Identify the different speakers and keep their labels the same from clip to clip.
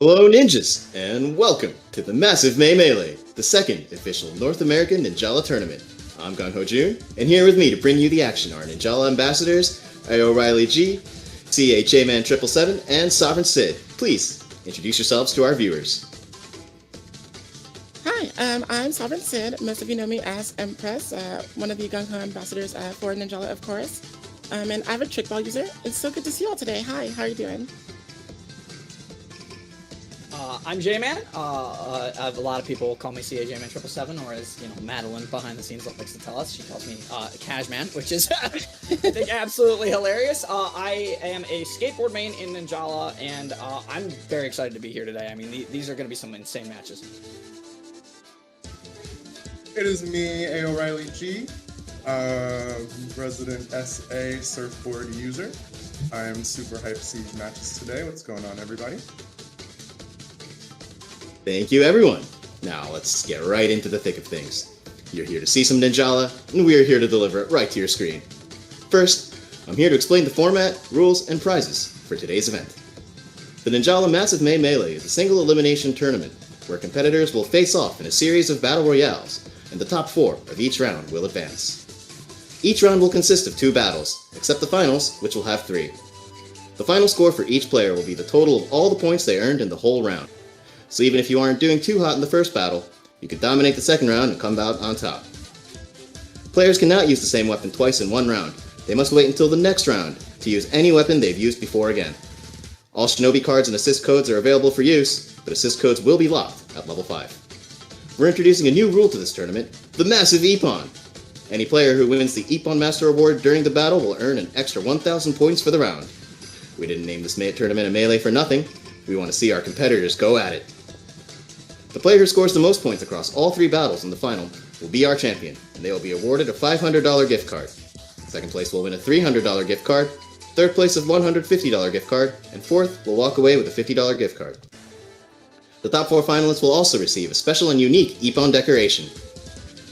Speaker 1: Hello, ninjas, and welcome to the Massive May Melee, the second official North American Ninjala Tournament. I'm Gung Ho Jun, and here with me to bring you the action are Ninjala ambassadors O'Reilly G, CHAman777, and Sovereign Sid. Please introduce yourselves to our viewers.
Speaker 2: Hi, I'm Sovereign Sid. Most of you know me as Empress, one of the Gung Ho ambassadors for Ninjala, of course. And avid trick ball user. It's so good to see you all today. Hi, how are you doing?
Speaker 3: I'm J-Man. A lot of people call me CHAman777, or as Madeline behind the scenes likes to tell us, she calls me Cashman, which is I think absolutely hilarious. I am a skateboard main in Ninjala, and I'm very excited to be here today. I mean, these are going to be some insane matches.
Speaker 4: It is me, O'Reilly G, resident SA surfboard user. I am super hyped to see these matches today. What's going on, everybody?
Speaker 1: Thank you, everyone. Now let's get right into the thick of things. You're here to see some Ninjala, and we are here to deliver it right to your screen. First, I'm here to explain the format, rules, and prizes for today's event. The Ninjala Massive May Melee is a single elimination tournament where competitors will face off in a series of battle royales, and the top 4 of each round will advance. Each round will consist of 2 battles, except the finals, which will have 3. The final score for each player will be the total of all the points they earned in the whole round. So even if you aren't doing too hot in the first battle, you can dominate the second round and come out on top. Players cannot use the same weapon twice in one round. They must wait until the next round to use any weapon they've used before again. All Shinobi cards and assist codes are available for use, but assist codes will be locked at level 5. We're introducing a new rule to this tournament, the Massive IPPON. Any player who wins the IPPON Master Award during the battle will earn an extra 1,000 points for the round. We didn't name this tournament a melee for nothing. We want to see our competitors go at it. The player who scores the most points across all 3 battles in the final will be our champion, and they will be awarded a $500 gift card. Second place will win a $300 gift card, third place a $150 gift card, and fourth will walk away with a $50 gift card. The top 4 finalists will also receive a special and unique IPPON decoration.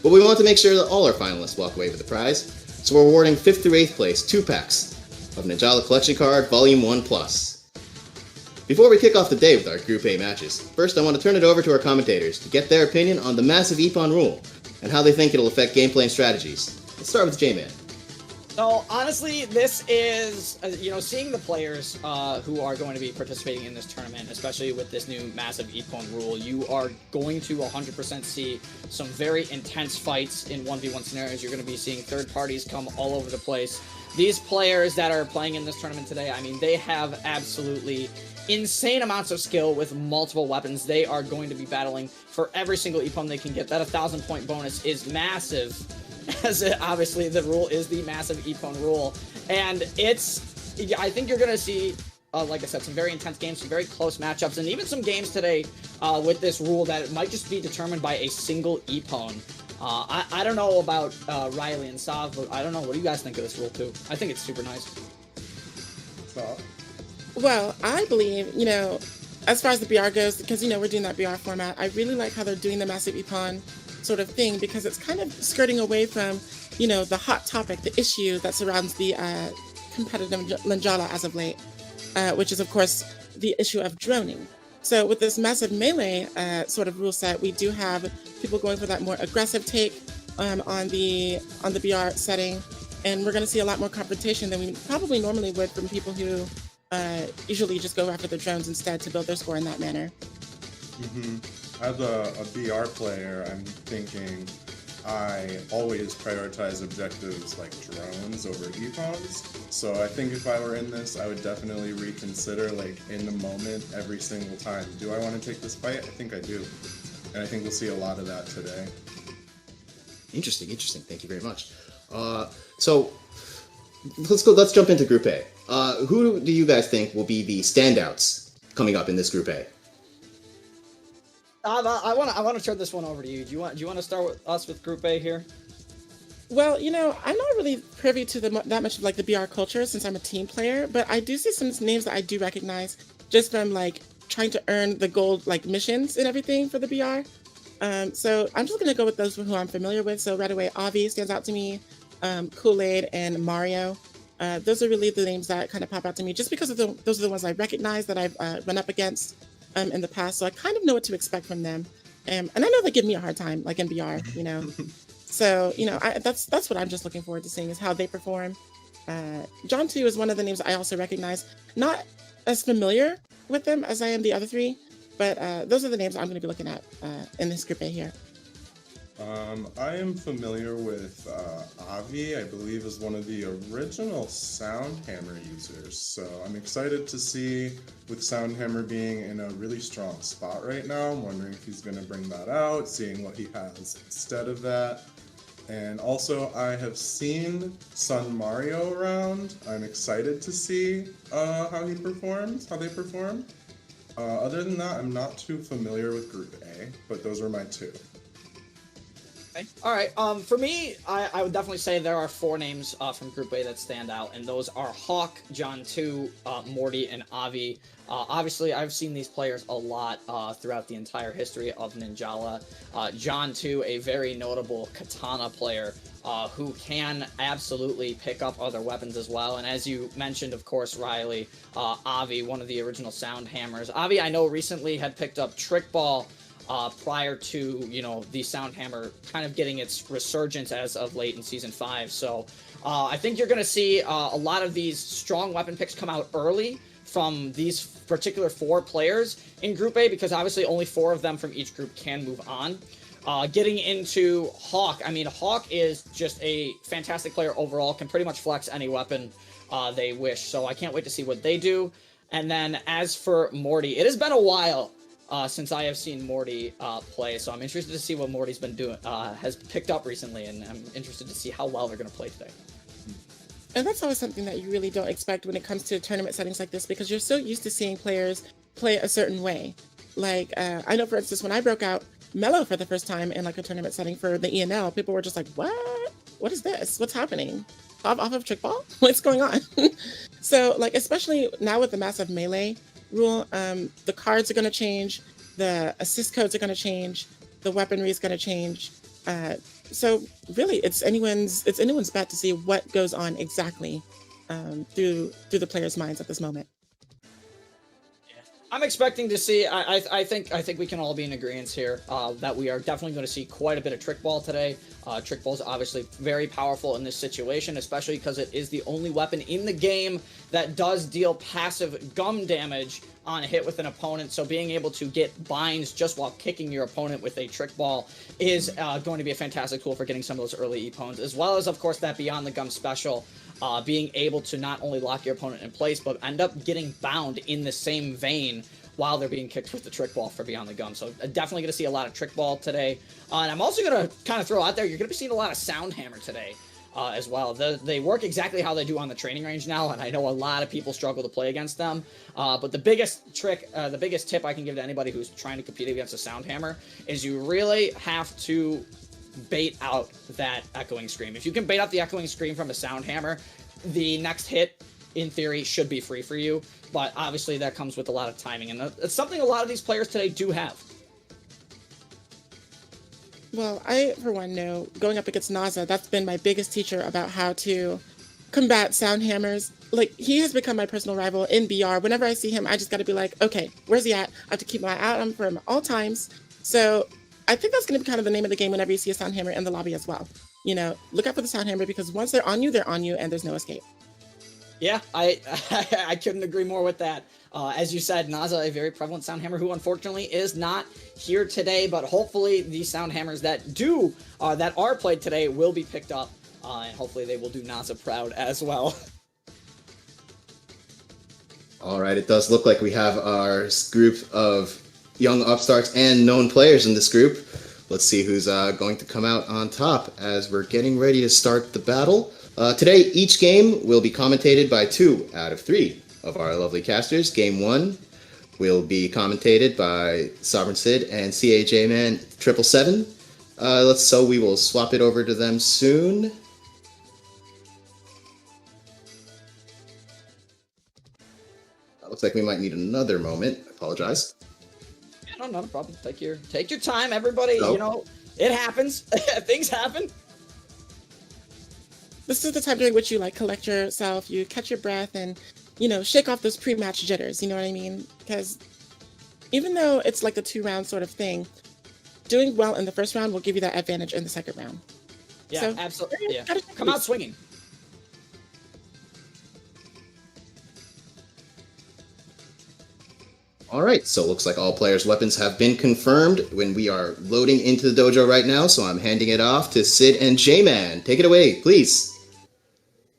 Speaker 1: But we want to make sure that all our finalists walk away with a prize, so we're awarding 5th through 8th place 2 packs of Ninjala Collection Card Volume 1 Plus. Before we kick off the day with our Group A matches, first I want to turn it over to our commentators to get their opinion on the Massive IPPON rule and how they think it'll affect gameplay and strategies. Let's start with J-Man.
Speaker 3: So honestly, this is, seeing the players who are going to be participating in this tournament, especially with this new Massive IPPON rule, you are going to 100% see some very intense fights in 1v1 scenarios. You're going to be seeing third parties come all over the place. These players that are playing in this tournament today, I mean, they have absolutely insane amounts of skill with multiple weapons. They are going to be battling for every single IPPON they can get. That 1,000-point bonus is massive, as obviously the rule is the Massive IPPON rule. And I think you're going to see, like I said, some very intense games, some very close matchups, and even some games today with this rule that it might just be determined by a single IPPON. I don't know about Riley and Sav, but I don't know. What do you guys think of this rule, too? I think it's super nice.
Speaker 4: So,
Speaker 2: Well, I believe, as far as the BR goes, because, we're doing that BR format, I really like how they're doing the Massive IPPON sort of thing, because it's kind of skirting away from, the hot topic, the issue that surrounds the competitive Ninjala as of late, which is, of course, the issue of droning. So with this Massive Melee sort of rule set, we do have people going for that more aggressive take on the BR setting, and we're going to see a lot more confrontation than we probably normally would from people who usually just go after the drones instead to build their score in that manner.
Speaker 4: As a BR player, I'm thinking I always prioritize objectives like drones over IPPONs. So I think if I were in this, I would definitely reconsider, in the moment, every single time. Do I want to take this fight? I think I do. And I think we'll see a lot of that today.
Speaker 1: Interesting. Thank you very much. So let's jump into Group A. Who do you guys think will be the standouts coming up in this Group A?
Speaker 3: I want to turn this one over to you. Do you want to start with us with Group A here?
Speaker 2: Well, I'm not really privy to that much of the BR culture since I'm a team player, but I do see some names that I do recognize just from trying to earn the gold missions and everything for the BR. So I'm just gonna go with those who I'm familiar with. So right away, Avi stands out to me, Kool-Aid and Mario. Those are really the names that kind of pop out to me just because of those are the ones I recognize that I've run up against. in the past, so I kind of know what to expect from them. And I know they give me a hard time, like in BR, you know. So, you know, that's what I'm just looking forward to seeing is how they perform. John 2 is one of the names I also recognize. Not as familiar with them as I am the other three, but those are the names I'm going to be looking at in this Group A here.
Speaker 4: I am familiar with Avi, I believe is one of the original Soundhammer users. So I'm excited to see, with Soundhammer being in a really strong spot right now, I'm wondering if he's going to bring that out, seeing what he has instead of that. And also, I have seen Sun Mario around. I'm excited to see how they perform. Other than that, I'm not too familiar with Group A, but those are my two.
Speaker 3: Okay. All right. For me, I would definitely say there are 4 names from Group A that stand out, and those are Hawk, John 2, Morty, and Avi. Obviously, I've seen these players a lot throughout the entire history of Ninjala. John 2, a very notable katana player who can absolutely pick up other weapons as well. And as you mentioned, of course, Riley, Avi, one of the original sound hammers. Avi, I know recently had picked up Trick Ball prior to, you know, the Soundhammer kind of getting its resurgence as of late in Season 5. So I think you're going to see a lot of these strong weapon picks come out early from these particular 4 players in Group A, because obviously only 4 of them from each group can move on. Getting into Hawk, I mean, Hawk is just a fantastic player overall, can pretty much flex any weapon they wish. So I can't wait to see what they do. And then as for Morty, it has been a while since I have seen Morty play, so I'm interested to see what Morty's been doing, has picked up recently, and I'm interested to see how well they're going to play today.
Speaker 2: And that's always something that you really don't expect when it comes to tournament settings like this, because you're so used to seeing players play a certain way. Like, I know, for instance, when I broke out Mellow for the first time in like a tournament setting for the ENL, people were just like, what? What is this? What's happening? Off of Trick Ball? What's going on? So, like, especially now with the massive melee rule, the cards are going to change, the assist codes are going to change, the weaponry is going to change. So really, it's anyone's bet to see what goes on exactly through the players' minds at this moment.
Speaker 3: I'm expecting to see. I think we can all be in agreement here that we are definitely going to see quite a bit of Trick Ball today. Trick Ball is obviously very powerful in this situation, especially because it is the only weapon in the game that does deal passive gum damage on a hit with an opponent. So being able to get binds just while kicking your opponent with a Trick Ball is going to be a fantastic tool for getting some of those early EPONs, as well as, of course, that Beyond the Gum special. Being able to not only lock your opponent in place, but end up getting bound in the same vein while they're being kicked with the Trick Ball for Beyond the Gum. So definitely going to see a lot of Trick Ball today. And I'm also going to kind of throw out there, you're going to be seeing a lot of Soundhammer today as well. They work exactly how they do on the training range now, and I know a lot of people struggle to play against them. But the biggest trick, the biggest tip I can give to anybody who's trying to compete against a Soundhammer is you really have to bait out that echoing scream. If you can bait out the echoing scream from a Soundhammer, the next hit, in theory, should be free for you. But obviously that comes with a lot of timing, and it's something a lot of these players today do have.
Speaker 2: Well, I, for one, know going up against Naza, that's been my biggest teacher about how to combat Soundhammers. Like, he has become my personal rival in BR. Whenever I see him, I just got to be like, okay, where's he at? I have to keep my eye on him from all times. So I think that's going to be kind of the name of the game whenever you see a Soundhammer in the lobby as well. You know, look out for the Soundhammer, because once they're on you, and there's no escape.
Speaker 3: Yeah, I couldn't agree more with that. As you said, Naza, a very prevalent Soundhammer who unfortunately is not here today, but hopefully the Soundhammers that are played today will be picked up, and hopefully they will do Naza proud as well.
Speaker 1: All right, it does look like we have our group of young upstarts and known players in this group. Let's see who's going to come out on top as we're getting ready to start the battle. Today, each game will be commentated by 2 out of 3 of our lovely casters. Game 1 will be commentated by Sovereign Sid and CAJ Man 777. So we will swap it over to them soon. Looks like we might need another moment. I apologize.
Speaker 3: Yeah, no, not a problem. Take your time, everybody.
Speaker 1: No.
Speaker 3: You know, it happens. Things happen.
Speaker 2: This is the time during which you like collect yourself, you catch your breath, and, you know, shake off those pre-match jitters. You know what I mean? Because even though it's like a 2 round sort of thing, doing well in the first round will give you that advantage in the second round.
Speaker 3: Yeah,
Speaker 2: So,
Speaker 3: absolutely. Yeah.
Speaker 2: gotta
Speaker 3: Come out swinging.
Speaker 1: Alright, so looks like all players' weapons have been confirmed when we are loading into the dojo right now, so I'm handing it off to Sid and J-Man. Take it away, please.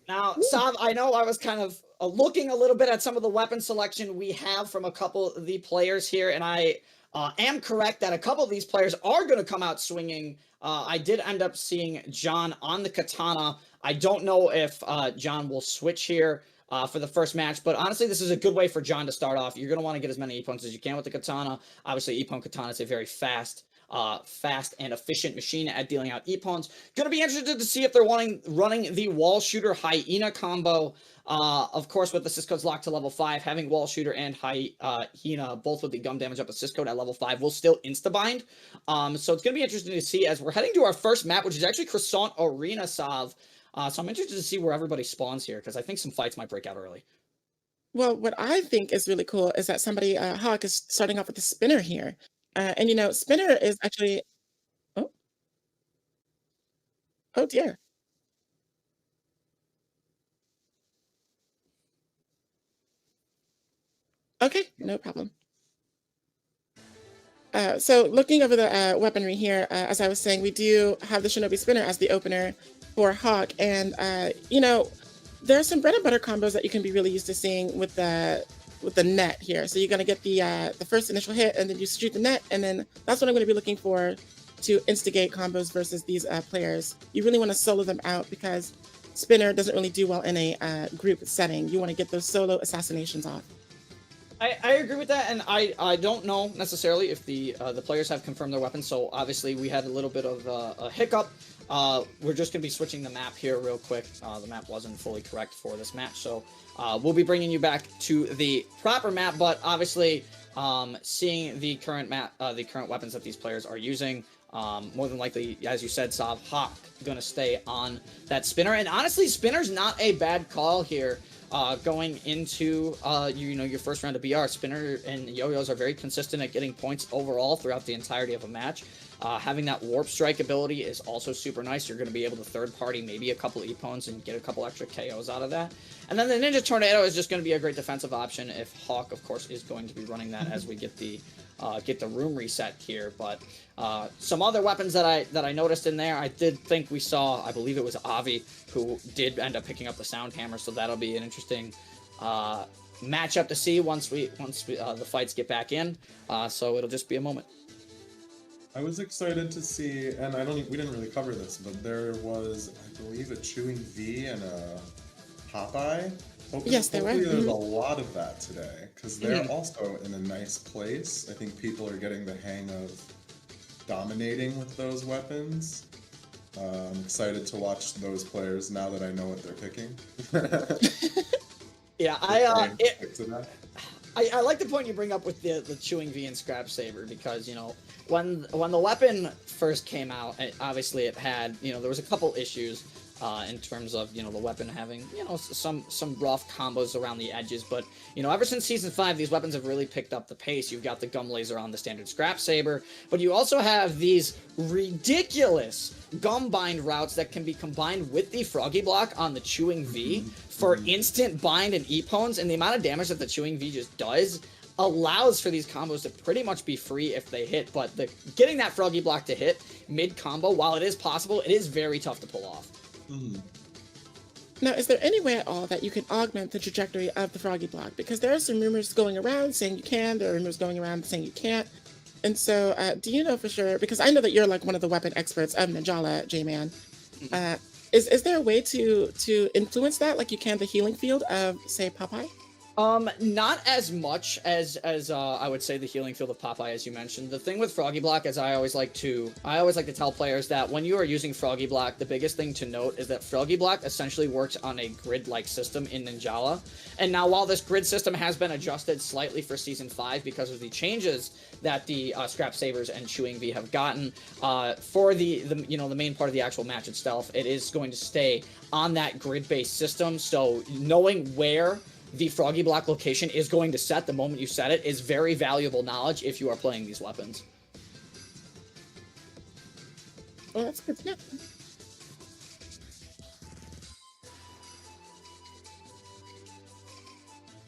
Speaker 3: Now, Sav, I know I was kind of looking a little bit at some of the weapon selection we have from a couple of the players here, and I am correct that a couple of these players are going to come out swinging. I did end up seeing John on the katana. I don't know if John will switch here for the first match, but honestly, this is a good way for John to start off. You're going to want to get as many ippons as you can with the katana. Obviously, ippon katana is a very fast and efficient machine at dealing out ippons. Going to be interested to see if they're running the wall shooter hyena combo. Of course, with the Syscode's locked to level 5, having wall shooter and hyena both with the gum damage up to Syscode at level 5 will still insta-bind. So it's going to be interesting to see as we're heading to our first map, which is actually Croissant Arena, Sav. So I'm interested to see where everybody spawns here, because I think some fights might break out early.
Speaker 2: Well, what I think is really cool is that somebody, Hawk, is starting off with a spinner here. And spinner is actually, oh, oh dear. Okay, no problem. So looking over the weaponry here, as I was saying, we do have the Shinobi Spinner as the opener for Hawk, and there are some bread and butter combos that you can be really used to seeing with the net here. So you're gonna get the first initial hit, and then you shoot the net, and then that's what I'm gonna be looking for to instigate combos versus these players. You really want to solo them out because Spinner doesn't really do well in a group setting. You want to get those solo assassinations off.
Speaker 3: I agree with that, and I don't know necessarily if the players have confirmed their weapons. So obviously we had a little bit of a hiccup. We're just gonna be switching the map here real quick. The map wasn't fully correct for this match, so we'll be bringing you back to the proper map. But obviously, seeing the current map, the current weapons that these players are using, more than likely, as you said, Sav, Hawk gonna stay on that spinner. And honestly, spinner's not a bad call here. Going into your first round of BR, Spinner and Yo-Yos are very consistent at getting points overall throughout the entirety of a match. Having that Warp Strike ability is also super nice. You're going to be able to third party maybe a couple ippons and get a couple extra KOs out of that. And then the Ninja Tornado is just going to be a great defensive option if Hawk, of course, is going to be running that as we get the room reset here. But some other weapons that I noticed in there, I did think we saw, I believe it was Avi, who did end up picking up the Sound Hammer, so that'll be an interesting matchup to see once the fights get back in. So it'll just be a moment.
Speaker 4: I was excited to see, and we didn't really cover this, but there was, I believe, a Chewing V and a Popeye.
Speaker 2: Yes, there were.
Speaker 4: Hopefully there's a lot of that today, because they're also in a nice place. I think people are getting the hang of dominating with those weapons. I'm excited to watch those players now that I know what they're picking.
Speaker 3: Yeah, I like the point you bring up with the Chewing V and Scrap Saber, because when the weapon first came out, obviously it had there was a couple issues in terms of the weapon having some rough combos around the edges, but ever since season 5 these weapons have really picked up the pace. You've got the Gum Laser on the standard Scrap Saber, but you also have these ridiculous gum bind routes that can be combined with the Froggy Block on the Chewing V for instant bind and ippons, and the amount of damage that the Chewing V just does allows for these combos to pretty much be free if they hit. But getting that Froggy Block to hit mid combo, while it is possible, it is very tough to pull off.
Speaker 2: Now, is there any way at all that you can augment the trajectory of the Froggy Block? Because there are some rumors going around saying you can, there are rumors going around saying you can't. And so, do you know for sure, because I know that you're like one of the weapon experts of Ninjala, J-Man, is there a way to influence that like you can the healing field of, say, Popeye?
Speaker 3: Not as much as I would say the healing field of Popeye, as you mentioned. The thing with Froggy Block is I always like to tell players that when you are using Froggy Block, the biggest thing to note is that Froggy Block essentially works on a grid-like system in Ninjala. And now, while this grid system has been adjusted slightly for Season 5 because of the changes that the Scrap Sabers and Chewing V have gotten, for the main part of the actual match itself, it is going to stay on that grid-based system. So knowing where the Froggy Block location is going to set the moment you set it is very valuable knowledge if you are playing these weapons.
Speaker 2: Well, that's good to know.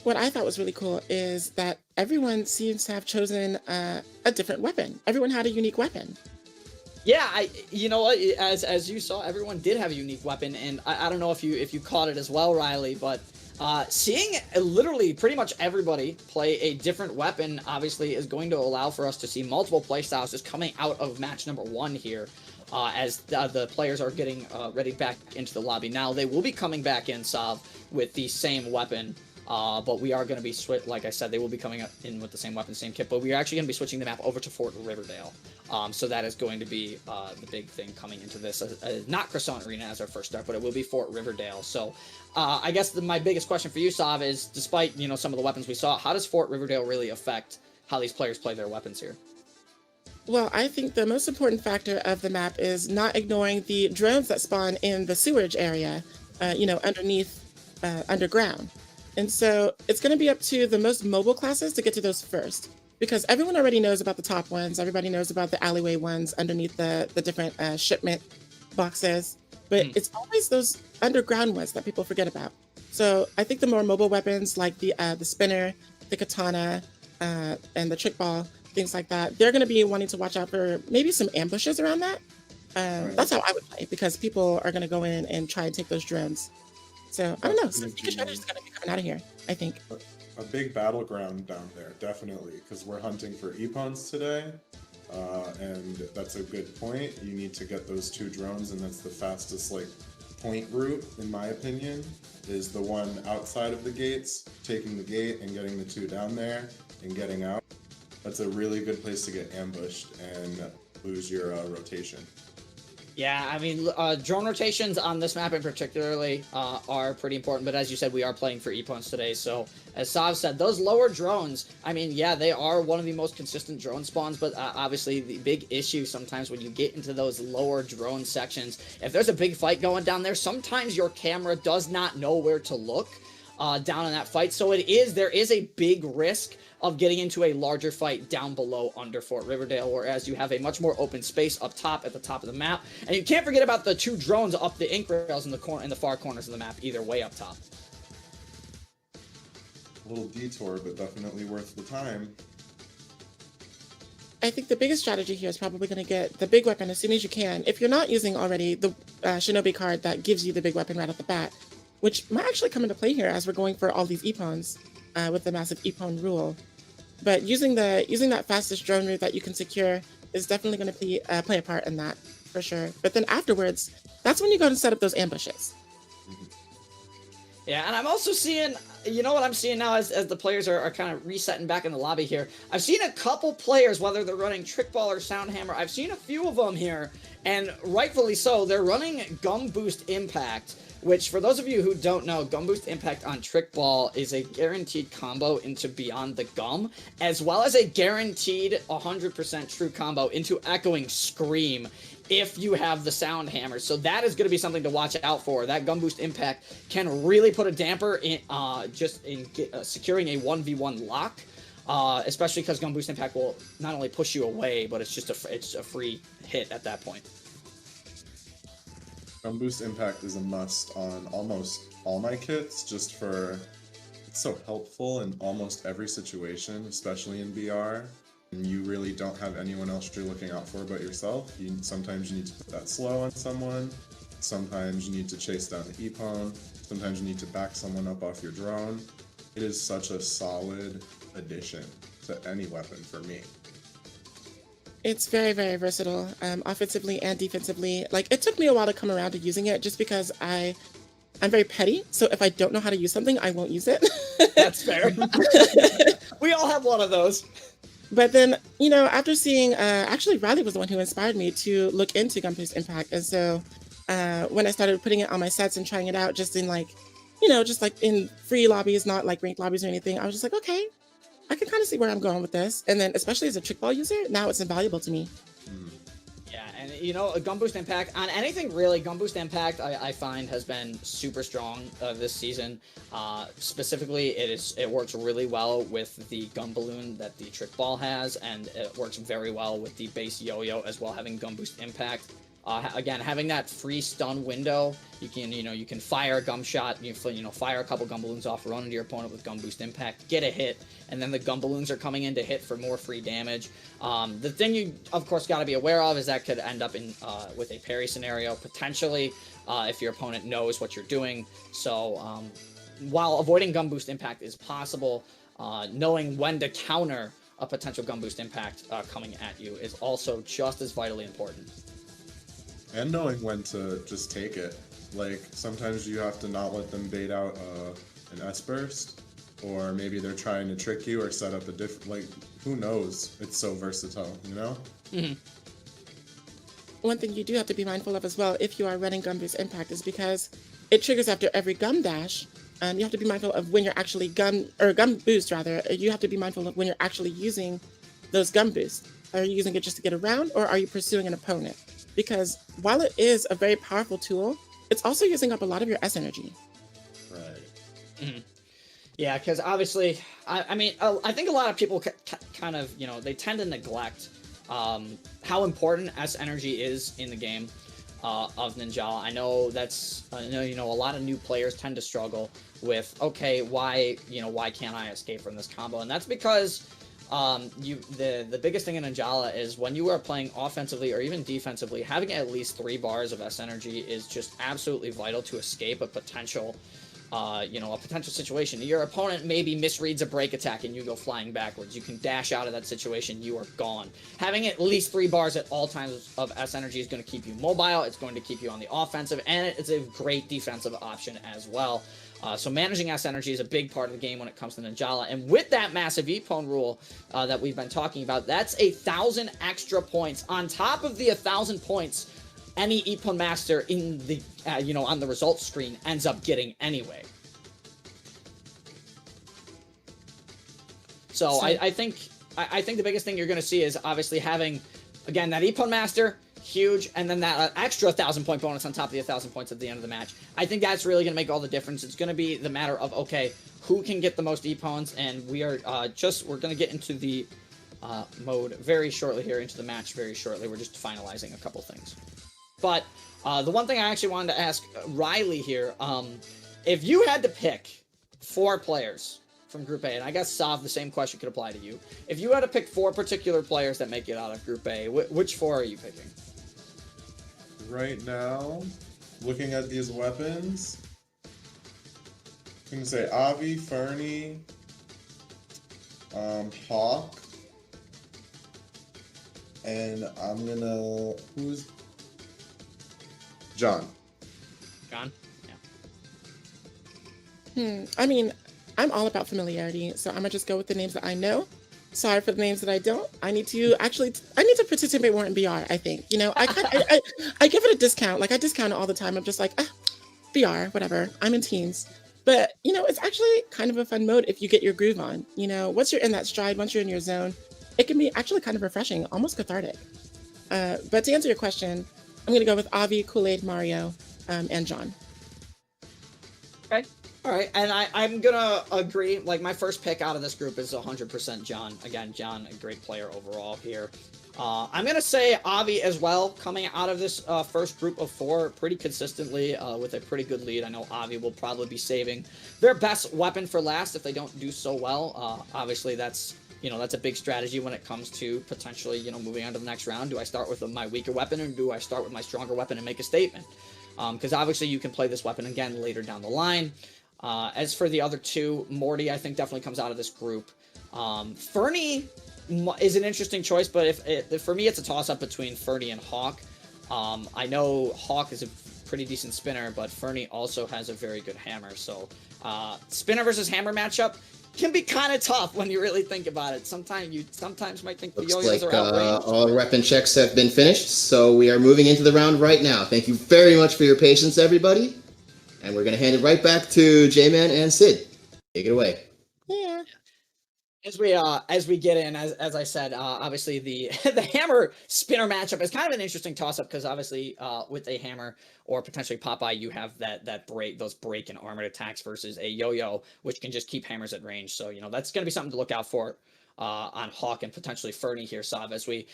Speaker 2: What I thought was really cool is that everyone seems to have chosen a different weapon. Everyone had a unique weapon.
Speaker 3: Yeah, you know what? As you saw, everyone did have a unique weapon, and I don't know if you caught it as well, Riley, but seeing literally pretty much everybody play a different weapon obviously is going to allow for us to see multiple playstyles just coming out of match number 1 here. As the players are getting ready back into the lobby. Now, they will be coming back in, Sav, with the same weapon, but we are going to be, like I said, they will be coming up in with the same weapon, same kit, but we are actually going to be switching the map over to Fort Riverdale. So that is going to be the big thing coming into this. Not Croissant Arena as our first start, but it will be Fort Riverdale. So I guess my biggest question for you, Sav, is despite, you know, some of the weapons we saw, how does Fort Riverdale really affect how these players play their weapons here?
Speaker 2: Well, I think the most important factor of the map is not ignoring the drones that spawn in the sewerage area, underneath, underground. And so it's going to be up to the most mobile classes to get to those first, because everyone already knows about the top ones. Everybody knows about the alleyway ones underneath the different shipment boxes, but it's always those underground ones that people forget about. So I think the more mobile weapons like the spinner, the katana, and the trick ball, things like that, they're going to be wanting to watch out for maybe some ambushes around that. That's how I would play, because people are going to go in and try and take those drones. So I don't know. Some strategy is going to be coming out of here, I think.
Speaker 4: A big battleground down there, definitely, because we're hunting for IPPONs today, and that's a good point. You need to get those 2 drones, and that's the fastest point route, in my opinion, is the one outside of the gates, taking the gate and getting the 2 down there and getting out. That's a really good place to get ambushed and lose your rotation.
Speaker 3: Yeah, I mean, drone rotations on this map in particularly are pretty important, but as you said, we are playing for IPPONs today, so as Sav said, those lower drones, I mean, yeah, they are one of the most consistent drone spawns, but obviously the big issue sometimes when you get into those lower drone sections, if there's a big fight going down there, sometimes your camera does not know where to look down in that fight, so there is a big risk of getting into a larger fight down below under Fort Riverdale, whereas you have a much more open space up top at the top of the map. And you can't forget about the 2 drones up the ink rails in the far corners of the map, either way up top.
Speaker 4: A little detour, but definitely worth the time.
Speaker 2: I think the biggest strategy here is probably going to get the big weapon as soon as you can. If you're not using already the Shinobi card that gives you the big weapon right off the bat, which might actually come into play here as we're going for all these IPPONs with the massive IPPON rule. But using that fastest drone route that you can secure is definitely going to play a part in that, for sure. But then afterwards, that's when you go to set up those ambushes.
Speaker 3: Yeah, and I'm also seeing, you know what I'm seeing now as the players are kind of resetting back in the lobby here. I've seen a couple players, whether they're running Trick Ball or Sound Hammer, I've seen a few of them here, and rightfully so, they're running Gum Boost Impact, which, for those of you who don't know, Gum Boost Impact on Trick Ball is a guaranteed combo into Beyond the Gum, as well as a guaranteed 100% true combo into Echoing Scream if you have the Sound Hammer. So that is going to be something to watch out for. That Gum Boost Impact can really put a damper in securing a 1v1 lock, especially because Gum Boost Impact will not only push you away, but it's a free hit at that point.
Speaker 4: Gum Boost Impact is a must on almost all my kits, it's so helpful in almost every situation, especially in BR. And you really don't have anyone else you're looking out for but yourself. Sometimes you need to put that slow on someone, sometimes you need to chase down the IPPON, sometimes you need to back someone up off your drone. It is such a solid addition to any weapon for me.
Speaker 2: It's very, very versatile, offensively and defensively. Like, it took me a while to come around to using it just because I'm very petty. So if I don't know how to use something, I won't use it.
Speaker 3: That's fair. We all have one of those.
Speaker 2: But then, after seeing, actually Riley was the one who inspired me to look into Gum Boost Impact. And so when I started putting it on my sets and trying it out just in just like in free lobbies, not like ranked lobbies or anything, I was just like, okay, I can kind of see where I'm going with this. And then especially as a Trick Ball user, now it's invaluable to me.
Speaker 3: Yeah, and a Gun Boost Impact on anything really, Gun Boost Impact I find has been super strong this season. Specifically, it works really well with the gun balloon that the Trick Ball has, and it works very well with the base Yo-Yo as well, having Gun Boost Impact. Again, having that free stun window, you can fire a gum shot, fire a couple gun balloons off, run into your opponent with Gun Boost Impact, get a hit, and then the gun balloons are coming in to hit for more free damage. The thing you, of course, got to be aware of is that could end up in with a parry scenario, potentially, if your opponent knows what you're doing. So, while avoiding Gun Boost Impact is possible, knowing when to counter a potential Gun Boost Impact coming at you is also just as vitally important.
Speaker 4: And knowing when to just take it. Like, sometimes you have to not let them bait out an S-Burst, or maybe they're trying to trick you or set up a different, like, who knows? It's so versatile, you know?
Speaker 3: Mm-hmm.
Speaker 2: One thing you do have to be mindful of as well, if you are running Gun Boost Impact, is because it triggers after every gum dash. You have to be mindful of when you're actually gum boost rather. You have to be mindful of when you're actually using those gum boosts. Are you using it just to get around, or are you pursuing an opponent? Because while it is a very powerful tool, it's also using up a lot of your S energy.
Speaker 4: Right.
Speaker 3: Mm-hmm. Yeah, because obviously, I think a lot of people kind of, they tend to neglect how important S energy is in the game of Ninjala. I know a lot of new players tend to struggle with, okay, why can't I escape from this combo? And that's because the biggest thing in Ninjala is when you are playing offensively or even defensively, having at least 3 bars of S energy is just absolutely vital to escape a potential situation. Your opponent maybe misreads a break attack and you go flying backwards. You can dash out of that situation. You are gone. Having at least 3 bars at all times of S energy is going to keep you mobile. It's going to keep you on the offensive, and it's a great defensive option as well. So managing S energy is a big part of the game when it comes to Ninjala. And with that massive IPPON rule that we've been talking about, that's 1,000 extra points on top of the 1,000 points any IPPON master in the on the results screen ends up getting anyway. So I think the biggest thing you're going to see is obviously having, again, that IPPON master, huge, and then that extra 1,000 point bonus on top of the 1,000 points at the end of the match. I think that's really going to make all the difference. It's going to be the matter of, okay, who can get the most IPPONs, and we are we're going to get into the mode very shortly here, into the match very shortly. We're just finalizing a couple things. But the one thing I actually wanted to ask Riley here, if you had to pick 4 players from Group A, and I guess, Sav, the same question could apply to you. If you had to pick 4 particular players that make it out of Group A, which 4 are you picking?
Speaker 4: Right now, looking at these weapons, I'm going to say Avi, Fernie, Hawk, and I'm going to... Who's... John.
Speaker 3: John? Yeah.
Speaker 2: I mean, I'm all about familiarity, so I'm gonna just go with the names that I know. Sorry for the names that I don't. I need to participate more in BR. I think I give it a discount. Like, I discount it all the time. I'm just like, BR, whatever. I'm in teams, but it's actually kind of a fun mode if you get your groove on. Once you're in that stride, once you're in your zone, it can be actually kind of refreshing, almost cathartic. But to answer your question, I'm gonna go with Avi, Kool-Aid, Mario, and John.
Speaker 3: Okay. All right, and I'm gonna agree. Like, my first pick out of this group is 100% John. Again, John, a great player overall here. I'm gonna say Avi as well, coming out of this first group of 4 pretty consistently with a pretty good lead. I know Avi will probably be saving their best weapon for last if they don't do so well. Obviously, that's a big strategy when it comes to potentially moving on to the next round. Do I start with my weaker weapon, or do I start with my stronger weapon and make a statement? Because obviously you can play this weapon again later down the line. As for the other 2, Morty, I think, definitely comes out of this group. Fernie is an interesting choice, but for me, it's a toss-up between Fernie and Hawk. I know Hawk is a pretty decent spinner, but Fernie also has a very good hammer. So spinner versus hammer matchup can be kind of tough when you really think about it. Sometimes might think the yo-yos are outraged.
Speaker 1: All weapon checks have been finished, so we are moving into the round right now. Thank you very much for your patience, everybody. And we're going to hand it right back to J-Man and Sid. Take it away.
Speaker 2: Yeah.
Speaker 3: As we get in, as I said, obviously the the hammer spinner matchup is kind of an interesting toss up because obviously with a hammer or potentially Popeye, you have that break, those break and armored attacks versus a yo-yo, which can just keep hammers at range. So that's going to be something to look out for on Hawk and potentially Fernie here, Sav, as we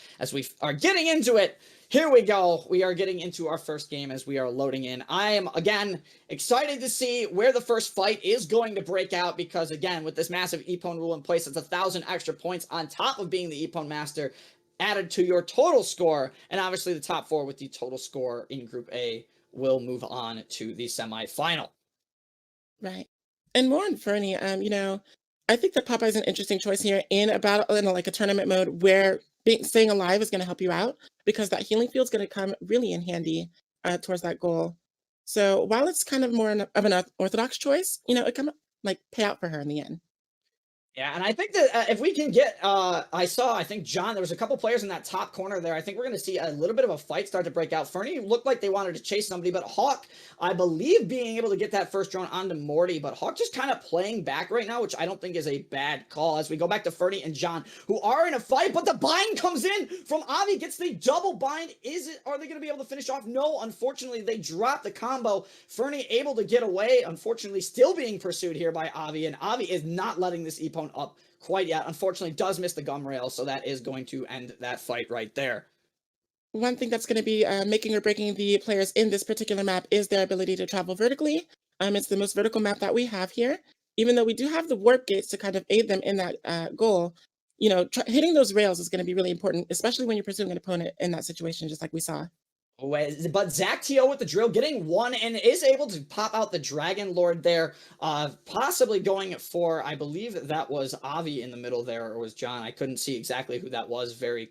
Speaker 3: are getting into it. Here we go. We are getting into our first game as we are loading in. I am, again, excited to see where the first fight is going to break out because, again, with this massive IPPON rule in place, it's 1,000 extra points on top of being the IPPON master added to your total score. And obviously the top 4 with the total score in Group A will move on to the semifinal.
Speaker 2: Right. And more on Fernie, I think that Popeye's an interesting choice here in a battle, in like a tournament mode where staying alive is going to help you out because that healing field is going to come really in handy towards that goal. So while it's kind of more of an orthodox choice, it can like pay out for her in the end.
Speaker 3: Yeah, and I think that if we can get, I think John, there was a couple players in that top corner there. I think we're going to see a little bit of a fight start to break out. Fernie looked like they wanted to chase somebody, but Hawk, I believe, being able to get that first drone onto Morty, but Hawk just kind of playing back right now, which I don't think is a bad call as we go back to Fernie and John, who are in a fight, but the bind comes in from Avi, gets the double bind. Are they going to be able to finish off? No, unfortunately, they drop the combo. Fernie able to get away, unfortunately, still being pursued here by Avi, and Avi is not letting this Epon up quite yet. Unfortunately, does miss the gum rail, so that is going to end that fight right there.
Speaker 2: One thing that's going to be making or breaking the players in this particular map is their ability to travel vertically. It's the most vertical map that we have here. Even though we do have the warp gates to kind of aid them in that goal, hitting those rails is going to be really important, especially when you're pursuing an opponent in that situation, just like we saw.
Speaker 3: But Zach T.O. with the drill, getting one, and is able to pop out the Dragon Lord there, possibly going for, I believe that was Avi in the middle there, or was John. I couldn't see exactly who that was very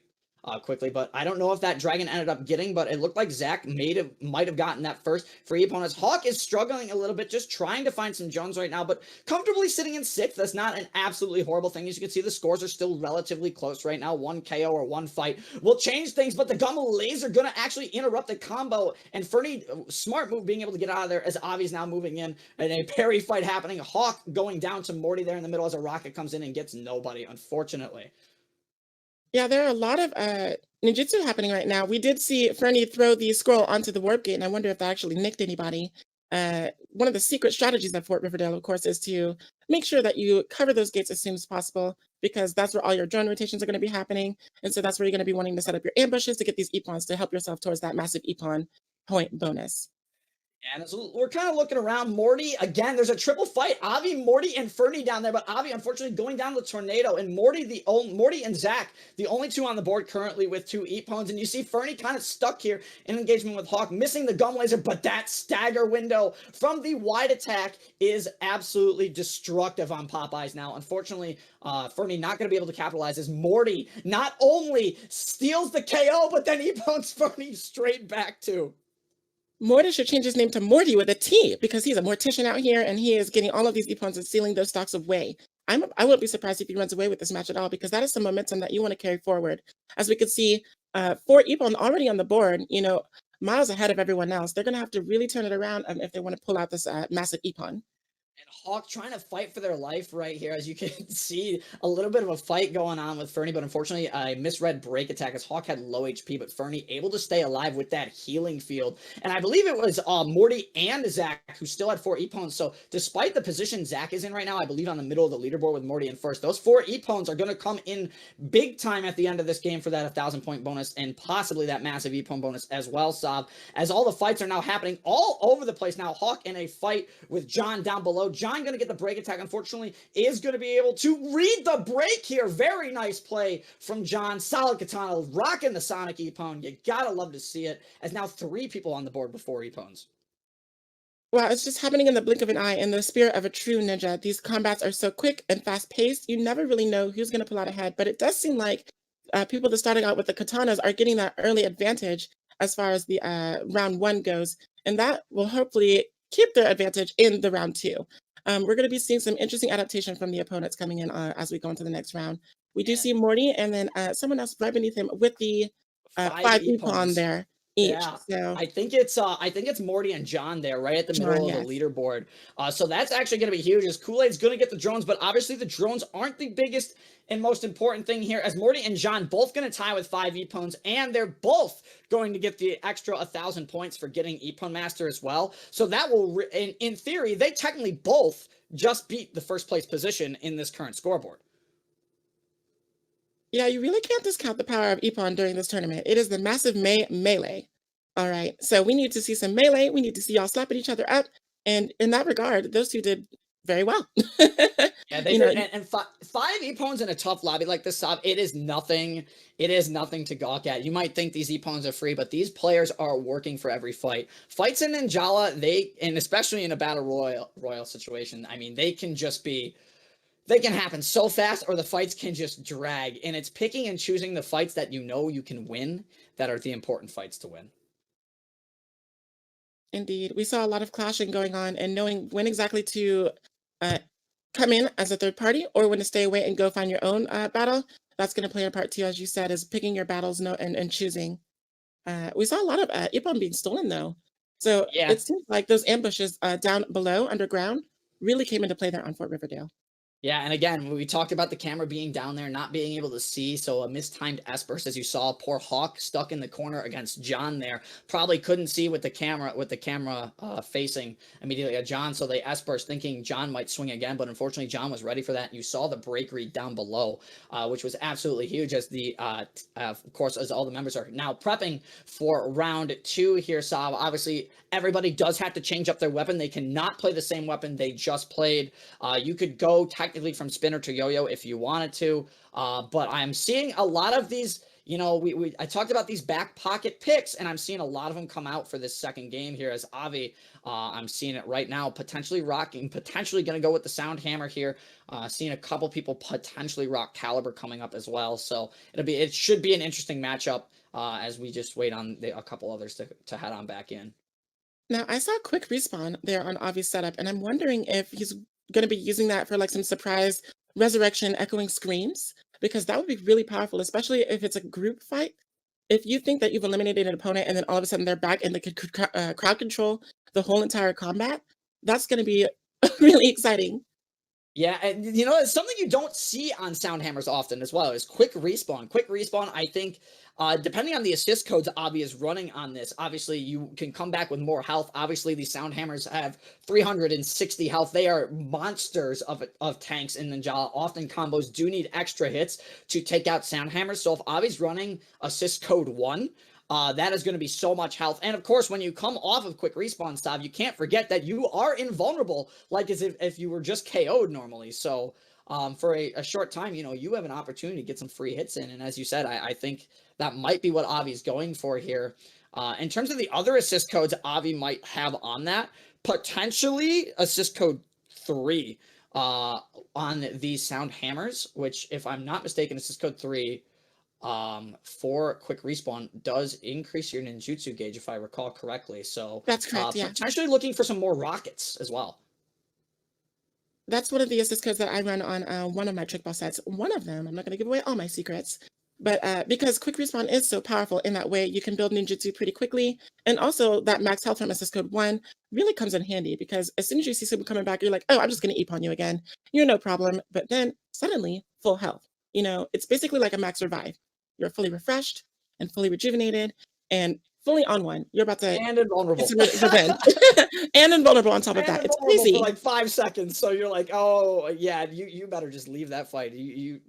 Speaker 3: quickly, but I don't know if that dragon ended up getting, but it looked like Zach might have gotten that first for opponents. Hawk is struggling a little bit, just trying to find some Jones right now, but comfortably sitting in 6th. That's not an absolutely horrible thing. As you can see, the scores are still relatively close right now. 1 KO or 1 fight will change things, but the Gum Laser gonna actually interrupt the combo, and Fernie, smart move being able to get out of there as Avi's now moving in, and a parry fight happening. Hawk going down to Morty there in the middle as a rocket comes in and gets nobody, unfortunately.
Speaker 2: Yeah, there are a lot of ninjutsu happening right now. We did see Fernie throw the scroll onto the warp gate, and I wonder if that actually nicked anybody. One of the secret strategies at Fort Riverdale, of course, is to make sure that you cover those gates as soon as possible, because that's where all your drone rotations are going to be happening. And so that's where you're going to be wanting to set up your ambushes to get these EPONs to help yourself towards that massive EPON point bonus.
Speaker 3: And so we're kind of looking around. Morty, again, there's a triple fight. Avi, Morty, and Fernie down there, but Avi, unfortunately, going down the tornado, and Morty and Zach, the only 2 on the board currently with 2 Epons. And you see Fernie kind of stuck here in engagement with Hawk, missing the gum laser, but that stagger window from the wide attack is absolutely destructive on Popeyes now. Unfortunately, Fernie not going to be able to capitalize as Morty not only steals the KO, but then Epons Fernie straight back too.
Speaker 2: Morty should change his name to Morty with a T, because he's a mortician out here and he is getting all of these Epons and stealing those stocks away. I wouldn't be surprised if he runs away with this match at all, because that is some momentum that you want to carry forward. As we could see, 4 Epon already on the board, miles ahead of everyone else. They're going to have to really turn it around if they want to pull out this massive Epon.
Speaker 3: And Hawk trying to fight for their life right here. As you can see, a little bit of a fight going on with Fernie, but unfortunately, I misread break attack as Hawk had low HP, but Fernie able to stay alive with that healing field. And I believe it was Morty and Zach who still had 4 Epons. So despite the position Zach is in right now, I believe on the middle of the leaderboard with Morty in first, those 4 Epons are going to come in big time at the end of this game for that 1,000-point bonus and possibly that massive Epon bonus as well, Sav. As all the fights are now happening all over the place now. Hawk in a fight with John down below. John going to get the break attack, unfortunately, is going to be able to read the break here. Very nice play from John. Solid katana, rocking the Sonic Epon. You gotta love to see it, as now 3 people on the board with 4 Epons.
Speaker 2: Well, it's just happening in the blink of an eye. In the spirit of a true ninja, these combats are so quick and fast-paced, you never really know who's going to pull out ahead. But it does seem like people that starting out with the katanas are getting that early advantage as far as the round 1 goes. And that will hopefully keep their advantage in the round 2. We're going to be seeing some interesting adaptation from the opponents coming in as we go into the next round. We do see Morty and then someone else right beneath him with the 5 Epon there. each.
Speaker 3: Yeah.
Speaker 2: So
Speaker 3: I think it's Morty and John there, right at the
Speaker 2: John,
Speaker 3: middle of the
Speaker 2: yes.
Speaker 3: leaderboard. So that's actually going to be huge. As Kool-Aid's going to get the drones, but obviously the drones aren't the biggest and most important thing here. As Morty and John both going to tie with 5 EPONs, and they're both going to get the extra 1,000 points for getting EPON Master as well. So that will, in theory, they technically both just beat the first place position in this current scoreboard.
Speaker 2: Yeah, you really can't discount the power of IPPON during this tournament. It is the massive melee. All right. So we need to see some melee. We need to see y'all slapping each other up. And in that regard, those two did very well.
Speaker 3: Yeah, they
Speaker 2: You know,
Speaker 3: did, and five EPONs in a tough lobby like this, it is nothing. It is nothing to gawk at. You might think these EPONs are free, but these players are working for every fight. Fights in Ninjala, and especially in a battle royal situation, I mean, they can happen so fast, or the fights can just drag. And it's picking and choosing the fights that you know you can win that are the important fights to win.
Speaker 2: indeed. We saw a lot of clashing going on and knowing when exactly to uh, come in as a third party or when to stay away and go find your own battle. That's going to play a part too, as you said, is picking your battles and choosing. We saw a lot of IPPON being stolen though. So
Speaker 3: Yeah,
Speaker 2: it seems like those ambushes down below underground really came into play there on Fort Riverdale.
Speaker 3: yeah, and again, we talked about the camera being down there, not being able to see, so a mistimed S-burst, as you saw, poor Hawk stuck in the corner against John there, probably couldn't see with the camera facing immediately at John, so they S-burst thinking John might swing again, but unfortunately John was ready for that. You saw the break read down below, which was absolutely huge, as of course, as all the members are now prepping for round 2 here, Sav. Obviously, everybody does have to change up their weapon. They cannot play the same weapon they just played. You could go technically from spinner to yo-yo if you wanted to, but I'm seeing a lot of these. I talked about these back pocket picks, and I'm seeing a lot of them come out for this second game here. As Avi, I'm seeing it right now, potentially rocking, potentially going to go with the sound hammer here. Seeing a couple people potentially rock caliber coming up as well. So it should be an interesting matchup as we just wait on a couple others to head on back in.
Speaker 2: Now, I saw a quick respawn there on Avi's setup, and I'm wondering if he's going to be using that for like some surprise resurrection echoing screams, because that would be really powerful, especially if it's a group fight. If you think that you've eliminated an opponent and then all of a sudden they're back and they could crowd control the whole entire combat, that's going to be really exciting.
Speaker 3: Yeah, and it's something you don't see on sound hammers often as well, is quick respawn. Quick respawn, I think, depending on the assist codes Avi is running on this, obviously you can come back with more health. Obviously, these sound hammers have 360 health. They are monsters of tanks in Ninjala. Often combos do need extra hits to take out sound hammers. So if Avi's running assist code 1, that is going to be so much health. And of course, when you come off of quick respawn, Stav, you can't forget that you are invulnerable, like as if you were just KO'd normally. So for a short time, you have an opportunity to get some free hits in. And as you said, I think that might be what Avi's going for here. In terms of the other assist codes Avi might have on that, potentially assist code 3 on these sound hammers, which, if I'm not mistaken, assist code 3 for quick respawn does increase your ninjutsu gauge, if I recall correctly. So
Speaker 2: That's correct. Yeah.
Speaker 3: potentially looking for some more rockets as well.
Speaker 2: That's one of the assist codes that I run on one of my trick ball sets. One of them, I'm not going to give away all my secrets, but because quick respawn is so powerful in that way, you can build ninjutsu pretty quickly. And also that max health from assist code 1 really comes in handy, because as soon as you see someone coming back, you're like, oh, I'm just going to EPON you again. You're no problem. But then suddenly full health. It's basically like a max revive. You're fully refreshed and fully rejuvenated and fully on one. You're about to
Speaker 3: And invulnerable.
Speaker 2: get some revenge. And invulnerable on top of
Speaker 3: And
Speaker 2: that. It's
Speaker 3: invulnerable
Speaker 2: crazy.
Speaker 3: for like 5 seconds. So you're like, oh yeah, you better just leave that fight.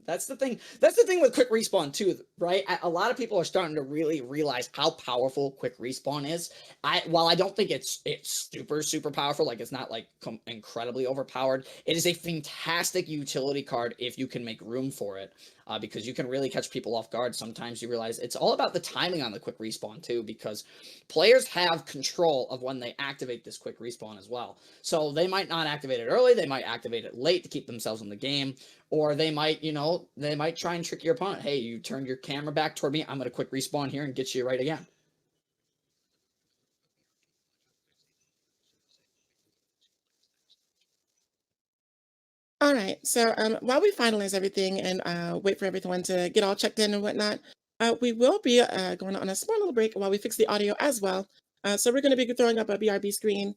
Speaker 3: That's the thing. That's the thing with quick respawn too, right? A lot of people are starting to really realize how powerful quick respawn is. While I don't think it's super powerful, like it's not like incredibly overpowered, it is a fantastic utility card if you can make room for it. Because you can really catch people off guard. Sometimes you realize it's all about the timing on the quick respawn too, because players have control of when they activate this quick respawn as well. So they might not activate it early, they might activate it late to keep themselves in the game, or they might try and trick your opponent. Hey, you turned your camera back toward me, I'm going to quick respawn here and get you right again.
Speaker 2: All right. So while we finalize everything and wait for everyone to get all checked in and whatnot, We will be going on a small little break while we fix the audio as well. So we're going to be throwing up a BRB screen.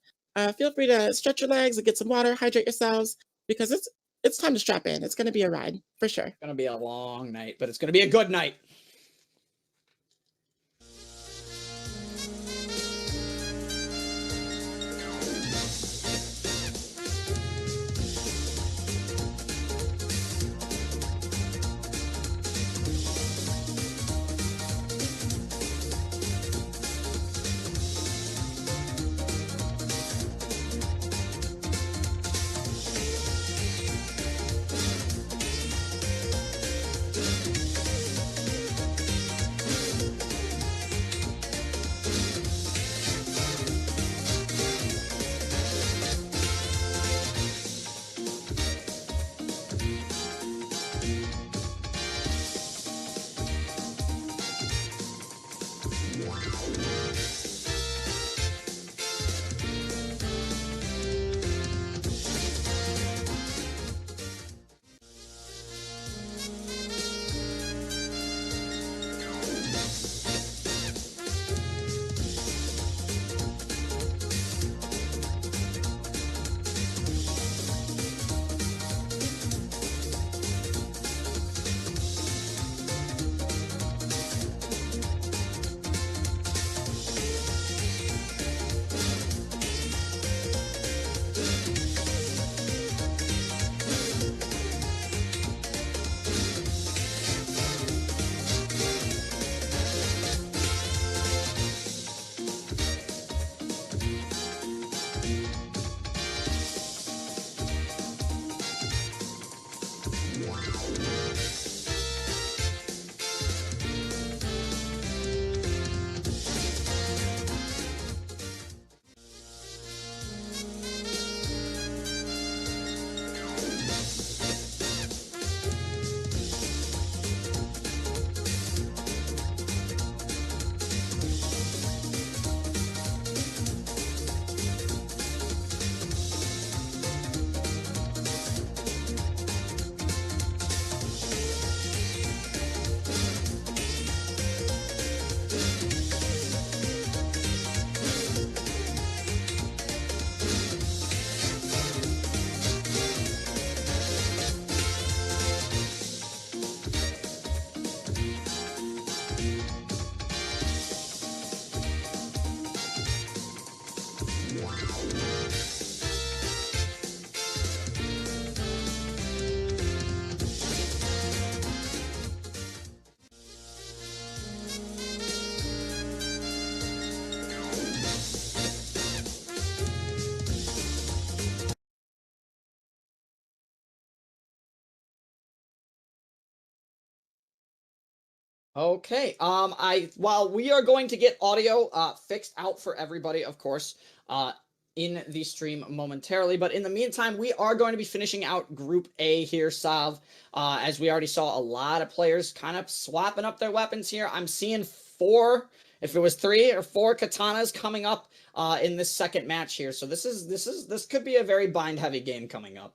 Speaker 2: Feel free to stretch your legs and get some water, hydrate yourselves because it's time to strap in. It's going to be a ride for sure.
Speaker 3: It's gonna be a long night, but it's gonna be a good night. Okay. While we are going to get audio fixed out for everybody, of course, in the stream momentarily, but in the meantime, we are going to be finishing out Group A here, Sav. As we already saw, a lot of players kind of swapping up their weapons here. I'm seeing 4, if it was 3 or 4 katanas coming up in this second match here. So this could be a very bind heavy game coming up.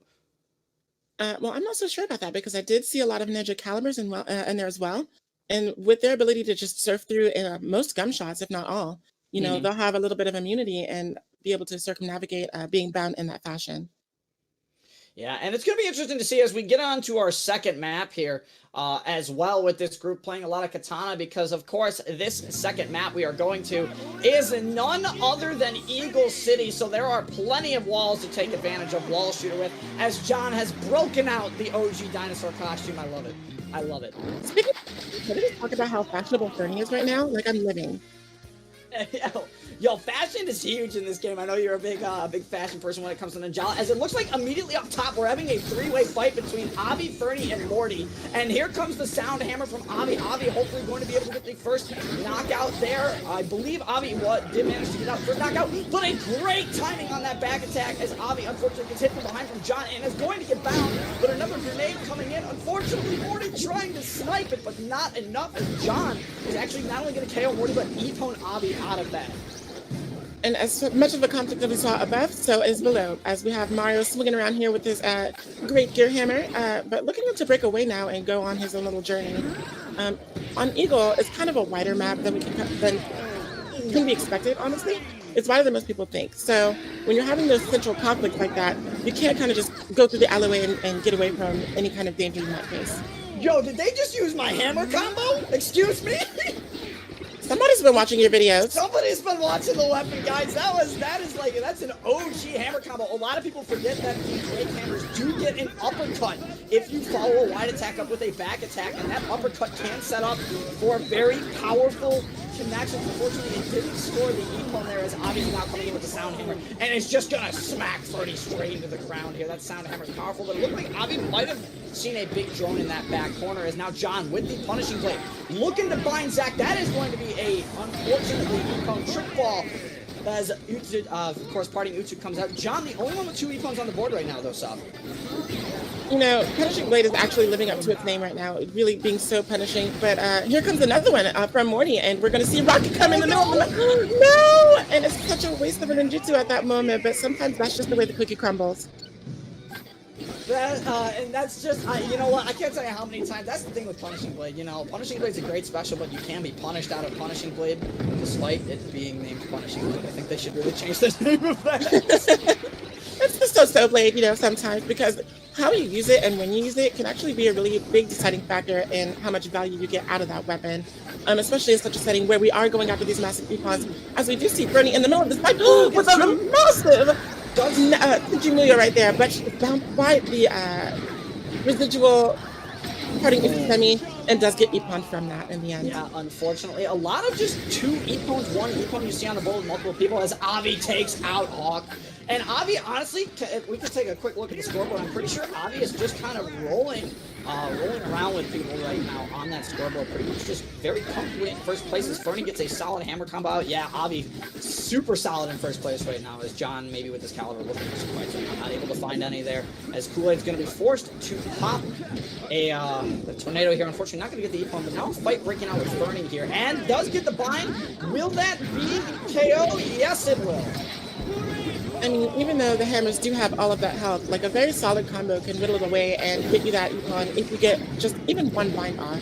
Speaker 2: Well, I'm not so sure about that because I did see a lot of Ninja Calibers in there as well. And with their ability to just surf through most gunshots, if not all, they'll have a little bit of immunity and be able to circumnavigate being bound in that fashion.
Speaker 3: Yeah, and it's going to be interesting to see as we get on to our second map here as well with this group playing a lot of Katana because, of course, this second map we are going to is none other than Eagle City, so there are plenty of walls to take advantage of Wall Shooter with as John has broken out the OG dinosaur costume. I love it. I love it.
Speaker 2: Speaking of, can we just talk about how fashionable Fernie is right now? Like, I'm living.
Speaker 3: Yo, fashion is huge in this game. I know you're a big fashion person when it comes to Ninjala. As it looks like immediately up top, we're having a 3-way fight between Avi, Fernie, and Morty. And here comes the sound hammer from Avi. Avi hopefully going to be able to get the first knockout there. I believe Avi did manage to get out the first knockout, but a great timing on that back attack as Avi unfortunately gets hit from behind from John and is going to get bound. But another grenade coming in. Unfortunately, Morty trying to snipe it, but not enough as John is actually not only going to KO Morty, but IPPON Avi out of that.
Speaker 2: And as much of the conflict that we saw above, so is below, as we have Mario swinging around here with his great gear hammer, but looking to break away now and go on his own little journey. Um, on Eagle, it's kind of a wider map than can be expected, honestly. It's wider than most people think. So when you're having those central conflicts like that, you can't kind of just go through the alleyway and get away from any kind of danger you might face.
Speaker 3: Yo, did they just use my hammer combo? Excuse me?
Speaker 2: Somebody's been watching your videos.
Speaker 3: Somebody's been watching the weapon, guys. That's an OG hammer combo. A lot of people forget that these Drake hammers do get an uppercut if you follow a wide attack up with a back attack, and that uppercut can set up for a very powerful connection. Unfortunately, it didn't score the EPON there, as obviously now coming in with the sound hammer, and it's just gonna smack Fernie straight into the ground here. That sound hammer is powerful, but it looked like Avi might have seen a big drone in that back corner, as now John with the punishing blade looking to bind Zach. That is going to be a unfortunately EPON trick ball, as Utsu, of course, parting Utsu comes out. John, the only one with 2 EPONs on the board right now, though, Sab.
Speaker 2: You know, Punishing Blade is actually living up to its name right now, really being so punishing. But here comes another one from Morty, and we're going to see Rocket come in the middle of the No! And it's such a waste of a ninjutsu at that moment, but sometimes that's just the way the cookie crumbles.
Speaker 3: And that's just, you know what, I can't tell you how many times, that's the thing with Punishing Blade, you know, Punishing Blade's a great special, but you can be punished out of Punishing Blade, despite it being named Punishing Blade. I think they should really change the name of that.
Speaker 2: It's the so-so blade, you know, sometimes, because how you use it and when you use it can actually be a really big deciding factor in how much value you get out of that weapon, especially in such a setting where we are going after these massive EPONs, as we do see Fernie in the middle of this fight with a massive Julia right there, but she's bound by the residual parting semi and does get EPON from that in the end.
Speaker 3: Yeah, unfortunately. A lot of just 2 EPONs, 1 EPON you see on the board with multiple people, as Avi takes out Hawk. And Avi, honestly, we can take a quick look at the scoreboard. I'm pretty sure Avi is just kind of rolling around with people right now on that scoreboard. Pretty much just very comfortably in first place, as Fernie gets a solid hammer combo out. Yeah, Avi super solid in first place right now, as John maybe with his caliber looking for some fights. I'm not able to find any there, as Kool-Aid's going to be forced to pop the tornado here. Unfortunately, not going to get the EPON, but now a fight breaking out with Fernie here, and does get the bind. Will that be KO? Yes, it will.
Speaker 2: I mean, even though the hammers do have all of that health, like a very solid combo can whittle it away and get you that EPON if you get just even 1 bind off.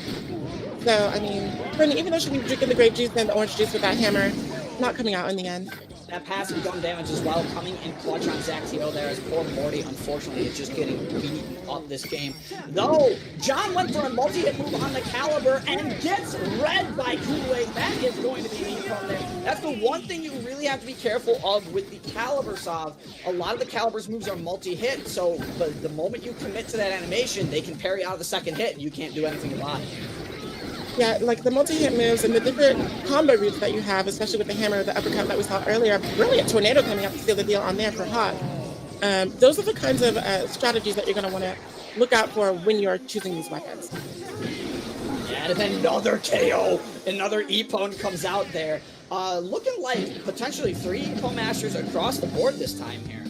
Speaker 2: So, I mean, Fernie, even though she'll be drinking the grape juice and the orange juice with that hammer, not coming out in the end.
Speaker 3: That passive gun damage as well, coming in clutch on Zach T.O. there, as poor Morty, unfortunately, is just getting beaten up this game. Though, John went for a multi-hit move on the Caliber and gets read by Kool-Aid. That is going to be the EPON there. That's the one thing you really have to be careful of with the Caliber, Sav. A lot of the Caliber's moves are multi-hit, so the moment you commit to that animation, they can parry out of the second hit, and you can't do anything about it.
Speaker 2: Yeah, like the multi-hit moves and the different combo routes that you have, especially with the hammer, the uppercut that we saw earlier. Brilliant tornado coming up to seal the deal on there for Hawk. Those are the kinds of strategies that you're going to want to look out for when you're choosing these weapons.
Speaker 3: And then another KO, another EPON comes out there. Looking like potentially 3 EPON masters across the board this time here.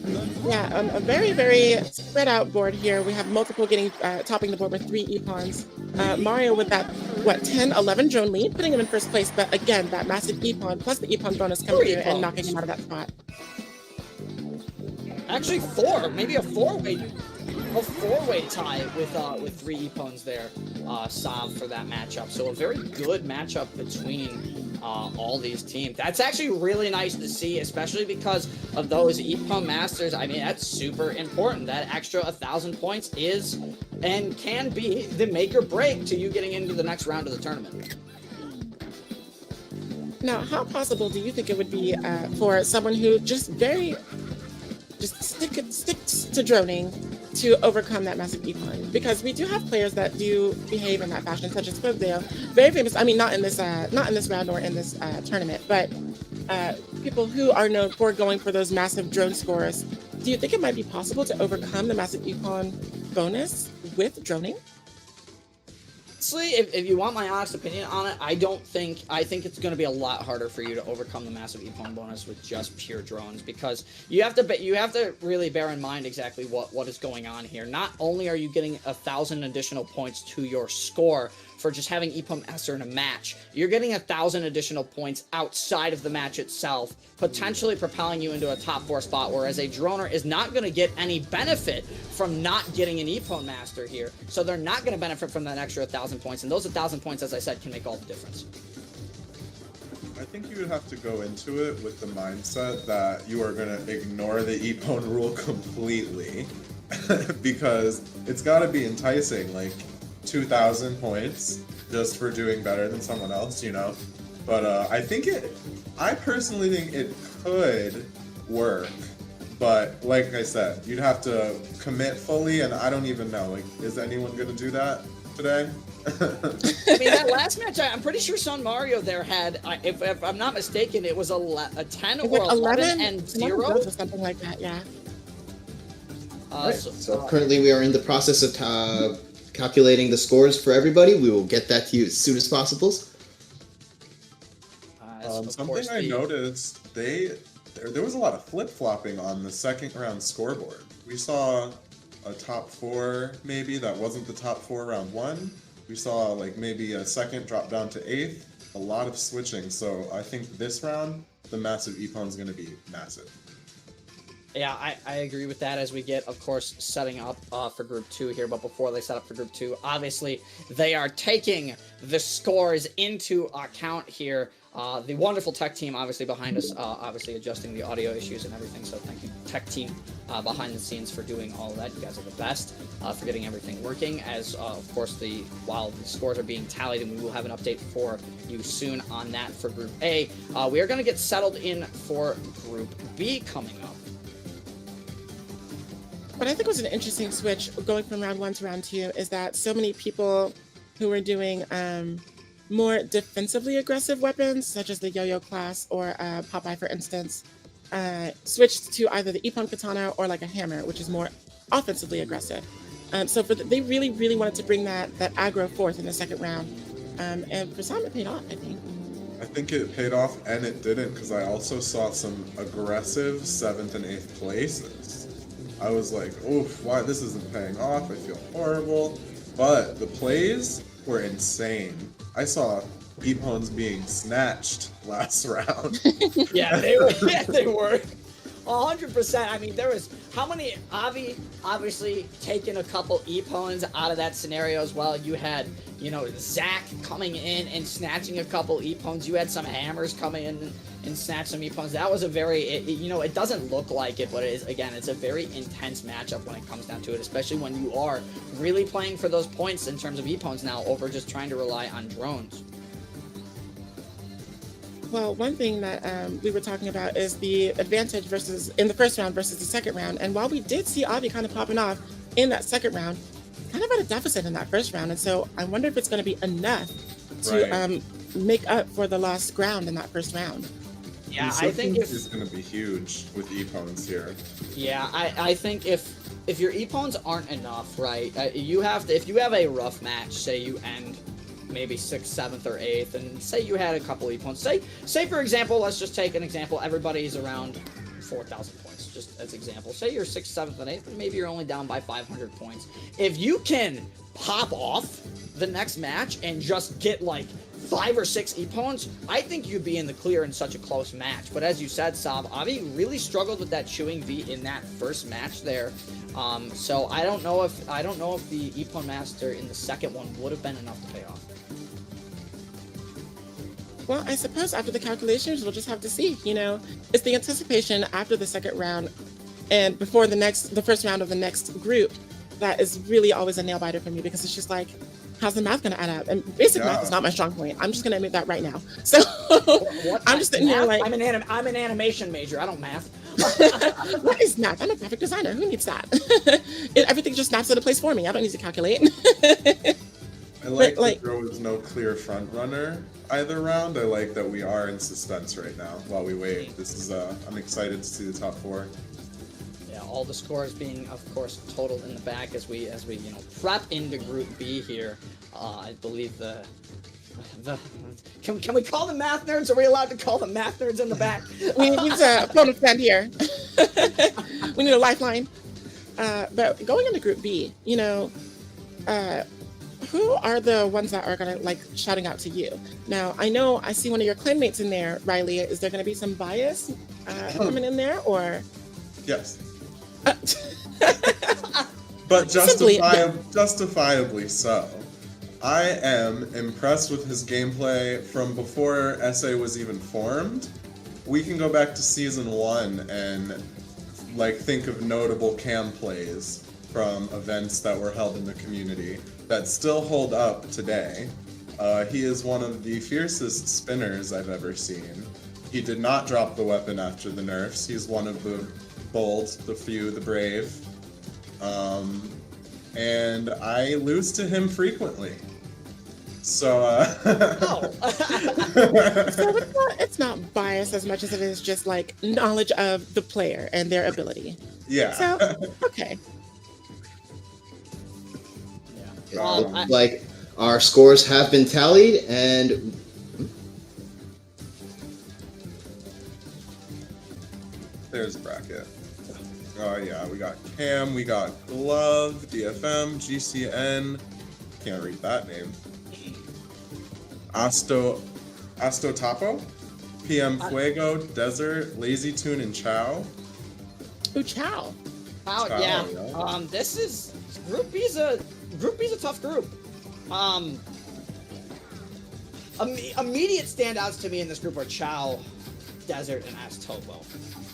Speaker 2: Yeah, a very, very spread out board here. We have multiple getting topping the board with 3 EPONs. Mario with that, 10-11 drone lead, putting him in first place. But again, that massive EPON plus the EPON bonus coming through and knocking him out of that spot.
Speaker 3: Actually 4, maybe a four-way tie with 3 EPONs there, Sav, for that matchup. So a very good matchup between all these teams. That's actually really nice to see, especially because of those EPON masters. I mean, that's super important. That extra 1,000 points is and can be the make or break to you getting into the next round of the tournament.
Speaker 2: Now, how possible do you think it would be for someone who just sticks to droning to overcome that massive EPON? Because we do have players that do behave in that fashion, such as Fibdale, very famous. I mean, not in this round or in this tournament, but people who are known for going for those massive drone scores. Do you think it might be possible to overcome the massive EPON bonus with droning?
Speaker 3: Honestly, if you want my honest opinion on it, I think it's going to be a lot harder for you to overcome the massive EPON bonus with just pure drones, because you have to really bear in mind exactly what is going on here. Not only are you getting 1,000 additional points to your score for just having IPPON Master in a match. You're getting 1,000 additional points outside of the match itself, potentially propelling you into a top 4 spot, whereas a droner is not going to get any benefit from not getting an IPPON Master here. So they're not going to benefit from that extra 1,000 points, and those 1,000 points, as I said, can make all the difference.
Speaker 4: I think you would have to go into it with the mindset that you are going to ignore the IPPON rule completely because it's got to be enticing, like 2,000 points just for doing better than someone else, you know? But I personally think it could work, but like I said, you'd have to commit fully, and I don't even know, like, is anyone going to do that today?
Speaker 3: I mean, that last match, I'm pretty sure Son Mario there had, if I'm not mistaken, it was a 10 or
Speaker 2: like
Speaker 3: 11 and 0
Speaker 2: or something like that. Yeah.
Speaker 1: Right. So currently we are in the process of calculating the scores for everybody. We will get that to you as soon as possible.
Speaker 4: Something I noticed, there was a lot of flip-flopping on the second round scoreboard. We saw a top 4 maybe that wasn't the top 4 round 1. We saw like maybe a second drop down to 8th. A lot of switching. So I think this round, the massive IPPON is going to be massive.
Speaker 3: Yeah, I agree with that as we get, of course, setting up for Group 2 here. But before they set up for Group 2, obviously, they are taking the scores into account here. The wonderful tech team, obviously, behind us, obviously adjusting the audio issues and everything. So thank you, tech team, behind the scenes for doing all of that. You guys are the best for getting everything working. As, of course, while the scores are being tallied, and we will have an update for you soon on that for Group A, we are going to get settled in for Group B coming up.
Speaker 2: What I think was an interesting switch going from round 1 to round 2 is that so many people who were doing more defensively aggressive weapons, such as the yo-yo class or Popeye, for instance, switched to either the IPPON katana or like a hammer, which is more offensively aggressive. So they really, really wanted to bring that aggro forth in the second round. And for some, it paid off, I think.
Speaker 4: I think it paid off, and it didn't, because I also saw some aggressive 7th and 8th places. I was like, oof, why this isn't paying off, I feel horrible. But the plays were insane. I saw IPPONs being snatched last round.
Speaker 3: Yeah, they were. Yeah, they were. 100%. I mean, there was how many? Avi obviously taking a couple IPPONs out of that scenario as well. You had, Zach coming in and snatching a couple IPPONs. You had some hammers coming in and snatch some IPPONs. That was a very, it doesn't look like it, but it is, again, it's a very intense matchup when it comes down to it, especially when you are really playing for those points in terms of IPPONs now over just trying to rely on drones.
Speaker 2: Well, one thing that we were talking about is the advantage in the first round versus the second round. And while we did see Avi kind of popping off in that second round, kind of at a deficit in that first round. And so I wonder if it's going to be enough to make up for the lost ground in that first round.
Speaker 3: Yeah, I think
Speaker 4: it's going to be huge with IPPONs here.
Speaker 3: Yeah, I think if your IPPONs aren't enough, right? If you have a rough match, say you end maybe 6th, 7th, or 8th, and say you had a couple IPPONs. Say for example, let's just take an example. Everybody's around 4,000 points, just as example. Say you're 6th, 7th, and 8th, and maybe you're only down by 500 points. If you can pop off the next match and just get like 5 or 6 IPPONs, I think you'd be in the clear in such a close match. But as you said, Sav, Avi really struggled with that chewing V in that first match there. So I don't know if the IPPON Master in the second one would have been enough to pay off.
Speaker 2: Well, I suppose after the calculations, we'll just have to see. It's the anticipation after the second round and before the first round of the next group that is really always a nail biter for me, because it's just like, how's the math going to add up? And basic math is not my strong point. I'm just going to admit that right now. So I'm just sitting here like,
Speaker 3: I'm an animation major. I don't math.
Speaker 2: What is math? I'm a graphic designer. Who needs that? Everything just snaps into place for me. I don't need to calculate.
Speaker 4: I like that there was no clear front runner either round. I like that we are in suspense right now while we wait. This is I'm excited to see the top 4.
Speaker 3: Yeah, all the scores being, of course, totaled in the back as we prep into Group B here. I believe can we call them math nerds? Are we allowed to call them math nerds in the back?
Speaker 2: We need to phone a friend here. We need a lifeline. But going into Group B, who are the ones that are gonna like shouting out to you? Now, I know I see one of your clanmates in there, Riley. Is there gonna be some bias coming in there, or?
Speaker 4: Yes.
Speaker 2: Uh,
Speaker 4: But
Speaker 2: Simply, yeah.
Speaker 4: justifiably so. I am impressed with his gameplay from before SA was even formed. We can go back to season 1 and like think of notable cam plays from events that were held in the community that still hold up today. He is one of the fiercest spinners I've ever seen. He did not drop the weapon after the nerfs. He's one of the bold, the few, the brave. And I lose to him frequently. So,
Speaker 3: Oh.
Speaker 2: So it's not bias as much as it is just like knowledge of the player and their ability.
Speaker 4: yeah.
Speaker 2: So, okay.
Speaker 1: It
Speaker 3: Um,
Speaker 1: looks
Speaker 3: I-
Speaker 1: like our scores have been tallied, and
Speaker 4: There's a bracket. Oh yeah, we got Cam, we got Glove, DFM, GCN. Can't read that name. Astotapo, PM Fuego, Desert, Lazy Tune, and Chow.
Speaker 2: Ooh, chow.
Speaker 3: Wow,
Speaker 4: Wow,
Speaker 3: yeah.
Speaker 4: yeah.
Speaker 3: This is Group B's a tough group. Immediate standouts to me in this group are Chow, Desert, and Astopo.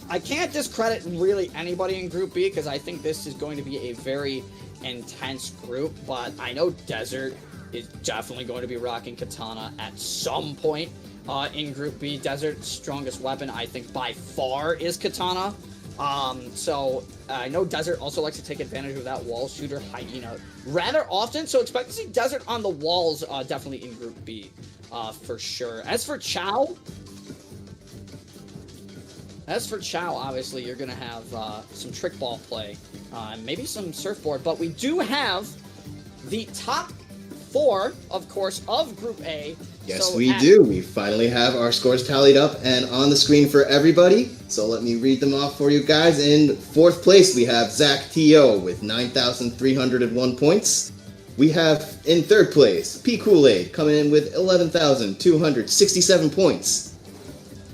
Speaker 3: I can't discredit really anybody in Group B because I think this is going to be a very intense group, but I know Desert is definitely going to be rocking Katana at some point in Group B. Desert's strongest weapon, I think, by far is Katana. So I know Desert also likes to take advantage of that wall shooter hyena rather often, so expect to see Desert on the walls definitely in Group B for sure. As for Chow, obviously you're going to have some trick ball play, maybe some surfboard, but we do have the top 4, of course, of Group A.
Speaker 1: yes,
Speaker 3: So
Speaker 1: we
Speaker 3: at-
Speaker 1: do. We finally have our scores tallied up and on the screen for everybody. So let me read them off for you guys. In 4th place, we have Zach T.O. with 9,301 points. We have in 3rd place, P. Kool-Aid coming in with 11,267 points.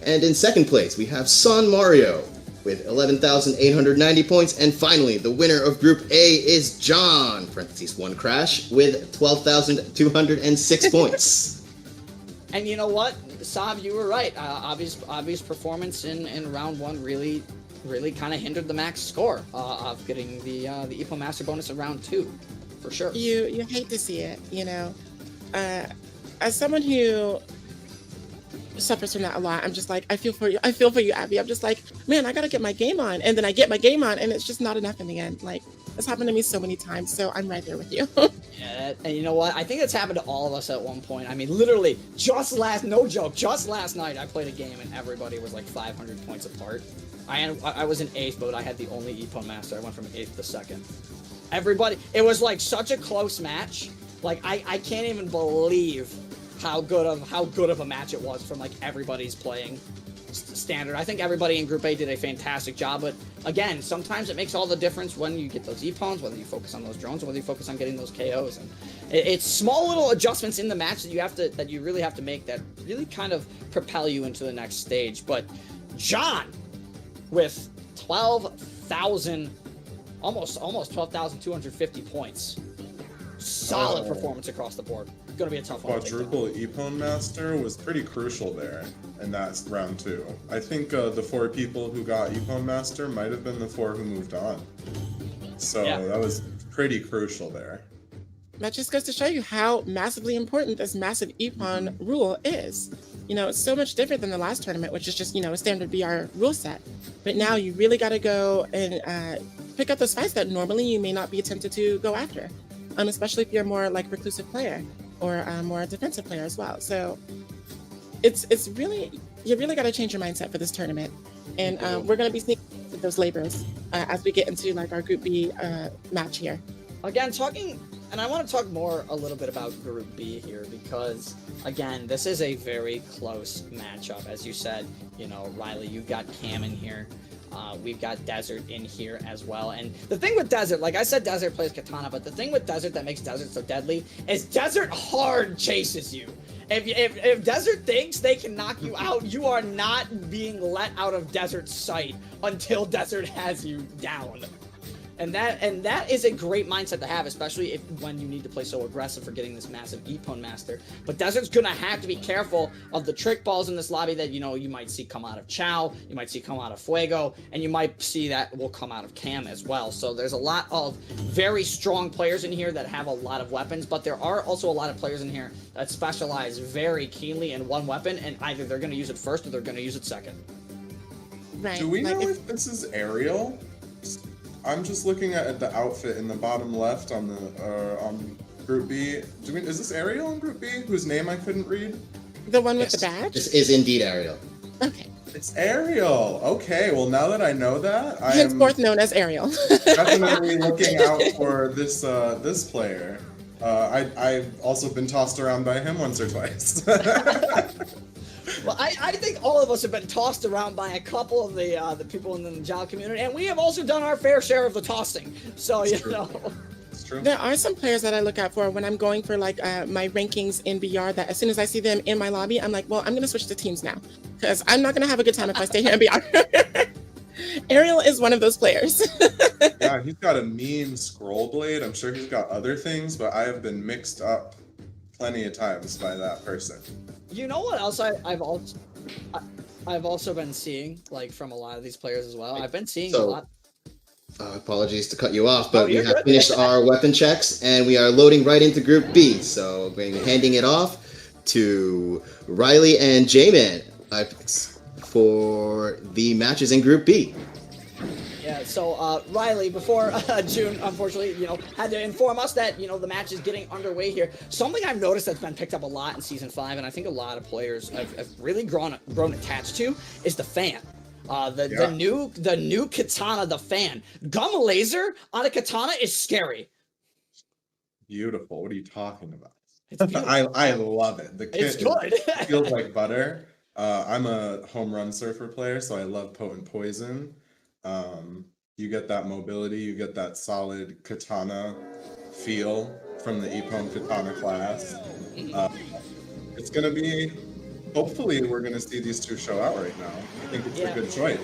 Speaker 1: And in 2nd place, we have Son Mario with 11,890 points. And finally, the winner of Group A is John, (1 crash), with 12,206 points.
Speaker 3: And you know what, Sav, you were right. Obvious performance in round 1 really kind of hindered the max score of getting the IPPON Master bonus in round 2, for sure.
Speaker 2: You hate to see it, you know. As someone who suffers from that a lot, I'm just like, I feel for you, Abby. I'm just like, man, I gotta get my game on, and then I get my game on, and it's just not enough in the end. Like, it's happened to me so many times, so I'm right there with you.
Speaker 3: Yeah, and you know what? I think that's happened to all of us at one point. I mean, literally, just last night, I played a game and everybody was like 500 points apart. I was in 8th, but I had the only IPPON Master. I went from 8th to 2nd. Everybody, it was like such a close match. Like, I can't even believe how good of a match it was from like everybody's playing standard. I think everybody in Group A did a fantastic job, but again, sometimes it makes all the difference when you get those IPPONs, whether you focus on those drones or whether you focus on getting those KOs. And it's small little adjustments in the match that you really have to make that really kind of propel you into the next stage. But John, with 12,000, almost 12,250 points, solid performance across the board. Going to be a tough one.
Speaker 4: Quadruple IPPON Master was pretty crucial there, and that's round 2. I think the 4 people who got IPPON Master might have been the 4 who moved on. So
Speaker 3: Yeah.
Speaker 4: that was pretty crucial there.
Speaker 2: That just goes to show you how massively important this massive IPPON rule is. You know, it's so much different than the last tournament, which is just, you know, a standard BR rule set. But now you really got to go and pick up those fights that normally you may not be tempted to go after, especially if you're more like reclusive player or a more defensive player as well. So it's really, you really got to change your mindset for this tournament. And we're going to be seeing those labors as we get into like our Group B match here.
Speaker 3: Again, and I want to talk more a little bit about Group B here because, again, this is a very close matchup. As you said, you know, Riley, you've got Cam in here. We've got Desert in here as well. And the thing with Desert, like I said, Desert plays Katana, but the thing with Desert that makes Desert so deadly is Desert hard chases you. If Desert thinks they can knock you out, you are not being let out of Desert's sight until Desert has you down. And that is a great mindset to have, especially when you need to play so aggressive for getting this massive IPPON master. But Desert's gonna have to be careful of the trick balls in this lobby that you might see come out of Chow, you might see come out of Fuego, and you might see that will come out of Cam as well. So there's a lot of very strong players in here that have a lot of weapons, but there are also a lot of players in here that specialize very keenly in one weapon, and either they're gonna use it first or they're gonna use it second.
Speaker 2: Right.
Speaker 4: Do we
Speaker 2: like
Speaker 4: know if this is Ariel? I'm just looking at the outfit in the bottom left on Group B. Is this Ariel in Group B, whose name I couldn't read?
Speaker 2: the one with the badge?
Speaker 1: This is indeed Ariel.
Speaker 2: Okay.
Speaker 4: It's Ariel. Okay, well now that I know that, I am
Speaker 2: Henceforth known as Ariel.
Speaker 4: definitely looking out for this this player. I've also been tossed around by him once or twice.
Speaker 3: Well, I think all of us have been tossed around by a couple of the people in the Ninjala community, and we have also done our fair share of the tossing. So,
Speaker 4: It's
Speaker 3: you
Speaker 4: true.
Speaker 3: know.
Speaker 4: It's true.
Speaker 2: There are some players that I look out for when I'm going for like my rankings in BR that as soon as I see them in my lobby, I'm like, well, I'm going to switch to teams now because I'm not going to have a good time if I stay here in BR. Ariel is one of those players.
Speaker 4: Yeah, he's got a mean scroll blade. I'm sure he's got other things, but I have been mixed up plenty of times by that person.
Speaker 3: You know what else I've also been seeing, like, from a lot of these players as well? I've been seeing a lot.
Speaker 1: Apologies to cut you off, but we
Speaker 3: you're
Speaker 1: have
Speaker 3: good.
Speaker 1: finished our weapon checks and we are loading right into Group B. So I'm going to be handing it off to Riley and J-Man for the matches in Group B.
Speaker 3: Yeah, so Riley, before June, unfortunately, had to inform us that, the match is getting underway here. Something I've noticed that's been picked up a lot in Season 5, and I think a lot of players have really grown attached to, is the fan. The new katana, the fan. Gum laser on a katana is scary.
Speaker 4: Beautiful. What are you talking about?
Speaker 3: It's beautiful.
Speaker 4: I love it. The kit
Speaker 3: It's good.
Speaker 4: feels like butter. I'm a home run surfer player, so I love potent poison. You get that mobility, you get that solid katana feel from the IPPON katana class. It's gonna be, hopefully we're gonna see these two show out right now. I think it's a good choice.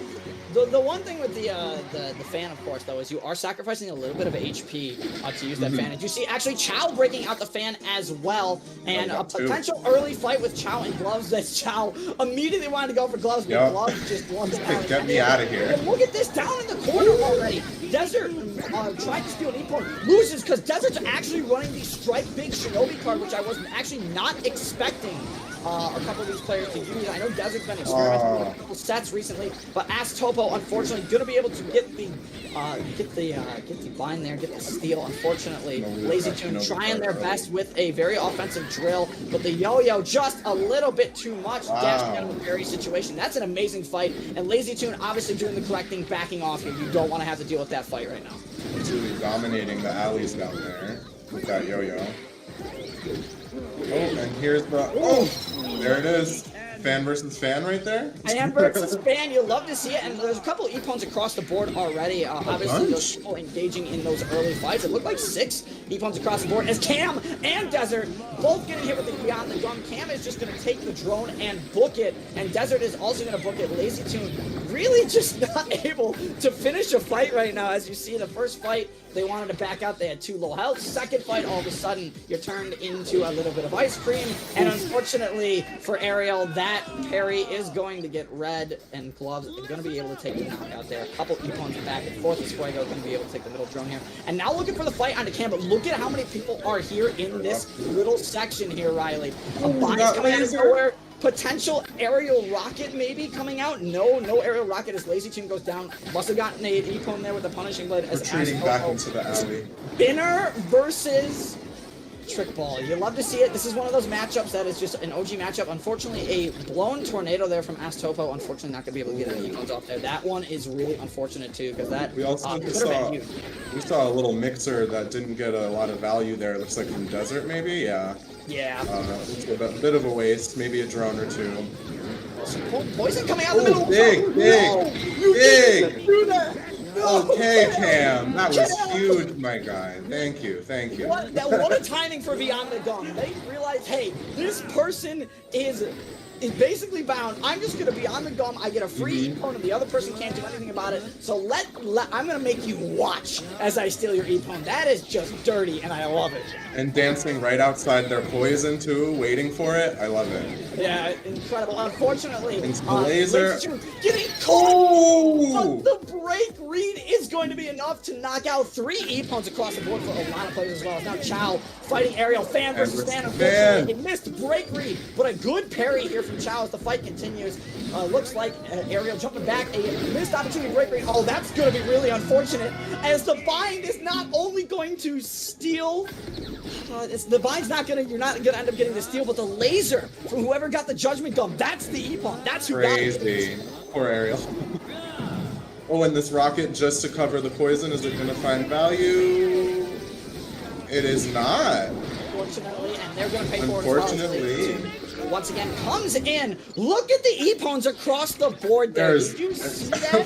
Speaker 3: The one thing with the fan, of course, though, is you are sacrificing a little bit of HP to use that fan. And you see actually Chow breaking out the fan as well, and a potential early fight with Chow and gloves. That Chow immediately wanted to go for gloves, but gloves just wants out.
Speaker 4: Get me out of here.
Speaker 3: And look at this, down in the corner already. Desert tried to steal an IPPON, loses because Desert's actually running the Strike Big Shinobi card, which I was actually not expecting a couple of these players to use. I know Desert's been experimenting with a couple sets recently, but Ass Topo, unfortunately, going to be able to get the bind there, get the steal. Unfortunately, Lazy Toon trying their best with a very offensive drill, but the yo-yo just a little bit too much. Dashed out of the very situation. That's an amazing fight, and Lazy Toon obviously doing the correct thing, backing off here. You don't want to have to deal with that fight right now.
Speaker 4: He's really dominating the alleys down there with that yo-yo. Oh, and here's the, there it is. Fan versus fan right there.
Speaker 3: Fan versus fan, you love to see it, and there's a couple IPPONs across the board already. Obviously, those people engaging in those early fights. It looked like 6 IPPONs across the board as Cam and Desert both getting hit with the Beyond the Gun. Cam is just going to take the drone and book it, and Desert is also going to book it. Lazy Toon really just not able to finish a fight right now. As you see, the first fight, they wanted to back out. They had 2 low health. Second fight, all of a sudden, you're turned into a little bit of ice cream. And unfortunately for Ariel, that parry is going to get red, and gloves are going to be able to take the knockout there. A couple IPPONs back and forth. Is Fuego going to be able to take the middle drone here. And now looking for the fight on the cam, but look at how many people are here in this little section here, Riley. A bind coming out of nowhere. Potential aerial rocket maybe coming out. No aerial rocket as Lazy Toon goes down. Must have gotten a IPPON there with the punishing blade. As
Speaker 4: Retreating back into the alley.
Speaker 3: Spinner versus Trick Ball. You love to see it. This is one of those matchups that is just an OG matchup. Unfortunately, a blown tornado there from Ass Topo. Unfortunately, not going to be able to get any IPPONs off there. That one is really unfortunate too, because that
Speaker 4: we also saw a little mixer that didn't get a lot of value there. It looks like from Desert maybe. Yeah.
Speaker 3: Yeah.
Speaker 4: It's a bit of a waste. Maybe a drone or 2.
Speaker 3: Poison coming out of the middle.
Speaker 4: Big.
Speaker 3: You didn't do that. No.
Speaker 4: Okay, Cam, that was huge, my guy. Thank you.
Speaker 3: What a timing for Beyond the Gum. They realized, hey, this person is basically bound. I'm just gonna Beyond the Gum. I get a free opponent. The other person can't do anything about it. So I'm gonna make you watch as I steal your opponent. That is just dirty, and I love it.
Speaker 4: And dancing right outside their poison too, waiting for it. I love it.
Speaker 3: Yeah, incredible. Unfortunately,
Speaker 4: into the laser.
Speaker 3: Getting caught. But the break read is going to be enough to knock out 3 E-Pons across the board for a lot of players as well. Now Chow fighting Aerial, fan versus fan. Unfortunately, he missed break read, but a good parry here from Chow as the fight continues. Looks like Aerial jumping back, a missed opportunity break read. Oh, that's going to be really unfortunate, as the bind is not only going to steal. The bind's not gonna. You're not gonna end up getting the steal, but the laser from whoever got the Judgment Gum. That's the E-Pon. That's who got it.
Speaker 4: Crazy. Poor Aerial. Oh, and this rocket just to cover the poison. Is it gonna find value? It is not.
Speaker 3: Unfortunately, and they're gonna pay for it as well. Once again, comes in. Look at the E-Pons across the board there. Did you see that?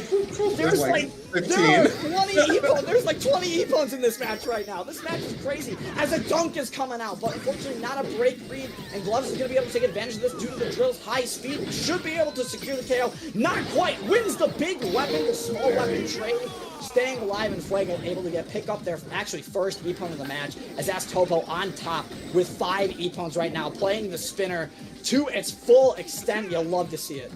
Speaker 3: There's like 20 E-Pons. There's like 20 E-Pons in this match right now. This match is crazy as a dunk is coming out, but unfortunately not a break read, and Gloves is going to be able to take advantage of this due to the drill's high speed. Should be able to secure the KO. Not quite. Wins the big weapon, the small weapon trade. Staying alive and Fuego able to pick up their actually first E-Pon of the match, as that's Topo on top with 5 E-Pons right now, playing the spinner to its full extent. You'll love to see it.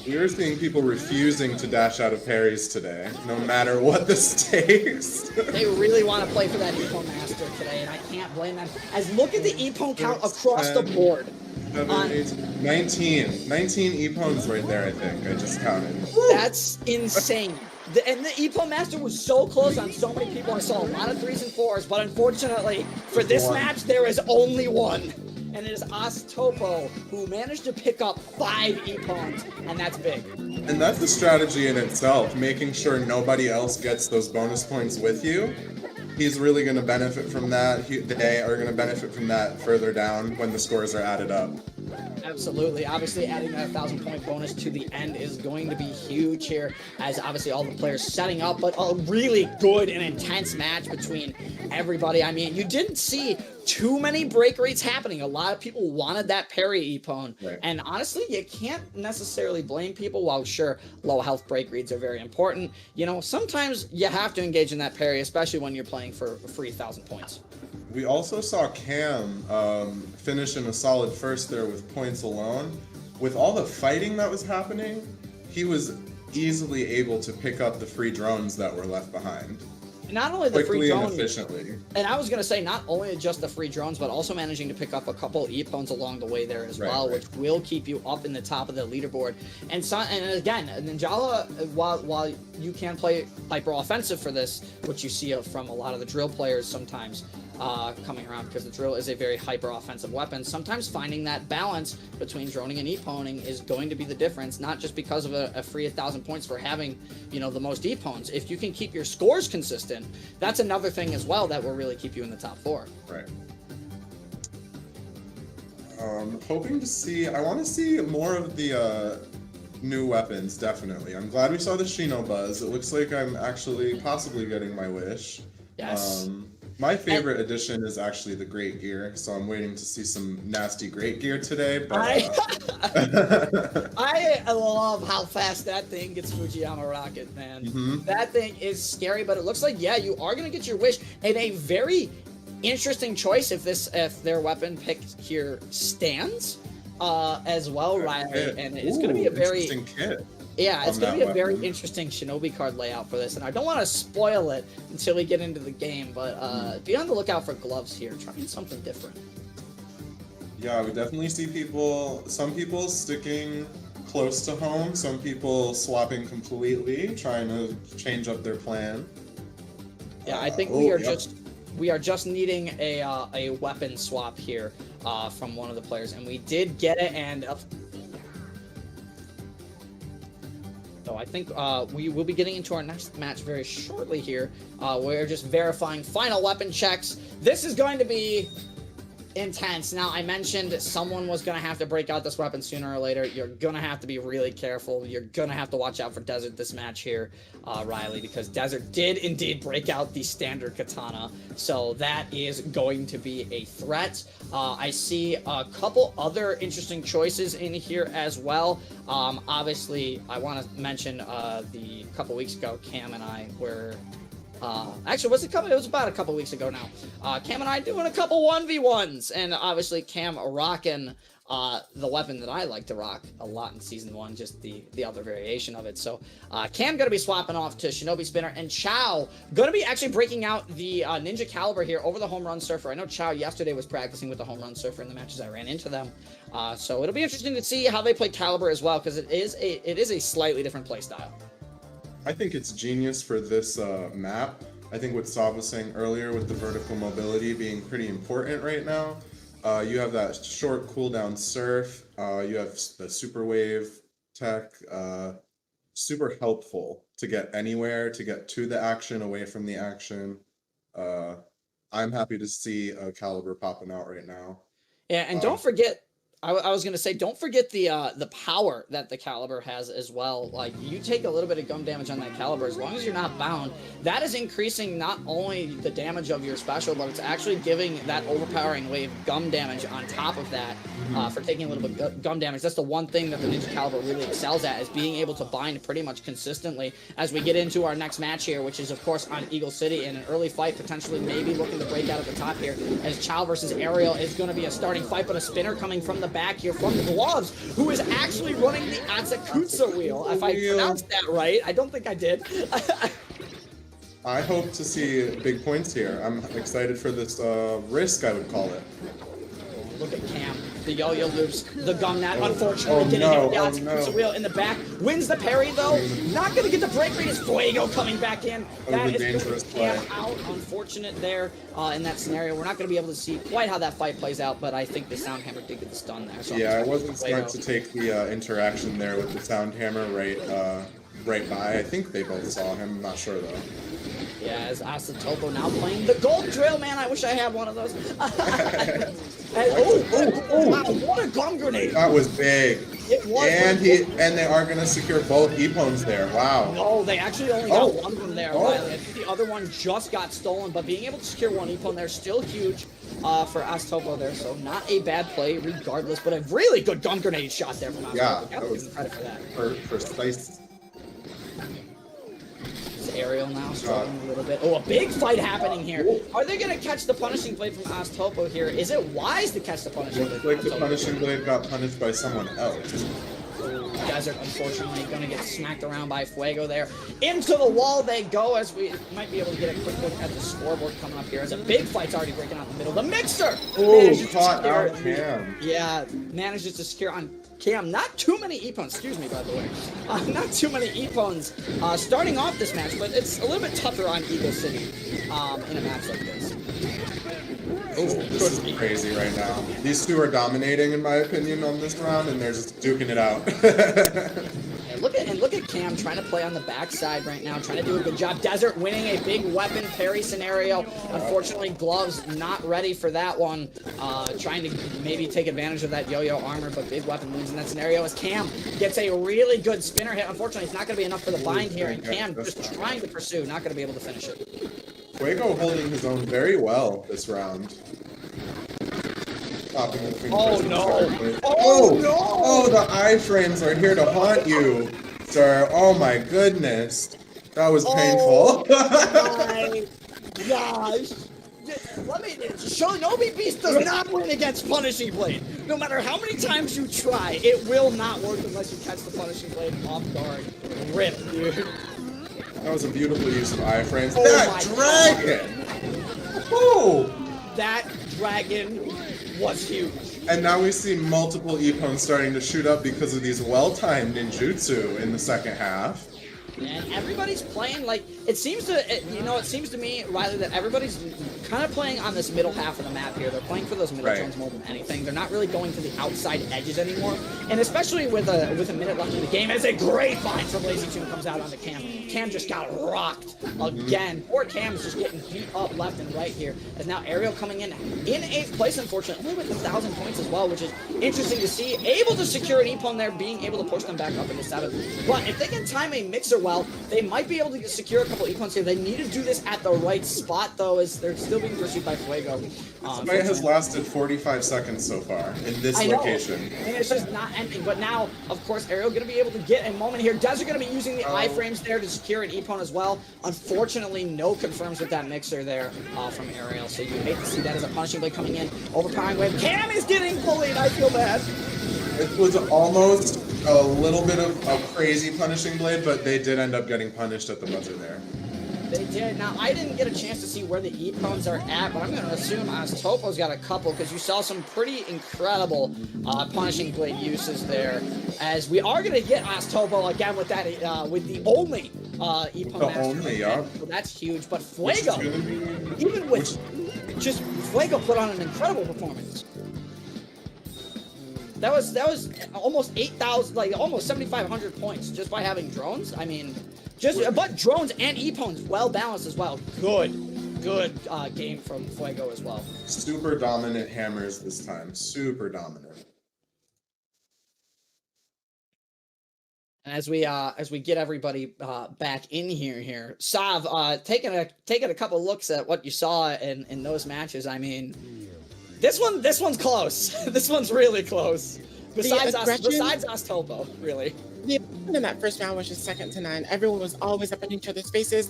Speaker 4: We're seeing people refusing to dash out of parries today, no matter what the stakes.
Speaker 3: They really want to play for that E-Pon master today, and I can't blame them. As look at the E-Pon count across the board.
Speaker 4: 19 E-Pons right there, I think. I just counted.
Speaker 3: That's insane. And the E-Pon Master was so close on so many people. I saw a lot of 3s and 4s, but unfortunately, for this match, there is only one. And it is Topo who managed to pick up 5 E-Pons, and that's big.
Speaker 4: And that's the strategy in itself, making sure nobody else gets those bonus points with you. He's really going to benefit from that. They are going to benefit from that further down when the scores are added up.
Speaker 3: Absolutely. Obviously, adding that 1,000-point bonus to the end is going to be huge here, as obviously all the players setting up, but a really good and intense match between everybody. I mean, you didn't see too many break rates happening. A lot of people wanted that parry E-Pon, right. And honestly, you can't necessarily blame people. While sure, low health break reads are very important, you know, sometimes you have to engage in that parry, especially when you're playing for free 1,000 points.
Speaker 4: We also saw Cam finish in a solid first there with points alone. With all the fighting that was happening, he was easily able to pick up the free drones that were left behind.
Speaker 3: Not only the free drones,
Speaker 4: and efficiently. And
Speaker 3: I was going to say, not only just the free drones, but also managing to pick up a couple E-Pons along the way there as well, which will keep you up in the top of the leaderboard. And again, Ninjala, while you can play hyper offensive for this, which you see from a lot of the drill players sometimes coming around, because the drill is a very hyper offensive weapon, sometimes finding that balance between droning and E-Poning is going to be the difference, not just because of a free 1,000 points for having, you know, the most E-Pons. If you can keep your scores consistent, that's another thing as well that will really keep you in the top 4.
Speaker 4: Right. Hoping to see, I want to see more of the new weapons, definitely. I'm glad we saw the Shino Buzz. It looks like I'm actually possibly getting my wish.
Speaker 3: Yes.
Speaker 4: My favorite addition is actually the Great Gear, so I'm waiting to see some nasty Great Gear today. But
Speaker 3: I love how fast that thing gets Fujiyama Rocket, man. Mm-hmm. That thing is scary, but it looks like, yeah, you are going to get your wish. And a very interesting choice if their weapon pick here stands as well, Riley. And it's going to be a very
Speaker 4: interesting kit.
Speaker 3: Yeah, it's going to be a very interesting Shinobi card layout for this, and I don't want to spoil it until we get into the game, but be on the lookout for Gloves here, trying something different.
Speaker 4: Yeah, we definitely see some people sticking close to home, some people swapping completely, trying to change up their plan.
Speaker 3: Yeah, I think we are just needing a weapon swap here from one of the players, and we did get it, and so I think we will be getting into our next match very shortly here. We're just verifying final weapon checks. This is going to be intense. Now, I mentioned someone was going to have to break out this weapon sooner or later. You're going to have to be really careful. You're going to have to watch out for Desert this match here, Riley, because Desert did indeed break out the standard katana. So that is going to be a threat. I see a couple other interesting choices in here as well. Obviously, I want to mention the couple weeks ago, Cam and I were... actually, it was about a couple weeks ago now. Cam and I doing a couple 1v1s, and obviously Cam rocking the weapon that I like to rock a lot in Season 1, just the other variation of it. So Cam going to be swapping off to Shinobi Spinner, and Chow going to be actually breaking out the Ninja Caliber here over the Home Run Surfer. I know Chow yesterday was practicing with the Home Run Surfer in the matches I ran into them. So it'll be interesting to see how they play Caliber as well, because it is a slightly different play style.
Speaker 4: I think it's genius for this map. I think what Sav was saying earlier with the vertical mobility being pretty important right now. You have that short cooldown surf. You have the super wave tech. Super helpful to get anywhere, to get to the action, away from the action. I'm happy to see a Caliber popping out right now.
Speaker 3: Yeah, and don't forget, I was going to say, don't forget the power that the Caliber has as well. Like, you take a little bit of gum damage on that Caliber, as long as you're not bound, that is increasing not only the damage of your special, but it's actually giving that overpowering wave gum damage on top of that for taking a little bit of gum damage. That's the one thing that the Ninja Caliber really excels at, is being able to bind pretty much consistently as we get into our next match here, which is, of course, on Eagle City, in an early fight, potentially maybe looking to break out at the top here, as Chow versus Ariel is going to be a starting fight, but a Spinner coming from the back here from Gloves, who is actually running the Atsukutsu wheel, if I pronounced that right. I don't think I did.
Speaker 4: I hope to see big points here. I'm excited for this risk, I would call it.
Speaker 3: Look at Cam, the yo-yo loops, the gum net, unfortunately getting hit with the Atsukutsu wheel in the back. Wins the parry though, not going to get the break rate as Fuego coming back in. That is dangerous Cam out, unfortunate there in that scenario. We're not going to be able to see quite how that fight plays out, but I think the Sound Hammer did get the stun there. So
Speaker 4: yeah, I wasn't smart to take the interaction there with the Sound Hammer right by. I think they both saw him, I'm not sure though.
Speaker 3: Yeah, as Asatopo now playing the gold drill, man. I wish I had one of those. Wow, what a gum grenade!
Speaker 4: That was big.
Speaker 3: It was.
Speaker 4: And they are gonna secure both Ippons there. Wow.
Speaker 3: No, they actually only got one of them there. Riley. I think the other one just got stolen, but being able to secure one Ippon there still huge for Asatopo there. So not a bad play regardless, but a really good gum grenade shot there from Asatopo.
Speaker 4: Yeah,
Speaker 3: that was credit for that.
Speaker 4: For slice.
Speaker 3: Ariel now struggling a little bit. Oh, a big fight happening here. Are they going to catch the punishing blade from Astopo here? Is it wise to catch the punishing blade?
Speaker 4: Looks like the punishing blade got punished by someone else.
Speaker 3: Desert, unfortunately, going to get smacked around by Fuego there. Into the wall they go, as we might be able to get a quick look at the scoreboard coming up here, as a big fight's already breaking out in the middle. The Mixer!
Speaker 4: Oh, caught out Cam.
Speaker 3: Yeah, manages to secure on Cam. Not too many Ippons, excuse me, by the way. Not too many Ippons starting off this match, but it's a little bit tougher on Eagle City in a match like this.
Speaker 4: This is crazy right now. These two are dominating, in my opinion, on this round, and they're just duking it out.
Speaker 3: Yeah, look at Cam trying to play on the backside right now, trying to do a good job. Desert winning a big weapon parry scenario. Unfortunately, Gloves not ready for that one. Trying to maybe take advantage of that yo-yo armor, but big weapon wins in that scenario as Cam gets a really good spinner hit. Unfortunately, it's not going to be enough for the bind here, and Cam just trying to pursue, not going to be able to finish it.
Speaker 4: Fuego holding his own very well this round.
Speaker 3: Oh no!
Speaker 4: Oh no! Oh, the iframes are here to haunt you, sir. Oh my goodness. That was painful.
Speaker 3: Oh my gosh. Let me Shinobi Beast does not win against Punishing Blade. No matter how many times you try, it will not work unless you catch the Punishing Blade off guard. Rip, dude.
Speaker 4: That was a beautiful use of iframes.
Speaker 3: Oh
Speaker 4: that dragon! Oh!
Speaker 3: That dragon was huge.
Speaker 4: And now we see multiple Ippons starting to shoot up because of these well-timed ninjutsu in the second half.
Speaker 3: And everybody's playing like it seems to me, Riley, that everybody's kind of playing on this middle half of the map here. They're playing for those middle zones more than anything. They're not really going to the outside edges anymore. And especially with a minute left in the game, it's a great find from Lazy Tune comes out on the Cam. Cam just got rocked again. Poor Cam's just getting beat up left and right here. As now Ariel coming in 8th place, unfortunately, only with 1,000 points as well, which is interesting to see. Able to secure an EPON there, being able to push them back up into 7th. But if they can time a mixer well, they might be able to secure a couple EPONs here. They need to do this at the right spot, though, as they're still being pursued by Fuego.
Speaker 4: This fight has lasted 45 seconds so far in this location.
Speaker 3: And it's just not ending. But now, of course, Ariel going to be able to get a moment here. Desert going to be using the iframes there to secure an EPON as well. Unfortunately, no confirms with that mixer there from Ariel. So you hate to see that as a punishing blade coming in. Overpowering wave. Cam is getting bullied. I feel bad.
Speaker 4: It was almost a little bit of a crazy punishing blade, but they did end up getting punished at the buzzer there.
Speaker 3: They did. Now, I didn't get a chance to see where the EPONs are at, but I'm going to assume Topo's got a couple, because you saw some pretty incredible punishing blade uses there. As we are going to get Topo again with that, with the only EPON master.
Speaker 4: Only, yeah.
Speaker 3: So that's huge. But Fuego, even with just Fuego put on an incredible performance. That was almost 8,000, like almost 7,500 points just by having drones. I mean, but drones and EPONs well balanced as well. Good game from Fuego as well.
Speaker 4: Super dominant hammers this time. Super dominant.
Speaker 3: And as we get everybody back in here, Sav, taking a couple looks at what you saw in those matches. I mean, this one's close. This one's really close. Besides Topo, really.
Speaker 2: The aggression in that first round was just second to none. Everyone was always up in each other's faces.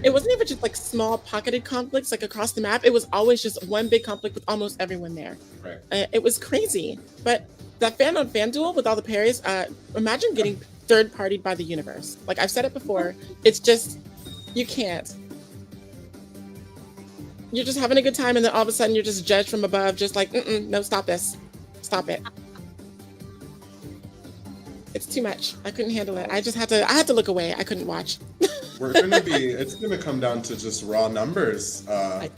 Speaker 2: It wasn't even just like small pocketed conflicts like across the map. It was always just one big conflict with almost everyone there.
Speaker 4: Right.
Speaker 2: It was crazy. But that fan on fan duel with all the parries, imagine getting third partied by the universe. Like I've said it before, it's just, you can't. You're just having a good time and then all of a sudden you're just judged from above, just like, no, stop this. Stop it. It's too much. I couldn't handle it. I had to look away. I couldn't watch.
Speaker 4: It's gonna come down to just raw numbers,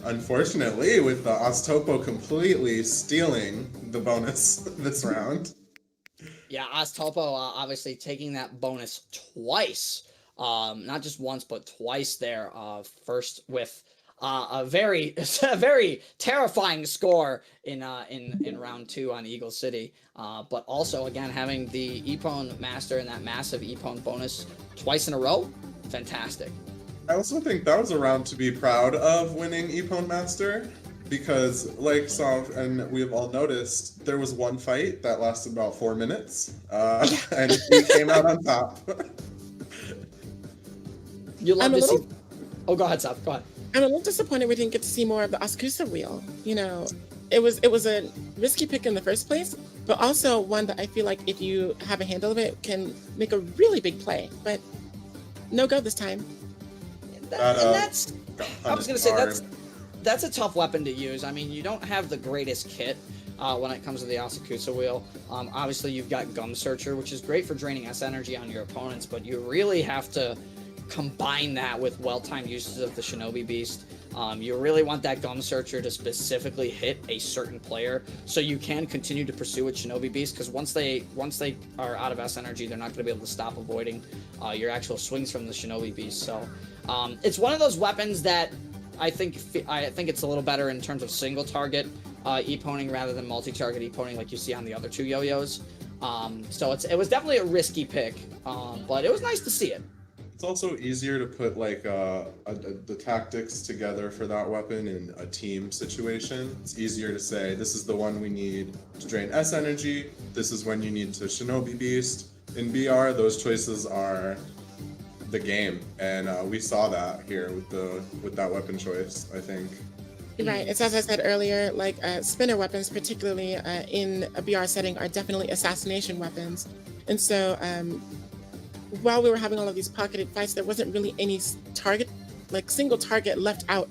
Speaker 4: unfortunately, with Topo completely stealing the bonus this round.
Speaker 3: Yeah, Topo obviously taking that bonus twice. Not just once, but twice there. First with a very terrifying score in round 2 on Eagle City, but also again having the EPON master and that massive EPON bonus twice in a row. Fantastic.
Speaker 4: I also think that was a round to be proud of, winning EPON master, because like Sav and we've all noticed, there was one fight that lasted about 4 minutes, and he came out on top.
Speaker 3: You love to see. Oh, go ahead, Sav. Go ahead.
Speaker 2: I'm a little disappointed we didn't get to see more of the Asakusa wheel. You know, it was a risky pick in the first place, but also one that I feel like if you have a handle of it, can make a really big play. But no go this time.
Speaker 3: I was gonna say that's a tough weapon to use. I mean, you don't have the greatest kit when it comes to the Asakusa wheel. Obviously, you've got Gum Searcher, which is great for draining S energy on your opponents, but you really have to combine that with well-timed uses of the Shinobi Beast. You really want that Gum Searcher to specifically hit a certain player so you can continue to pursue with Shinobi Beast, because once they are out of S energy, they're not going to be able to stop avoiding your actual swings from the Shinobi Beast. So it's one of those weapons that I think it's a little better in terms of single target EPONing rather than multi-target EPONing like you see on the other 2 yo-yos. So it was definitely a risky pick, but it was nice to see it.
Speaker 4: It's also easier to put like the tactics together for that weapon in a team situation. It's easier to say, this is the one we need to drain S energy. This is when you need to Shinobi Beast. In BR, those choices are the game, and we saw that here with that weapon choice, I think.
Speaker 2: Right. It's as I said earlier, like spinner weapons, particularly in a BR setting, are definitely assassination weapons. And so while we were having all of these pocketed fights, there wasn't really any single target left out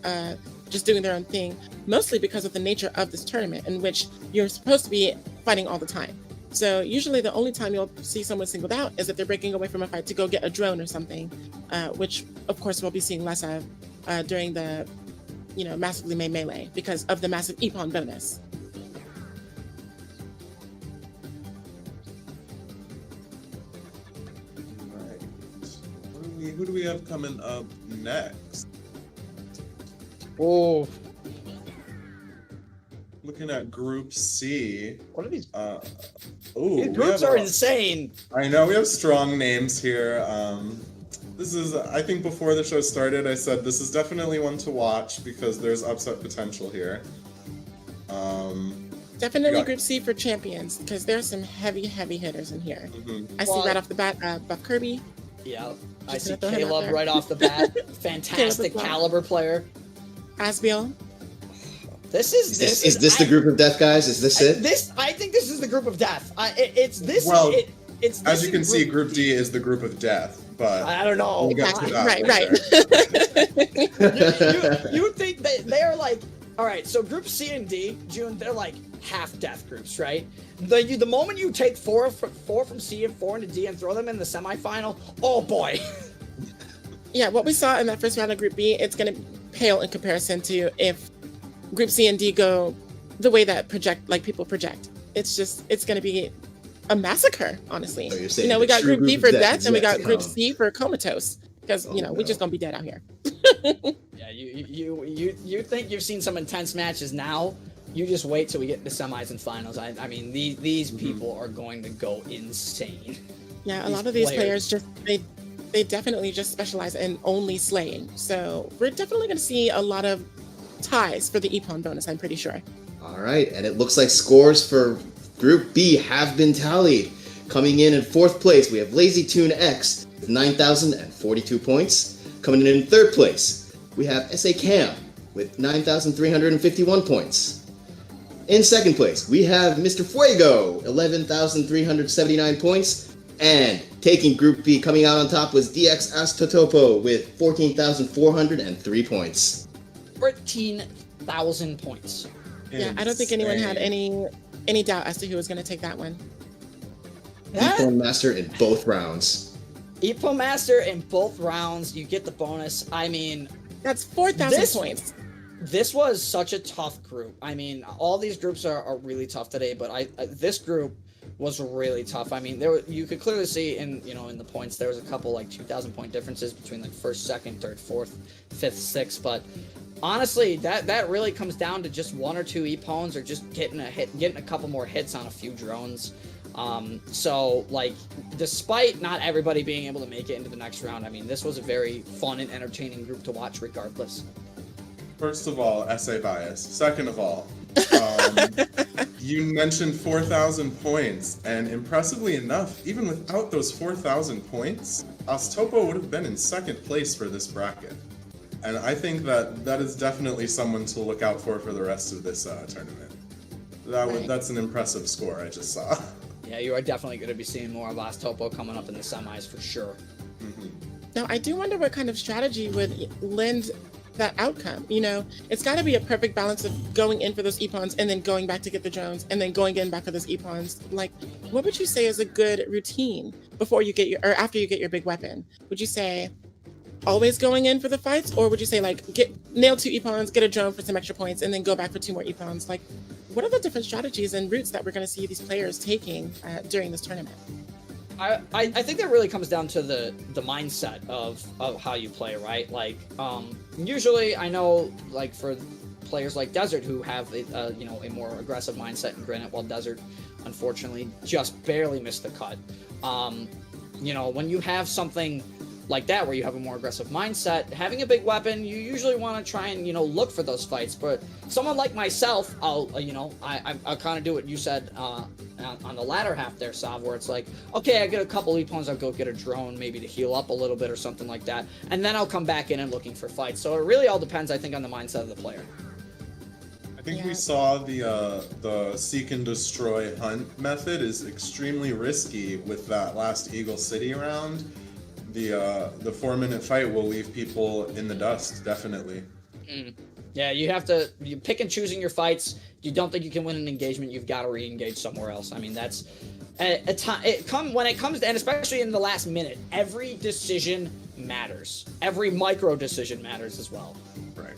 Speaker 2: just doing their own thing, mostly because of the nature of this tournament in which you're supposed to be fighting all the time. So usually the only time you'll see someone singled out is if they're breaking away from a fight to go get a drone or something, which of course we'll be seeing less of during the, massively made melee because of the massive IPPON bonus.
Speaker 4: Right. Who do we have coming up next?
Speaker 3: Oh,
Speaker 4: Looking at Group C.
Speaker 3: what are these?
Speaker 4: These
Speaker 3: Groups are insane.
Speaker 4: I know we have strong names here. This is, I think before the show started, I said this is definitely one to watch because there's upset potential here.
Speaker 2: Definitely Group C for champions because there's some heavy hitters in here. I see right off the bat Buff Kirby.
Speaker 3: Yeah, I
Speaker 2: Just
Speaker 3: see
Speaker 2: gonna throw him out
Speaker 3: Caleb
Speaker 2: there.
Speaker 3: right off the bat. Fantastic
Speaker 2: Caleb.
Speaker 3: caliber player.
Speaker 2: Asbiel.
Speaker 3: This is
Speaker 1: Is this the group of death guys? Is this it?
Speaker 3: I think this is the group of death. It's this.
Speaker 4: Well,
Speaker 3: it's this
Speaker 4: As you
Speaker 3: in
Speaker 4: can see, Group D is the group of death, but
Speaker 3: I don't know.
Speaker 4: we'll get to that
Speaker 2: Right.
Speaker 3: you would think that they're like, all right, so Group C and D, June, they're like half death groups, right? The moment you take four from C and 4 into D and throw them in the semifinal, oh boy.
Speaker 2: Yeah, what we saw in that first round of Group B, it's going to pale in comparison to if Group C and D go the way that people project. It's going to be a massacre, honestly.
Speaker 1: So you're saying
Speaker 2: we
Speaker 1: the
Speaker 2: got
Speaker 1: true
Speaker 2: Group B
Speaker 1: group
Speaker 2: for
Speaker 1: of death
Speaker 2: death
Speaker 1: is
Speaker 2: and we
Speaker 1: yet
Speaker 2: got
Speaker 1: to
Speaker 2: Group
Speaker 1: come.
Speaker 2: C for comatose because,
Speaker 1: Oh,
Speaker 2: we're just
Speaker 1: no.
Speaker 2: going to be dead out here.
Speaker 3: Yeah, you think you've seen some intense matches now. You just wait till we get to semis and finals. I mean, these people are going to go insane.
Speaker 2: Yeah, a
Speaker 3: These
Speaker 2: lot of these
Speaker 3: players.
Speaker 2: players they definitely just specialize in only slaying. So we're definitely going to see a lot of ties for the IPPON bonus, I'm pretty sure.
Speaker 1: All right, and it looks like scores for Group B have been tallied. Coming in fourth place, we have Lazy Tune X with 9,042 points. Coming in third place, we have SA Cam with 9,351 points. In second place, we have Mr. Fuego, 11,379 points. And taking Group B, coming out on top, was DX Astotopo with 14,403 points.
Speaker 3: 13,000 points.
Speaker 2: Yeah, I don't think anyone had
Speaker 4: Insane.
Speaker 2: any doubt as to who was going to take that one.
Speaker 1: IPPON Master in both rounds.
Speaker 3: IPPON Master in both rounds. You get the bonus. I mean,
Speaker 2: That's 4,000
Speaker 3: This-
Speaker 2: points.
Speaker 3: this was such a tough group. I mean, all these groups are really tough today, but this group was really tough. I mean, you could clearly see in the points there was a couple like 2,000 point differences between like first, second, third, fourth, fifth, sixth. But honestly, that really comes down to just one or two IPPONs or just getting a couple more hits on a few drones. So like, despite not everybody being able to make it into the next round, I mean, this was a very fun and entertaining group to watch regardless.
Speaker 4: First of all, essay bias. Second of all, you mentioned 4,000 points, and impressively enough, even without those 4,000 points, Astopo would have been in second place for this bracket. And I think that is definitely someone to look out for the rest of this tournament.
Speaker 2: Right.
Speaker 4: That's an impressive score I just saw.
Speaker 3: Yeah, you are definitely going to be seeing more of Astopo coming up in the semis for sure.
Speaker 2: Now, I do wonder what kind of strategy would lend that outcome. It's got to be a perfect balance of going in for those IPPONs and then going back to get the drones and then going in back for those IPPONs. Like, what would you say is a good routine before you get or after you get your big weapon? Would you say always going in for the fights, or would you say like nail 2 IPPONs, get a drone for some extra points, and then go back for 2 more IPPONs? Like, what are the different strategies and routes that we're going to see these players taking during this tournament?
Speaker 3: I think that really comes down to the mindset of how you play, right? Like, usually I know, like, for players like Desert who have a more aggressive mindset in Granite, while Desert unfortunately just barely missed the cut. When you have something like that where you have a more aggressive mindset, having a big weapon, you usually want to try and look for those fights. But someone like myself, I'll kind of do what you said on the latter half there, Sav, where it's like, okay, I get a couple IPPONs, I'll go get a drone maybe to heal up a little bit or something like that, and then I'll come back in and looking for fights. So it really all depends, I think, on the mindset of the player.
Speaker 4: I think
Speaker 2: Yeah.
Speaker 4: we saw the seek and destroy hunt method is extremely risky with that last Eagle City round. The 4-minute fight will leave people in the dust, definitely.
Speaker 3: Yeah, you pick and choosing your fights. You don't think you can win an engagement, you've got to re-engage somewhere else. I mean, that's When it comes, and especially in the last minute, every decision matters. Every micro decision matters as well.
Speaker 4: Right.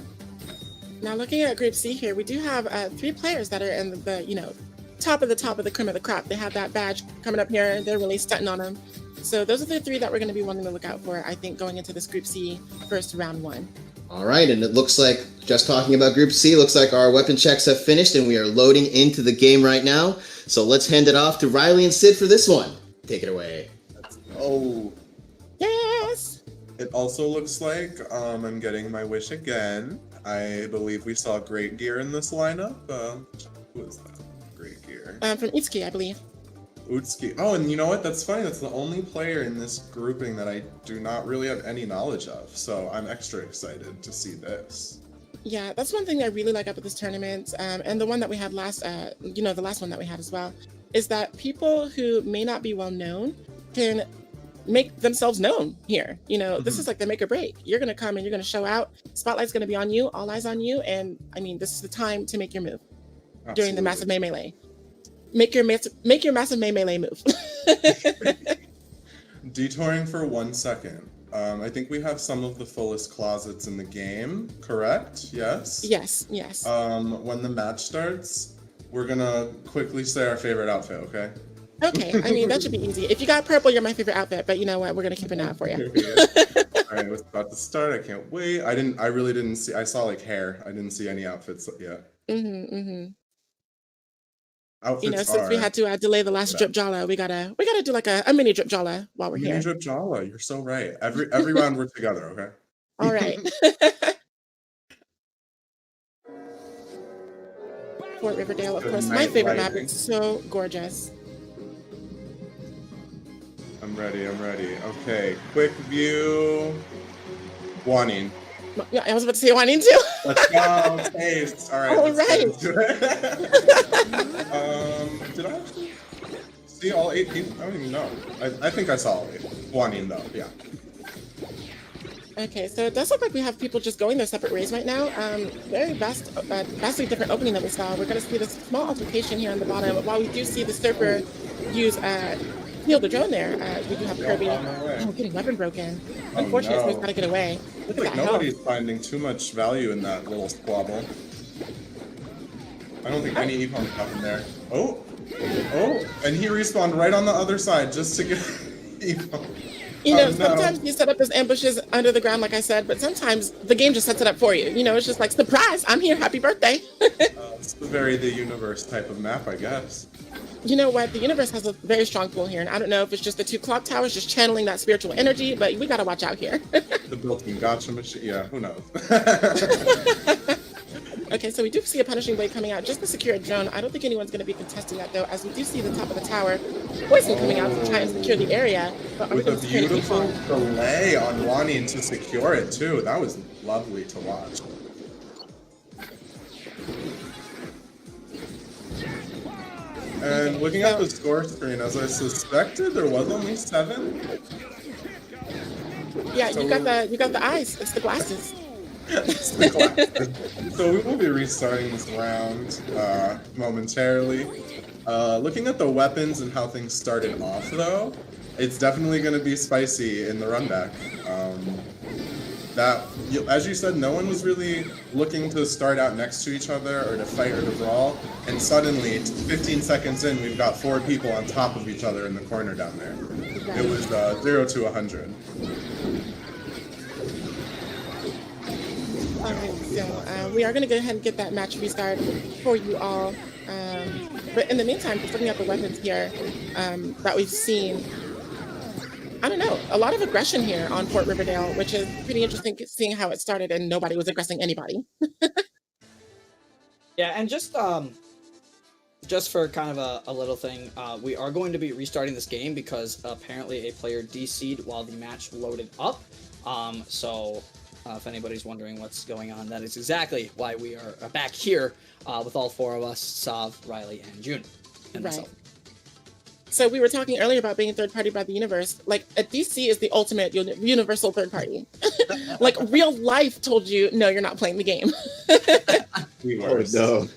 Speaker 2: Now, looking at Group C here, we do have 3 players that are in the top of the cream of the crop. They have that badge coming up here. They're really stunting on them. So those are the 3 that we're going to be wanting to look out for, I think, going into this Group C first round 1.
Speaker 1: All right, and it looks like, just talking about Group C, looks like our weapon checks have finished and we are loading into the game right now. So let's hand it off to Riley and Sid for this one. Take it away.
Speaker 4: Oh,
Speaker 2: Yes!
Speaker 4: it also looks like I'm getting my wish again. I believe we saw Great Gear in this lineup. Who is that? Great Gear.
Speaker 2: From Itsuki, I believe.
Speaker 4: Utsuki. Oh, and you know what? That's funny. That's the only player in this grouping that I do not really have any knowledge of. So I'm extra excited to see this.
Speaker 2: Yeah, that's one thing I really like about this tournament, and the one that we had last, the last one that we had as well, is that people who may not be well known can make themselves known here. This is like the make or break. You're going to come and you're going to show out. Spotlight's going to be on you, all eyes on you, and I mean, this is the time to make your move during the massive melee. Make your massive melee move.
Speaker 4: Detouring for 1 second. I think we have some of the fullest closets in the game, correct? Yes?
Speaker 2: Yes.
Speaker 4: When the match starts, we're gonna quickly say our favorite outfit, okay?
Speaker 2: Okay, I mean, that should be easy. If you got purple, you're my favorite outfit, but you know what? We're gonna keep an eye out for you.
Speaker 4: Alright, it's about to start. I can't wait. I really didn't see, I saw like hair. I didn't see any outfits yet. Outfits
Speaker 2: Since we had to delay the last drip jala, we gotta do like a mini drip jala while we're here.
Speaker 4: Mini drip jala, you're so right. Every round we're together, okay?
Speaker 2: All right. Fort Riverdale, of
Speaker 4: Good
Speaker 2: course, my
Speaker 4: night,
Speaker 2: favorite map.
Speaker 4: lighting.
Speaker 2: It's so gorgeous.
Speaker 4: I'm ready. Okay, quick view. Warning.
Speaker 2: Yeah, I was about to say whining too.
Speaker 4: Let's go. Taste. All right.
Speaker 2: All
Speaker 4: let's
Speaker 2: right.
Speaker 4: get into it. Did I actually see all 8 people? I don't even know. I think I saw all 8. Warning though, yeah.
Speaker 2: Okay, so it does look like we have people just going their separate ways right now. Very vastly different opening that we saw. We're going to see this small altercation here on the bottom. While we do see the Surfer use heal the drone there, we do have Kirby. Oh, getting weapon broken. Unfortunately, so he's got to get away. Look at
Speaker 4: Like
Speaker 2: that
Speaker 4: nobody's
Speaker 2: health.
Speaker 4: finding too much value in that little squabble. I don't think any EPON happened there. Oh, and he respawned right on the other side just to get EPON.
Speaker 2: Sometimes you set up his ambushes under the ground, like I said, but sometimes the game just sets it up for you. It's just like, surprise, I'm here, happy birthday.
Speaker 4: It's the universe type of map, I guess.
Speaker 2: You know what? The universe has a very strong pull here, and I don't know if it's just the 2 clock towers just channeling that spiritual energy, but we got to watch out here.
Speaker 4: The built-in gotcha machine, yeah, who knows?
Speaker 2: Okay, so we do see a punishing blade coming out just to secure a drone. I don't think anyone's going to be contesting that, though, as we do see the top of the tower poison coming out to try and secure the area. But
Speaker 4: With a beautiful delay on wanting to secure it, too. That was lovely to watch. And looking at the score screen, as I suspected, there was only 7.
Speaker 2: Yeah, you got the eyes. It's the glasses.
Speaker 4: It's the glasses. So we will be restarting this round momentarily. Looking at the weapons and how things started off, though, it's definitely going to be spicy in the run back. As you said, no one was really looking to start out next to each other or to fight or to brawl, and suddenly, 15 seconds in, we've got 4 people on top of each other in the corner down there. It was 0 to 100.
Speaker 2: All right, so we are going to go ahead and get that match restart for you all. But in the meantime, just looking at the weapons here that we've seen, I don't know, a lot of aggression here on Fort Riverdale, which is pretty interesting seeing how it started and nobody was aggressing anybody.
Speaker 3: Yeah, and just for kind of a little thing, we are going to be restarting this game because apparently a player DC'd while the match loaded up. So if anybody's wondering what's going on, that is exactly why we are back here with all 4 of us, Sav, Riley, and June. And myself.
Speaker 2: So we were talking earlier about being third party by the universe. Like, a DC is the ultimate universal third party. Like, real life told you, no, you're not playing the game.
Speaker 1: Oh, no.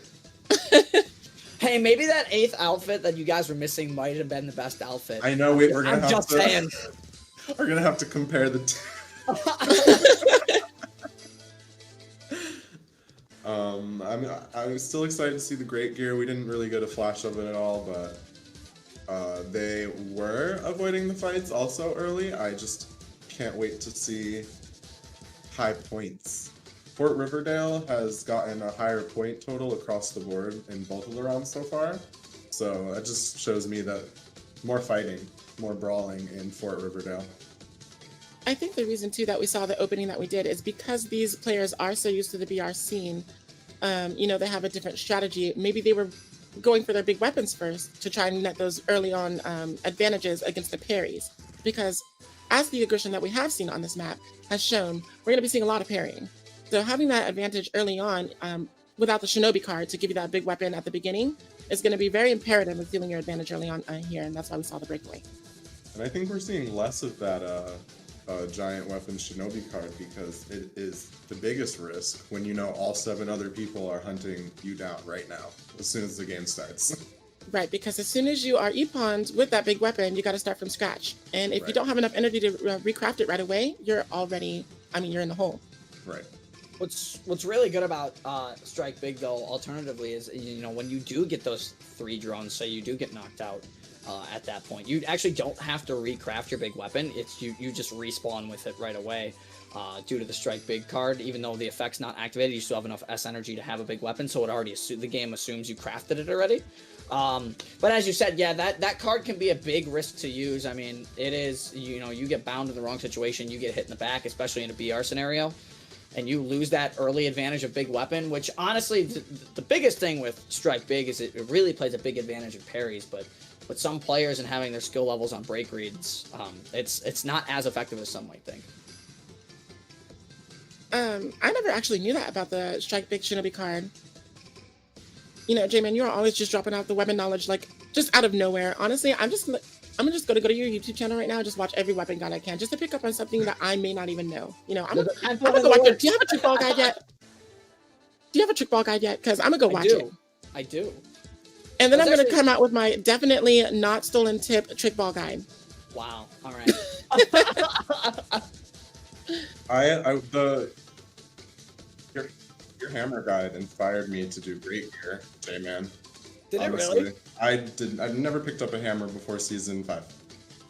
Speaker 3: Hey, maybe that 8th outfit that you guys were missing might have been the best outfit.
Speaker 4: I know we're gonna
Speaker 3: I'm
Speaker 4: have
Speaker 3: just
Speaker 4: to.
Speaker 3: saying.
Speaker 4: We're gonna have to compare the. I'm still excited to see the great gear. We didn't really get a flash of it at all, but they were avoiding the fights also early. I just can't wait to see high points. Fort Riverdale has gotten a higher point total across the board in both of the rounds so far. So that just shows me that more fighting, more brawling in Fort Riverdale.
Speaker 2: I think the reason too that we saw the opening that we did is because these players are so used to the BR scene. They have a different strategy. Maybe they were going for their big weapons first to try and net those early on advantages against the parries. Because as the aggression that we have seen on this map has shown, we're going to be seeing a lot of parrying. So having that advantage early on without the Shinobi card to give you that big weapon at the beginning is going to be very imperative in feeling your advantage early on here, and that's why we saw the breakaway.
Speaker 4: And I think we're seeing less of that giant weapon Shinobi card because it is the biggest risk when you know all 7 other people are hunting you down right now as soon as the game starts.
Speaker 2: Right, because as soon as you are EPON'd with that big weapon, you got to start from scratch. And if you don't have enough energy to recraft it right away, you're in the hole.
Speaker 4: Right.
Speaker 3: What's really good about Strike Big though, alternatively, is when you do get those 3 drones, say you do get knocked out at that point, you actually don't have to recraft your big weapon. It's you just respawn with it right away. Due to the Strike Big card, even though the effect's not activated, you still have enough S energy to have a big weapon, so it already the game assumes you crafted it already. But as you said, yeah, that card can be a big risk to use. I mean, it is, you get bound in the wrong situation, you get hit in the back, especially in a BR scenario, and you lose that early advantage of big weapon, which honestly, the biggest thing with Strike Big is it really plays a big advantage of parries, but with some players and having their skill levels on break reads, it's not as effective as some might think.
Speaker 2: I never actually knew that about the Strike Big Shinobi card. J-Man, you're always just dropping out the weapon knowledge, like, just out of nowhere. Honestly, I'm just going to go to your YouTube channel right now and just watch every weapon guide I can, just to pick up on something that I may not even know. I'm going to go watch it. Do you have a trick ball guide yet? Do you have a trick ball guide yet? Because I'm going to go watch it.
Speaker 3: I do.
Speaker 2: And then I'm going to come out with my definitely not stolen tip trick ball guide.
Speaker 3: Wow. All right.
Speaker 4: Your hammer guide inspired me to do great gear, J-Man.
Speaker 3: Did it really?
Speaker 4: I've never picked up a hammer before season 5.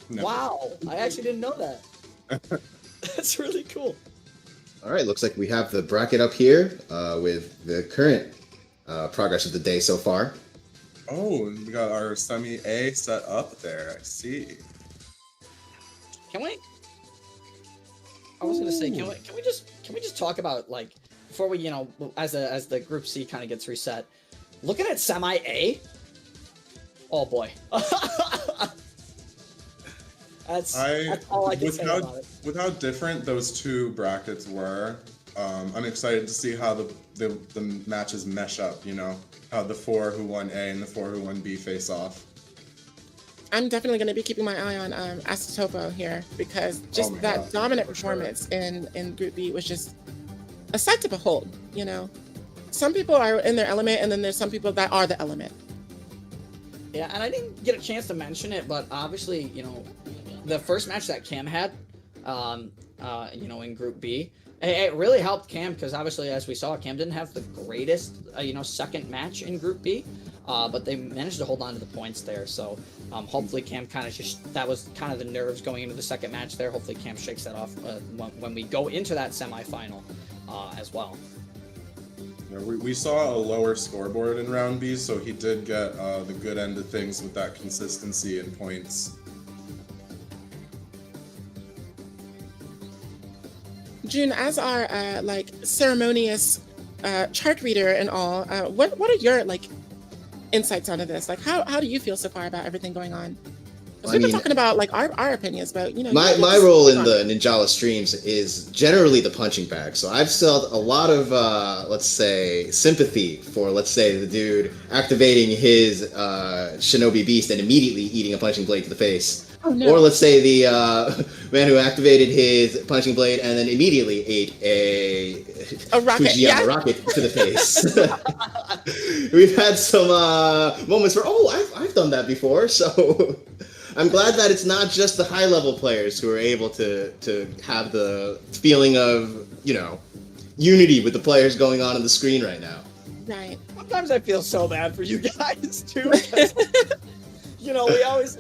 Speaker 4: Never.
Speaker 3: Wow, I actually didn't know that. That's really cool.
Speaker 1: All right, looks like we have the bracket up here with the current progress of the day so far.
Speaker 4: Oh, we got our semi A set up there. I see.
Speaker 3: Can we? I was gonna say, can we just talk about, like, before we, as the group C kind of gets reset, looking at semi A. Oh boy. That's all I can say about it.
Speaker 4: With how different those 2 brackets were, I'm excited to see how the matches mesh up. How the 4 who won A and the 4 who won B face off.
Speaker 2: I'm definitely going to be keeping my eye on Asatopo here, because just that dominant performance in Group B was just a sight to behold. Some people are in their element, and then there's some people that are the element.
Speaker 3: Yeah, and I didn't get a chance to mention it, but obviously, the first match that Cam had, in Group B, it really helped Cam, because obviously, as we saw, Cam didn't have the greatest, second match in Group B, but they managed to hold on to the points there. So hopefully Cam that was kind of the nerves going into the second match there. Hopefully Cam shakes that off when we go into that semifinal as well.
Speaker 4: Yeah, we saw a lower scoreboard in round B, so he did get the good end of things with that consistency in points.
Speaker 2: June, as our ceremonious chart reader and all, what are your insights onto this? Like, how do you feel so far about everything going on? So we've been talking about like our opinions, but you know,
Speaker 1: my role in the Ninjala streams is generally the punching bag. So I've felt a lot of let's say sympathy for, let's say, the dude activating his Shinobi Beast and immediately eating a punching blade to the face.
Speaker 2: Oh, no.
Speaker 1: Or let's say the man who activated his punching blade and then immediately ate a
Speaker 2: rocket,
Speaker 1: Fujiyama rocket to the face. We've had some moments where, I've done that before, so I'm glad that it's not just the high-level players who are able to have the feeling of, you know, unity with the players going on the screen right now.
Speaker 2: Right.
Speaker 3: Sometimes I feel so bad for you guys too. You know, we always,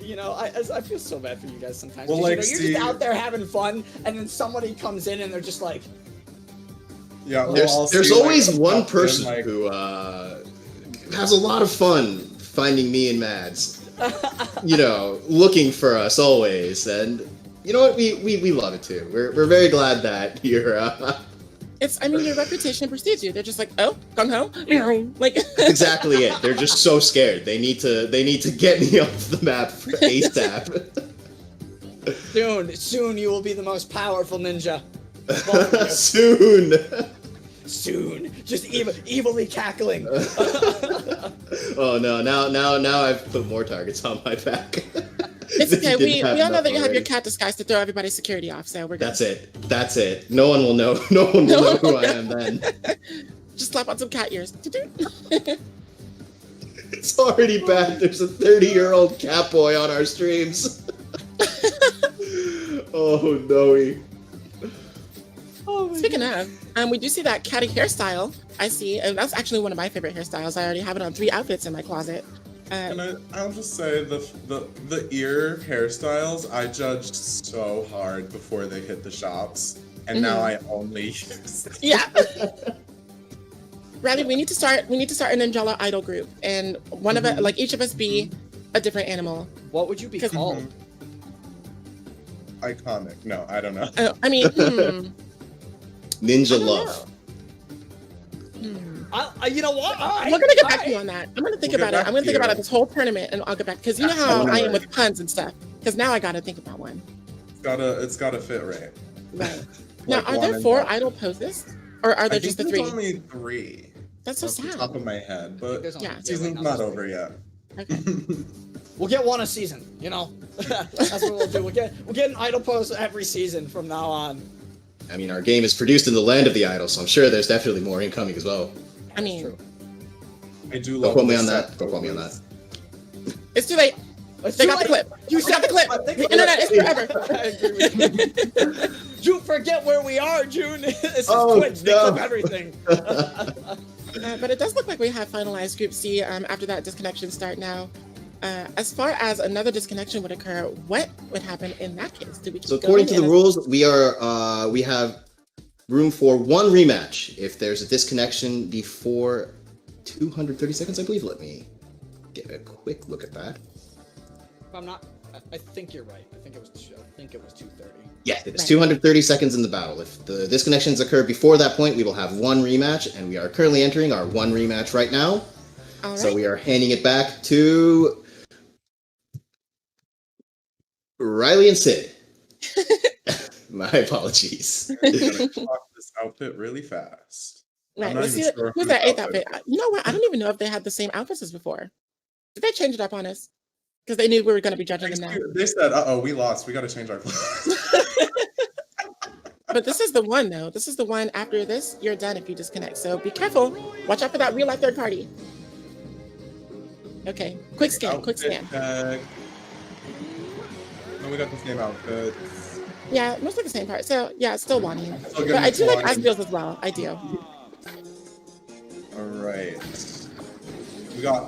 Speaker 3: you know, I feel so bad for you guys sometimes.
Speaker 4: Well,
Speaker 3: You know,
Speaker 4: like,
Speaker 3: you're
Speaker 4: see-
Speaker 3: just out there having fun, and then somebody comes in and they're just like,
Speaker 4: Yeah, well, I'll
Speaker 1: There's
Speaker 4: see, like,
Speaker 1: always
Speaker 4: a
Speaker 1: one
Speaker 4: top
Speaker 1: person
Speaker 4: 10, like,
Speaker 1: who has a lot of fun finding me and Mads, you know, looking for us always, and you know what, we love it too. We're very glad that you're
Speaker 2: I mean, your reputation precedes you. They're just like, oh, gung ho, like.
Speaker 1: exactly it. They're just so scared. They need to get me off the map for ASAP.
Speaker 3: soon you will be the most powerful ninja. Both of you.
Speaker 1: Soon.
Speaker 3: Soon, just evilly cackling.
Speaker 1: Oh no! Now I've put more targets on my back.
Speaker 2: It's okay. We all know
Speaker 1: enough
Speaker 2: that you have your
Speaker 1: already.
Speaker 2: cat disguise to throw everybody's security off, so we're good.
Speaker 1: That's it. No one will know. No one will know who I am then.
Speaker 2: Just slap on some cat ears.
Speaker 1: It's already bad. There's a 30-year-old cat boy on our streams. Oh no!
Speaker 2: Speaking of, we do see that catty hairstyle. I see, and that's actually one of my favorite hairstyles. I already have it on 3 outfits in my closet.
Speaker 4: And I'll just say the ear hairstyles I judged so hard before they hit the shops, and now I only use them.
Speaker 2: Yeah. Riley, we need to start a Ninjala idol group, and one of it, like each of us, be a different animal.
Speaker 3: What would you be called?
Speaker 4: Iconic. No, I don't know.
Speaker 2: I mean,
Speaker 1: Ninja
Speaker 2: I don't
Speaker 1: love.
Speaker 3: You know what?
Speaker 2: We're gonna get back to you on that. I'm gonna think
Speaker 4: We'll get
Speaker 2: about it.
Speaker 4: back
Speaker 2: I'm gonna
Speaker 4: to
Speaker 2: think
Speaker 4: you.
Speaker 2: about it this whole tournament, and I'll get back because you know how I am with puns and stuff. Because now I gotta think about one.
Speaker 4: It's gotta fit right.
Speaker 2: Right. Now,
Speaker 4: Like
Speaker 2: are
Speaker 4: one
Speaker 2: there
Speaker 4: and
Speaker 2: 4
Speaker 4: done.
Speaker 2: idol poses, or are there
Speaker 4: I
Speaker 2: just the
Speaker 4: think
Speaker 2: 3?
Speaker 4: there's only 3.
Speaker 2: That's so
Speaker 4: Off the
Speaker 2: sad.
Speaker 4: top of my head, but
Speaker 3: There's only
Speaker 2: Yeah.
Speaker 3: 3 right
Speaker 4: season's
Speaker 3: now,
Speaker 4: not
Speaker 3: there's
Speaker 4: over
Speaker 3: 3.
Speaker 4: yet.
Speaker 2: Okay.
Speaker 3: We'll get one a season, you know. That's what we'll do. We'll get an idol pose every season from now on.
Speaker 1: I mean, our game is produced in the land of the idols, so I'm sure there's definitely more incoming as well.
Speaker 2: I mean,
Speaker 3: True.
Speaker 4: I do
Speaker 1: Don't
Speaker 4: love
Speaker 1: quote me
Speaker 4: the
Speaker 1: on
Speaker 4: set
Speaker 1: that. Don't quote me on that.
Speaker 4: poses.
Speaker 2: it's too late. They got the clip.
Speaker 3: You
Speaker 2: got the clip. The internet is forever.
Speaker 3: I agree with you. June, forget where we are, June. This is
Speaker 1: Oh,
Speaker 3: Twitch. They
Speaker 1: no.
Speaker 3: clip everything.
Speaker 2: But it does look like we have finalized Group C after that disconnection start now. As far as another disconnection would occur, what would happen in that case? Do we keep
Speaker 1: So according to
Speaker 2: going
Speaker 1: the
Speaker 2: in
Speaker 1: rules, we have room for 1 rematch if there's a disconnection before 230 seconds, I believe. Let me get a quick look at that.
Speaker 3: If I'm not, I think you're right. I think it was 230.
Speaker 1: Yeah, it's
Speaker 2: Right.
Speaker 1: 230 seconds in the battle. If the disconnections occur before that point, we will have 1 rematch, and we are currently entering our 1 rematch right now.
Speaker 2: All right.
Speaker 1: So we are handing it back to Riley and Sid. My apologies.
Speaker 4: I'm gonna clock this outfit really fast.
Speaker 2: Right.
Speaker 4: I'm not
Speaker 2: Let's
Speaker 4: even
Speaker 2: see
Speaker 4: sure
Speaker 2: who's
Speaker 4: whose
Speaker 2: that 8th
Speaker 4: outfit
Speaker 2: outfit. You know what? I don't even know if they had the same outfits as before. Did they change it up on us? Because they knew we were going to be judging them now.
Speaker 4: They said, "Uh-oh, we lost. We got to change our clothes."
Speaker 2: But this is the one, though. This is the one after this, you're done if you disconnect. So be careful. Watch out for that real life third party. Okay. Quick scan. Quick
Speaker 4: Outfit
Speaker 2: scan.
Speaker 4: check. No, we got the same outfits.
Speaker 2: Yeah, mostly the same part. So yeah, it's still wanting.
Speaker 4: Still
Speaker 2: But I do like
Speaker 4: wanting.
Speaker 2: Asbiel's as well. I do.
Speaker 4: All right.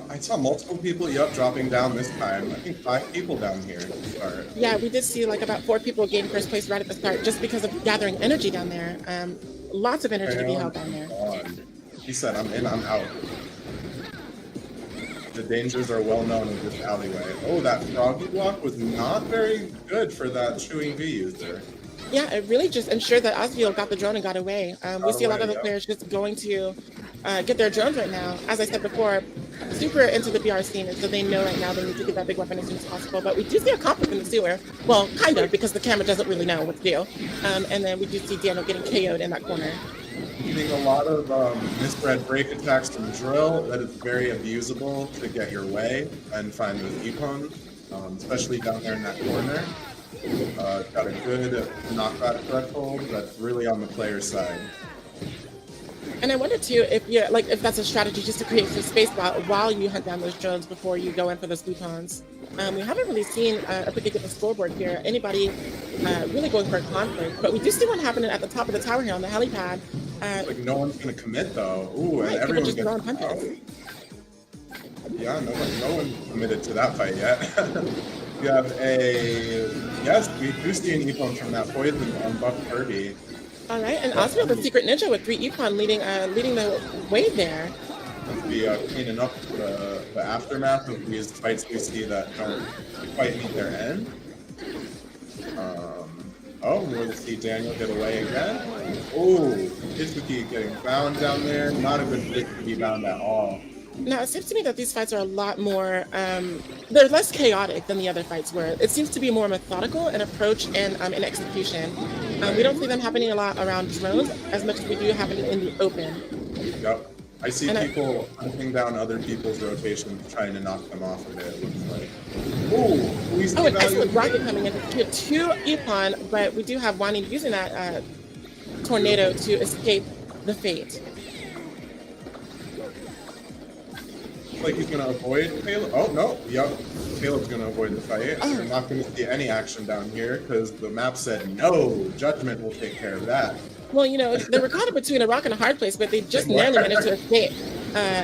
Speaker 4: I saw multiple people, dropping down this time. I think 5 people down here to start.
Speaker 2: Yeah, we did see like about 4 people gain first place right at the start just because of gathering energy down there. Lots of energy to be held down there.
Speaker 4: He said, I'm in, I'm out. The dangers are well known in this alleyway. Oh, that froggy block was not very good for that chewing V user.
Speaker 2: Yeah, it really just ensured that Asbiel got the drone and got away. We see a lot of the
Speaker 4: yeah.
Speaker 2: players just going to get their drones right now. As I said before, super into the BR scene, and so they know right now they need to get that big weapon as soon as possible. But we do see a conflict in the sewer. Well, kind of, because the camera doesn't really know what to do. And then we do see Daniel getting KO'd in that corner.
Speaker 4: Getting a lot of misread break attacks from Drill that is very abusable to get your way and find with IPPON, especially down there in that corner. Got a good knockback threshold that's really on the player's side.
Speaker 2: And I wonder too if that's a strategy just to create some space while you hunt down those drones before you go in for those IPPONs. We haven't really seen if we could get the scoreboard here. Anybody really going for a conflict, but we do see one happening at the top of the tower here on the helipad.
Speaker 4: Like no one's gonna commit though. Ooh, and
Speaker 2: right,
Speaker 4: everyone's
Speaker 2: just throwing punches.
Speaker 4: Yeah, no one committed to that fight yet. Yes, we do see an IPPON from that poison on Buff Kirby.
Speaker 2: All right, and Oswald, the secret ninja with 3 IPPON leading the way there.
Speaker 4: Be cleaning up the aftermath of these fights we see that don't quite meet their end. We're going to see Daniel get away again. Oh, Itsuki getting bound down there. Not a good place to be bound at all.
Speaker 2: Now, it seems to me that these fights are a lot more, they're less chaotic than the other fights were. It seems to be more methodical in approach and in execution. We don't see them happening a lot around drones as much as we do happening in the open.
Speaker 4: Yep. I see people hunting down other people's rotations, trying to knock them off of it. It looks like. Ooh,
Speaker 2: an excellent rocket coming in. We have 2 IPPON, but we do have Wani using that tornado to escape the fate.
Speaker 4: Like he's gonna avoid Caleb. Oh no, yep. Caleb's gonna avoid the fight. We're not gonna see any action down here because the map said no. Judgment will take care of that.
Speaker 2: Well, they were caught up between a rock and a hard place, but they just narrowly managed to escape.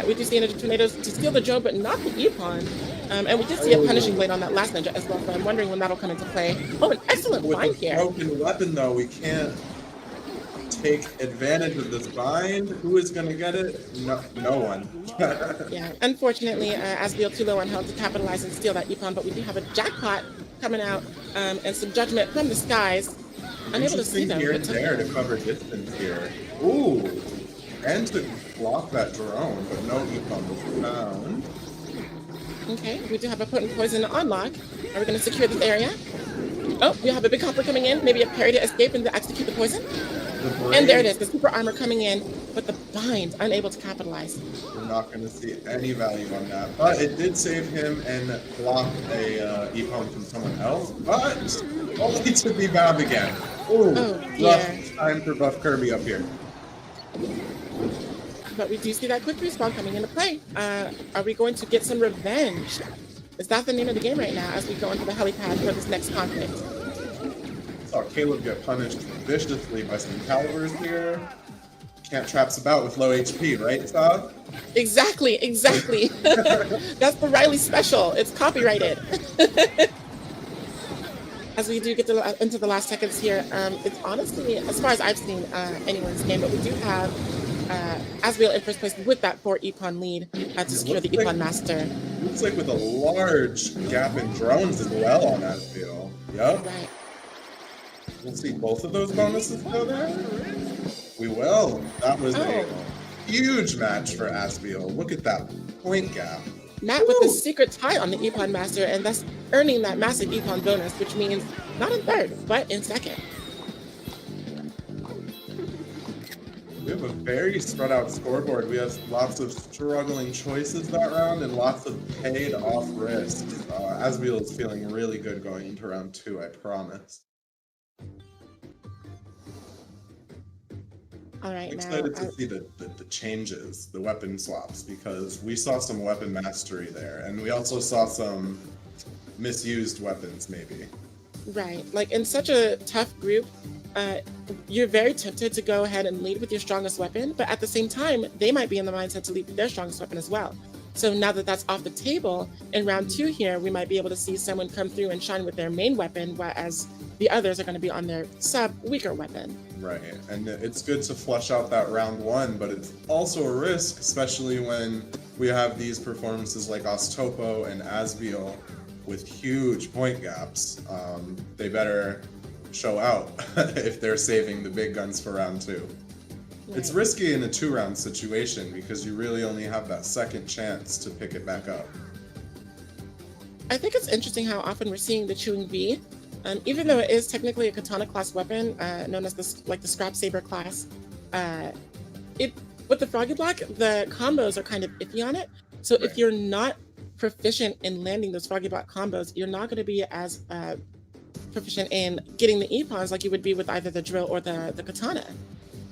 Speaker 2: We do see Ninja Tornadoes to steal the drone, but not the IPPON. And we did see a punishing blade on that last ninja as well, so I'm wondering when that'll come into play. Oh, an excellent bind here.
Speaker 4: With a broken weapon, though, we can't take advantage of this bind. Who is going to get it? No one.
Speaker 2: Yeah, unfortunately, Asbiel too low on health to capitalize and steal that IPPON, but we do have a jackpot coming out and some judgment from the skies. Unable to see them.
Speaker 4: Here and there to cover distance here. Ooh, and to block that drone, but no IPPON was found.
Speaker 2: Okay, we do have a potent poison on lock. Are we going to secure this area? Oh, you have a big copper coming in. Maybe a parry to escape and to execute the poison. And there it is, the super armor coming in, but the bind unable to capitalize.
Speaker 4: We're not going to see any value on that, but it did save him and block a IPPON from someone else, but only to be bound again. Ooh, rough time for Buff Kirby up here.
Speaker 2: But we do see that quick respawn coming into play. Are we going to get some revenge? Is that the name of the game right now as we go into the helipad for this next conflict?
Speaker 4: Saw Caleb get punished viciously by some calibers here. Can't traps about with low HP, right, Sav?
Speaker 2: Exactly. That's the Riley special. It's copyrighted. As we do get into the last seconds here, it's honestly, as far as I've seen anyone's game, but we do have Asbiel in first place with that 4 IPPON lead to secure the IPPON master.
Speaker 4: Looks like with a large gap in drones as well on Asbiel. Yep.
Speaker 2: Right.
Speaker 4: We'll see both of those bonuses go there. We will. That was a huge match for Asbiel. Look at that point gap.
Speaker 2: Matt with the secret tie on the IPPON master, and thus earning that massive IPPON bonus, which means not in third, but in second.
Speaker 4: We have a very spread out scoreboard. We have lots of struggling choices that round and lots of paid off risks. Asbiel is feeling really good going into round 2, I promise.
Speaker 2: All right,
Speaker 4: I'm excited to see the changes, the weapon swaps, because we saw some weapon mastery there, and we also saw some misused weapons, maybe.
Speaker 2: Right. Like in such a tough group, you're very tempted to go ahead and lead with your strongest weapon, but at the same time, they might be in the mindset to lead with their strongest weapon as well. So now that that's off the table, in round 2 here, we might be able to see someone come through and shine with their main weapon, whereas the others are going to be on their weaker weapon.
Speaker 4: Right, and it's good to flush out that round 1, but it's also a risk, especially when we have these performances like Ostopo and Asbiel with huge point gaps. They better show out if they're saving the big guns for round 2. It's
Speaker 2: Right.
Speaker 4: risky in a 2-round situation because you really only have that second chance to pick it back up.
Speaker 2: I think it's interesting how often we're seeing the chewing V, even though it is technically a katana class weapon, known as the scrap saber class. Uh, it with the froggy block, the combos are kind of iffy on it. So if
Speaker 4: Right.
Speaker 2: you're not proficient in landing those froggy block combos, you're not going to be as proficient in getting the epons like you would be with either the drill or the katana.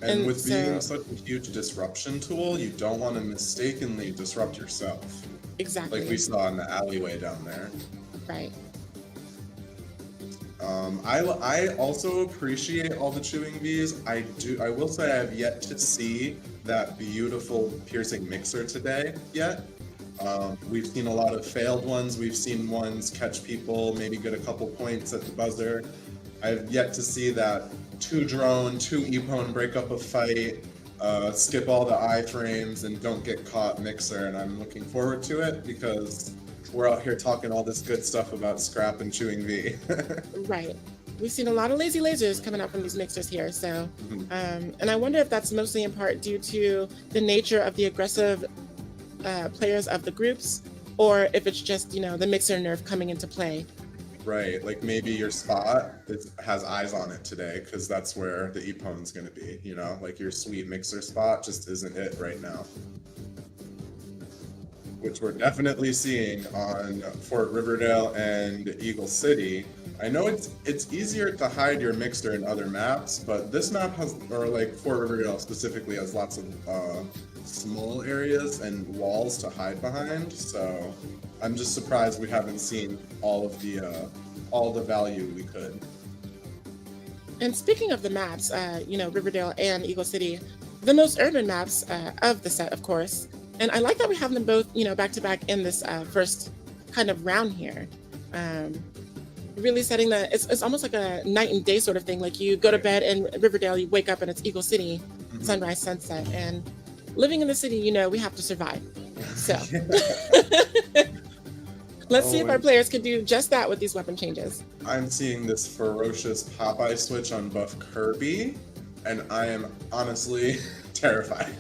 Speaker 4: And
Speaker 2: And
Speaker 4: with being
Speaker 2: so
Speaker 4: such a huge disruption tool, you don't want to mistakenly disrupt yourself, like we
Speaker 2: exactly
Speaker 4: saw in the alleyway down there.
Speaker 2: right.
Speaker 4: I also appreciate all the chewing Vs. I will say I have yet to see that beautiful piercing mixer today yet. We've seen a lot of failed ones. We've seen ones catch people, maybe get a couple points at the buzzer. I've yet to see that 2 drone, 2 Epon break up a fight, skip all the iframes and don't get caught mixer, and I'm looking forward to it because we're out here talking all this good stuff about scrap and chewing V.
Speaker 2: Right. We've seen a lot of lazy lasers coming out from these mixers here. So,
Speaker 4: Mhm.
Speaker 2: and I wonder if that's mostly in part due to the nature of the aggressive players of the groups, or if it's just, the mixer nerf coming into play.
Speaker 4: Right, like maybe your spot has eyes on it today because that's where the Epon's gonna be, like your sweet mixer spot just isn't it right now. Which we're definitely seeing on Fort Riverdale and Eagle City. I know it's easier to hide your mixer in other maps, but this map has, or like Fort Riverdale specifically, has lots of small areas and walls to hide behind. So I'm just surprised we haven't seen all the value we could.
Speaker 2: And speaking of the maps, Riverdale and Eagle City, the most urban maps of the set, of course. And I like that we have them both, back to back in this first kind of round here. Really setting it's almost like a night and day sort of thing. Like you go to bed in Riverdale, you wake up and it's Eagle City, sunrise, sunset. And living in the city, we have to survive. So let's see if our players can do just that with these weapon changes.
Speaker 4: I'm seeing this ferocious Popeye switch on buff Kirby, and I am honestly terrified.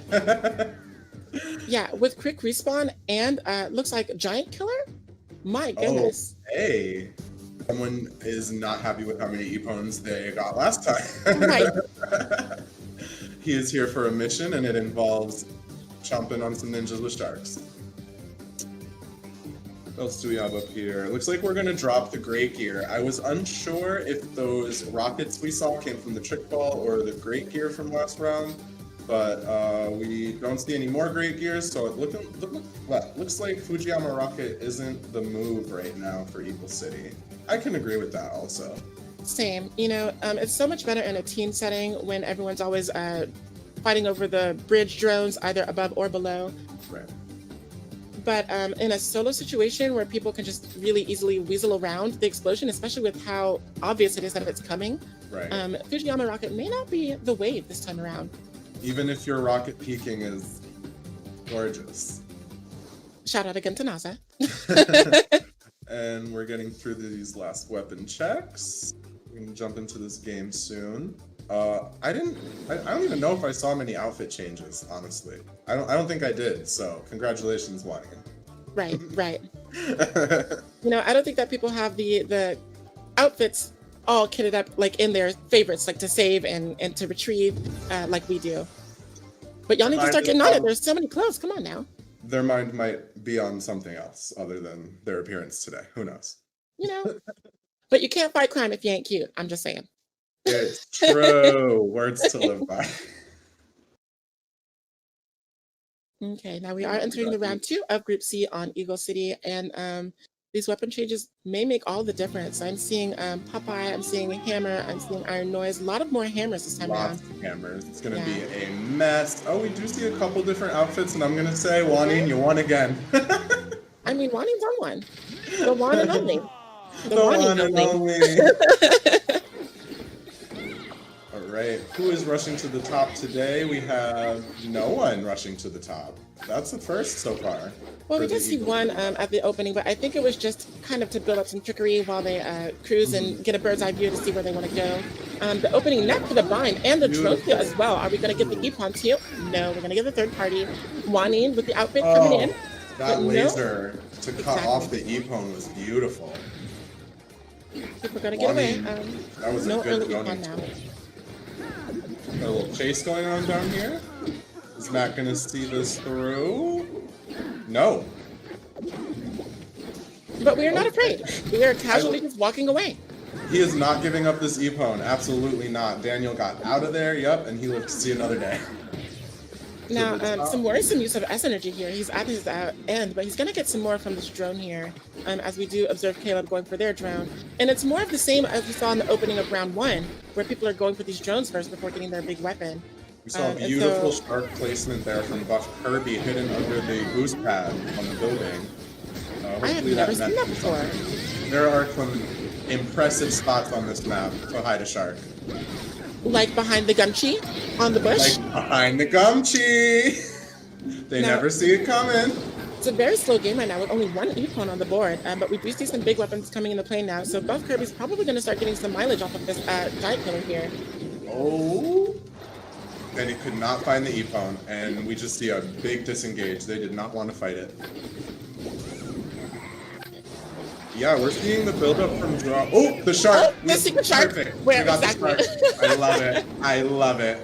Speaker 2: Yeah, with quick respawn and looks like Giant Killer. My goodness.
Speaker 4: Oh, hey. Someone is not happy with how many Epons they got last time.
Speaker 2: Right.
Speaker 4: He is here for a mission, and it involves chomping on some ninjas with sharks. What else do we have up here? It looks like we're going to drop the Great Gear. I was unsure if those rockets we saw came from the Trick Ball or the Great Gear from last round, but we don't see any more Great Gears, so it looks like Fujiyama Rocket isn't the move right now for Eagle City. I can agree with that also.
Speaker 2: Same. It's so much better in a team setting when everyone's always fighting over the bridge drones, either above or below.
Speaker 4: Right.
Speaker 2: But in a solo situation where people can just really easily weasel around the explosion, especially with how obvious it is that it's coming,
Speaker 4: Right.
Speaker 2: Fujiyama Rocket may not be the wave this time around.
Speaker 4: Even if your rocket peaking is gorgeous.
Speaker 2: Shout out again to NASA.
Speaker 4: And we're getting through these last weapon checks. We can jump into this game soon. I don't even know if I saw many outfit changes, honestly. I don't think I did, so congratulations, Wani.
Speaker 2: Right. I don't think that people have the outfits all kitted up like in their favorites, like to save and to retrieve like we do. But y'all need to start getting on it. There's so many clothes. Come on now.
Speaker 4: Their mind might be on something else other than their appearance today. Who knows?
Speaker 2: But you can't fight crime if you ain't cute. I'm just saying.
Speaker 4: It's true. Words to live by.
Speaker 2: Okay, now we are entering the round 2 of Group C on Eagle City, and these weapon changes may make all the difference. I'm seeing Popeye, I'm seeing Hammer, I'm seeing Iron Noise. A lot of more hammers this time around.
Speaker 4: Lots of hammers. It's going to be a mess. Oh, we do see a couple different outfits, and I'm going to say, Wani, you won again.
Speaker 2: I mean, Wani's on one. The one and only.
Speaker 4: The one and only. All right. Who is rushing to the top today? We have no one rushing to the top. That's the first so far.
Speaker 2: Well, we did see one at the opening, but I think it was just kind of to build up some trickery while they cruise and get a bird's eye view to see where they want to go. The opening net for the bind and the drone field as well. Are we going to get the EPON too? No, we're going to get the third party. Juanin with the outfit coming in.
Speaker 4: That
Speaker 2: but
Speaker 4: laser to cut off the EPON was beautiful.
Speaker 2: People are going to get away.
Speaker 4: That was
Speaker 2: no
Speaker 4: a good
Speaker 2: early EPON now.
Speaker 4: Got a little chase going on down here. Is Matt going to see this through? No.
Speaker 2: But we are not afraid. We are casually just walking away.
Speaker 4: He is not giving up this EPON. Absolutely not. Daniel got out of there, yep, and he lived to see another day.
Speaker 2: Now, some worrisome use of S energy here. He's at his end, but he's going to get some more from this drone here, as we do observe Caleb going for their drone. And it's more of the same as we saw in the opening of round 1, where people are going for these drones first before getting their big weapon.
Speaker 4: We saw a beautiful shark placement there from Buff Kirby hidden under the boost pad on the building.
Speaker 2: I have never seen that before.
Speaker 4: There are some impressive spots on this map to hide a shark.
Speaker 2: Like behind the gumtree on the bush?
Speaker 4: Like behind the gumtree! They never see it coming.
Speaker 2: It's a very slow game right now with only one EPON on the board, but we do see some big weapons coming in the play now, so Buff Kirby's probably going to start getting some mileage off of this Giant Killer here.
Speaker 4: Oh! And he could not find the EPON, and we just see a big disengage. They did not want to fight it. Yeah, we're seeing the build-up from draw. Oh, the shark!
Speaker 2: Oh, the secret shark!
Speaker 4: Perfect.
Speaker 2: Where
Speaker 4: we got
Speaker 2: exactly?
Speaker 4: the shark. I love it. I love it.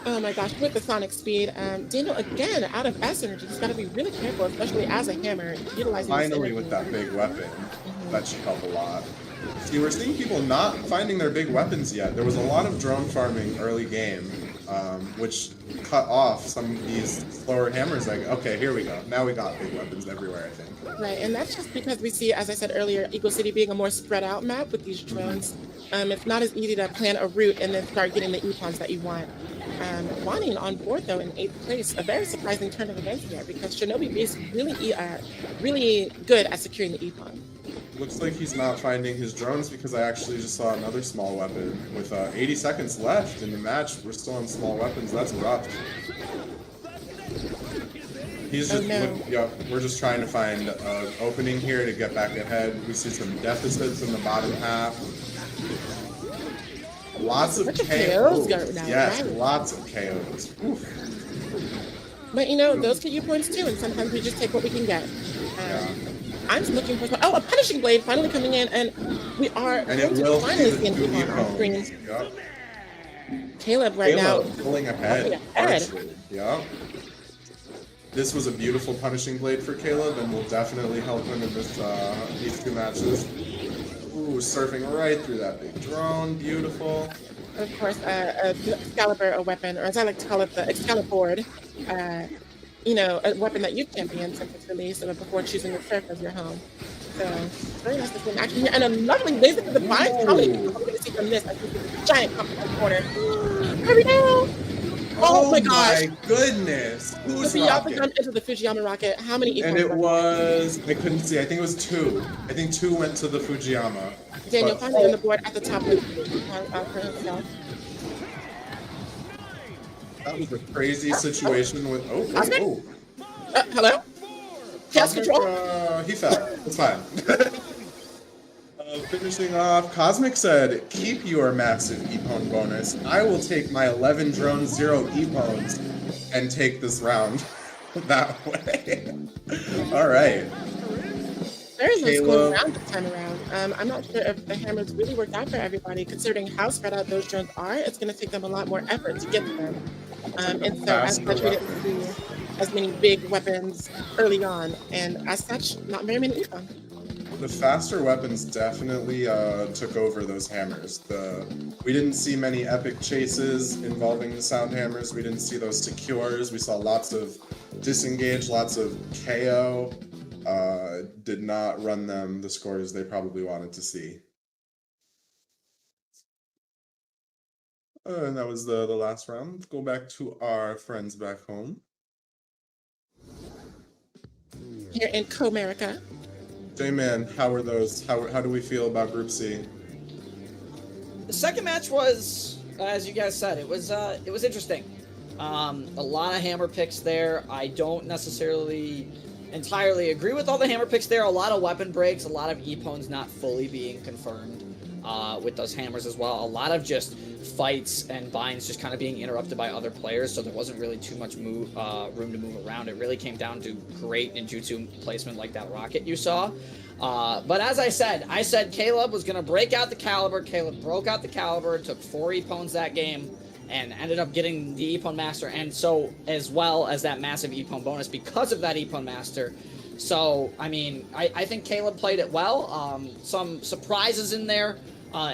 Speaker 2: Oh my gosh, with the sonic speed. Daniel, again, out of S energy. He's got to be really careful, especially as a hammer, utilizing
Speaker 4: Finally, with that big weapon. That should help a lot. See, we're seeing people not finding their big weapons yet. There was a lot of drone farming early game, which cut off some of these slower hammers. Like, okay, here we go. Now we got big weapons everywhere, I think.
Speaker 2: Right, and that's just because we see, as I said earlier, Eagle City being a more spread out map with these drones. It's not as easy to plan a route and then start getting the EPONs that you want. Juanin on board though in 8th place, a very surprising turn of events here because Shinobi is really good at securing the EPON.
Speaker 4: Looks like he's not finding his drones because I actually just saw another small weapon. With 80 seconds left in the match, we're still on small weapons. That's rough. He's just, we're just trying to find an opening here to get back ahead. We see some deficits in the bottom half. Lots of KOs. Yes, right. Lots of KOs. Oof.
Speaker 2: But you know, those can get points too, and sometimes we just take what we can get. I'm looking for a punishing blade finally coming in, and we are going to finally see an EPON on our screens.
Speaker 4: Yep.
Speaker 2: Caleb now
Speaker 4: pulling ahead. Yeah. This was a beautiful punishing blade for Caleb, and will definitely help him in this these two matches. Ooh, surfing right through that big drone. Beautiful.
Speaker 2: Of course, Excalibur, a weapon, or as I like to call it, the Excalibur. You know, a weapon that you've championed since its release before choosing the surf as your home. So, very nice to see in action here. And a lovely laser to the bind. How many people are we going to see from this? I think it's a giant pump in the corner. Here we go! Oh my gosh!
Speaker 4: My goodness! Who's
Speaker 2: the gun into the Fujiyama rocket. How many?
Speaker 4: And it was, I couldn't see. I think it was 2. I think 2 went to the Fujiyama.
Speaker 2: Daniel finally on the board at the top for himself.
Speaker 4: That was a crazy situation with.
Speaker 2: Hello? Chaos control?
Speaker 4: He fell. It's fine. Finishing off, Cosmic said, keep your massive EPON bonus. I will take my 11 drones, 0 EPONs, and take this round that way. All right.
Speaker 2: Very nice going around this time around. I'm not sure if the hammers really worked out for everybody, considering how spread out those drones are. It's going to take them a lot more effort to get to them. And so, as such, we didn't see as many big weapons early on, and as such, not very many EPON.
Speaker 4: The faster weapons definitely took over those hammers. We didn't see many epic chases involving the sound hammers. We didn't see those secures. We saw lots of disengage, lots of KO. Did not run them the scores they probably wanted to see. And that was the last round. Let's go back to our friends back home.
Speaker 2: Here in Comerica.
Speaker 4: J-Man, how were those? How do we feel about Group C?
Speaker 3: The second match was, as you guys said, it was interesting. A lot of hammer picks there. I don't necessarily entirely agree with all the hammer picks there. A lot of weapon breaks, a lot of EPONs not fully being confirmed. with those hammers as well. A lot of just fights and binds just kind of being interrupted by other players, so there wasn't really too much room to move around. It really came down to great ninjutsu placement like that rocket you saw. But as I said Caleb was going to break out the caliber. Caleb broke out the caliber, took 4 Ippons that game, and ended up getting the Ippon Master, and so as well as that massive Ippon bonus because of that Ippon Master. So, I mean, I think Caleb played it well. Some surprises in there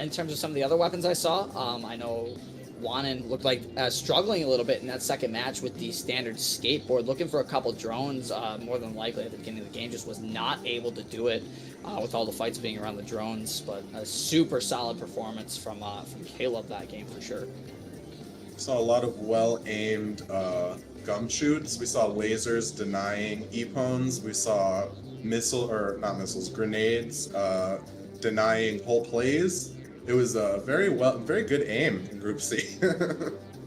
Speaker 3: in terms of some of the other weapons I saw. I know Wanan looked like struggling a little bit in that second match with the standard skateboard, looking for a couple drones, more than likely at the beginning of the game, just was not able to do it with all the fights being around the drones, but a super solid performance from Caleb that game for sure.
Speaker 4: Saw a lot of well-aimed gum shoots. We saw lasers denying Ippons. We saw grenades denying whole plays. It was a very good aim in Group C.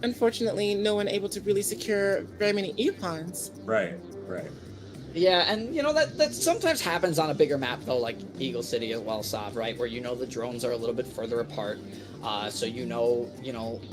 Speaker 2: Unfortunately, no one able to really secure very many Ippons.
Speaker 4: Right.
Speaker 3: Yeah, and you know that sometimes happens on a bigger map though, like Eagle City as well, Sav, right? Where the drones are a little bit further apart. So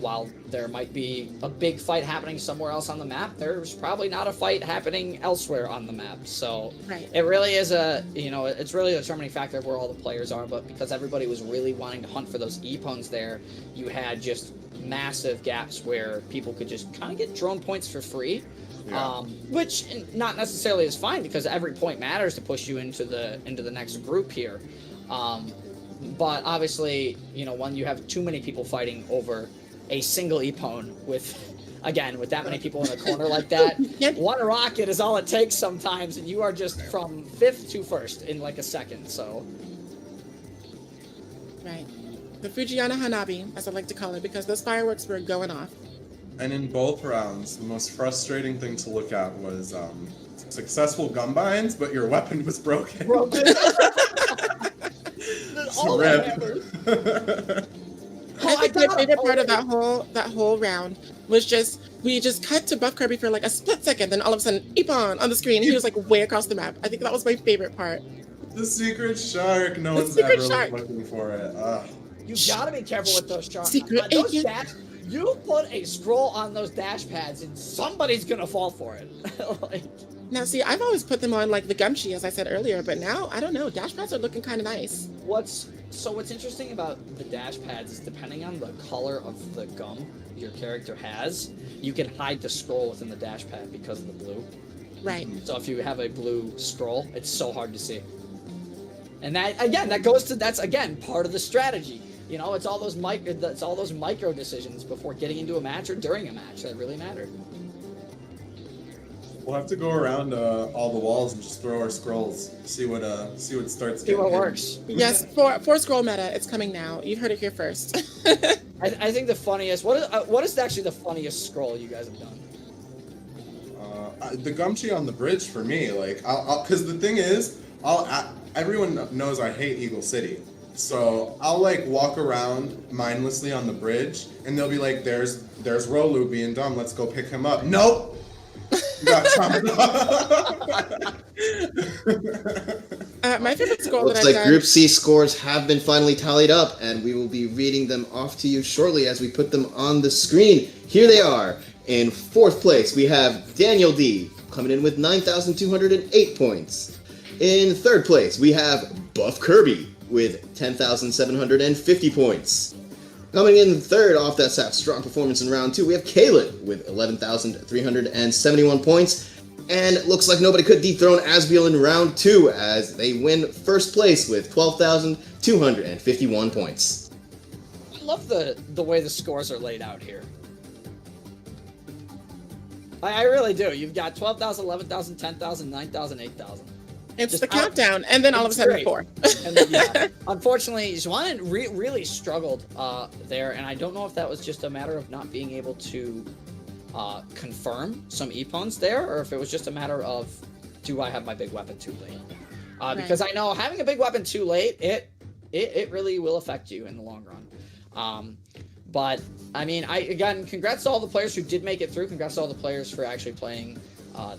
Speaker 3: while there might be a big fight happening somewhere else on the map, there's probably not a fight happening elsewhere on the map. So
Speaker 2: right.
Speaker 3: It really is it's really a determining factor of where all the players are. But because everybody was really wanting to hunt for those Ippons there, you had just massive gaps where people could just kind of get drone points for free.
Speaker 4: Yeah.
Speaker 3: Which not necessarily is fine because every point matters to push you into the next group here. But obviously, when you have too many people fighting over a single Ippon with that many people in a corner like that, one rocket is all it takes sometimes, and you are just from 5th to 1st in like a second. So,
Speaker 2: right, the Fujiyana Hanabi, as I like to call it, because those fireworks were going off.
Speaker 4: And in both rounds, the most frustrating thing to look at was successful gum binds, but your weapon was broken.
Speaker 3: All
Speaker 4: rip.
Speaker 2: I think my favorite part of that whole round was we just cut to Buff Kirby for like a split second, then all of a sudden Ippon on the screen, and he was like way across the map. I think that was my favorite part.
Speaker 4: The secret shark. No one's ever looking for it.
Speaker 3: You gotta be careful with those sharks.
Speaker 2: Secret agent.
Speaker 3: You put a scroll on those dash pads, and somebody's gonna fall for it.
Speaker 2: Now, see, I've always put them on like the Gumshi, as I said earlier, but now I don't know. Dash pads are looking kind of nice.
Speaker 3: What's interesting about the dash pads is depending on the color of the gum your character has, you can hide the scroll within the dash pad because of the blue.
Speaker 2: Right.
Speaker 3: So if you have a blue scroll, it's so hard to see. And that's again part of the strategy. It's all those micro decisions before getting into a match or during a match that really matter.
Speaker 4: We'll have to go around all the walls and just throw our scrolls. See what starts.
Speaker 3: See what works.
Speaker 2: Yes, for scroll meta, it's coming now. You've heard it here first.
Speaker 3: I think the funniest. What is actually the funniest scroll you guys have done?
Speaker 4: The Gumshi on the bridge for me, because the thing is, everyone knows I hate Eagle City. So I'll walk around mindlessly on the bridge, and they'll be like, "There's Rolu being dumb. Let's go pick him up." Nope. Got
Speaker 2: my favorite scroll
Speaker 1: Looks
Speaker 2: that I've
Speaker 1: like
Speaker 2: done.
Speaker 1: Group C scores have been finally tallied up, and we will be reading them off to you shortly as we put them on the screen. Here they are. In 4th place, we have Daniel D. coming in with 9,208 points. In 3rd place, we have Buff Kirby with 10,750 points. Coming in 3rd off that strong performance in round 2, we have Caleb with 11,371 points. And it looks like nobody could dethrone Asbiel in round 2 as they win 1st place with 12,251 points.
Speaker 3: I love the way the scores are laid out here. I really do. You've got 12,000, 11,000, 10,000, 9,000, 8,000.
Speaker 2: It's the countdown, and then all of a sudden 4.
Speaker 3: And then, unfortunately, Zhuanan really struggled there, and I don't know if that was just a matter of not being able to confirm some Ippons there, or if it was just a matter of, do I have my big weapon too late? Because I know having a big weapon too late, it really will affect you in the long run. But I mean, again, congrats to all the players who did make it through. Congrats to all the players for actually playing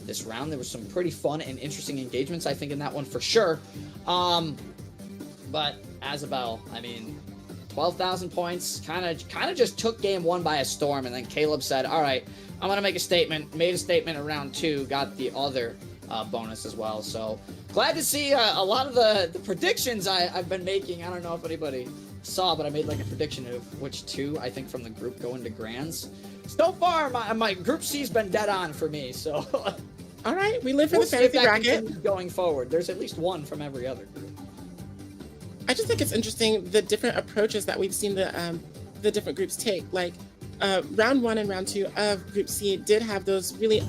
Speaker 3: this round. There was some pretty fun and interesting engagements, I think, in that one for sure. But Asabel, I mean, 12,000 points. Kind of just took game 1 by a storm, and then Caleb said, all right, I'm going to make a statement. Made a statement in round 2, got the other bonus as well. So glad to see a lot of the predictions I've been making. I don't know if anybody saw, but I made like a prediction of which 2, I think, from the group go into grands. So far, my group C's been dead on for me, so...
Speaker 2: All right, we live for
Speaker 3: We'll
Speaker 2: the
Speaker 3: see if
Speaker 2: fantasy
Speaker 3: that
Speaker 2: bracket.
Speaker 3: continues going forward. There's at least one from every other group.
Speaker 2: I just think it's interesting the different approaches that we've seen the different groups take. Like round 1 and round 2 of Group C did have those really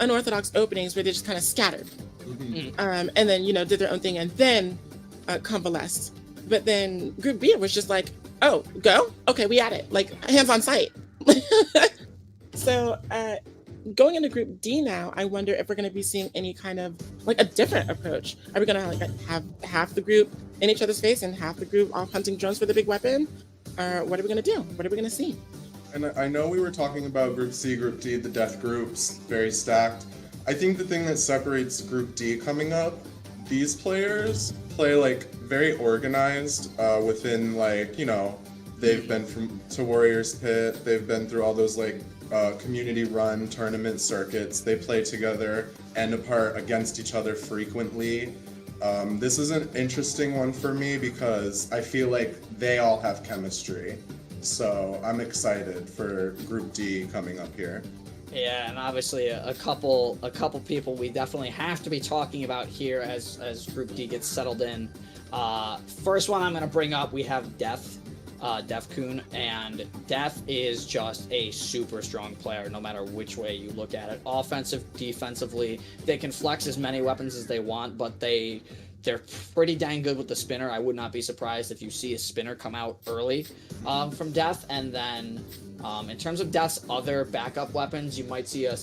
Speaker 2: unorthodox openings where they just kind of scattered, and then did their own thing and then convalesced. But then Group B was just like, oh, go, okay, we at it, like hands on sight. So going into Group D now, I wonder if we're going to be seeing any kind of like a different approach. Are we going to have half the group in each other's face and half the group off hunting drones for the big weapon? Or what are we going to do? What are we going to see?
Speaker 4: And I know we were talking about Group C, Group D, the death groups, very stacked. I think the thing that separates Group D coming up, these players play like very organized within they've been to Warriors Pit, they've been through all those community run tournament circuits. They play together and apart against each other frequently. This is an interesting one for me because I feel like they all have chemistry. So I'm excited for Group D coming up here.
Speaker 3: Yeah, and obviously a couple people we definitely have to be talking about here as Group D gets settled in. First one I'm going to bring up, we have Def Kun, and Def is just a super strong player no matter which way you look at it. Offensive, defensively, they can flex as many weapons as they want, but they're pretty dang good with the spinner. I would not be surprised if you see a spinner come out early from Def. And then in terms of Def's other backup weapons, you might see a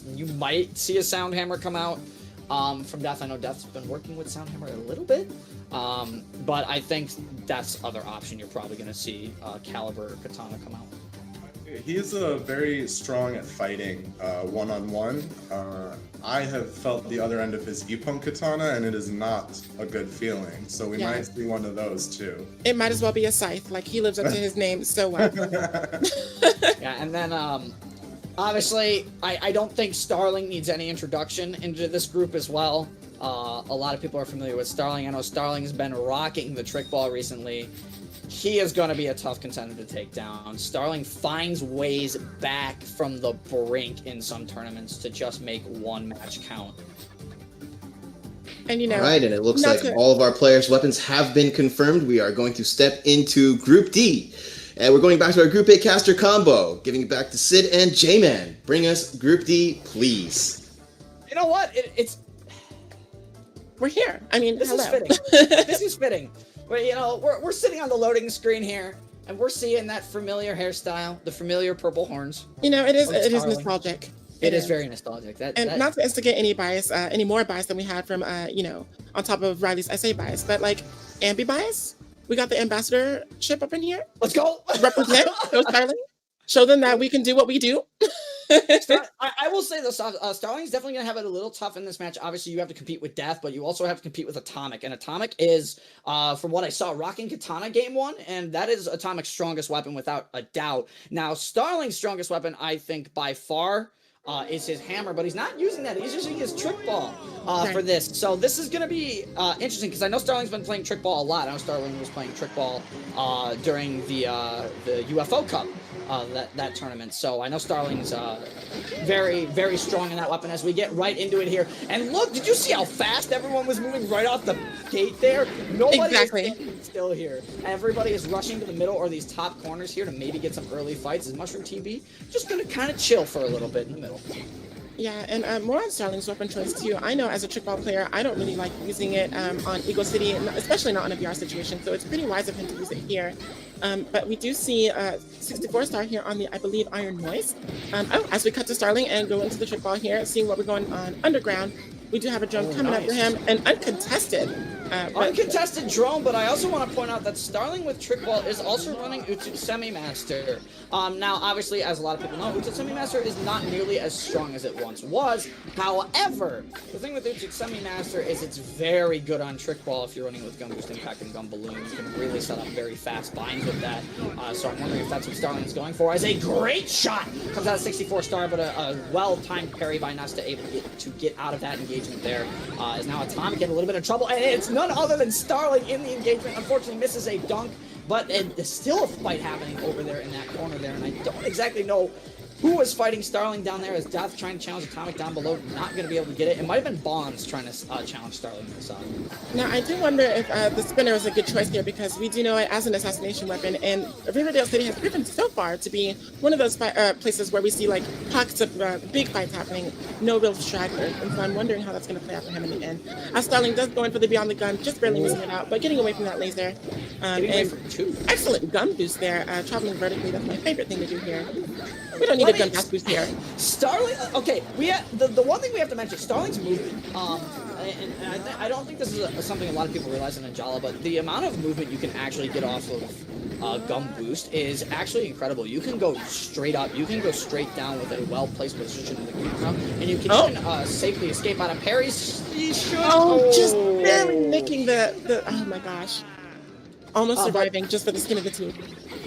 Speaker 3: sound hammer come out from Def. I know Def's been working with sound hammer a little bit. But I think that's other option. You're probably going to see Caliber Katana come out.
Speaker 4: He is very strong at fighting one-on-one. I have felt the other end of his IPPON Katana, and it is not a good feeling. So we might see one of those too.
Speaker 2: It might as well be a scythe. Like, he lives up to his name so well.
Speaker 3: Yeah, and then obviously, I don't think Starling needs any introduction into this group as well. A lot of people are familiar with Starling. I know Starling's been rocking the trick ball recently. He is going to be a tough contender to take down. Starling finds ways back from the brink in some tournaments to just make one match count.
Speaker 2: And
Speaker 1: all right, and it looks like all of our players' weapons have been confirmed. We are going to step into Group D. And we're going back to our Group A caster combo, giving it back to Sid and J-Man. Bring us Group D, please.
Speaker 3: You know what?
Speaker 2: We're here. I mean,
Speaker 3: this
Speaker 2: hello.
Speaker 3: is fitting. This is fitting. But, we're sitting on the loading screen here, and we're seeing that familiar hairstyle, the familiar purple horns.
Speaker 2: It is nostalgic.
Speaker 3: It is very nostalgic.
Speaker 2: Not to instigate any bias, any more bias than we had from, on top of Riley's essay bias, but ambi bias. We got the ambassadorship up in here.
Speaker 3: Let's go.
Speaker 2: Represent. Go Starling. Show them that we can do what we do.
Speaker 3: I will say this, Starling's definitely going to have it a little tough in this match. Obviously, you have to compete with Death, but you also have to compete with Atomic. And Atomic is, from what I saw, rocking Katana game 1, and that is Atomic's strongest weapon without a doubt. Now, Starling's strongest weapon, I think, by far, is his hammer, but he's not using that. He's using his trick ball for this. So this is going to be interesting, because I know Starling's been playing trick ball a lot. I know Starling was playing trick ball during the UFO Cup. That tournament. So I know Starling's very, very strong in that weapon as we get right into it here. And look, did you see how fast everyone was moving right off the gate there? Nobody is standing still here. Everybody is rushing to the middle or these top corners here to maybe get some early fights. Is Mushroom TV just going to kind of chill for a little bit in the middle?
Speaker 2: Yeah, and more on Starling's weapon choice too. I know as a trick ball player, I don't really like using it on Eagle City, especially not in a VR situation. So it's pretty wise of him to use it here. But we do see 64 star here on the, I believe, Iron Noise. As we cut to Starling and go into the trick ball here, seeing what we're going on underground, we do have a drone coming up for him, and uncontested.
Speaker 3: Uncontested drone, but I also want to point out that Starling with Trick Ball is also running Utsumi Master. Now, obviously, as a lot of people know, Utsumi Master is not nearly as strong as it once was. However, the thing with Utsumi Master is it's very good on Trick Ball if you're running with Gun Boost Impact and Gun Balloon. You can really set up very fast binds with that. So I'm wondering if that's what Starling is going for. As a great shot comes out of 64 star, but a well-timed parry by Nesta able to get out of that engagement there. Is now Atomic in a little bit of trouble, and it's none other than Starling in the engagement. Unfortunately misses a dunk, but there's still a fight happening over there in that corner there, and I don't exactly know who was fighting Starling down there. As Death trying to challenge Atomic down below, not going to be able to get it. It might have been Bonds trying to challenge Starling this side.
Speaker 2: Now, I do wonder if the spinner is a good choice here, because we do know it as an assassination weapon, and Riverdale City has proven so far to be one of those places where we see like pockets of big fights happening, no real stragglers, and so I'm wondering how that's going to play out for him in the end. Starling does go in for the Beyond the Gun, just barely missing it out, but getting away from that laser. And excellent gun boost there, traveling vertically. That's my favorite thing to do here. We don't need a gun pass boost here.
Speaker 3: Starling, okay, the one thing we have to mention, Starling's movement. And I don't think this is something a lot of people realize in Ninjala, but the amount of movement you can actually get off of gun boost is actually incredible. You can go straight up, you can go straight down with a well-placed position in the camera, and you can even safely escape out of parries.
Speaker 2: Just barely nicking the oh my gosh. Almost surviving just for the skin of the teeth.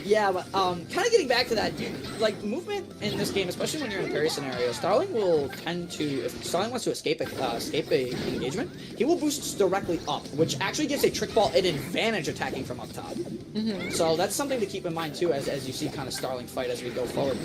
Speaker 3: Yeah, but kind of getting back to that, like movement in this game, especially when you're in a parry scenario, Starling will tend to, if Starling wants to escape a engagement, he will boost directly up, which actually gives a Trick Ball an advantage attacking from up top. So that's something to keep in mind too, as you see kind of Starling fight as we go forward.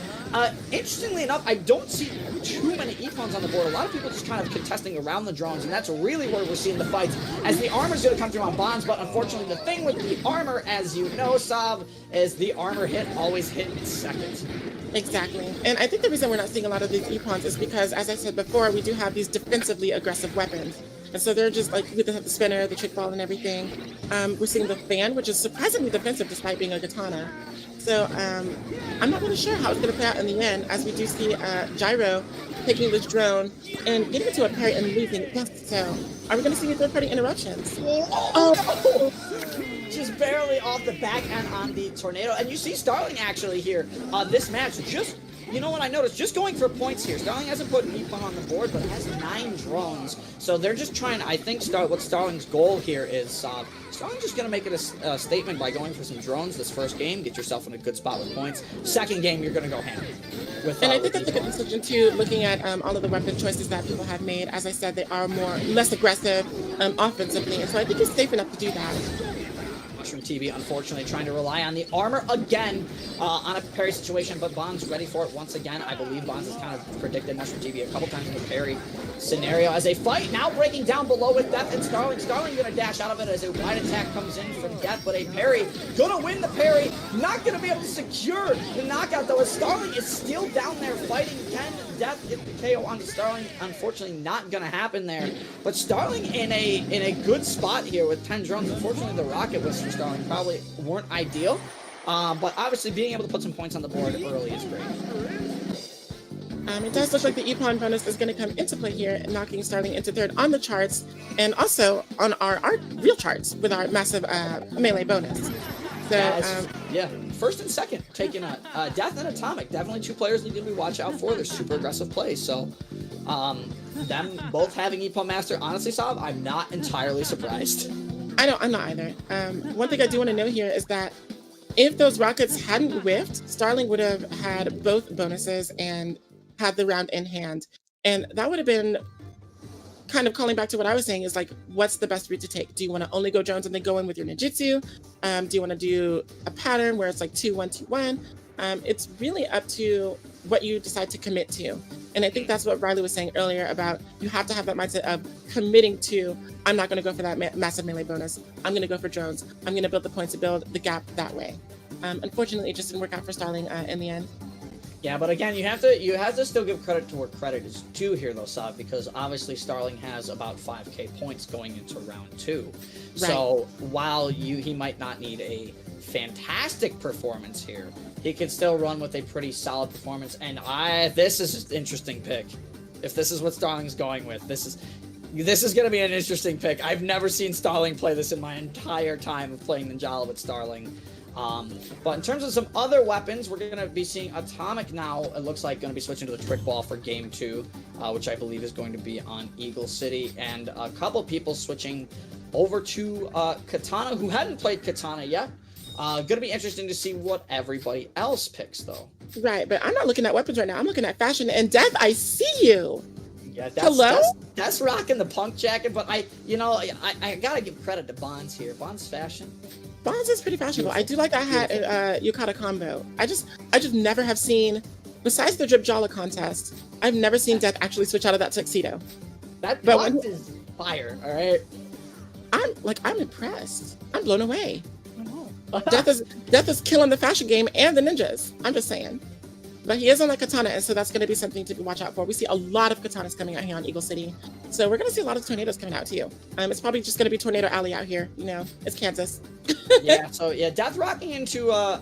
Speaker 3: Interestingly enough, I don't see too many IPPONs on the board. A lot of people just kind of contesting around the drones, and that's really where we're seeing the fights, as the armor's going to come through on Bonds, but unfortunately the thing with the armor, as you know, Sav, is the armor hit always hit in seconds.
Speaker 2: Exactly. And I think the reason we're not seeing a lot of these IPPONs is because, as I said before, we do have these defensively aggressive weapons. And so they're just like, we have the spinner, the Trick Ball, and everything. We're seeing the fan, which is surprisingly defensive despite being a katana. So I'm not really sure how it's going to play out in the end, as we do see Gyro taking this drone and getting into a parry and losing. Yes, so are we going to see third-party interruptions?
Speaker 3: Oh! Just barely off the back end on the tornado. And you see Starling actually here, this match, just, you know what I noticed? Just going for points here. Starling hasn't put an IPPON on the board, but has 9 drones. So they're just trying to, I think what Starling's goal here is, Starling's just going to make it a statement by going for some drones this first game, get yourself in a good spot with points. Second game, you're going to go ham.
Speaker 2: And I think that's a good decision too, looking at all of the weapon choices that people have made. As I said, they are less aggressive offensively, and so I think it's safe enough to do that.
Speaker 3: Mushroom TV, unfortunately, trying to rely on the armor again on a parry situation, but Bonds ready for it once again. I believe Bonds has kind of predicted Mushroom TV a couple times in the parry scenario as a fight. Now breaking down below with Death and Starling. Starling going to dash out of it as a wide attack comes in from Death, but a parry. Going to win the parry. Not going to be able to secure the knockout, though, as Starling is still down there fighting. Can Death get the KO onto Starling? Unfortunately, not going to happen there. But Starling in a good spot here with 10 drones. Unfortunately, the rocket was for Starling probably weren't ideal, but obviously being able to put some points on the board early is great.
Speaker 2: It does look like the IPPON bonus is going to come into play here, knocking Starling into third on the charts, and also on our real charts with our massive melee bonus. So,
Speaker 3: yeah, first and second taking a Death and Atomic. Definitely 2 players need to be watch out for. They're super aggressive plays, so them both having IPPON Master, honestly, Sav, I'm not entirely surprised.
Speaker 2: I'm not either. One thing I do want to know here is that if those rockets hadn't whiffed, Starling would have had both bonuses and had the round in hand. And that would have been kind of calling back to what I was saying, is like, what's the best route to take? Do you want to only go drones and then go in with your ninjutsu? Do you want to do a pattern where it's like 2-1-2-1? It's really up to what you decide to commit to. And I think that's what Riley was saying earlier about you have to have that mindset of committing to, I'm not going to go for that massive melee bonus. I'm going to go for drones. I'm going to build the points to build the gap that way. Unfortunately, it just didn't work out for Starling in the end.
Speaker 3: Yeah, but again, you have to still give credit to where credit is due here, though, Sav, because obviously Starling has about 5k points going into round 2. Right. So while he might not need a fantastic performance here, he could still run with a pretty solid performance. And this is an interesting pick. If this is what Starling's going with, This is going to be an interesting pick. I've never seen Starling play this in my entire time of playing Ninjala with Starling. But in terms of some other weapons, we're going to be seeing Atomic now. It looks like going to be switching to the Trick Ball for Game 2, which I believe is going to be on Eagle City. And a couple people switching over to Katana, who hadn't played Katana yet. Going to be interesting to see what everybody else picks, though.
Speaker 2: Right, but I'm not looking at weapons right now. I'm looking at fashion. And Death, I see you.
Speaker 3: Yeah,
Speaker 2: Hello?
Speaker 3: That's rocking the punk jacket, but I gotta give credit to Bonds here. Bonds fashion.
Speaker 2: Bonds is pretty fashionable. I do like that hat Yukata combo. I just never have seen, besides the Drip Jala contest, I've never seen Death actually switch out of that tuxedo.
Speaker 3: That Bonds is fire, all right?
Speaker 2: I'm impressed. I'm blown away.
Speaker 3: I know.
Speaker 2: Death is killing the fashion game and the ninjas. I'm just saying. But he is on the katana, and so that's going to be something to watch out for. We see a lot of katanas coming out here on Eagle City. So we're going to see a lot of tornadoes coming out too. It's probably just going to be Tornado Alley out here. You know, it's Kansas.
Speaker 3: Yeah, Death rocking into a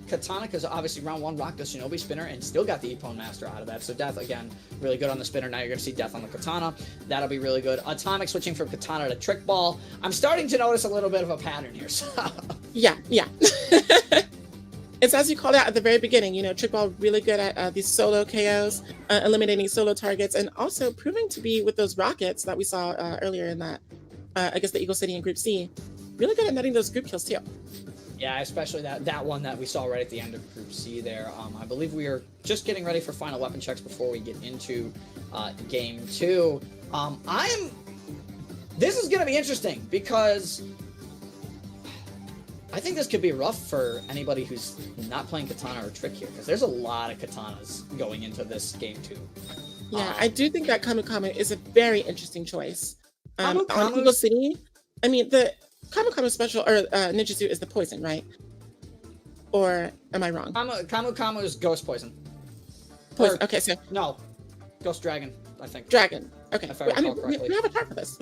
Speaker 3: katana, because obviously round 1 rocked the Shinobi spinner and still got the IPPON master out of that. So Death, again, really good on the spinner. Now you're going to see Death on the katana. That'll be really good. Atomic switching from katana to trick ball. I'm starting to notice a little bit of a pattern here. So.
Speaker 2: Yeah. It's as you called out at the very beginning, you know, Trick Ball really good at these solo KOs, eliminating solo targets, and also proving to be with those rockets that we saw earlier in that, I guess the Eagle City in Group C, really good at netting those group kills too.
Speaker 3: Yeah, especially that one that we saw right at the end of Group C there. I believe we are just getting ready for final weapon checks before we get into Game 2. This is going to be interesting because I think this could be rough for anybody who's not playing Katana or Trick here, because there's a lot of Katanas going into this Game 2.
Speaker 2: Yeah, I do think that Kamu Kamu is a very interesting choice.
Speaker 3: Kamu
Speaker 2: On
Speaker 3: Kamu's-
Speaker 2: Eagle City, I mean, the Kamu Kamu special, or Ninja Suit is the poison, right? Or am I wrong?
Speaker 3: Kamu Kamu is Ghost Poison.
Speaker 2: Poison, okay, so
Speaker 3: No, Ghost Dragon, I think.
Speaker 2: Dragon. Okay,
Speaker 3: If I
Speaker 2: I mean,
Speaker 3: recall
Speaker 2: we
Speaker 3: correctly.
Speaker 2: have a chart for this.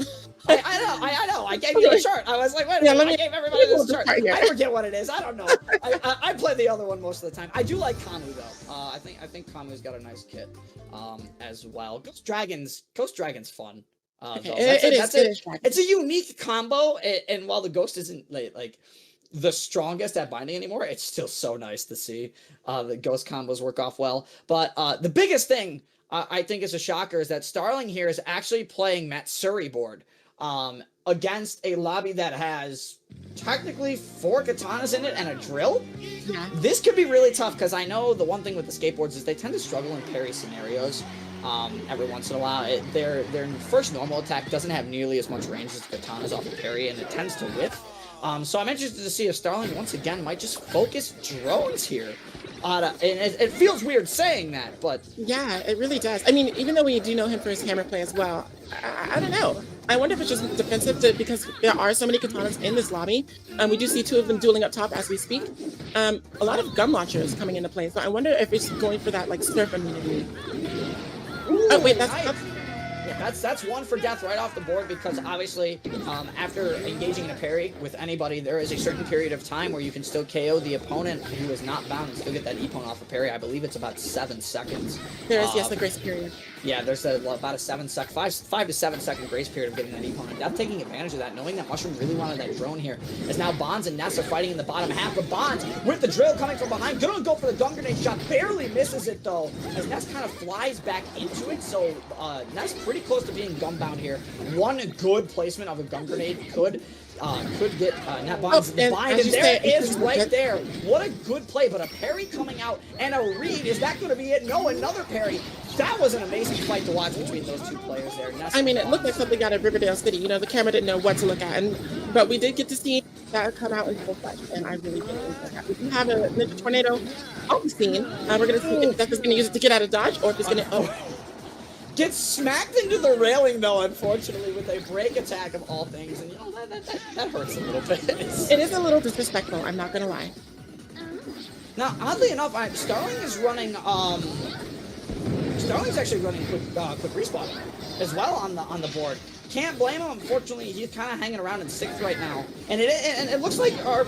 Speaker 3: I know. I gave you a chart. I was like, wait a
Speaker 2: Yeah,
Speaker 3: minute.
Speaker 2: let me-
Speaker 3: I gave everybody
Speaker 2: let me
Speaker 3: this
Speaker 2: pull
Speaker 3: chart.
Speaker 2: the chart here.
Speaker 3: I forget what it is. I don't know. I play the other one most of the time. I do like Kamu though. I think Kamu's got a nice kit as well. Ghost Dragon's fun.
Speaker 2: Okay,
Speaker 3: Though.
Speaker 2: it is Dragon.
Speaker 3: It's a unique combo, and while the Ghost isn't like the strongest at binding anymore, it's still so nice to see the Ghost combos work off well. But the biggest thing I think is a shocker is that Starling here is actually playing Matsuri board against a lobby that has technically 4 katanas in it and a drill.
Speaker 2: Yeah.
Speaker 3: This could be really tough because I know the one thing with the skateboards is they tend to struggle in parry scenarios. Every once in a while, their first normal attack doesn't have nearly as much range as katanas off of parry, and it tends to whiff. So I'm interested to see if Starling once again might just focus drones here. And it feels weird saying that, but
Speaker 2: Yeah, it really does. I mean, even though we do know him for his hammer play as well, I don't know. I wonder if it's just defensive because there are so many katanas in this lobby. We do see 2 of them dueling up top as we speak. A lot of gun launchers coming into play, so I wonder if it's going for that like surf immunity. Oh wait,
Speaker 3: that's one for Death right off the board, because obviously after engaging in a parry with anybody, there is a certain period of time where you can still KO the opponent who is not bound and still get that IPPON off a parry. I believe it's about 7 seconds.
Speaker 2: There is, yes, the grace period.
Speaker 3: Yeah, there's about a 5 to 7 second grace period of getting that IPPON. And Death taking advantage of that, knowing that Mushroom really wanted that drone here. As now Bonds and Ness are fighting in the bottom half, but Bonds with the drill coming from behind, gonna go for the gun grenade shot, barely misses it though, as Ness kind of flies back into it. So Ness pretty close to being gunbound here. One good placement of a gun grenade could get Nat Bonds in the bind, and there it is right there. What a good play, but a parry coming out and a read. Is that going to be it? No, another parry. That was an amazing fight to watch between those 2 players there.
Speaker 2: I mean, it looked like something out of Riverdale City. You know, the camera didn't know what to look at, but we did get to see that come out in full flesh, and I really did enjoy that. We do have a Ninja Tornado on the scene. We're going to see if Death is going to use it to get out of dodge, or if he's going to...
Speaker 3: Gets smacked into the railing though, unfortunately, with a break attack of all things, and you know that hurts a little bit.
Speaker 2: It is a little disrespectful, I'm not gonna lie.
Speaker 3: Now, oddly enough, Starling is running. Starling's actually running quick respawn as well on the board. can't blame him. Unfortunately, he's kind of hanging around in 6th right now, and it looks like our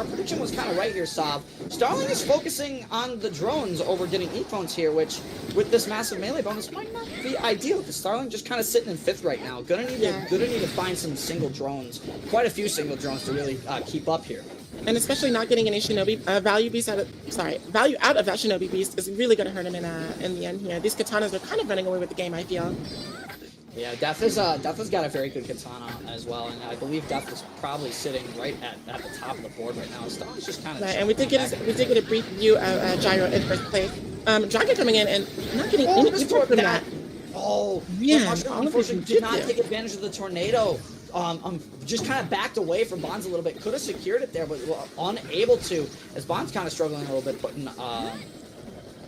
Speaker 3: prediction was kind of right here, Sav. Starling is focusing on the drones over getting E-Phones here, which with this massive melee bonus might not be ideal because Starling just kind of sitting in 5th right now. Gonna need to find some single drones, quite a few single drones to really keep up here.
Speaker 2: And especially not getting any Shinobi value out of that Shinobi beast is really going to hurt him in the end here. These katanas are kind of running away with the game, I feel.
Speaker 3: Yeah, Death has got a very good katana as well, and I believe Death is probably sitting right at the top of the board right now. Starling's just kind of
Speaker 2: right, and we did get a brief view of Gyro in first place. Dragon coming in and not getting any support from that.
Speaker 3: Oh,
Speaker 2: yeah,
Speaker 3: unfortunately did not take advantage of the tornado. Just kind of backed away from Bonds a little bit. Could have secured it there, but unable to. As Bonds kind of struggling a little bit, putting.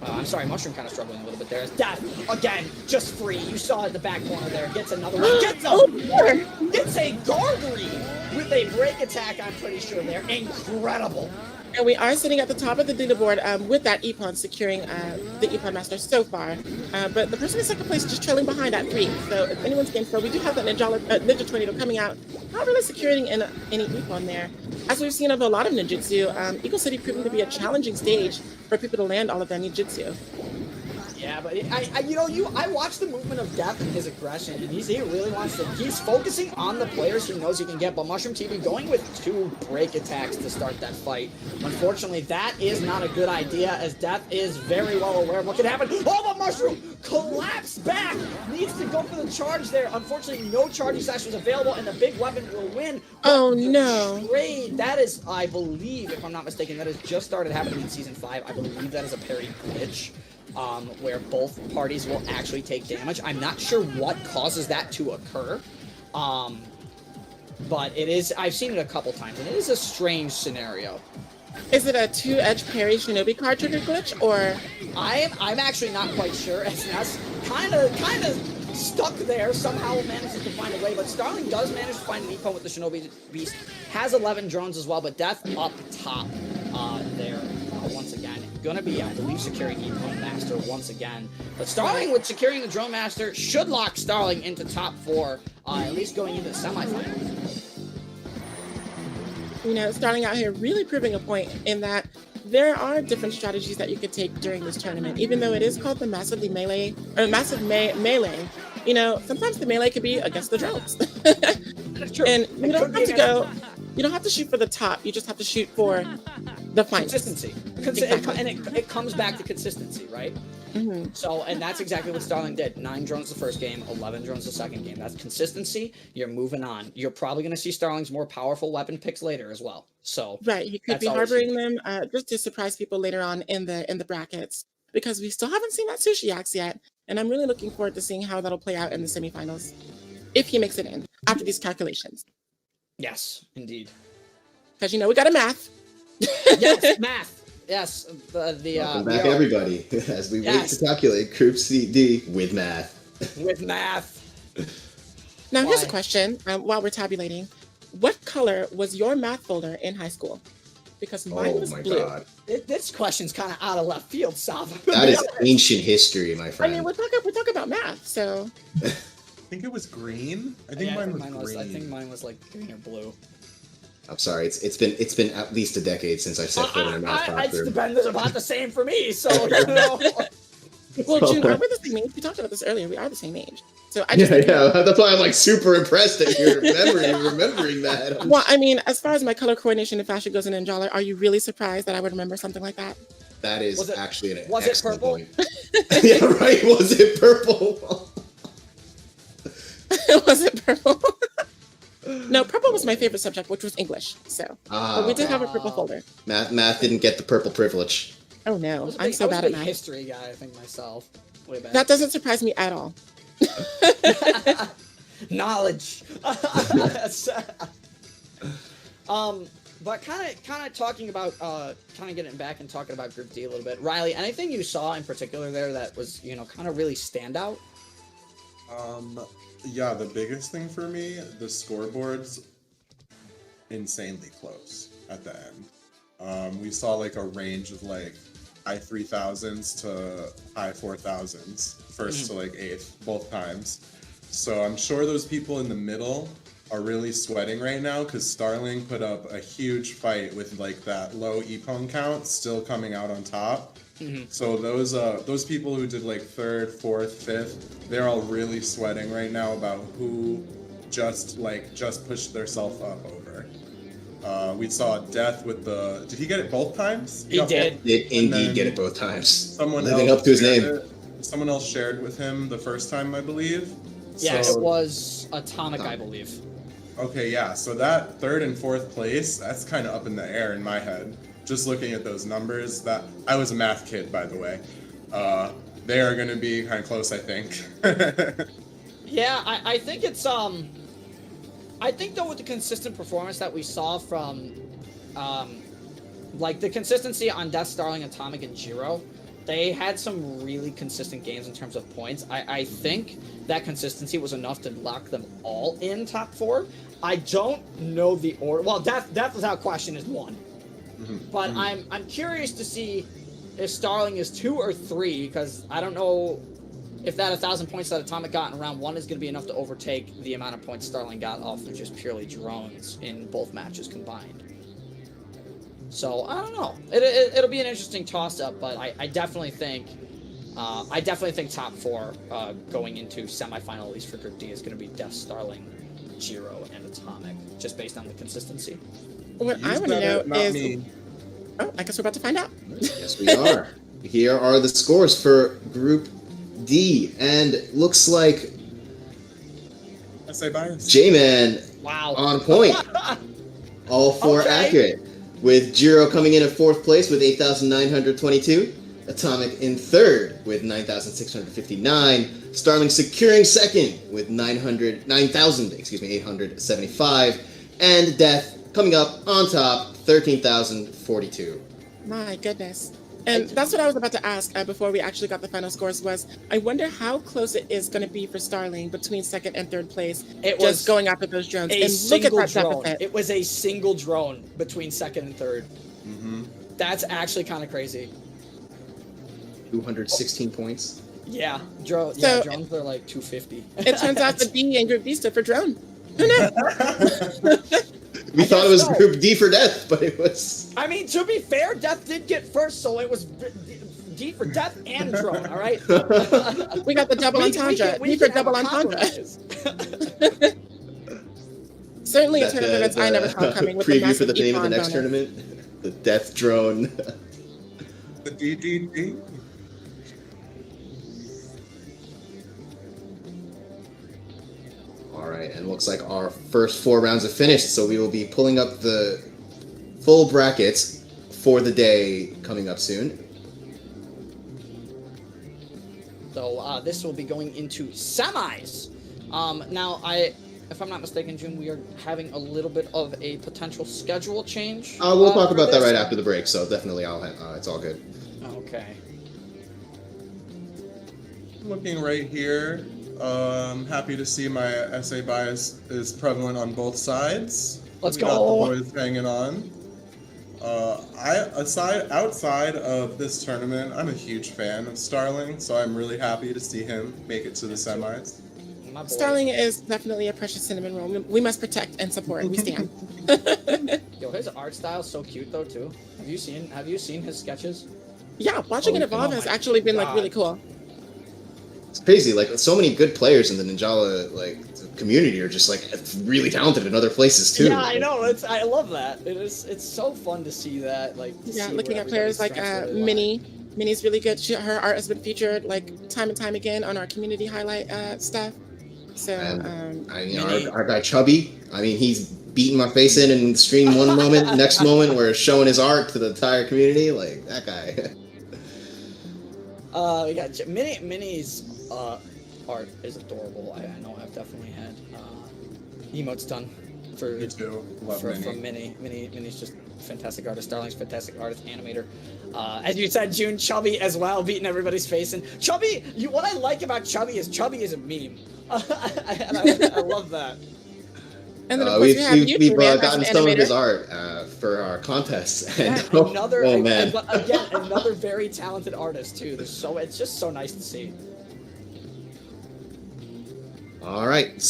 Speaker 3: I'm sorry, Mushroom kind of struggling a little bit there. As Death again, just free. You saw it in the back corner there. Gets another one. Gets a Gargery with a break attack. I'm pretty sure there. Incredible.
Speaker 2: And we are sitting at the top of the leaderboard with that IPPON securing the IPPON master so far. But the person in second place is just trailing behind at 3. So if anyone's game so we do have that Ninja Tornado coming out. Not really securing any IPPON there. As we've seen of a lot of ninjutsu, Eagle City proving to be a challenging stage for people to land all of their ninjutsu.
Speaker 3: Yeah, but I watched the movement of Death and his aggression, and he really wants to. He's focusing on the players he knows he can get, but Mushroom TV going with 2 break attacks to start that fight. Unfortunately, that is not a good idea, as Death is very well aware of what can happen. Oh, but Mushroom collapsed back, needs to go for the charge there. Unfortunately, no charging slash was available, and the big weapon will win.
Speaker 2: Oh no!
Speaker 3: Trade, that is, I believe, if I'm not mistaken, that has just started happening in Season 5. I believe that is a parry glitch. Where both parties will actually take damage. I'm not sure what causes that to occur, but it is. I've seen it a couple times, and it is a strange scenario.
Speaker 2: Is it a 2-edge parry Shinobi card trigger glitch, or?
Speaker 3: I'm actually not quite sure. SNS kind of stuck there. Somehow manages to find a way, but Starling does manage to find an eco with the Shinobi Beast. Has 11 drones as well, but Death up top there once again. Gonna be, I believe, securing E-Drone Master once again. But Starling with securing the Drone Master should lock Starling into top 4, at least going into the semifinals.
Speaker 2: You know, starting out here really proving a point in that there are different strategies that you could take during this tournament. Even though it is called the massive melee, you know, sometimes the melee could be against the drones.
Speaker 3: That's true.
Speaker 2: And you don't have to go, you don't have to shoot for the top, you just have to shoot for the final.
Speaker 3: Consistency.
Speaker 2: Exactly.
Speaker 3: And it comes back to consistency, right?
Speaker 2: Mm-hmm.
Speaker 3: So, and that's exactly what Starling did. 9 drones the first game, 11 drones the second game. That's consistency. You're moving on. You're probably going to see Starling's more powerful weapon picks later as well. So,
Speaker 2: right, he could be harboring them just to surprise people later on in the brackets, because we still haven't seen that Sushi Axe yet, and I'm really looking forward to seeing how that'll play out in the semifinals, if he makes it in after these calculations.
Speaker 3: Yes, indeed.
Speaker 2: Because you know we got a math.
Speaker 3: Yes, math. Yes,
Speaker 1: Welcome back, everybody, as we wait to calculate Group D with math.
Speaker 3: With math.
Speaker 2: Now, here's a question while we're tabulating. What color was your math folder in high school? Because mine was blue.
Speaker 1: God.
Speaker 3: This question's kind of out of left field, Sav.
Speaker 1: That is ancient history, my friend.
Speaker 2: I mean, we're talking about math, so.
Speaker 4: I think it was green. I think mine was green.
Speaker 3: I think mine was like green or blue.
Speaker 1: I'm sorry, it's been at least a decade since I've set foot in a math classroom.
Speaker 3: It's about the same for me, so you know.
Speaker 2: Well, June, we're the same age. We talked about this earlier. We are the same age. So I
Speaker 1: just that's why I'm like super impressed that you're remembering that.
Speaker 2: Well, I mean, as far as my color coordination and fashion goes in Ninjala, are you really surprised that I would remember something like that?
Speaker 1: That is actually an
Speaker 3: was it purple?
Speaker 1: Point. Yeah, right. Was it purple?
Speaker 2: Was it purple? No, purple was my favorite subject, which was English. So, but we did have a purple folder.
Speaker 1: Math didn't get the purple privilege.
Speaker 2: Oh no, I'm so bad at math.
Speaker 3: History guy, I think myself. Way back.
Speaker 2: That doesn't surprise me at all.
Speaker 3: Knowledge. But kind of talking about kind of getting back and talking about Group D a little bit. Riley, anything you saw in particular there that was, you know, kind of really stand out?
Speaker 4: Yeah, the biggest thing for me, the scoreboard's insanely close at the end. We saw like a range of like high 3000s to high 4000s, first to like 8th, both times. So I'm sure those people in the middle are really sweating right now because Starling put up a huge fight with like that low IPPON count still coming out on top. So those people who did like third, fourth, fifth, they're all really sweating right now about who just pushed theirself up over. We saw Death with the. Did he get it both times?
Speaker 3: He did.
Speaker 1: Did indeed get it both times.
Speaker 4: Someone
Speaker 1: Living
Speaker 4: else
Speaker 1: up to his
Speaker 4: shared
Speaker 1: name.
Speaker 4: it. Someone else shared with him the first time, I believe.
Speaker 3: Yeah,
Speaker 4: So-
Speaker 3: it was Atomic, I believe.
Speaker 4: Okay, yeah. So that third and fourth place, that's kind of up in the air in my head. Just looking at those numbers, that I was a math kid, by the way. They are going to be kind of close, I think.
Speaker 3: Yeah, I think it's I think though with the consistent performance that we saw from like the consistency on Death, Starling, Atomic, and Jiro, they had some really consistent games in terms of points. I think that consistency was enough to lock them all in top 4. I don't know the order. Well, Death without question is 1. But I'm curious to see if Starling is 2 or 3, because I don't know if that 1,000 points that Atomic got in round 1 is going to be enough to overtake the amount of points Starling got off of just purely drones in both matches combined. So I don't know. It'll be an interesting toss-up, but I definitely think top 4 going into semifinal, at least for Group D, is going to be Death, Starling, Jiro, and Atomic, just based on the consistency.
Speaker 2: What I
Speaker 4: You
Speaker 2: want to
Speaker 4: said
Speaker 2: know
Speaker 4: it, not
Speaker 2: is,
Speaker 4: me.
Speaker 2: oh, I guess we're about to find out.
Speaker 1: Yes, we are. Here are the scores for Group D, and looks like
Speaker 4: I say bias.
Speaker 1: J-Man
Speaker 3: Wow.
Speaker 1: on point. All 4
Speaker 3: Okay.
Speaker 1: accurate. With Jiro coming in at 4th place with 8,922. Atomic in 3rd with 9,659. Starling securing 2nd with 9,875. And Death coming up on top, 13,042.
Speaker 2: My goodness. And that's what I was about to ask before we actually got the final scores was, I wonder how close it is going to be for Starling between 2nd and 3rd place,
Speaker 3: It
Speaker 2: just
Speaker 3: was
Speaker 2: going after those drones.
Speaker 3: a
Speaker 2: And look at
Speaker 3: single
Speaker 2: that
Speaker 3: drone.
Speaker 2: deficit.
Speaker 3: It was a single drone between 2nd and 3rd.
Speaker 4: Mm-hmm.
Speaker 3: That's actually kind of crazy.
Speaker 1: 216 points.
Speaker 3: Yeah,
Speaker 2: So-
Speaker 3: drones are like 250.
Speaker 2: It turns out the D in Group D stood for drone. Who knew?
Speaker 1: We thought it was
Speaker 3: so.
Speaker 1: Group D for Death, but it was...
Speaker 3: I mean, to be fair, Death did get first, so it was D for Death and drone. All right.
Speaker 2: We got the double entendre.
Speaker 3: We
Speaker 2: D for
Speaker 3: can have
Speaker 2: double
Speaker 3: a
Speaker 2: entendre.
Speaker 3: compromise.
Speaker 2: Certainly a
Speaker 1: That
Speaker 2: tournament events I never saw coming with the
Speaker 1: preview for
Speaker 2: massive
Speaker 1: the name of the
Speaker 2: IPPON
Speaker 1: next
Speaker 2: bonus.
Speaker 1: tournament. The Death Drone.
Speaker 4: The DDD.
Speaker 1: Alright, and looks like our first 4 rounds have finished, so we will be pulling up the full brackets for the day coming up soon.
Speaker 3: So this will be going into semis. Now, if I'm not mistaken, June, we are having a little bit of a potential schedule change.
Speaker 1: We'll talk
Speaker 3: for
Speaker 1: about that
Speaker 3: this.
Speaker 1: right after the break, so definitely it's all good.
Speaker 3: Okay.
Speaker 4: Looking right here, happy to see my essay bias is prevalent on both sides.
Speaker 3: Let's
Speaker 4: We got
Speaker 3: go.
Speaker 4: the boys hanging on. Outside of this tournament, I'm a huge fan of Starling, so I'm really happy to see him make it to the semis.
Speaker 3: My boy.
Speaker 2: Starling is definitely a precious cinnamon roll. We must protect and support. We stand.
Speaker 3: Yo, his art style is so cute though too. Have you seen his sketches?
Speaker 2: Yeah, watching it evolve has actually been like really cool.
Speaker 1: It's crazy, like so many good players in the Ninjala community are just like really talented in other places too.
Speaker 3: Yeah, I know. I love that. It's so fun to see that. Like to
Speaker 2: Yeah,
Speaker 3: see
Speaker 2: looking
Speaker 3: where
Speaker 2: at players like
Speaker 3: everybody's strengths really lie.
Speaker 2: Minnie. Minnie's really good. Her art has been featured like time and time again on our community highlight stuff. So
Speaker 1: And
Speaker 3: Minnie.
Speaker 1: our guy Chubby, I mean, he's beating my face in stream one moment, next moment we're showing his art to the entire community. Like that guy.
Speaker 3: We got Minnie's art is adorable. I know I've definitely had emotes done for
Speaker 4: Me too. Love Minnie.
Speaker 3: from Minnie. Minnie's just a fantastic artist. Starling's a fantastic artist, animator. As you said, June, Chubby as well, beating everybody's face. And Chubby, what I like about Chubby is a meme. And I love that.
Speaker 2: and then of course we have you,
Speaker 1: we've
Speaker 2: man, as
Speaker 1: gotten
Speaker 2: an
Speaker 1: some of his
Speaker 2: animator.
Speaker 1: art for our contests. And
Speaker 3: Yeah, another
Speaker 1: oh man.
Speaker 3: again another very talented artist too. It's just so nice to see.
Speaker 1: Alright,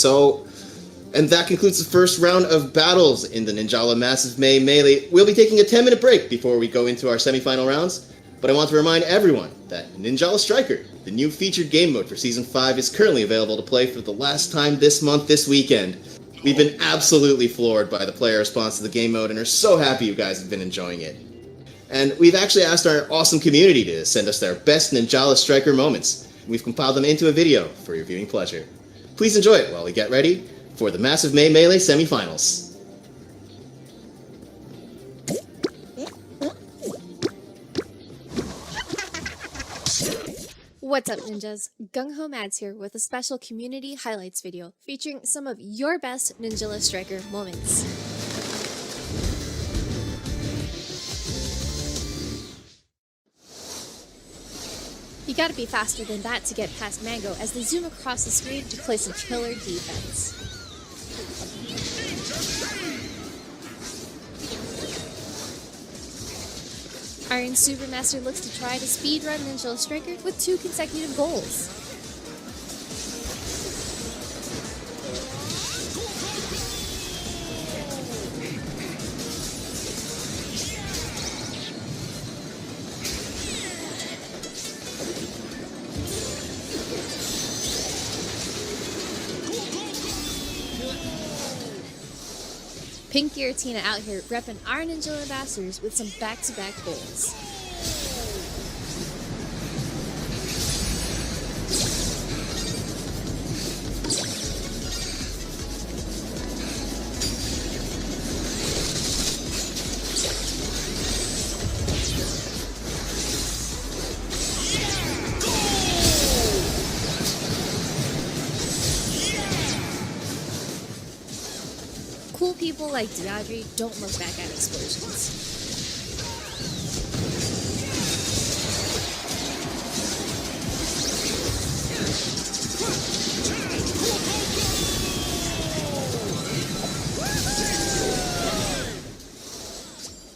Speaker 1: and that concludes the first round of battles in the Ninjala Massive May Melee. We'll be taking a 10-minute break before we go into our semifinal rounds, but I want to remind everyone that Ninjala Striker, the new featured game mode for Season 5, is currently available to play for the last time this month, this weekend. We've been absolutely floored by the player response to the game mode and are so happy you guys have been enjoying it. And we've actually asked our awesome community to send us their best Ninjala Striker moments. We've compiled them into a video for your viewing pleasure. Please enjoy it while we get ready for the Massive May Melee semifinals.
Speaker 5: What's up, ninjas? Gung Ho Mads here with a special community highlights video featuring some of your best Ninjala Striker moments. You gotta be faster than that to get past Mango as they zoom across the screen to place a killer defense. Iron Supermaster looks to try to speedrun Ninjala Striker with 2 consecutive goals. Pink Giratina out here repping our Ninjala Ambassadors with some back-to-back goals. Cool people like Deadre don't look back at explosions.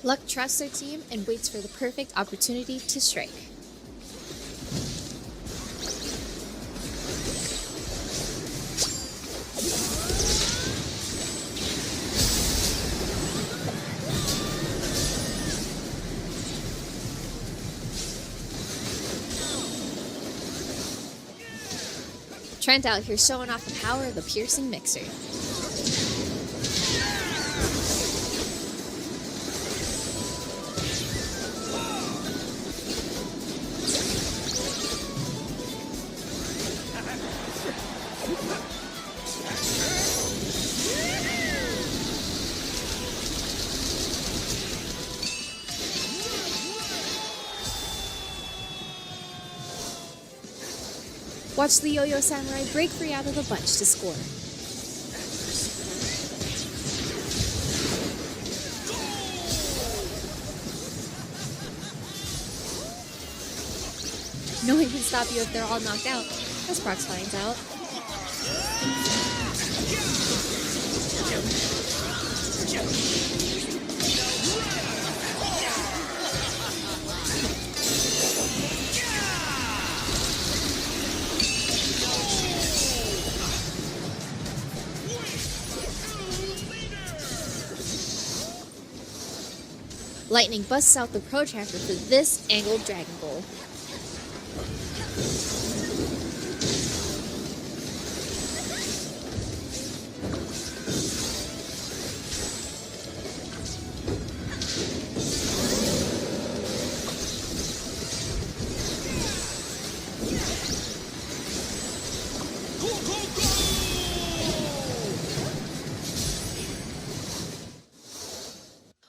Speaker 5: Luck trusts their team and waits for the perfect opportunity to strike. Trent out here showing off the power of the piercing mixer. Watch the Yo-Yo Samurai break free out of the bunch to score. No one can stop you if they're all knocked out, as Prox finds out. Lightning busts out the protractor for this angled Dragon Ball.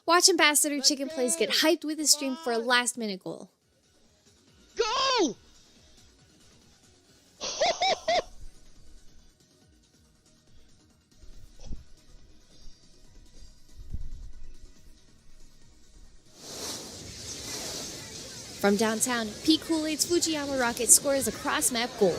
Speaker 5: Watch Ambassador Chicken Plays get hyped with his stream for a last-minute goal.
Speaker 6: Go!
Speaker 5: From downtown, Pete Kool-Aid's Fujiyama Rocket scores a cross-map goal.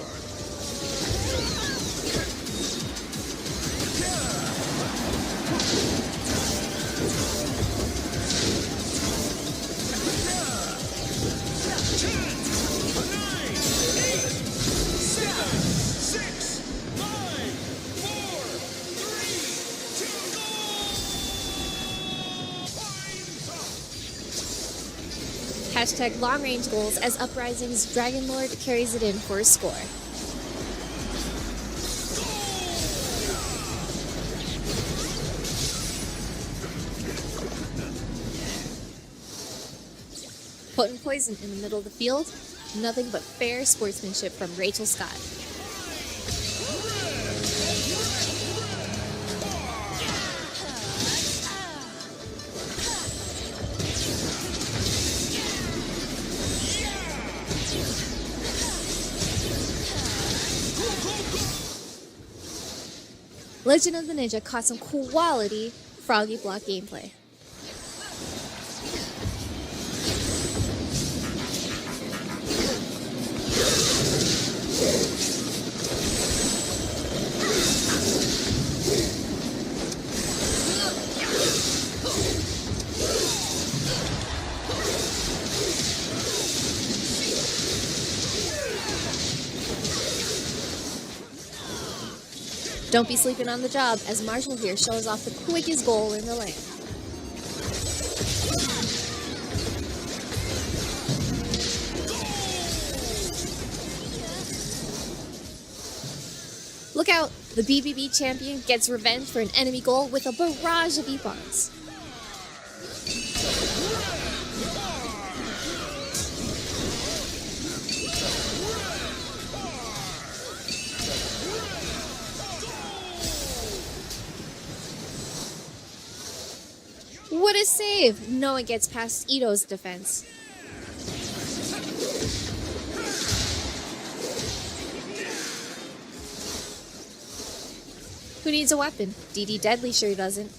Speaker 5: Hashtag long range goals as Uprising's Dragon Lord carries it in for a score. Potent poison in the middle of the field. Nothing but fair sportsmanship from Rachel Scott. Legend of the Ninja caught some quality Froggy Block gameplay. Don't be sleeping on the job, as Marshall here shows off the quickest goal in the land. Look out! The BBB champion gets revenge for an enemy goal with a barrage of IPPONs. What a save! No one gets past Ito's defense. Who needs a weapon? DD Deadly sure doesn't.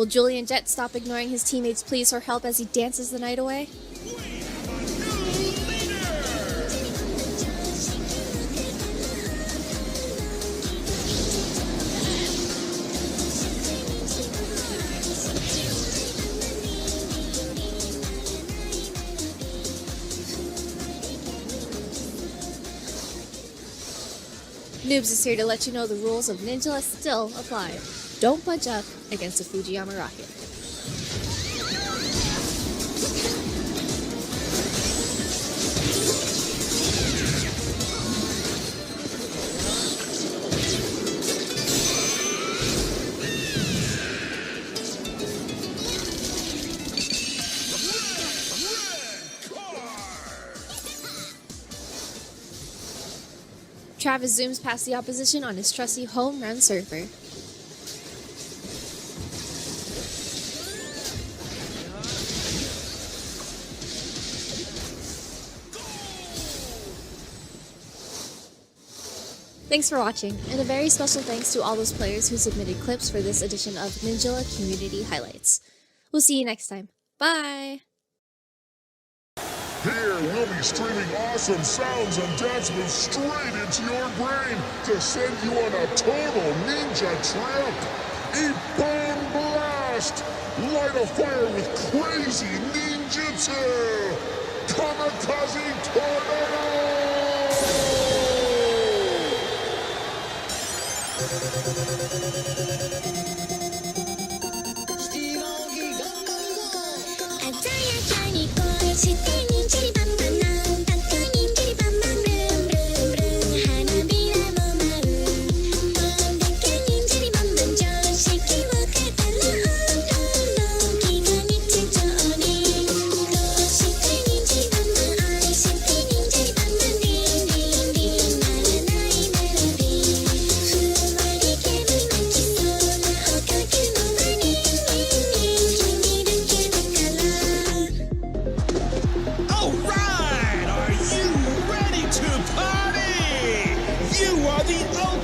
Speaker 5: Will Julian Jet stop ignoring his teammates' pleas for help as he dances the night away? Noobs is here to let you know the rules of Ninjala still apply. Don't budge up against a Fujiyama rocket. Travis zooms past the opposition on his trusty home run surfer. Thanks for watching, and a very special thanks to all those players who submitted clips for this edition of Ninjala Community Highlights. We'll see you next time. Bye!
Speaker 7: Here, we'll be streaming awesome sounds and dance moves straight into your brain to send you on a total ninja trip. IPPON Blast! Light a fire with crazy ninjutsu! Kamikaze Tornado!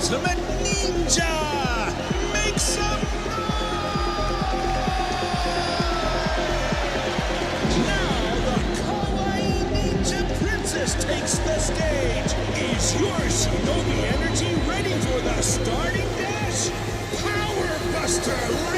Speaker 8: Ultimate Ninja! Make some Now the Kawaii Ninja Princess takes the stage! Is your Shinobi energy ready for the starting dash? Power Buster!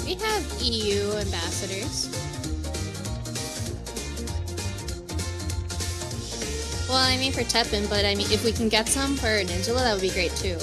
Speaker 9: We have EU ambassadors. Well, I mean for Teppen, but I mean if we can get some for Ninjala, that would be great too.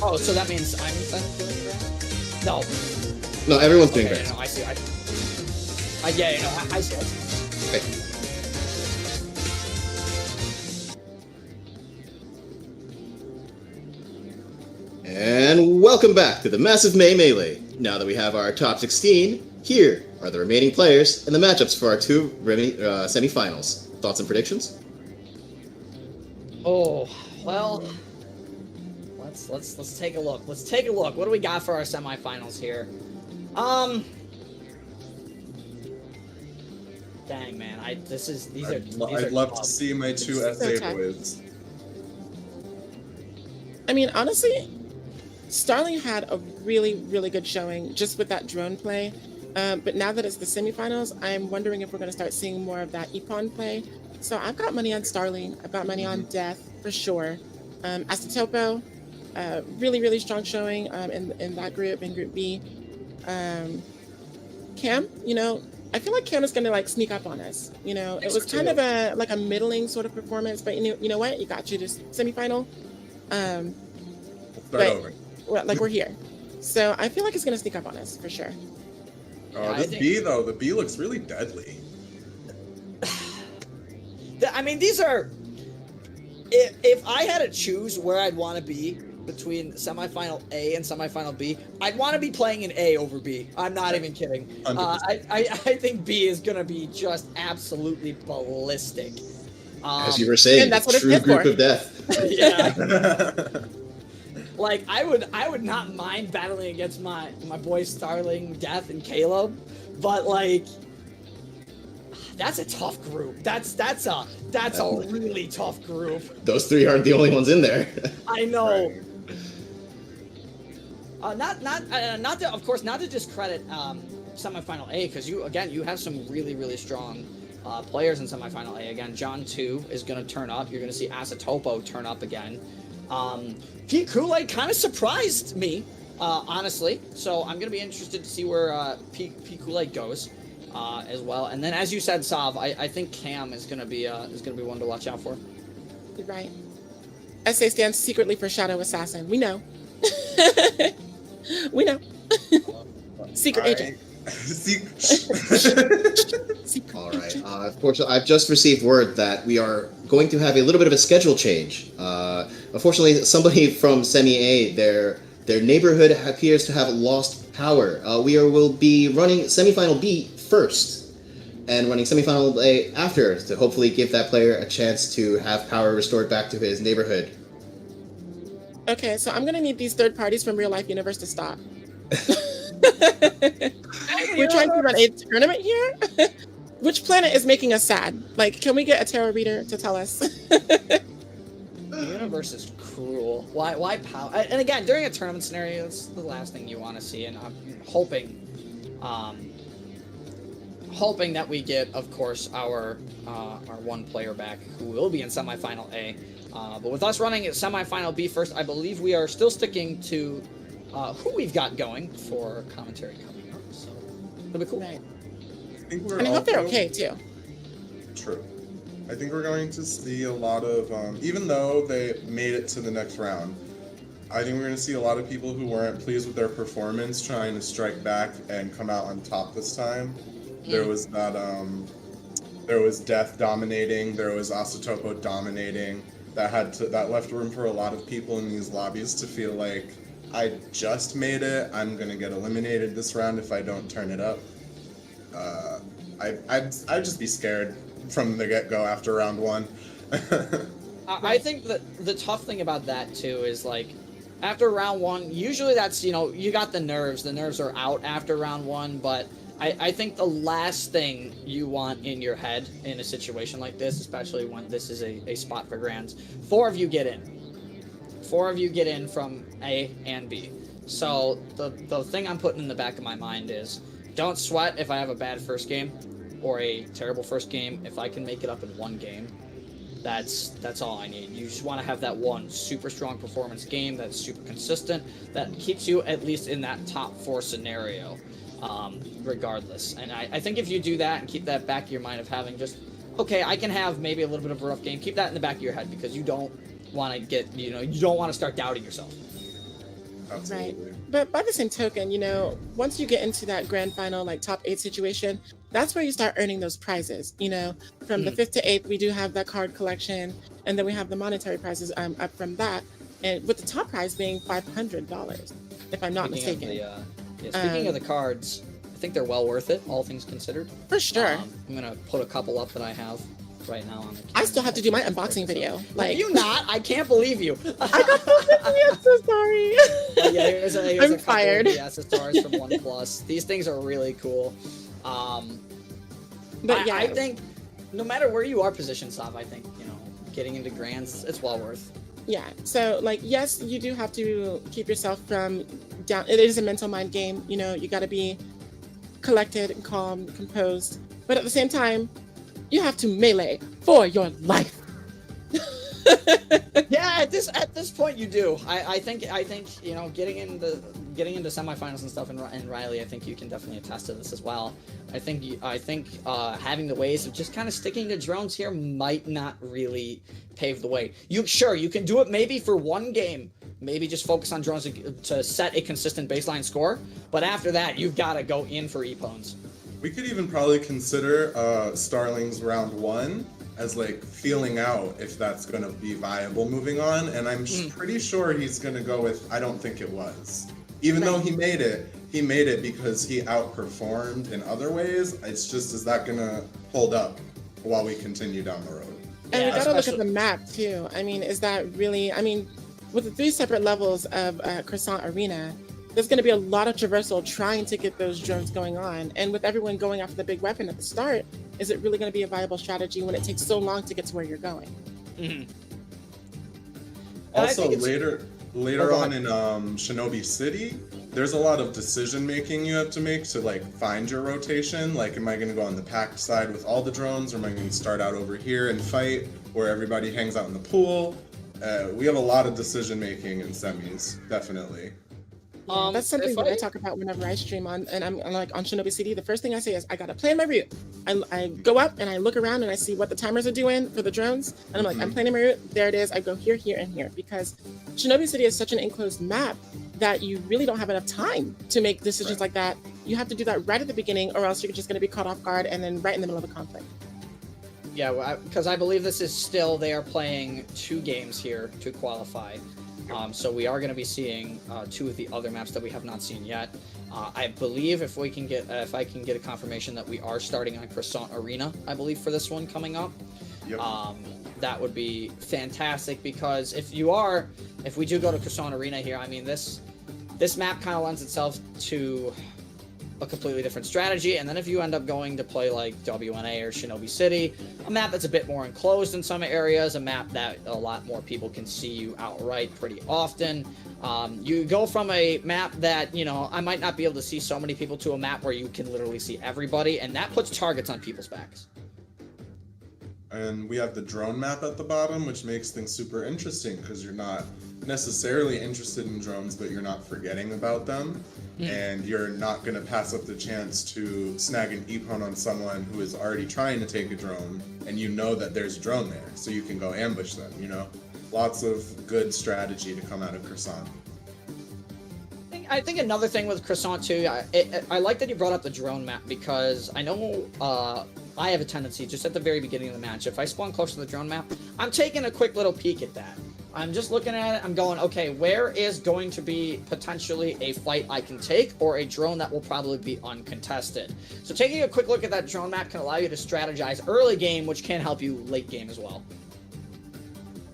Speaker 3: Oh, so that means I'm doing grand? No.
Speaker 1: No, everyone's doing
Speaker 3: Okay,
Speaker 1: grand.
Speaker 3: no, I see. Yeah, no, I see.
Speaker 1: Okay. And welcome back to the Massive May Melee. Now that we have our top 16, here are the remaining players and the matchups for our two semifinals. Thoughts and predictions?
Speaker 3: Oh, well, let's take a look. Let's take a look. What do we got for our semifinals here? Dang man, I'd
Speaker 4: love to see my two SA boys.
Speaker 2: I mean, honestly, Starling had a really, really good showing just with that drone play. But now that it's the semifinals, I'm wondering if we're going to start seeing more of that IPPON play. So I've got money on Starling. I've got money on Death for sure. As to Topo, really, really strong showing in that group, in Group B. Cam, I feel like Cam is going to like sneak up on us. It was kind of a middling sort of performance, but you know what? You got you to semifinal.
Speaker 4: Start over.
Speaker 2: We're here. So I feel like it's going to sneak up on us for sure.
Speaker 4: Oh, this B though, the B looks really deadly.
Speaker 3: I mean, these are. If I had to choose where I'd want to be between semifinal A and semifinal B, I'd want to be playing in A over B. I'm not even kidding. I think B is gonna be just absolutely ballistic.
Speaker 1: As you were saying,
Speaker 2: that's what
Speaker 1: true group of death.
Speaker 3: Yeah. Like I would not mind battling against my boys Starling, Death, and Caleb, but like that's a tough group. That's a really tough group.
Speaker 1: Those three aren't the only ones in there.
Speaker 3: I know. Not to discredit semifinal A, because you have some really strong players in semifinal A. Again, John 2 is going to turn up. You're going to see Asatopo turn up again. Pete Kool-Aid kind of surprised me, honestly. So I'm going to be interested to see where Pete Kool-Aid goes as well. And then, as you said, Sav, I think Cam is going to be one to watch out for.
Speaker 2: You're right. SA stands secretly for Shadow Assassin. We know. We know. Secret agent.
Speaker 1: All right. Unfortunately, I've just received word that we are going to have a little bit of a schedule change. Unfortunately, somebody from Semi A, their neighborhood appears to have lost power. Will be running semifinal B first, and running semifinal A after, to hopefully give that player a chance to have power restored back to his neighborhood.
Speaker 2: Okay, so I'm gonna need these third parties from Real Life Universe to stop. We're trying to run a tournament here? Which planet is making us sad? Like, can we get a tarot reader to tell us?
Speaker 3: The universe is cruel. Why power? And again, during a tournament scenario, it's the last thing you want to see. And I'm hoping that we get, of course, our one player back who will be in semifinal A. But with us running at semifinal B first, I believe we are still sticking to who we've got going for commentary coming up. So it'll be cool.
Speaker 2: Right.
Speaker 4: I
Speaker 2: I hope they're okay too.
Speaker 4: True. I think we're going to see a lot of, even though they made it to the next round, I think we're going to see a lot of people who weren't pleased with their performance trying to strike back and come out on top this time. There was that There was Death dominating. There was Asatopo dominating. That left room for a lot of people in these lobbies to feel like I just made it. I'm gonna get eliminated this round if I don't turn it up. I'd just be scared from the get-go after round 1.
Speaker 3: I think that the tough thing about that too is like after round 1, usually that's, you got the nerves are out after round 1, but I think the last thing you want in your head in a situation like this, especially when this is a spot for grands, 4 of you get in. 4 of you get in from A and B. So the thing I'm putting in the back of my mind is, don't sweat if I have a bad first game or a terrible first game. If I can make it up in 1 game, that's all I need. You just want to have that one super strong performance game that's super consistent, that keeps you at least in that top 4 scenario, regardless. And I think if you do that and keep that back of your mind of having just, okay, I can have maybe a little bit of a rough game, keep that in the back of your head, because you don't want to get, you don't want to start doubting yourself.
Speaker 4: Absolutely.
Speaker 2: Right. But by the same token, once you get into that grand final, like top 8 situation, that's where you start earning those prizes. From the 5th to 8th, we do have that card collection, and then we have the monetary prizes up from that, and with the top prize being $500, if I'm not mistaken.
Speaker 3: Speaking of the cards, I think they're well worth it, all things considered.
Speaker 2: For sure.
Speaker 3: I'm gonna put a couple up that I have right now on the camera.
Speaker 2: I still have to do my unboxing video.
Speaker 3: Like, you not? I can't believe you.
Speaker 2: I got I'm so sorry.
Speaker 3: Here's
Speaker 2: I'm
Speaker 3: a couple
Speaker 2: fired.
Speaker 3: of the SSRs from OnePlus. These things are really cool.
Speaker 2: But yeah,
Speaker 3: I think no matter where you are positioned, Sav, I think, getting into grands, it's well worth.
Speaker 2: Yeah. So yes, you do have to keep yourself from down. It is a mental mind game. You got to be collected and calm, composed. But at the same time, you have to melee for your life.
Speaker 3: Yeah, at this point you do. I think getting into semifinals and stuff, and Riley, I think you can definitely attest to this as well. I think having the ways of just kind of sticking to drones here might not really pave the way. You can do it maybe for 1 game, maybe just focus on drones to set a consistent baseline score. But after that, you've got to go in for EPONs.
Speaker 4: We could even probably consider Starling's round 1 as like feeling out if that's going to be viable moving on, and I'm pretty sure he's going to go with I don't think it was. Even though he made it because he outperformed in other ways. It's just, is that going to hold up while we continue down the road?
Speaker 2: And we gotta look at the map too. Is that really, with the 3 separate levels of Croissant Arena, there's going to be a lot of traversal trying to get those drones going on. And with everyone going after the big weapon at the start, is it really going to be a viable strategy when it takes so long to get to where you're going?
Speaker 3: Mm-hmm.
Speaker 4: Also, later on in Shinobi City, there's a lot of decision making you have to make to like find your rotation. Like, am I going to go on the packed side with all the drones, or am I going to start out over here and fight where everybody hangs out in the pool? We have a lot of decision making in semis, definitely.
Speaker 2: That's something that I talk about whenever I stream on, and I'm like on Shinobi City. The first thing I say is I gotta plan my route. I go up and I look around and I see what the timers are doing for the drones, and I'm like, I'm planning my route. There it is. I go here, here, and here, because Shinobi City is such an enclosed map that you really don't have enough time to make decisions like that. You have to do that right at the beginning, or else you're just gonna be caught off guard and then right in the middle of a conflict.
Speaker 3: Yeah, because I believe this is still, they are playing 2 games here to qualify. So we are going to be seeing 2 of the other maps that we have not seen yet. I believe if I can get a confirmation that we are starting on Croissant Arena, I believe, for this one coming up.
Speaker 4: Yep.
Speaker 3: That would be fantastic, because if we do go to Croissant Arena here, this map kind of lends itself to a completely different strategy. And then if you end up going to play like WNA or Shinobi City, a map that's a bit more enclosed in some areas, a map that a lot more people can see you outright pretty often. You go from a map that, I might not be able to see so many people, to a map where you can literally see everybody, and that puts targets on people's backs.
Speaker 4: And we have the drone map at the bottom, which makes things super interesting, because you're not necessarily interested in drones, but you're not forgetting about them. And you're not going to pass up the chance to snag an IPPON on someone who is already trying to take a drone, and you know that there's a drone there, so you can go ambush them, Lots of good strategy to come out of Croissant.
Speaker 3: I think another thing with Croissant too, I like that you brought up the drone map, because I know I have a tendency, just at the very beginning of the match, if I spawn close to the drone map, I'm taking a quick little peek at that. I'm just looking at it, I'm going, okay, where is going to be potentially a fight I can take, or a drone that will probably be uncontested? So taking a quick look at that drone map can allow you to strategize early game, which can help you late game as well.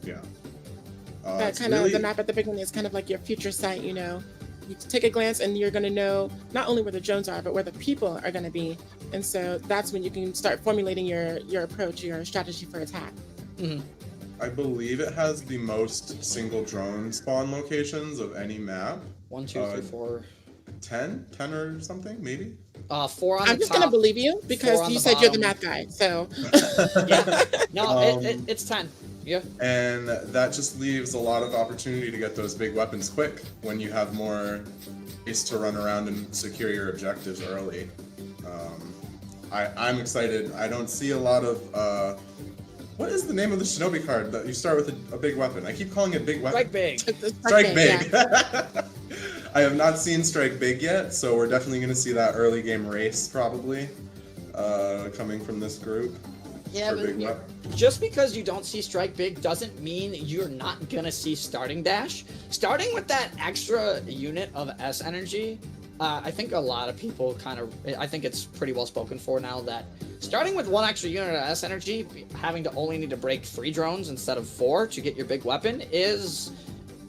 Speaker 4: Yeah.
Speaker 2: That kind of, the map at the beginning is kind of like your future sight, you know. You take a glance and you're going to know not only where the drones are, but where the people are going to be. And so that's when you can start formulating your approach, your strategy for attack.
Speaker 3: Mm-hmm.
Speaker 4: I believe it has the most single drone spawn locations of any map.
Speaker 3: 1, 2, 3, 4.
Speaker 4: 10 or something, maybe.
Speaker 3: 4 on the top.
Speaker 2: I'm just gonna believe you because you said you're the math guy. So
Speaker 3: yeah, no, it's 10. Yeah.
Speaker 4: And that just leaves a lot of opportunity to get those big weapons quick when you have more space to run around and secure your objectives early. I'm excited. I don't see a lot of. What is the name of the Shinobi card that you start with a big weapon? I keep calling it big weapon.
Speaker 3: Strike big.
Speaker 4: Strike big.
Speaker 2: Yeah.
Speaker 4: I have not seen Strike Big yet, so we're definitely going to see that early game race probably coming from this group.
Speaker 3: Yeah, but just because you don't see Strike Big doesn't mean you're not going to see Starting Dash. Starting with that extra unit of S energy, I think a lot of people I think it's pretty well spoken for now that starting with 1 extra unit of S energy, having to only need to break 3 drones instead of 4 to get your big weapon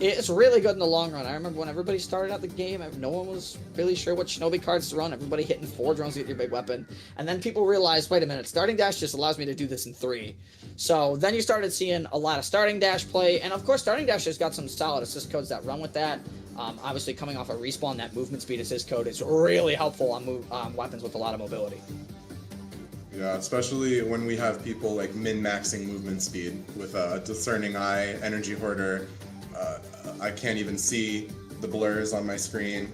Speaker 3: it's really good in the long run. I remember when everybody started out the game, no one was really sure what Shinobi cards to run. Everybody hitting 4 drones to get your big weapon. And then people realized, wait a minute, Starting Dash just allows me to do this in 3. So then you started seeing a lot of Starting Dash play. And of course, Starting Dash has got some solid assist codes that run with that. Obviously, coming off a respawn, that movement speed assist code is really helpful on weapons with a lot of mobility.
Speaker 4: Yeah, especially when we have people like min-maxing movement speed with a discerning eye, energy hoarder. I can't even see the blurs on my screen.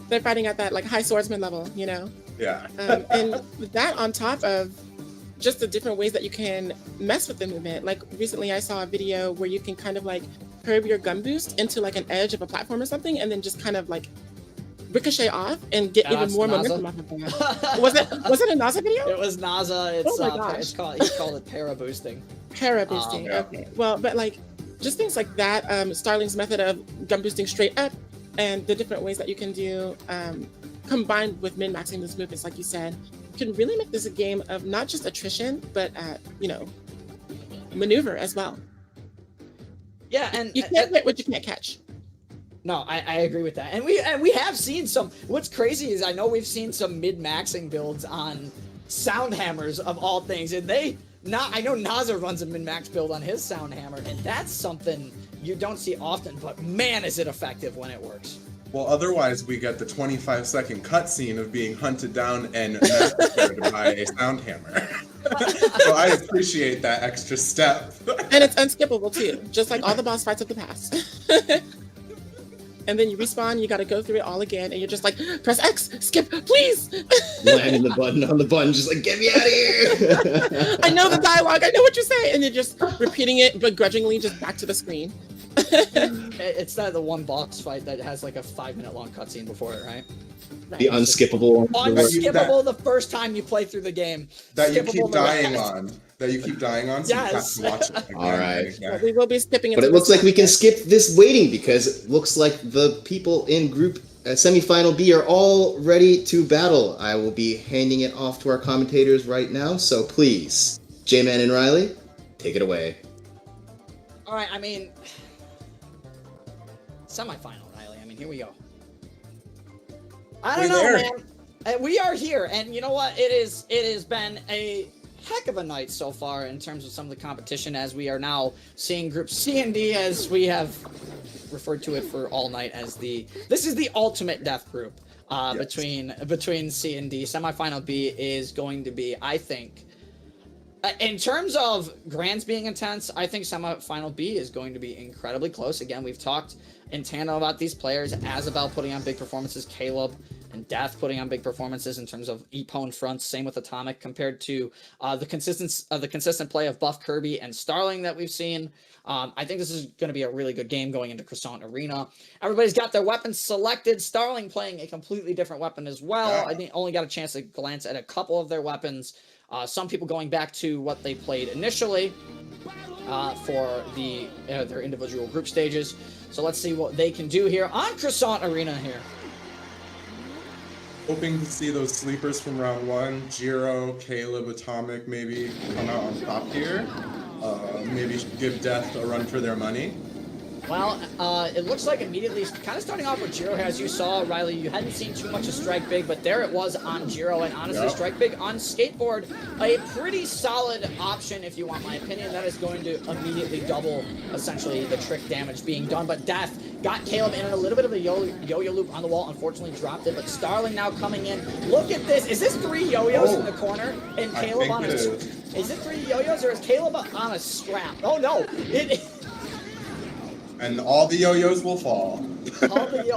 Speaker 2: They're fighting at that like high swordsman level, you know?
Speaker 4: Yeah.
Speaker 2: And with that on top of just the different ways that you can mess with the movement. Like recently I saw a video where you can kind of like curve your gun boost into like an edge of a platform or something and then just kind of like ricochet off and get even more momentum off of that. Was it a NASA video?
Speaker 3: It was NASA. It's,
Speaker 2: oh my gosh.
Speaker 3: He called it para boosting.
Speaker 2: Para boosting, okay. Well, but like just things like that, Starling's method of gun boosting straight up and the different ways that you can do combined with min-maxing those movements, like you said, can really make this a game of not just attrition, but, maneuver as well.
Speaker 3: Yeah, and
Speaker 2: you can't hit what you can't catch.
Speaker 3: No, I agree with that. And we have seen some, what's crazy is I know we've seen some mid-maxing builds on sound hammers of all things, and I know Naza runs a min-max build on his sound hammer, and that's something you don't see often, but man, is it effective when it works.
Speaker 4: Well, otherwise we get the 25-second cutscene of being hunted down and massacred by a sound hammer. So I appreciate that extra step.
Speaker 2: And it's unskippable too, just like all the boss fights of the past. And then you respawn, you gotta go through it all again, and you're just like, press X, skip, please!
Speaker 1: Landing the button on the button, just like, get me out of here!
Speaker 2: I know the dialogue, I know what you're saying, and you're just repeating it begrudgingly just back to the screen.
Speaker 3: It's the one boss fight that has like a 5-minute long cutscene before it, right?
Speaker 1: The unskippable.
Speaker 3: Unskippable the first time you play through the game.
Speaker 4: That you keep dying on. That you keep dying on, so
Speaker 3: yes.
Speaker 4: you have to watch it again.
Speaker 1: All right.
Speaker 2: But we will be skipping it.
Speaker 1: But it looks like we can skip this waiting because it looks like the people in Group Semifinal B are all ready to battle. I will be handing it off to our commentators right now, so please, J-Man and Riley, take it away.
Speaker 3: All right, I mean, semifinal, Riley. I mean, here we go. I don't know, man. We are here, and you know what? It has been a heck of a night so far in terms of some of the competition, as we are now seeing Group C and D, as we have referred to it for all night as this is the ultimate death group between C and D. Semifinal B is going to be, I think, in terms of grands being intense, I think semifinal B is going to be incredibly close. Again, we've talked in tandem about these players, Azabel putting on big performances, Caleb and Death putting on big performances in terms of IPPON fronts. Same with Atomic compared to the consistent play of Buff Kirby and Starling that we've seen. I think this is going to be a really good game going into Croissant Arena. Everybody's got their weapons selected. Starling playing a completely different weapon as well. I think only got a chance to glance at a couple of their weapons. Some people going back to what they played initially for their individual group stages. So let's see what they can do here on Croissant Arena here.
Speaker 4: Hoping to see those sleepers from round 1, Jiro, Caleb, Atomic, maybe come out on top here. Maybe give Death a run for their money.
Speaker 3: Well, it looks like immediately, kind of starting off with Jiro, as you saw, Riley, you hadn't seen too much of Strike Big, but there it was on Jiro, and honestly, Strike Big on Skateboard, a pretty solid option, if you want my opinion. That is going to immediately double, essentially, the trick damage being done, but Death got Caleb in a little bit of a yo-yo loop on the wall, unfortunately dropped it, but Starling now coming in. Look at this. Is this 3 yo-yos in the corner? And Caleb on a... Is it 3 yo-yos, or is Caleb on a strap? Oh, no.
Speaker 4: And all the yo-yos will fall.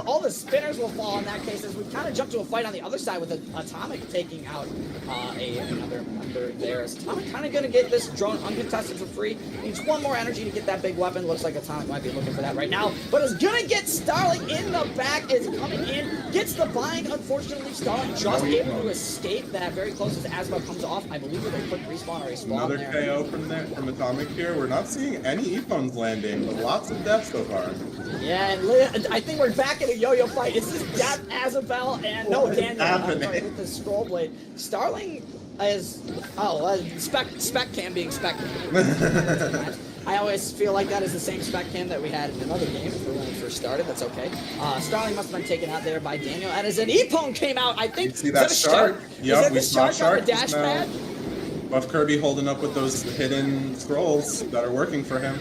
Speaker 3: all the spinners will fall in that case, as we kind of jump to a fight on the other side with Atomic taking out another member there. Is Atomic kind of going to get this drone uncontested for free? Needs 1 more energy to get that big weapon. Looks like Atomic might be looking for that right now, but is going to get Starling in the back, is coming in, gets the bind. Unfortunately, Starling just able to escape that very close as Asma comes off, I believe, with a quick respawn or a spawn.
Speaker 4: Another KO from Atomic here. We're not seeing any IPPONs landing, but lots of deaths so far.
Speaker 3: Yeah, and I think we're back in a yo-yo fight. It's just Death, Azabel, and no, Daniel with the scroll blade. Starling is Spec Cam being Spec Cam. I always feel like that is the same Spec Cam that we had in another game when we first started. That's okay. Starling must have been taken out there by Daniel, and as an IPPON came out, I think.
Speaker 4: See that shark?
Speaker 3: Yep, we saw shark on the dash pad.
Speaker 4: Buff Kirby holding up with those hidden scrolls that are working for him.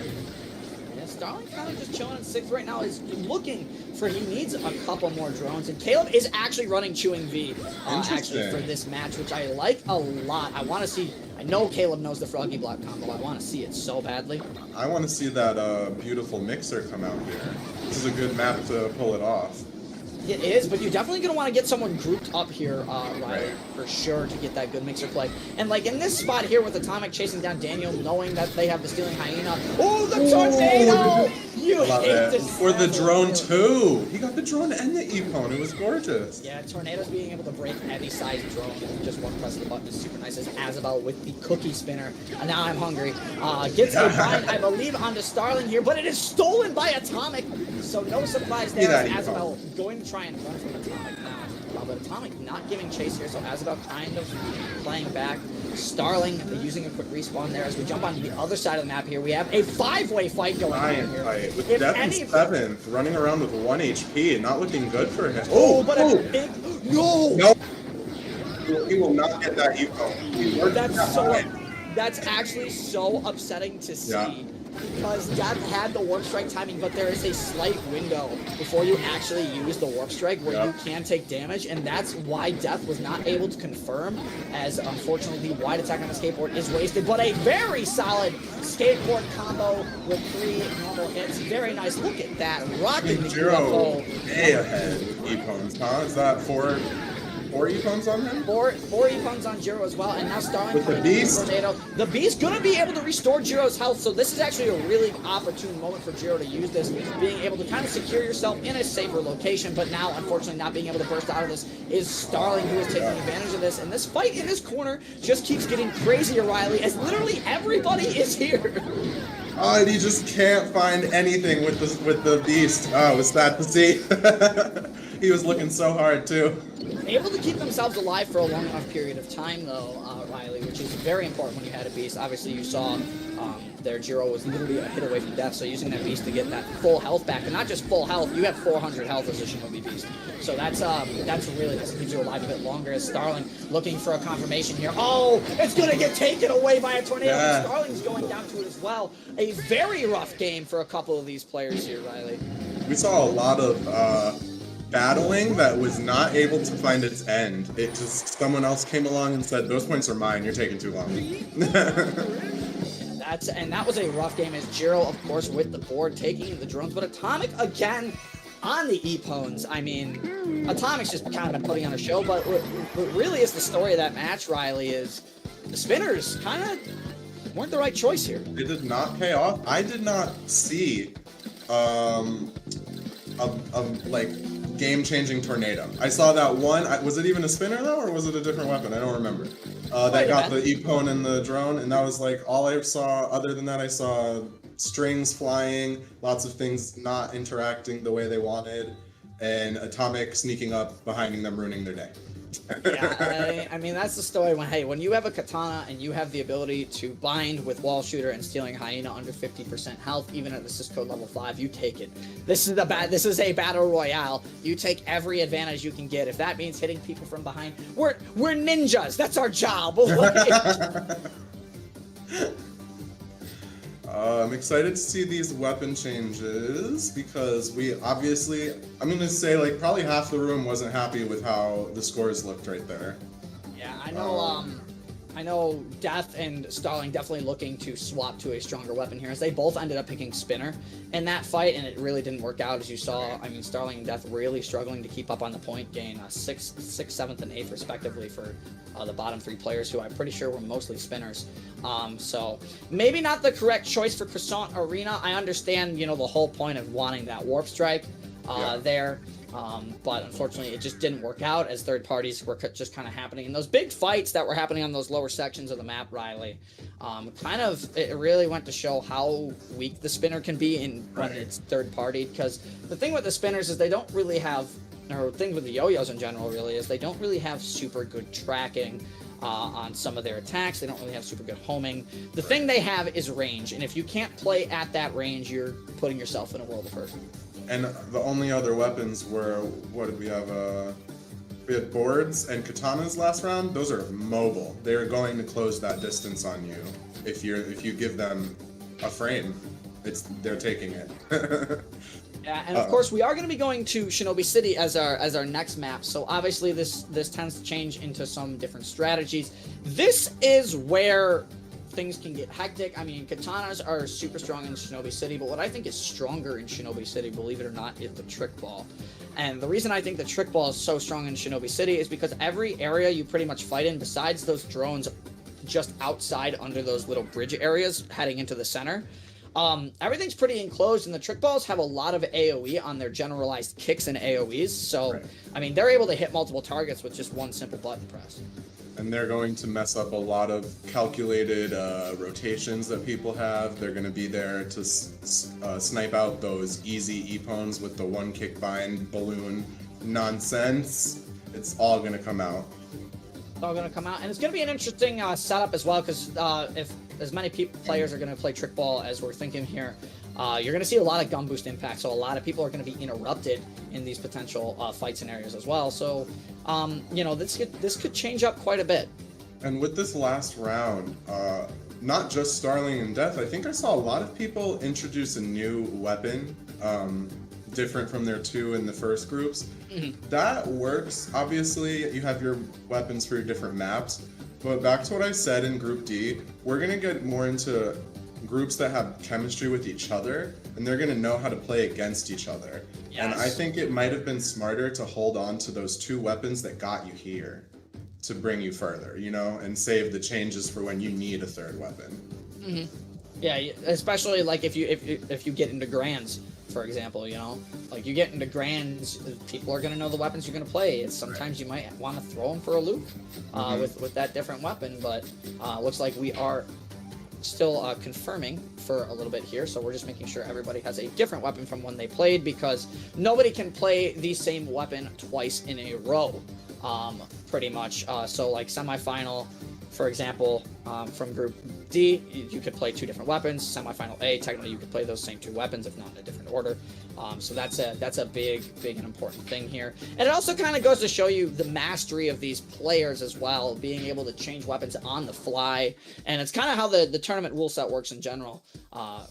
Speaker 3: Starling kind of just chilling in 6th right now. Is looking for, he needs a couple more drones, and Caleb is actually running Chewing V actually for this match, which I like a lot. I want to see, I know Caleb knows the Froggy Block combo. I want to see it so badly.
Speaker 4: I want to see that beautiful mixer come out here. This is a good map to pull it off.
Speaker 3: It is, but you're definitely going to want to get someone grouped up here, Riley, for sure, to get that good mixer play. And, like, in this spot here with Atomic chasing down Daniel, knowing that they have the Stealing Hyena. Oh, the tornado! You hate this.
Speaker 4: Or the drone, too. He got the drone and the IPPON. It was gorgeous.
Speaker 3: Yeah, Tornado's being able to break any size drone with just 1 press of the button is super nice, as Azabel with the cookie spinner. And now I'm hungry. Gets a bind, I believe, onto Starling here, but it is stolen by Atomic. So no surprise there, as Azabel going to try and run from Atomic now. But Atomic not giving chase here, so Azabel kind of playing back. Starling using a quick respawn there. As we jump onto the other side of the map here, we have a 5-way fight going on here.
Speaker 4: Fight with Death in 7th, running around with 1 HP, not looking good for him.
Speaker 3: A big... No!
Speaker 4: He will not get that IPPON.
Speaker 3: That's actually so upsetting to see. Yeah. Because Death had the Warp Strike timing, but there is a slight window before you actually use the Warp Strike where you can take damage, and that's why Death was not able to confirm, as unfortunately the wide attack on the skateboard is wasted, but a very solid skateboard combo with 3 normal hits. Very nice. Look at that. Rocking the
Speaker 4: UFO. Way ahead with IPPONs, huh? Is that 4 IPPONs on him? 4
Speaker 3: IPPONs on Jiro as well, and now Starling
Speaker 4: with the Beast.
Speaker 3: Tornado. The Beast gonna be able to restore Jiro's health, so this is actually a really opportune moment for Jiro to use this, being able to kind of secure yourself in a safer location, but now, unfortunately, not being able to burst out of this is Starling, who is taking advantage of this, and this fight in this corner just keeps getting crazier, Riley, as literally everybody is here.
Speaker 4: And he just can't find anything with the Beast. Oh, it was sad to see. He was looking so hard, too.
Speaker 3: Able to keep themselves alive for a long enough period of time, though, Riley, which is very important when you had a Beast. Obviously, you saw their Jiro was literally a hit away from death, so using that Beast to get that full health back, and not just full health, you have 400 health as a Shinobi Beast. So that's really nice. It keeps you alive a bit longer, as Starling looking for a confirmation here. Oh, it's going to get taken away by a tornado, and Starling's going down to it as well. A very rough game for a couple of these players here, Riley.
Speaker 4: We saw a lot of battling that was not able to find its end. It just, someone else came along and said, those points are mine, you're taking too long.
Speaker 3: And that was a rough game, as Jiro, of course, with the board, taking the drones, but Atomic, again, on the Epons, I mean, Atomic's just kind of been putting on a show, but what really is the story of that match, Riley, is the spinners kind of weren't the right choice here.
Speaker 4: It did not pay off. I did not see a like game-changing tornado. I saw that one. Was it even a spinner though, or was it a different weapon? I don't remember. That got the Epon and the drone, and that was like all I saw. Other than that, I saw strings flying, lots of things not interacting the way they wanted, and Atomic sneaking up behind them, ruining their day.
Speaker 3: Yeah, I mean, that's the story when you have a katana and you have the ability to bind with wall shooter and stealing hyena under 50% health, even at the Syscode level 5, you take it. This is a battle royale. You take every advantage you can get. If that means hitting people from behind, we're ninjas. That's our job.
Speaker 4: I'm excited to see these weapon changes because we obviously, I'm going to say like probably half the room wasn't happy with how the scores looked right there.
Speaker 3: Yeah, I know Death and Starling definitely looking to swap to a stronger weapon here, as they both ended up picking Spinner in that fight, and it really didn't work out, as you saw. I mean, Starling and Death really struggling to keep up on the point gain, 6th, 7th, and 8th, respectively, for the bottom 3 players, who I'm pretty sure were mostly spinners. So maybe not the correct choice for Croissant Arena. I understand, the whole point of wanting that Warp Strike there. But unfortunately, it just didn't work out, as third parties were just kind of happening. And those big fights that were happening on those lower sections of the map, Riley, it really went to show how weak the spinner can be when it's third party. Because the thing with the spinners is they don't really have, or thing with the yo-yos in general really, is they don't really have super good tracking on some of their attacks. They don't really have super good homing. The thing they have is range, and if you can't play at that range, you're putting yourself in a world of hurt.
Speaker 4: And the only other weapons were, what did we have? We had boards and katanas last round. Those are mobile. They're going to close that distance on you. If you give them a frame, they're taking it.
Speaker 3: Yeah, and of course we are going to be going to Shinobi City as our next map. So obviously this tends to change into some different strategies. This is where things can get hectic. I mean, katanas are super strong in Shinobi City, but what I think is stronger in Shinobi City, believe it or not, is the trick ball. And the reason I think the trick ball is so strong in Shinobi City is because every area you pretty much fight in, besides those drones just outside under those little bridge areas heading into the center, everything's pretty enclosed, and the trick balls have a lot of AoE on their generalized kicks and AoEs. So, I mean, they're able to hit multiple targets with just one simple button press.
Speaker 4: And they're going to mess up a lot of calculated rotations that people have. They're going to be there to snipe out those easy Epons with the one kick bind balloon nonsense. It's all going to come out.
Speaker 3: It's all going to come out. And it's going to be an interesting setup as well, because if as many players are going to play trick ball as we're thinking here, you're going to see a lot of gun boost impact. So a lot of people are going to be interrupted in these potential fight scenarios as well. So, this could change up quite a bit.
Speaker 4: And with this last round, not just Starling and Death, I think I saw a lot of people introduce a new weapon, different from their 2 in the first groups. Mm-hmm. That works. Obviously, you have your weapons for your different maps. But back to what I said in Group D, we're going to get more into groups that have chemistry with each other, and they're going to know how to play against each other. Yes. And I think it might have been smarter to hold on to those 2 weapons that got you here to bring you further, and save the changes for when you need a third weapon.
Speaker 3: Mm-hmm. Yeah, especially like if you get into grands, for example, like you get into grands, people are going to know the weapons you're going to play. Sometimes you might want to throw them for a loop with that different weapon, but looks like we are still confirming for a little bit here, so we're just making sure everybody has a different weapon from when they played, because nobody can play the same weapon twice in a row, pretty much. So like semifinal, for example, from Group D, you could play 2 different weapons. Semifinal A, technically you could play those same 2 weapons, if not in a different order. So that's a big and important thing here. And it also kind of goes to show you the mastery of these players as well, being able to change weapons on the fly. And it's kind of how the tournament rule set works in general,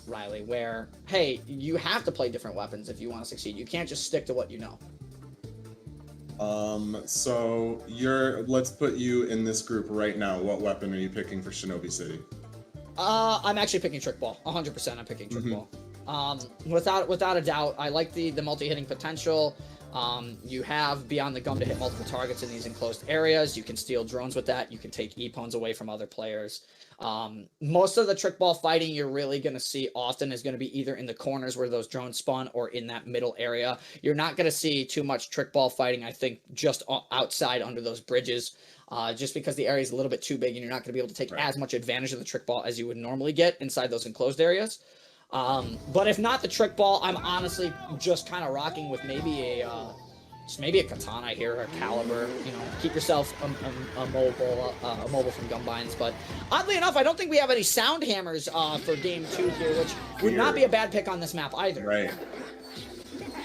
Speaker 3: Riley, where, hey, you have to play different weapons if you want to succeed. You can't just stick to what you know.
Speaker 4: So let's put you in this group right now. What weapon are you picking for Shinobi City?
Speaker 3: I'm actually picking trick ball. 100% I'm picking trick ball. Without a doubt, I like the multi-hitting potential. You have Beyond the Gum to hit multiple targets in these enclosed areas. You can steal drones with that. You can take EPONs away from other players. Most of the trick ball fighting you're really going to see often is going to be either in the corners where those drones spawn or in that middle area. You're not going to see too much trick ball fighting, I think, just outside under those bridges, just because the area is a little bit too big and you're not going to be able to take as much advantage of the trick ball as you would normally get inside those enclosed areas. But if not the trick ball, I'm honestly just kind of rocking with maybe a katana here, or a caliber. You know, keep yourself mobile from gumbinds. But oddly enough, I don't think we have any sound hammers for game 2 here, which would not be a bad pick on this map either.
Speaker 4: Right.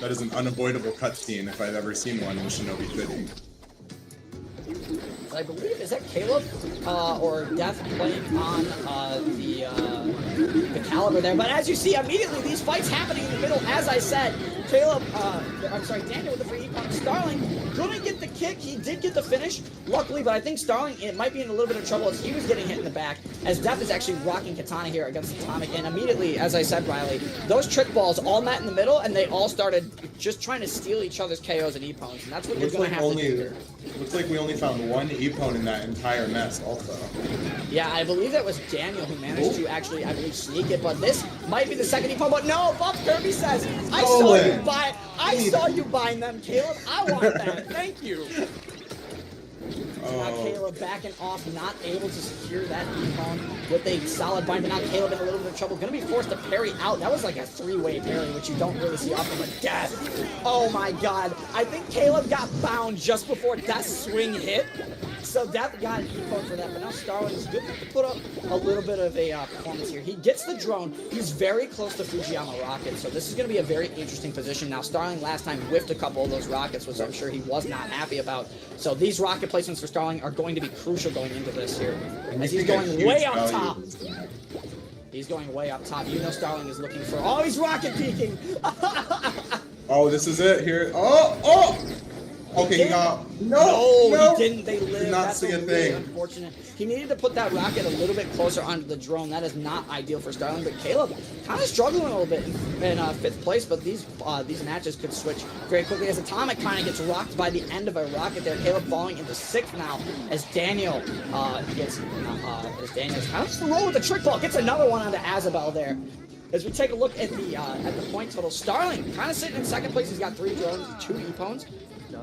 Speaker 4: That is an unavoidable cutscene if I've ever seen one in Shinobi 50.
Speaker 3: I believe, is that Caleb or Death playing on the caliber there? But as you see, immediately these fights happening in the middle. As I said, Daniel with the free econ. Starling couldn't get the kick. He did get the finish, luckily, but I think Starling might be in a little bit of trouble as he was getting hit in the back, as Death is actually rocking katana here against Atomic. And immediately, as I said, Riley, those trick balls all met in the middle, and they all started just trying to steal each other's KOs and EPONs, and that's what you're going to have to do here.
Speaker 4: Looks like we only found one EPON in that entire mess also.
Speaker 3: Yeah, I believe that was Daniel who managed to actually, I believe, sneak it, but this might be the second EPON, but no, Buff Kirby says, I saw you buying them, Caleb. I want that. Thank you. Now Caleb backing off, not able to secure that EPON with a solid bind, but now Caleb in a little bit of trouble. Going to be forced to parry out. That was like a 3-way parry, which you don't really see often, but Death. Oh my god. I think Caleb got bound just before Death's swing hit. So Death got an EPON for that, but now Starling is good to put up a little bit of a performance here. He gets the drone. He's very close to Fujiyama rocket, so this is going to be a very interesting position. Now Starling last time whiffed a couple of those rockets, which I'm sure he was not happy about. So these rocket placements for Starling are going to be crucial going into this here, as he's going way up top. He's going way up top. You know Starling is looking for... Oh, he's rocket peeking!
Speaker 4: Oh, this is it here. Oh! Okay, he got... No,
Speaker 3: he didn't. They lived.
Speaker 4: Did not
Speaker 3: That's
Speaker 4: see a
Speaker 3: really
Speaker 4: thing.
Speaker 3: Unfortunate. He needed to put that rocket a little bit closer onto the drone. That is not ideal for Starling. But Caleb kind of struggling a little bit in 5th place. But these matches could switch very quickly as Atomic kind of gets rocked by the end of a rocket there. Caleb falling into 6th now as Daniel gets Daniel's kind of just roll with the trick ball. Gets another one onto Azabel there. As we take a look at the point total, Starling kind of sitting in 2nd place. He's got 3 drones and 2 EPONs.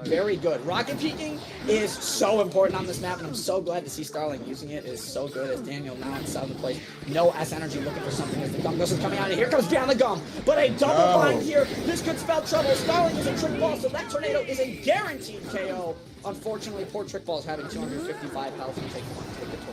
Speaker 3: Very good. Rocket peeking is so important on this map, and I'm so glad to see Starling using it. It is so good as Daniel now in 7th place. No S energy looking for something as the gum ghost is coming out, and here comes Beyond the Gum. But a double bind here. This could spell trouble. Starling is a trick ball, so that tornado is a guaranteed KO. Unfortunately, poor trick ball is having 255 health and take the tornado.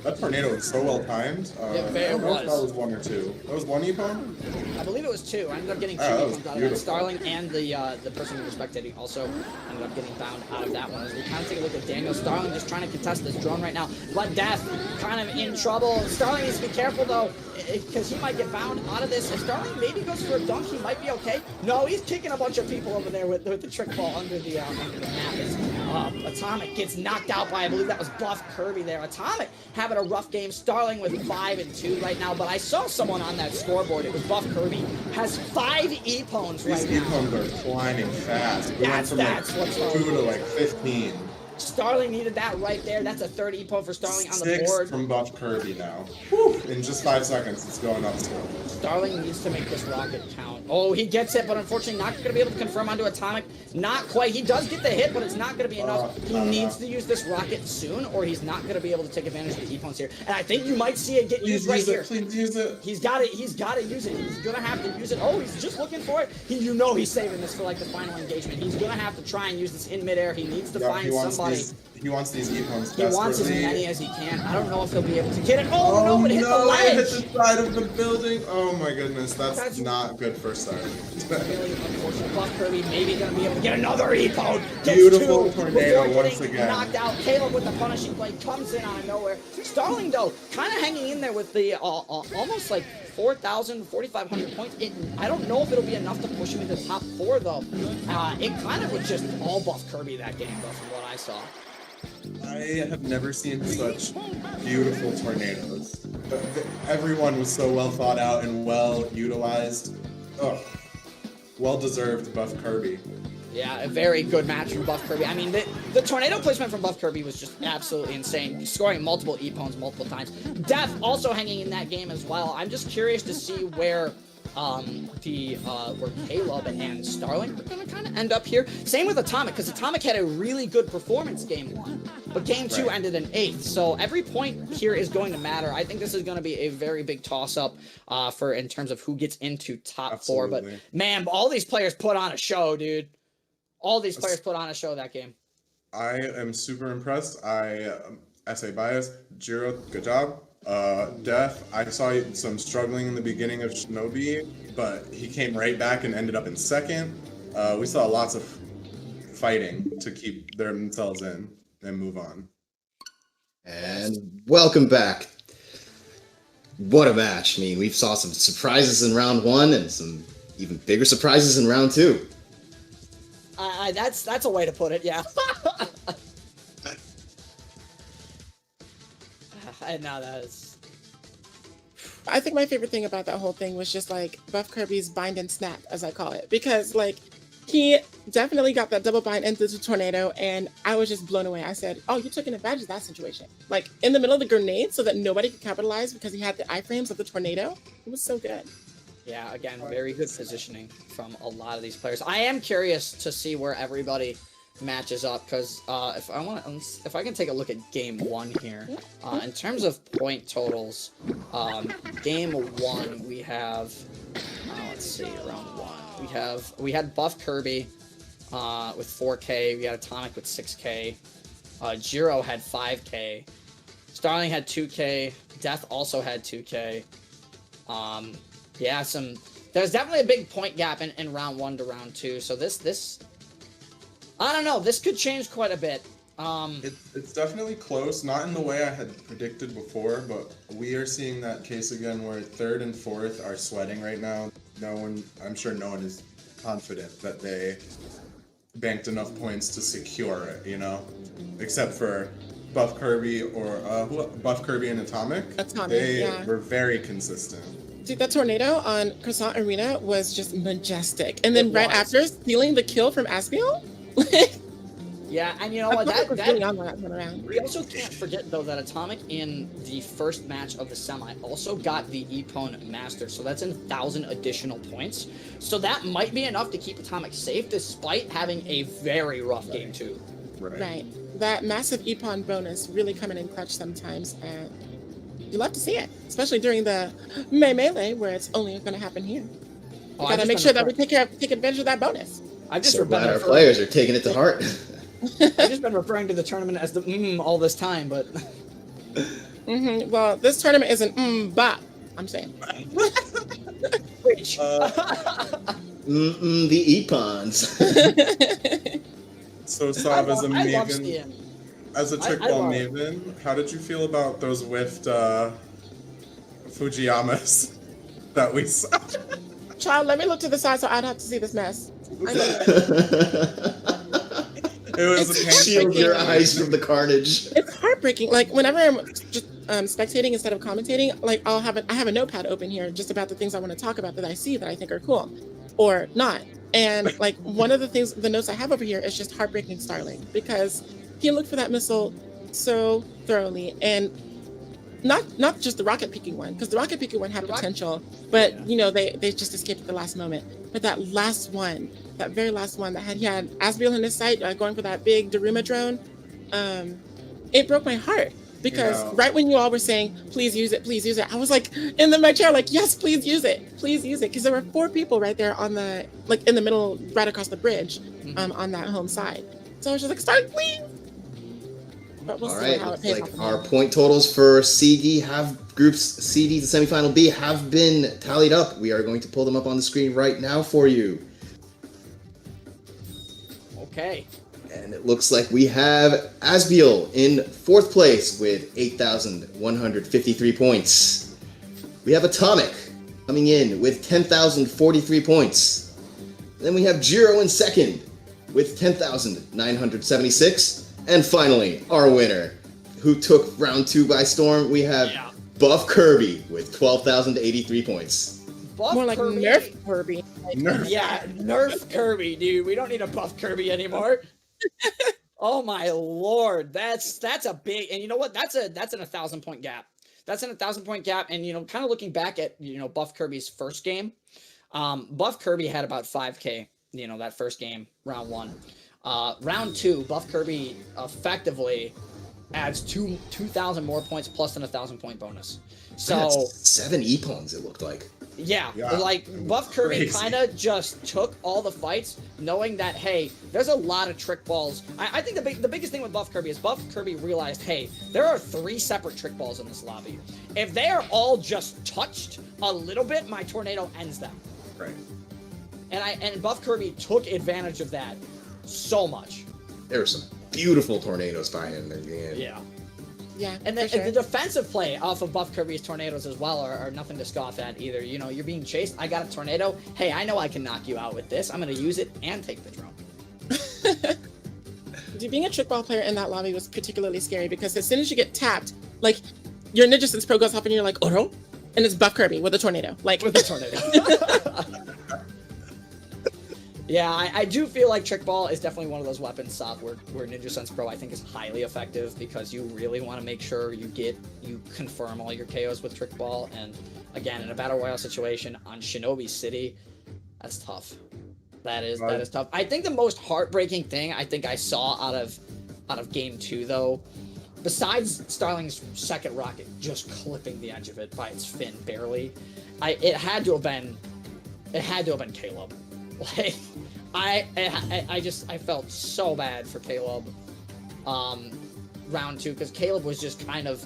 Speaker 4: That tornado was so well timed. I don't know if that was 1 or 2. That was 1 EPON?
Speaker 3: I believe it was 2. I ended up getting 2 EPONs out of that. Starling and the person who was spectating also ended up getting bound out of that one. As we kind of take a look at Daniel, Starling just trying to contest this drone right now. But Death kind of in trouble. Starling needs to be careful though, because he might get bound out of this. If Starling maybe goes for a dunk, he might be okay. No, he's kicking a bunch of people over there with the trick ball under the map. Atomic gets knocked out by, I believe that was Buff Kirby there. Atomic having a rough game. Starling with 5 and 2 right now, but I saw someone on that scoreboard. It was Buff Kirby. Has 5 EPONs right now.
Speaker 4: These EPONs are climbing fast. We went from
Speaker 3: that's what's
Speaker 4: 2 to like 15.
Speaker 3: Starling needed that right there. That's a 3rd EPON for Starling on the
Speaker 4: 6
Speaker 3: board.
Speaker 4: from Buff Kirby now. Whew. In just 5 seconds, it's going up still.
Speaker 3: Starling needs to make this rocket count. Oh, he gets it, but unfortunately not going to be able to confirm onto Atomic. Not quite. He does get the hit, but it's not going to be enough. He needs to use this rocket soon, or he's not going to be able to take advantage of the EPONs here. And I think you might see it get used right here.
Speaker 4: Please use it.
Speaker 3: He's got it. He's got to use it. He's going to have to use it. Oh, he's just looking for it. You know he's saving this for like the final engagement. He's going to have to try and use this in midair. He needs to find somebody.
Speaker 4: He wants these EPONs
Speaker 3: desperately. He wants as many as he can. I don't know if he'll be able to get it. Oh no, it hit the ledge!
Speaker 4: It hit the side of the building. Oh my goodness, that's not good for start.
Speaker 3: Really unfortunate. Buff Kirby maybe going to be able to get another EPON.
Speaker 4: Beautiful tornado once again.
Speaker 3: Knocked out. Caleb with the punishing blade comes in out of nowhere. Starling though, kind of hanging in there with the almost like 4,000, 4,500 points. I don't know if it'll be enough to push him into the top 4 though. It kind of was just all Buff Kirby that game though, from what I saw.
Speaker 4: I have never seen such beautiful tornadoes. Everyone was so well thought out and well utilized. Ugh. Well deserved Buff Kirby.
Speaker 3: Yeah, a very good match from Buff Kirby. I mean, the tornado placement from Buff Kirby was just absolutely insane, scoring multiple E-Pons multiple times. Death also hanging in that game as well. I'm just curious to see where where Caleb and Starling are going to kind of end up here. Same with Atomic, because Atomic had a really good performance game 1, but game 2 ended in 8th. So every point here is going to matter. I think this is going to be a very big toss-up for in terms of who gets into top 4. But man, all these players put on a show, dude. All these players put on a show that game.
Speaker 4: I am super impressed. I say bias. Jiro, good job. Death, I saw some struggling in the beginning of Shinobi, but he came right back and ended up in 2nd. We saw lots of fighting to keep themselves in and move on.
Speaker 1: And welcome back. What a match. I mean, we saw some surprises in round 1 and some even bigger surprises in round 2.
Speaker 3: That's a way to put it, yeah. And now that is...
Speaker 2: I think my favorite thing about that whole thing was just like Buff Kirby's bind and snap, as I call it, because like he definitely got that double bind into the tornado, and I was just blown away. I said, "Oh, you took an advantage of that situation." Like in the middle of the grenade, so that nobody could capitalize because he had the iframes of the tornado. It was so good.
Speaker 3: Yeah, again, very good positioning from a lot of these players. I am curious to see where everybody matches up, because if I can take a look at game 1 here, in terms of point totals, game 1 we have let's see, round 1 we had Buff Kirby with 4K, we had Atomic with 6K, Jiro had 5K, Starling had 2K, Death also had 2K. Yeah, there's definitely a big point gap in round 1 to round 2, so this I don't know. This could change quite a bit.
Speaker 4: It's definitely close, not in the way I had predicted before, but we are seeing that case again where 3rd and 4th are sweating right now. I'm sure no one is confident that they banked enough points to secure it, you know? Except for Buff Kirby or Buff Kirby and Atomic. They were very consistent.
Speaker 2: Dude, that tornado on Croissant Arena was just majestic. And then after, stealing the kill from Aspiel?
Speaker 3: Yeah, and you know what?
Speaker 2: We
Speaker 3: also can't forget though that Atomic in the first match of the semi also got the IPPON Master, so that's 1,000 additional points. So that might be enough to keep Atomic safe, despite having a very rough game 2.
Speaker 2: Right. That massive IPPON bonus really coming in clutch sometimes, and you love to see it, especially during the melee where it's only going to happen here. We gotta make sure that we take advantage of that bonus.
Speaker 3: I've just
Speaker 1: so glad our players are taking it to heart.
Speaker 3: I've just been referring to the tournament as the all this time, but...
Speaker 2: Well, this tournament isn't but I'm saying.
Speaker 3: Which?
Speaker 1: The IPPONs.
Speaker 4: So, Sav, as a Maven, as a Trickball Maven, how did you feel about those whiffed Fujiyamas that we saw?
Speaker 2: Child, let me look to the side so I'd have to see this mess.
Speaker 4: It was a
Speaker 1: shield your eyes from the carnage.
Speaker 2: It's heartbreaking. Like whenever I'm just spectating instead of commentating, like I have a notepad open here just about the things I want to talk about that I see that I think are cool, or not. And like one of the notes I have over here is just heartbreaking Starling, because he looked for that missile so thoroughly, and not just the rocket peaking one, because the rocket peaking one had potential, but you know they just escaped at the last moment. But that last one, that very last one that he had Asbiel in his sight, going for that big Daruma drone, it broke my heart, because right when you all were saying please use it, I was like in my chair like, yes, please use it, because there were 4 people right there on the in the middle, right across the bridge, on that home side. So I was just like, start, please. But we'll see how it pays off.
Speaker 1: Our point totals for CD groups CD to semifinal B have been tallied up. We are going to pull them up on the screen right now for you.
Speaker 3: Okay.
Speaker 1: And it looks like we have Asbiel in 4th place with 8,153 points. We have Atomic coming in with 10,043 points. Then we have Jiro in 2nd with 10,976. And finally, our winner, who took round 2 by storm, we have
Speaker 3: Yeah.
Speaker 1: Buff Kirby with 12,083 points.
Speaker 3: Buff
Speaker 2: More like
Speaker 3: Kirby.
Speaker 2: Nerf Kirby.
Speaker 4: Nerf.
Speaker 3: Yeah, Nerf Kirby, dude. We don't need a buff Kirby anymore. Oh my lord, that's a big, and you know what? That's an 1,000-point gap. That's an 1,000-point gap, and kind of looking back at Buff Kirby's first game, Buff Kirby had about 5K. That first game, round 1. Round 2, Buff Kirby effectively adds 2,000 more points plus an 1,000-point bonus. So
Speaker 1: That's 7 Epons, it looked like.
Speaker 3: yeah,
Speaker 4: Yeah,
Speaker 3: like Buff Kirby
Speaker 4: crazy.
Speaker 3: kind of just took all the fights, knowing that hey, there's a lot of trick balls. I think the biggest thing with Buff Kirby is Buff Kirby realized, hey, there are 3 separate trick balls in this lobby. If they are all just touched a little bit, my tornado ends them.
Speaker 4: Right.
Speaker 3: And Buff Kirby took advantage of that so much.
Speaker 1: There were some beautiful tornadoes by him in the end.
Speaker 3: Yeah.
Speaker 2: Yeah,
Speaker 3: And
Speaker 2: for sure.
Speaker 3: the defensive play off of Buff Kirby's tornadoes as well are nothing to scoff at either. You're being chased. I got a tornado. Hey, I know I can knock you out with this. I'm going to use it and take the drone.
Speaker 2: Dude, being a trick ball player in that lobby was particularly scary because as soon as you get tapped, like your Ninja Sense Pro goes off and you're like, oh no, and it's Buff Kirby with a tornado. Like
Speaker 3: With the tornado. Yeah, I do feel like Trick Ball is definitely one of those weapons, Sop, where Ninja Sense Pro I think is highly effective because you really want to make sure you confirm all your KOs with Trick Ball. And again, in a Battle Royale situation on Shinobi City, that's tough. That is tough. I think the most heartbreaking thing I think I saw out of game 2 though, besides Starling's second rocket just clipping the edge of it by its fin barely, it had to have been Caleb. Like, I felt so bad for Caleb, round 2, because Caleb was just kind of,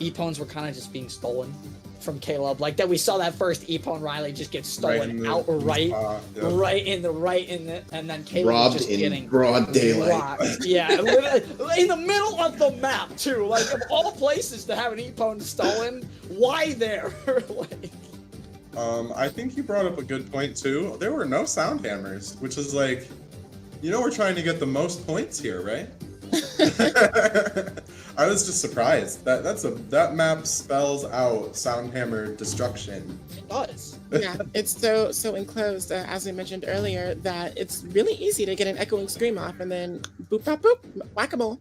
Speaker 3: Epons were kind of just being stolen from Caleb. Like that, we saw that first Epon Riley just get stolen outright, right in the, and then Caleb
Speaker 1: Robbed
Speaker 3: was just
Speaker 1: in
Speaker 3: getting
Speaker 1: broad daylight.
Speaker 3: rocked. Yeah, literally, in the middle of the map too. Like of all places to have an Epon stolen, why there? Like,
Speaker 4: I think you brought up a good point too. There were no sound hammers, which is like, we're trying to get the most points here, right? I was just surprised. That map spells out sound hammer destruction.
Speaker 3: it does.
Speaker 2: yeah, it's so enclosed, as I mentioned earlier, that it's really easy to get an echoing scream off and then boop bop boop, whack-a-mole.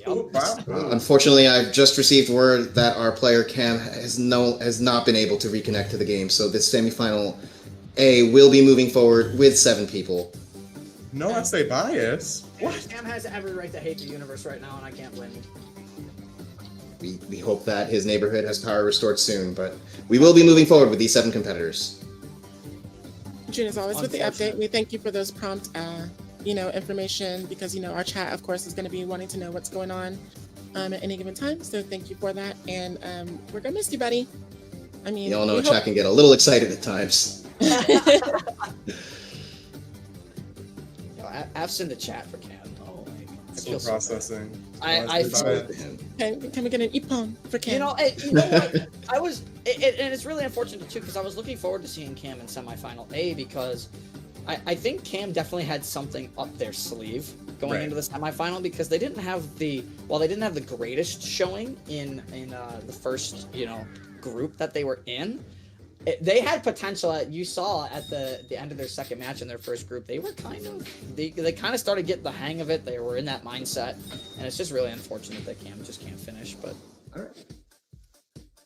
Speaker 4: Oh, wow.
Speaker 1: Unfortunately, I've just received word that our player Cam has not been able to reconnect to the game, so this semifinal A will be moving forward with 7 people.
Speaker 4: No essay bias. What?
Speaker 3: Cam has every right to hate the universe right now, and I can't blame him.
Speaker 1: We hope that his neighborhood has power restored soon, but we will be moving forward with these 7 competitors.
Speaker 2: June, as always, with the update,
Speaker 3: Unfortunate.
Speaker 2: we thank you for those prompt, information because, our chat, of course, is going to be wanting to know what's going on at any given time. So thank you for that. And we're going to miss you, buddy. I mean,
Speaker 1: You all know
Speaker 2: we
Speaker 1: chat
Speaker 2: hope-
Speaker 1: can get a little excited at times.
Speaker 3: F's in the chat for Cam. Oh, like, I
Speaker 4: Still
Speaker 3: feel so
Speaker 4: processing.
Speaker 3: I
Speaker 4: Bye.
Speaker 2: Can we get an Epon for Cam?
Speaker 3: You know what? I was, and it's really unfortunate too because I was looking forward to seeing Cam in semifinal A because I think Cam definitely had something up their sleeve going
Speaker 4: Right.
Speaker 3: into the semifinal because they didn't have the greatest showing in the first group that they were in. They had potential. You saw at the end of their second match in their first group, they were they kind of started getting the hang of it. They were in that mindset, and it's just really unfortunate that Cam just can't finish. But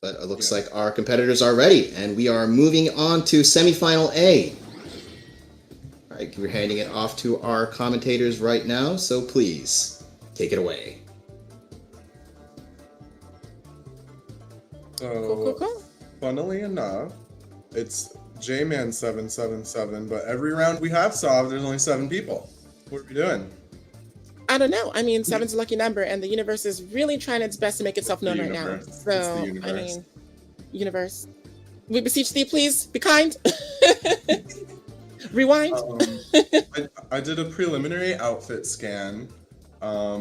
Speaker 1: But it looks like our competitors are ready, and we are moving on to semifinal A. All right, we're handing it off to our commentators right now, so please take it away.
Speaker 2: Cool.
Speaker 4: So, funnily enough, it's J-Man777, but every round we have solved, there's only 7 people. What are we doing?
Speaker 2: I don't know. I mean, 7's a lucky number, and the universe is really trying its best to make itself known right now.
Speaker 4: universe. It's
Speaker 2: So,
Speaker 4: the
Speaker 2: I
Speaker 4: universe.
Speaker 2: mean, universe. We beseech thee, please be kind. Rewind.
Speaker 4: I did a preliminary outfit scan.
Speaker 2: I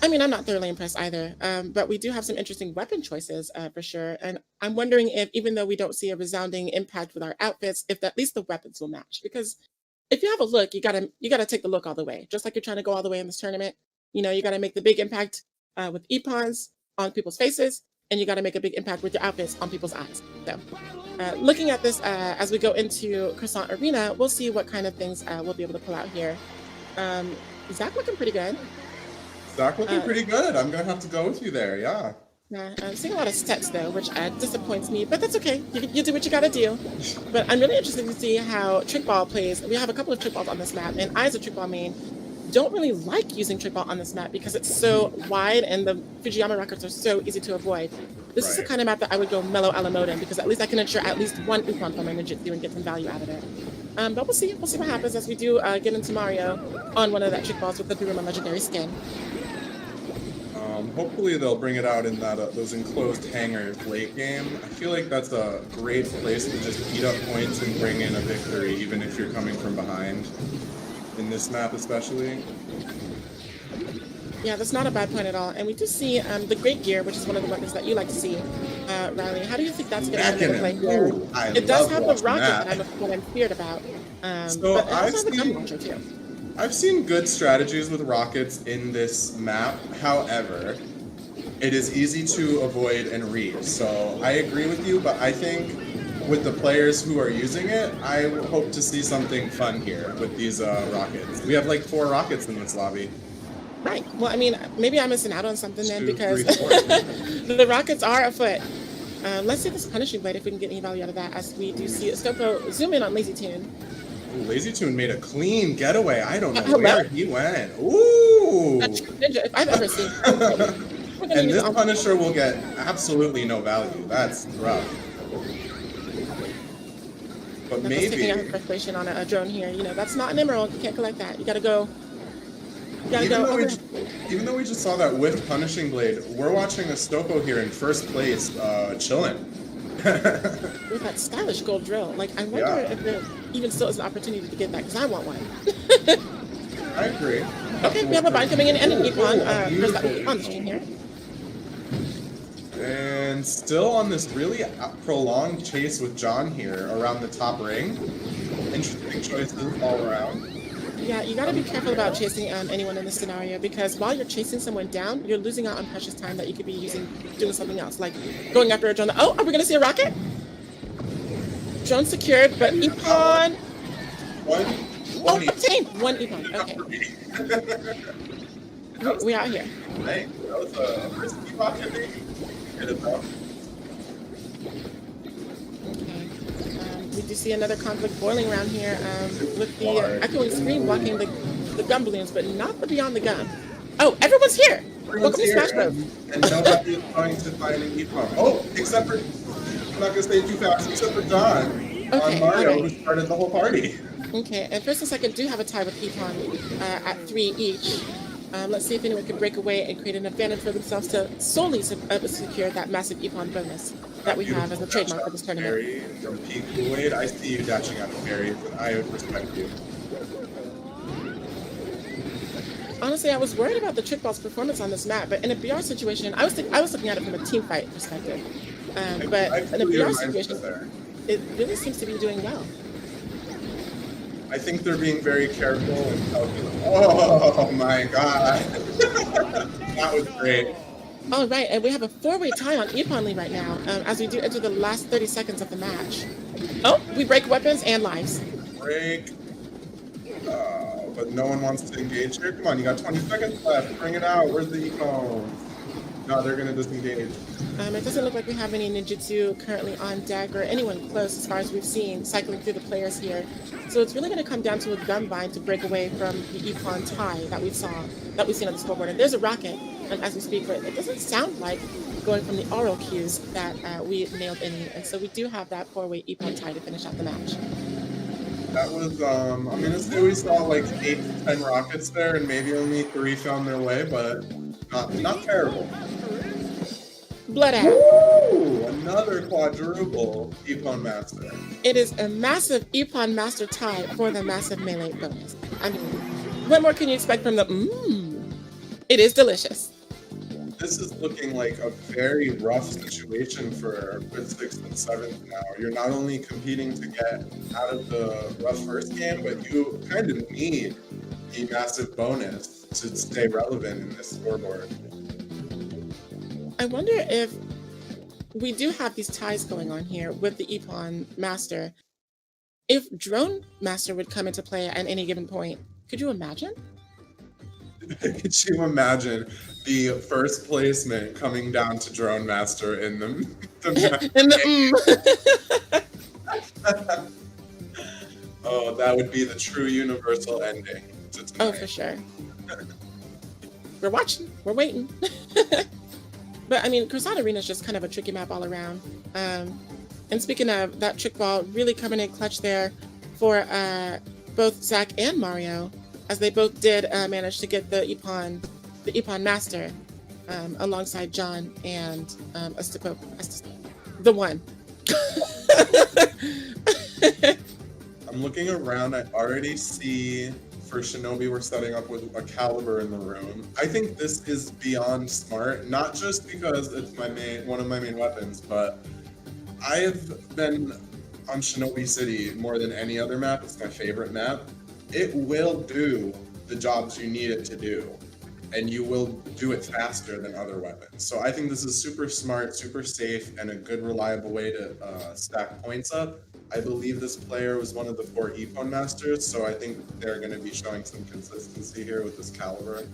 Speaker 2: mean, I'm not thoroughly impressed either, but we do have some interesting weapon choices for sure. And I'm wondering if, even though we don't see a resounding impact with our outfits, if at least the weapons will match. Because if you have a look, you gotta take the look all the way. Just like you're trying to go all the way in this tournament. You gotta make the big impact with epons on people's faces, and you gotta make a big impact with your outfits on people's eyes. So, looking at this as we go into Croissant Arena, we'll see what kind of things we'll be able to pull out here. Um, Zach looking pretty good.
Speaker 4: Zach looking
Speaker 2: Uh,
Speaker 4: pretty good. I'm gonna have to go with you there. Yeah.
Speaker 2: Yeah, I'm seeing a lot of steps though, which disappoints me, but that's okay. You do what you gotta do. But I'm really interested to see how Trickball plays. We have a couple of Trickballs on this map, and I, as a Trickball main, don't really like using Trickball on this map because it's so wide and the Fujiyama rockets are so easy to avoid. This is the
Speaker 4: Right.
Speaker 2: kind of map that I would go mellow a la modem because at least I can ensure at least one Ukon from my ninjutsu and get some value out of it. But we'll see. We'll see what happens as we do get into Mario on one of that Trickballs with the Buruma legendary skin.
Speaker 4: Hopefully they'll bring it out in that those enclosed hangars late game. I feel like that's a great place to just beat up points and bring in a victory, even if you're coming from behind. In this map especially.
Speaker 2: Yeah, that's not a bad point at all. And we do see the Great Gear, which is one of the weapons that you like to see, Riley. How do you think that's going to come into play here?
Speaker 4: Ooh, I
Speaker 2: It does
Speaker 4: love
Speaker 2: have the
Speaker 4: watching
Speaker 2: rocket
Speaker 4: that.
Speaker 2: that I'm feared about.
Speaker 4: So
Speaker 2: But it
Speaker 4: I've
Speaker 2: also has a gun
Speaker 4: seen-
Speaker 2: launcher too.
Speaker 4: I've seen good strategies with rockets in this map. However, it is easy to avoid and read. So I agree with you, but I think with the players who are using it, I hope to see something fun here with these rockets. We have like 4 rockets in this lobby.
Speaker 2: Right. Well, I mean, maybe I'm missing out on something then
Speaker 4: 2,
Speaker 2: because
Speaker 4: 3, 4.
Speaker 2: the rockets are afoot. Let's see this punishing blade if we can get any value out of that as we do see Stoko zoom in on Lazy Tune.
Speaker 4: Ooh, Lazy Tune made a clean getaway. I don't know
Speaker 2: Hello?
Speaker 4: where he went. Ooh!
Speaker 2: A true ninja if I've ever seen. We're gonna
Speaker 4: And
Speaker 2: use
Speaker 4: this
Speaker 2: it on-
Speaker 4: Punisher will get absolutely no value. That's rough. But
Speaker 2: Now, just taking out
Speaker 4: maybe,
Speaker 2: frustration on a drone here. That's not an emerald. You can't collect that. You gotta go. You gotta
Speaker 4: even
Speaker 2: go.
Speaker 4: though, we,
Speaker 2: over-
Speaker 4: even though we just saw that whiffed Punishing Blade, we're watching a Stoko here in first place, chilling.
Speaker 2: With that stylish gold drill. Like, I wonder
Speaker 4: Yeah.
Speaker 2: if there even still is an opportunity to get that because I want one.
Speaker 4: I agree.
Speaker 2: Okay, we have a bind coming in and an
Speaker 4: Ooh,
Speaker 2: econ. First that
Speaker 4: beautiful.
Speaker 2: on the stream here.
Speaker 4: And still on this really prolonged chase with John here around the top ring. Interesting choices all around.
Speaker 2: Yeah, you gotta be careful about chasing anyone in this scenario because while you're chasing someone down, you're losing out on precious time that you could be using doing something else, like going after a drone. Oh, are we gonna see a rocket? Drone secured, but econ.
Speaker 4: One
Speaker 2: Oh,
Speaker 4: each.
Speaker 2: obtained one econ. Okay, we out here.
Speaker 4: Hey, that was a risky rocket. Hit it though.
Speaker 2: Okay. We do see another conflict boiling around here with the echoing scream blocking the gun balloons, but not the beyond the gun. Oh, everyone's here! Welcome to Smash Bros.
Speaker 4: And nobody is going to find an EPON. Oh, except for, I'm not going to say it too fast, except for John
Speaker 2: Okay,
Speaker 4: on Mario,
Speaker 2: alright.
Speaker 4: who started the whole party.
Speaker 2: Okay, and first and second do have a tie with Econ at 3 each. Let's see if anyone can break away and create an advantage for themselves to solely secure that massive Econ bonus that we have as a trademark for this tournament.
Speaker 4: Barry from Peak Kool-Aid, I see you dashing out the berries, and I would respect you.
Speaker 2: Honestly, I was worried about the Trickball's performance on this map, but in a BR situation, I was looking at it from a team fight perspective. But
Speaker 4: I
Speaker 2: in a
Speaker 4: feel your
Speaker 2: BR
Speaker 4: mindset
Speaker 2: situation,
Speaker 4: there.
Speaker 2: it really seems to be doing well.
Speaker 4: I think they're being very careful and calculated. Oh my god. That was great.
Speaker 2: All right, and we have a 4-way tie on Epon lead right now as we do enter the last 30 seconds of the match. Oh, we break weapons and lives.
Speaker 4: Break. But no one wants to engage here. Come on, you got 20 seconds left. Bring it out. Where's the eco? No, they're gonna disengage.
Speaker 2: It doesn't look like we have any ninjutsu currently on deck or anyone close as far as we've seen cycling through the players here. So it's really going to come down to a gun bind to break away from the Epon tie that we've seen on the scoreboard. And there's a rocket as we speak, but it doesn't sound like going from the oral cues that we nailed any. And so we do have that 4-way Epon tie to finish out the match.
Speaker 4: That was, I'm gonna say we saw like 8 to 10 rockets there, and maybe only 3 found their way, but not terrible.
Speaker 2: Blood out.
Speaker 4: Ooh, another quadruple Epon Master.
Speaker 2: It is a massive Epon Master tie for the massive melee bonus. I mean, what more can you expect from the It is delicious.
Speaker 4: this is looking like a very rough situation for 5th, 6th, and 7th now. You're not only competing to get out of the rough first game, but you kind of need a massive bonus to stay relevant in this scoreboard.
Speaker 2: I wonder if we do have these ties going on here with the IPPON Master. If Drone Master would come into play at any given point, could you imagine?
Speaker 4: Could you imagine the first placement coming down to Drone Master in the Oh, that would be the true universal ending to tonight.
Speaker 2: Oh, for sure. We're watching. We're waiting. But I mean, Crusade Arena is just kind of a tricky map all around. And speaking of that trick ball, really coming in clutch there for both Zach and Mario, as they both did manage to get the IPPON Master alongside John and the one.
Speaker 4: I'm looking around. I already see for Shinobi we're setting up with a caliber in the room. I think this is beyond smart, not just because it's one of my main weapons, but I have been on Shinobi City more than any other map. It's my favorite map. It will do the jobs you need it to do, and you will do it faster than other weapons. So I think this is super smart, super safe, and a good, reliable way to stack points up. I believe this player was one of the 4 IPPON Masters, so I think they're going to be showing some consistency here with this caliber.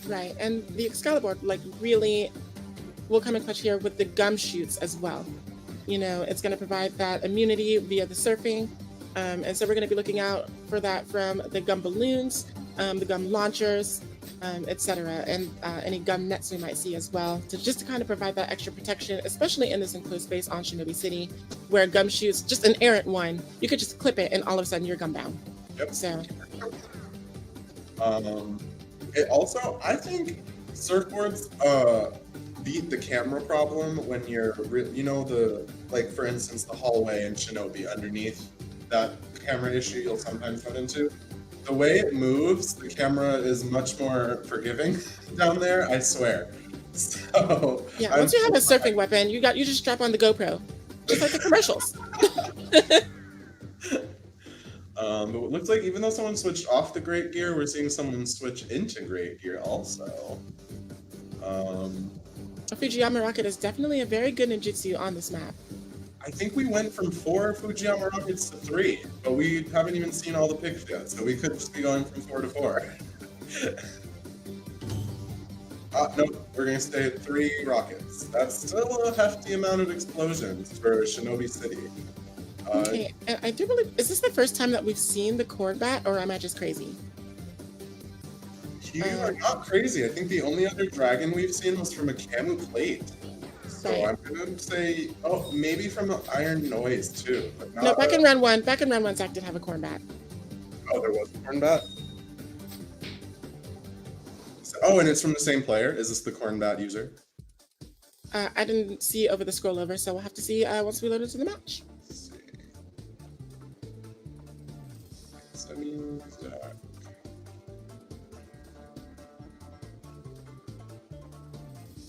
Speaker 2: Right, and the Excalibur really will come in clutch here with the gum shoots as well. You know, it's going to provide that immunity via the surfing, and so we're going to be looking out for that from the gum balloons, the gum launchers, etc., and any gum nets we might see as well, just to kind of provide that extra protection, especially in this enclosed space on Shinobi City, where gum shoots, just an errant one, you could just clip it and all of a sudden you're gum bound.
Speaker 4: Yep.
Speaker 2: So.
Speaker 4: It also, I think surfboards beat the camera problem when you're, like for instance, the hallway in Shinobi underneath that camera issue you'll sometimes run into. The way it moves, the camera is much more forgiving down there, I swear. So
Speaker 2: yeah, once you have a surfing weapon, you just strap on the GoPro, just like the commercials.
Speaker 4: But it looks like even though someone switched off the great gear, we're seeing someone switch into great gear also.
Speaker 2: Fujiyama Rocket is definitely a very good ninjutsu on this map.
Speaker 4: I think we went from 4 Fujiyama Rockets to 3, but we haven't even seen all the picks yet, so we could just be going from 4 to 4. Nope, we're going to stay at 3 rockets. That's still a hefty amount of explosions for Shinobi City.
Speaker 2: Okay, and I do believe, is this the first time that we've seen the Corbat, or am I just crazy?
Speaker 4: You are not crazy. I think the only other dragon we've seen was from a Camu plate. So right. I'm going to say, maybe from an Iron Noise too. But not
Speaker 2: no, back in round one, Zach did have a Corbat.
Speaker 4: Oh, there was a Corbat? And it's from the same player. Is this the Corbat user?
Speaker 2: I didn't see over the scroll over, so we'll have to see once we load into the match.
Speaker 4: Let's see.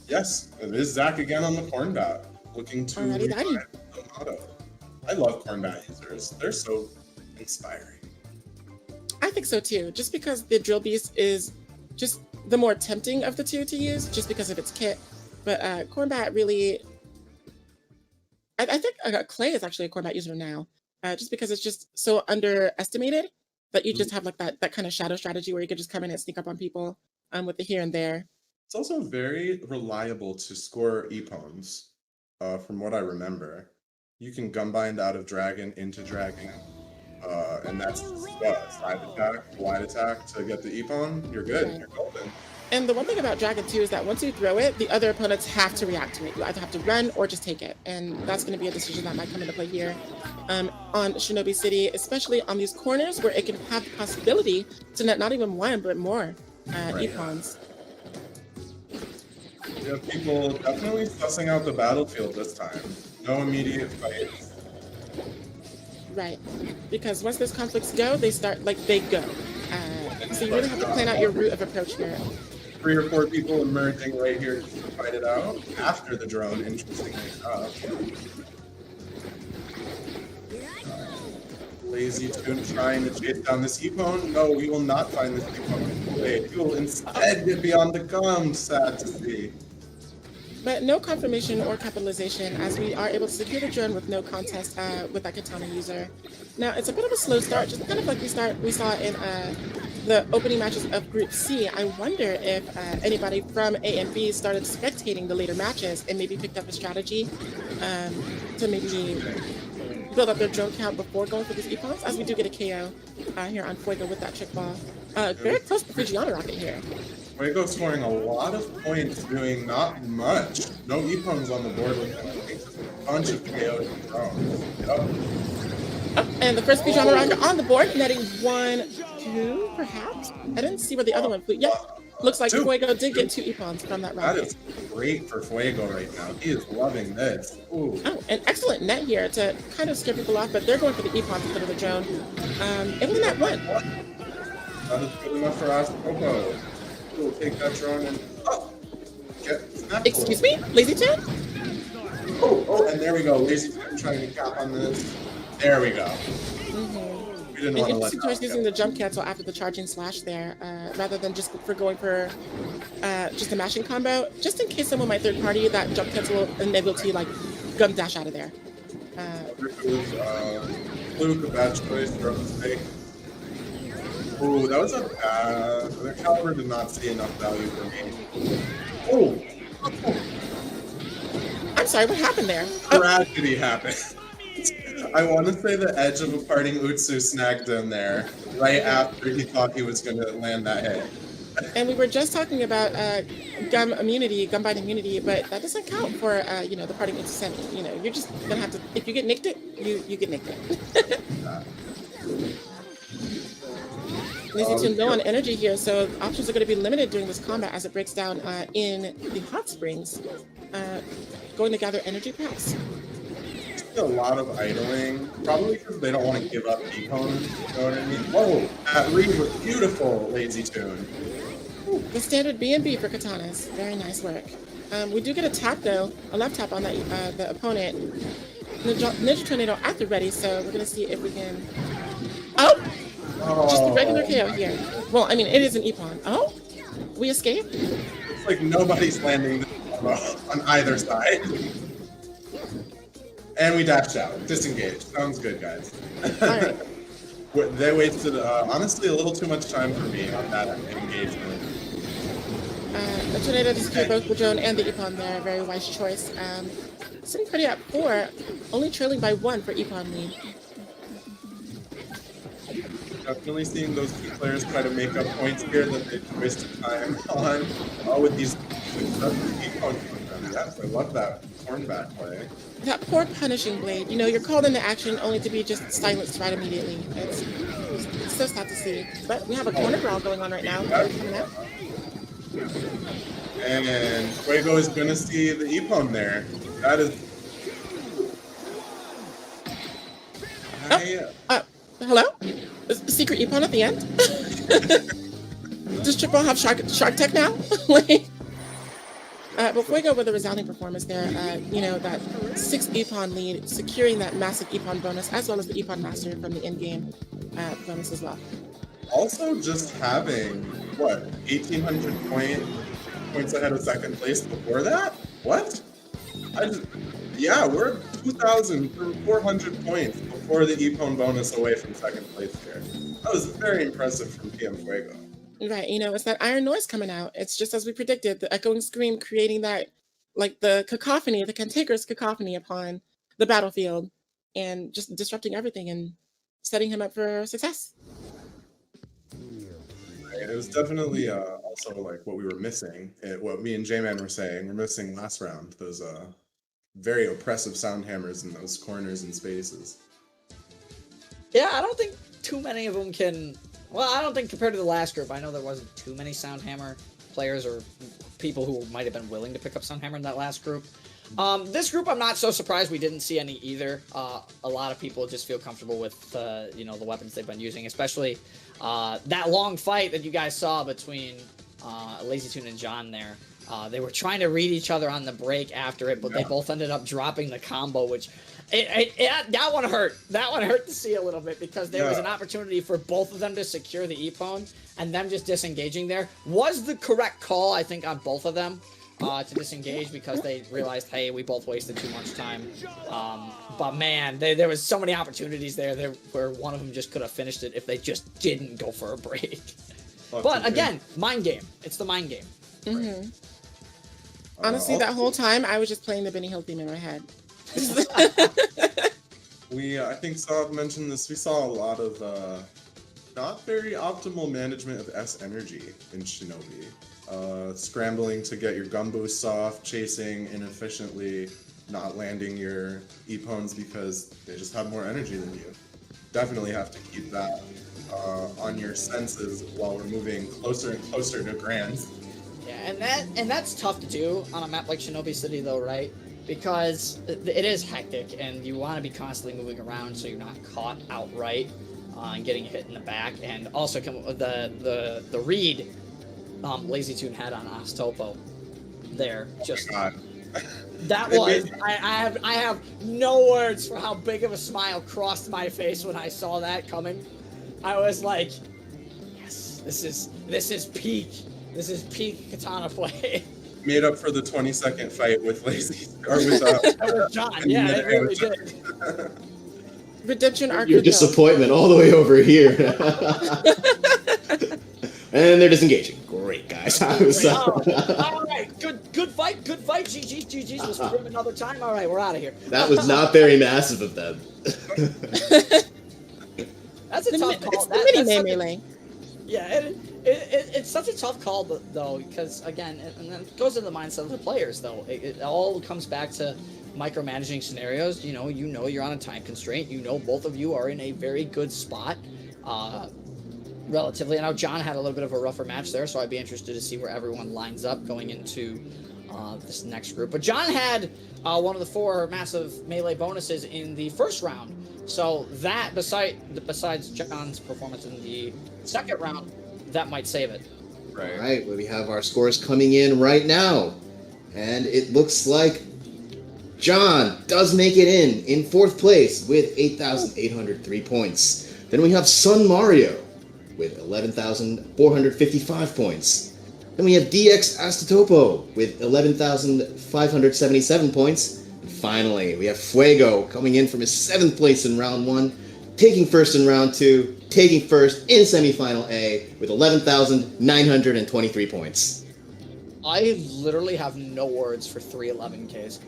Speaker 4: Yes, it is Zach again on the Cornbat, looking to revive the motto. I love Cornbat users. They're so inspiring.
Speaker 2: I think so too, just because the Drill Beast is just the more tempting of the two to use, just because of its kit. But Cornbat really... I think Clay is actually a Cornbat user now, just because it's just so underestimated that you just have like that kind of shadow strategy where you could just come in and sneak up on people with the here and there.
Speaker 4: It's also very reliable to score IPPONs, from what I remember. You can Gumbind out of Dragon into Dragon, and that's side attack, wide attack to get the IPPON. You're good. Right. You're golden.
Speaker 2: And the one thing about Dragon too is that once you throw it, the other opponents have to react to it. You either have to run or just take it, and that's going to be a decision that might come into play here on Shinobi City, especially on these corners where it can have the possibility to not even one but more IPPONs.
Speaker 4: Yeah, people definitely sussing out the battlefield this time. No immediate fights.
Speaker 2: Right, because once those conflicts go, they go. So you really have to plan out your route of approach here.
Speaker 4: 3 or 4 people emerging right here to fight it out after the drone, interestingly enough. Lazy Toon trying to chase down this Epon. No, we will not find this Epon. Wait, he will instead get beyond the gum, sad to see.
Speaker 2: But no confirmation or capitalization, as we are able to secure the drone with no contest with that katana user. Now, it's a bit of a slow start, just kind of like we saw in the opening matches of Group C. I wonder if anybody from A and B started spectating the later matches and maybe picked up a strategy to maybe build up their drone count before going for these Epons, as we do get a KO here on Fuego with that trick ball. Very close to Fujiana Rocket here.
Speaker 4: Fuego scoring a lot of points, doing not much. No Epons on the board with him. I think just a bunch of KOs and drones. Yep.
Speaker 2: And the first Fujiana Rocket on the board, netting 1, 2, perhaps? I didn't see where the other one flew. Yep. Looks like Fuego did get 2 Epons from that rocket.
Speaker 4: That is great for Fuego right now. He is loving this. Ooh.
Speaker 2: Oh, an excellent net here to kind of scare people off, but they're going for the Epons instead of the drone. Able to net 1.
Speaker 4: That is good enough for Astropo. We'll take that drone and get snapped.
Speaker 2: Excuse me? Lazy Toon?
Speaker 4: Oh, and there we go. Lazy Toon trying to cap on this. There we go.
Speaker 2: Mm-hmm.
Speaker 4: We didn't want to let
Speaker 2: interesting choice using the jump cancel after the charging slash there, rather than just for going for just a mashing combo, just in case someone might third party that jump cancel will enable to like gun dash out of there.
Speaker 4: Fluke, a bad choice, throw mistake. Ooh, that was a bad. The caliber did not see enough value for me. Oh!
Speaker 2: I'm sorry, what happened there?
Speaker 4: Tragedy happened. I want to say the edge of a parting Utsu snagged him there right after he thought he was going to land that hit.
Speaker 2: And we were just talking about gum bite immunity, but that doesn't count for the parting Utsu semi. You know, you're just gonna have to. If you get nicked it, you get nicked it. Lazy Toon low on energy here, so options are going to be limited during this combat as it breaks down in the hot springs. Going to gather energy packs.
Speaker 4: A lot of idling, probably because they don't want to give up Epon. You know what I mean? Whoa, that read was beautiful, Lazy Toon.
Speaker 2: The standard B&B for katanas. Very nice work. We do get a tap though, a left tap on that the opponent. Ninja Tornado at the ready, so we're going to see if we can. Just a regular KO here. Well, I mean, it is an Epon. Oh, we escaped.
Speaker 4: It's like nobody's landing on either side. And we dashed out. Disengaged. Sounds good, guys.
Speaker 2: All right.
Speaker 4: They wasted, honestly, a little too much time for me on that engagement.
Speaker 2: The Tornado to secure both the drone and the Epon there. Very wise choice. Sitting pretty at 4, only trailing by 1 for Epon lead.
Speaker 4: Definitely seeing those two players try to make up points here that they've wasted time on. With these Epon. Yes, I love that hornback play. That
Speaker 2: poor punishing blade. You know, you're called into action only to be just silenced right immediately. It's so sad to see. But we have a corner brawl going on right now.
Speaker 4: And Fuego is going to see the Epon there. That is...
Speaker 2: Hello? Secret Epon at the end? Does Triple have Shark Tech now? But Fuego with a resounding performance there, that 6 Epon lead, securing that massive Epon bonus, as well as the Epon Master from the in-game bonus as well.
Speaker 4: Also just having, 1,800 points ahead of second place before that? What? We're 2,400 points before the Epon bonus away from second place here. That was very impressive from PM Fuego.
Speaker 2: Right, it's that iron noise coming out. It's just as we predicted, the echoing scream creating that, like the cacophony, the cantankerous cacophony upon the battlefield, and just disrupting everything and setting him up for success.
Speaker 4: It was definitely also like what we were missing, what me and J-Man were saying, we're missing last round, those very oppressive sound hammers in those corners and spaces.
Speaker 3: Yeah, I don't think too many of them can... Well, I don't think compared to the last group, I know there wasn't too many Soundhammer players or people who might have been willing to pick up Soundhammer in that last group. This group, I'm not so surprised we didn't see any either. A lot of people just feel comfortable with, the weapons they've been using, especially that long fight that you guys saw between Lazy Tune and John there. They were trying to read each other on the break after it, but they both ended up dropping the combo, which that one hurt. That one hurt to see a little bit because there was an opportunity for both of them to secure the Ippon, and them just disengaging there was the correct call, I think, on both of them to disengage because they realized, hey, we both wasted too much time. But man, there was so many opportunities there where one of them just could have finished it if they just didn't go for a break. But again, mind game. It's the mind game.
Speaker 2: Mm-hmm. Honestly, that whole time I was just playing the Benny Hill theme in my head.
Speaker 4: I think Saab mentioned this. We saw a lot of not very optimal management of S energy in Shinobi. Scrambling to get your gun boosts off, chasing inefficiently, not landing your Ippons because they just have more energy than you. Definitely have to keep that on your senses while we're moving closer and closer to Grand.
Speaker 3: Yeah, and that's tough to do on a map like Shinobi City, though, right? Because it is hectic, and you want to be constantly moving around so you're not caught outright and getting hit in the back. And also, the read Lazy Tune had on Ostopo there, just that was I have no words for how big of a smile crossed my face when I saw that coming. I was like, yes, this is peak. This is peak katana play.
Speaker 4: Made up for the 20-second fight with Lazy or with
Speaker 3: John. Yeah, it really did.
Speaker 2: Redemption arc.
Speaker 1: Your disappointment all the way over here. And they're disengaging. Great, guys.
Speaker 3: All right, good fight. GG's. We'll stream another time. All right, we're out of here.
Speaker 1: That was not very massive of them.
Speaker 3: That's a tough call.
Speaker 2: It's the melee.
Speaker 3: Yeah, it's such a tough call, though, because, again, and then it goes to the mindset of the players, though. It all comes back to micromanaging scenarios. You know you're on a time constraint. You know both of you are in a very good spot, relatively. I know John had a little bit of a rougher match there, so I'd be interested to see where everyone lines up going into this next group. But John had one of the 4 massive melee bonuses in the first round. So that, besides John's performance in the second round, that might save it.
Speaker 1: Right, well, we have our scores coming in right now. And it looks like John does make it in 4th place with 8,803 points. Then we have Sun Mario with 11,455 points. Then we have DX Astatopo with 11,577 points. And finally, we have Fuego coming in from his 7th place in round 1, taking first in round 2, taking first in semifinal A with 11,923 points.
Speaker 3: I literally have no words for 311Ks.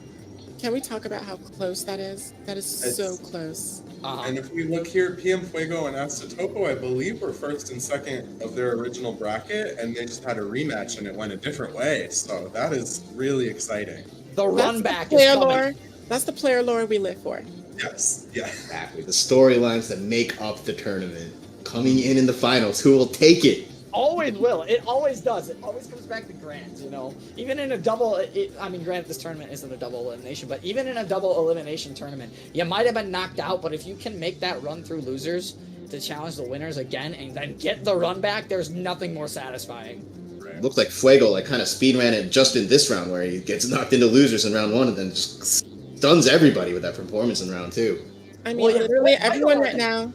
Speaker 2: Can we talk about how close that is? That is so close.
Speaker 4: And if we look here, PM Fuego and Astatopo, I believe, were 1st and 2nd of their original bracket, and they just had a rematch and it went a different way. So that is really exciting.
Speaker 3: The run back is coming.
Speaker 2: That's the player lore we live for.
Speaker 4: Yes, yeah.
Speaker 1: Exactly. The storylines that make up the tournament. Coming in the finals. Who will take it?
Speaker 3: Always will. It always does. It always comes back to grands, Even in a double, granted this tournament isn't a double elimination, but even in a double elimination tournament, you might have been knocked out, but if you can make that run through losers to challenge the winners again and then get the run back, there's nothing more satisfying.
Speaker 1: It looks like Fuego kind of speed ran it just in this round where he gets knocked into losers in round 1 and then just stuns everybody with that performance in round 2.
Speaker 2: I mean, literally everyone right now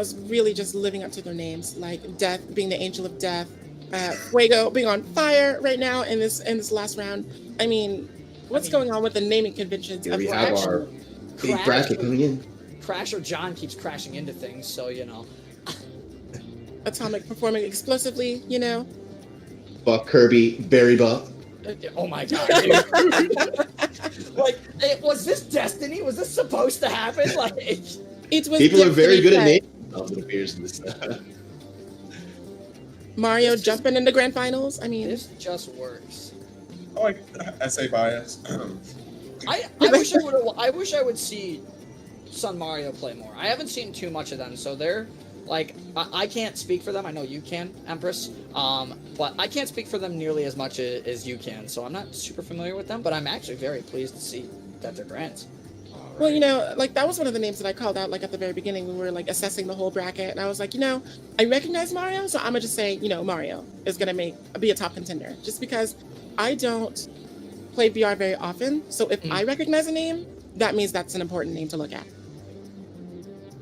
Speaker 2: is really just living up to their names, like Death being the angel of death, Fuego being on fire right now in this last round. I mean, what's going on with the naming conventions?
Speaker 1: Here we have our big bracket coming in.
Speaker 3: Crasher John keeps crashing into things, so
Speaker 2: Atomic performing explosively,
Speaker 1: Buck Kirby, Barry Buck.
Speaker 3: Oh my god. Was this destiny? Was this supposed to happen?
Speaker 1: People are very good at naming themselves, it appears. In this.
Speaker 2: Mario jumping into grand finals? I mean,
Speaker 3: this just works.
Speaker 4: Oh, essay bias.
Speaker 3: I wish I would see Sun Mario play more. I haven't seen too much of them, so they're I can't speak for them. I know you can, Empress, but I can't speak for them nearly as much as you can. So I'm not super familiar with them, but I'm actually very pleased to see that they're grands.
Speaker 1: All
Speaker 2: Well, like that was one of the names that I called out like at the very beginning when we were like assessing the whole bracket, and I was like, I recognize Mario, so I'm gonna just say, Mario is gonna be a top contender, just because I don't play VR very often. So if I recognize a name, that means that's an important name to look at.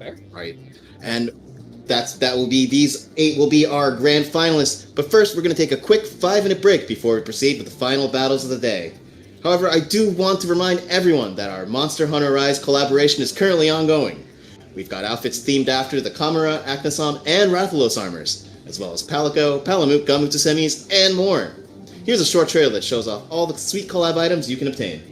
Speaker 3: Fair.
Speaker 1: Right. And that will be these 8 will be our grand finalists. But first, we're going to take a quick 5-minute break before we proceed with the final battles of the day. However, I do want to remind everyone that our Monster Hunter Rise collaboration is currently ongoing. We've got outfits themed after the Kamura, Aknasam, and Rathalos armors, as well as Palico, Palamute, Gamutsusemis, and more. Here's a short trailer that shows off all the sweet collab items you can obtain.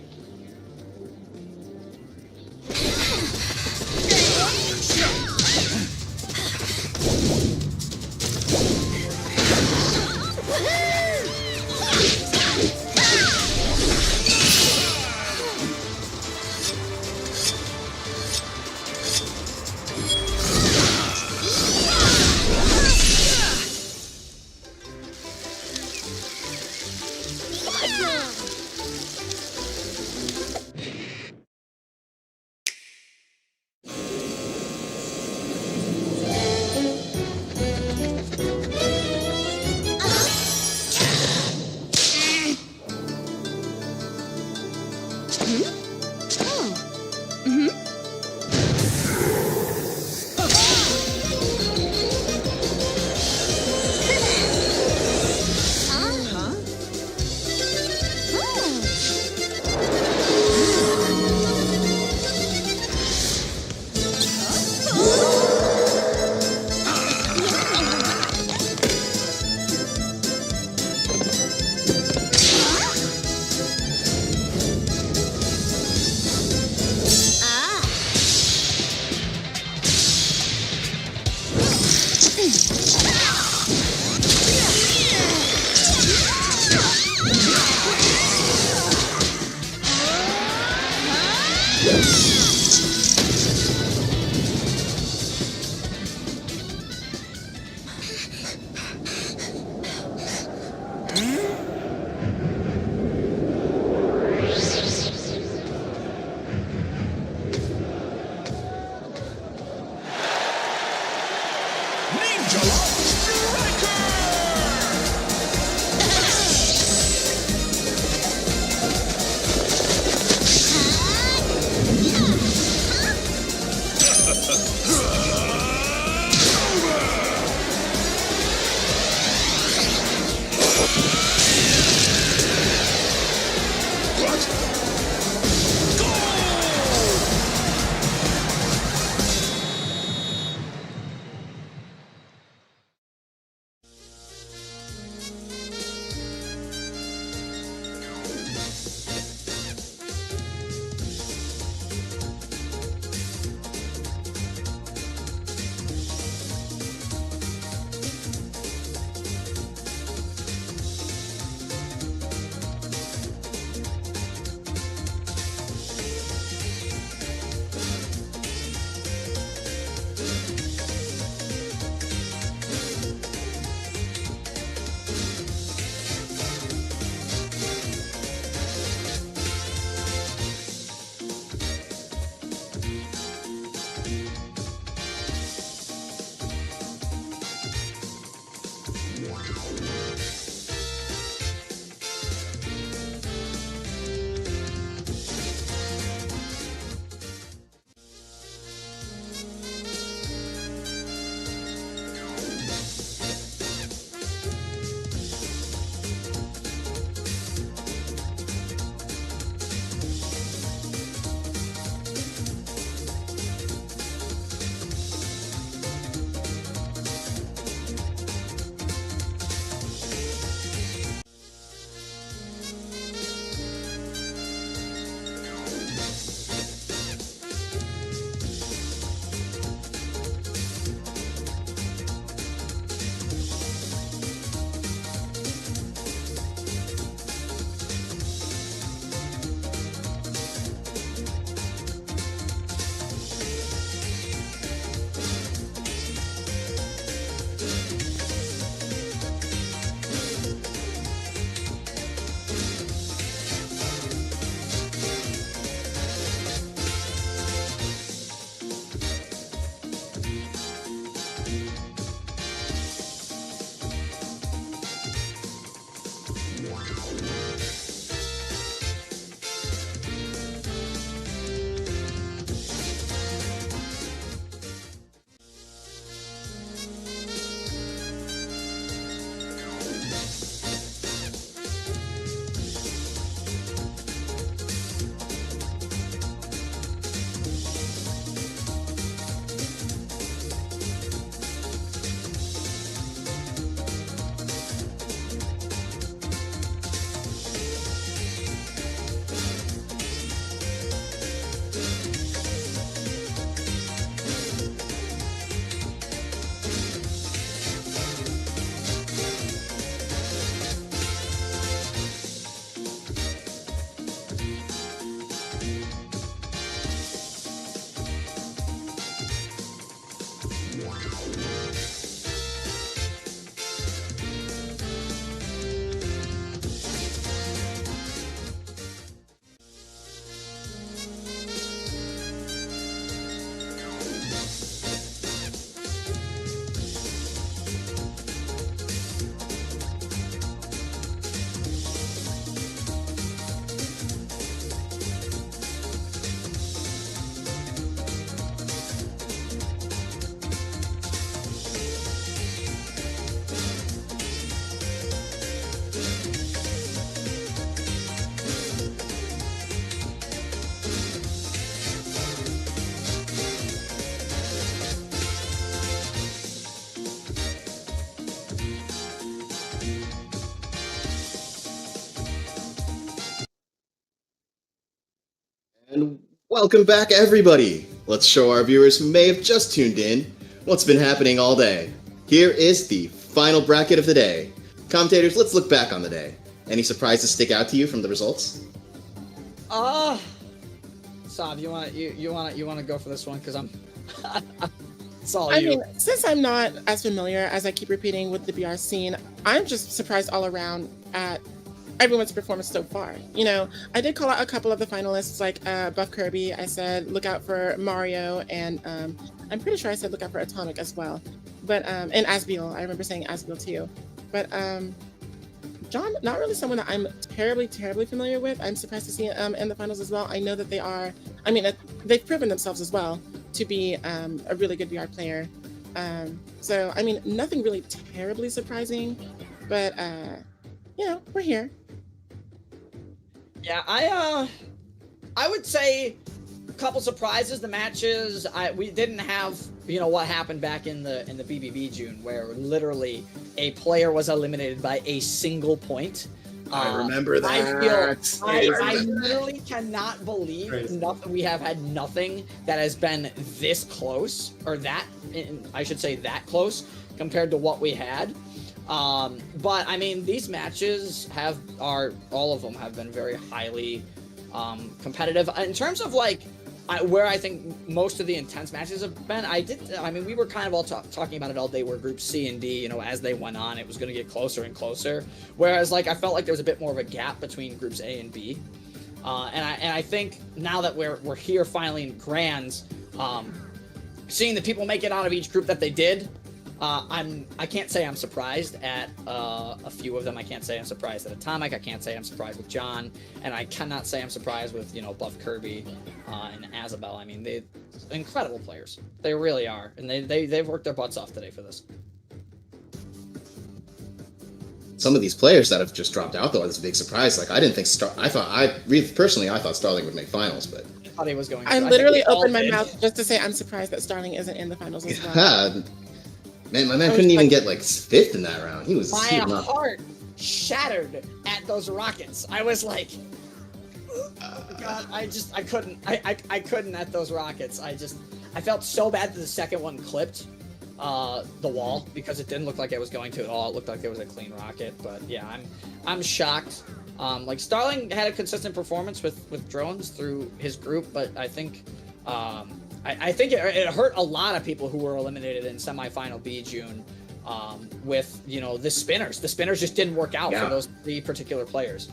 Speaker 1: And welcome back, everybody! Let's show our viewers who may have just tuned in what's been happening all day. Here is the final bracket of the day. Commentators, let's look back on the day. Any surprises stick out to you from the results?
Speaker 3: Sav, you wanna go for this one? Because I'm it's all
Speaker 2: I
Speaker 3: you.
Speaker 2: mean, since I'm not as familiar as I keep repeating with the BR scene, I'm just surprised all around at everyone's performance so far. You know, I did call out a couple of the finalists, like Buff Kirby. I said look out for Mario, and I'm pretty sure I said look out for Atomic as well. But and Asbiel, I remember saying Asbiel too. But John, not really someone that I'm terribly familiar with. I'm surprised to see in the finals as well. I know that they are. I mean, they've proven themselves as well to be a really good VR player. So I mean, nothing really terribly surprising, but you know, we're here.
Speaker 3: Yeah, I would say a couple surprises. The matches we didn't have, you know, what happened back in the BBB June, where literally a player was eliminated by a single point.
Speaker 1: I remember that.
Speaker 3: I literally cannot believe we have had nothing that has been this close, or that, I should say that close, compared to what we had. But I mean, these matches all of them have been very highly competitive. In terms of like where I think most of the intense matches have been, I mean, we were kind of all talking about it all day, where groups C and D, you know, as they went on, it was going to get closer and closer. Whereas like I felt like there was a bit more of a gap between groups A and B. And I think now that we're here finally in grands, seeing the people make it out of each group that they did, I can't say I'm surprised at a few of them. I can't say I'm surprised at Atomic. I can't say I'm surprised with John, and I cannot say I'm surprised with, you know, Buff Kirby and Azabel. I mean, they're incredible players. They really are, and they've worked their butts off today for this.
Speaker 1: Some of these players that have just dropped out, though, is a big surprise. Like, I didn't think I thought Starling would make finals, but
Speaker 3: I thought he was going to.
Speaker 2: I literally opened my mouth just to say I'm surprised that Starling isn't in the finals as well.
Speaker 1: yeah, man, my man couldn't even get like fifth in that round. He was
Speaker 3: my heart shattered at those rockets. I was like, God, I couldn't at those rockets. I felt so bad that the second one clipped the wall, because it didn't look like it was going to at all. It looked like it was a clean rocket. But yeah, I'm shocked. Like, Starling had a consistent performance with drones through his group, but I think I think it hurt a lot of people who were eliminated in semifinal B June with, you know, the spinners. The spinners just didn't work out for those three particular players.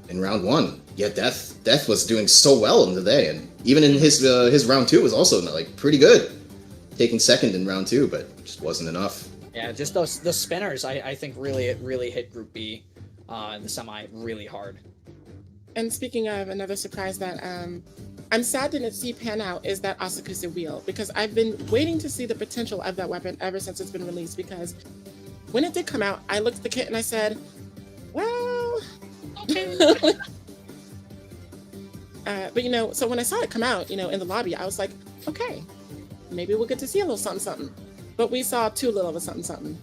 Speaker 1: In round one, yeah, Death was doing so well in the day, and even in his round two was also like pretty good, taking second in round two, but just wasn't enough.
Speaker 3: Yeah, just the spinners, I think really hit Group B in the semi really hard.
Speaker 2: And speaking of another surprise that I'm sad didn't see pan out is that Asakusa wheel, because I've been waiting to see the potential of that weapon ever since it's been released, because when it did come out, I looked at the kit and I said, well, okay. But you know, so when I saw it come out, you know, in the lobby, I was like, okay, maybe we'll get to see a little something something. But we saw too little of a something something.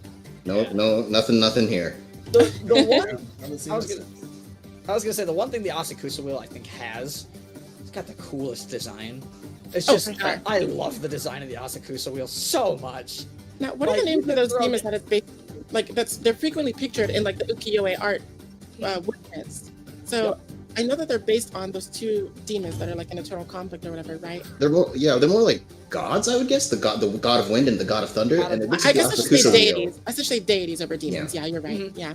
Speaker 1: No, nothing here.
Speaker 3: The one I was gonna say, the one thing the Asakusa wheel I think has, it's got the coolest design. It's just, sure. I love the design of the Asakusa wheel so much.
Speaker 2: Now, what are the names of those demons that it's based, like, they're frequently pictured in like the ukiyo-e art wordprints. So I know that they're based on those two demons that are like in eternal conflict or whatever, right?
Speaker 1: They're more like gods, I would guess. The god of wind and the god of thunder. And it looks
Speaker 2: I
Speaker 1: like
Speaker 2: guess I should say deities. I should say deities over demons. Yeah, you're right. Mm-hmm. Yeah.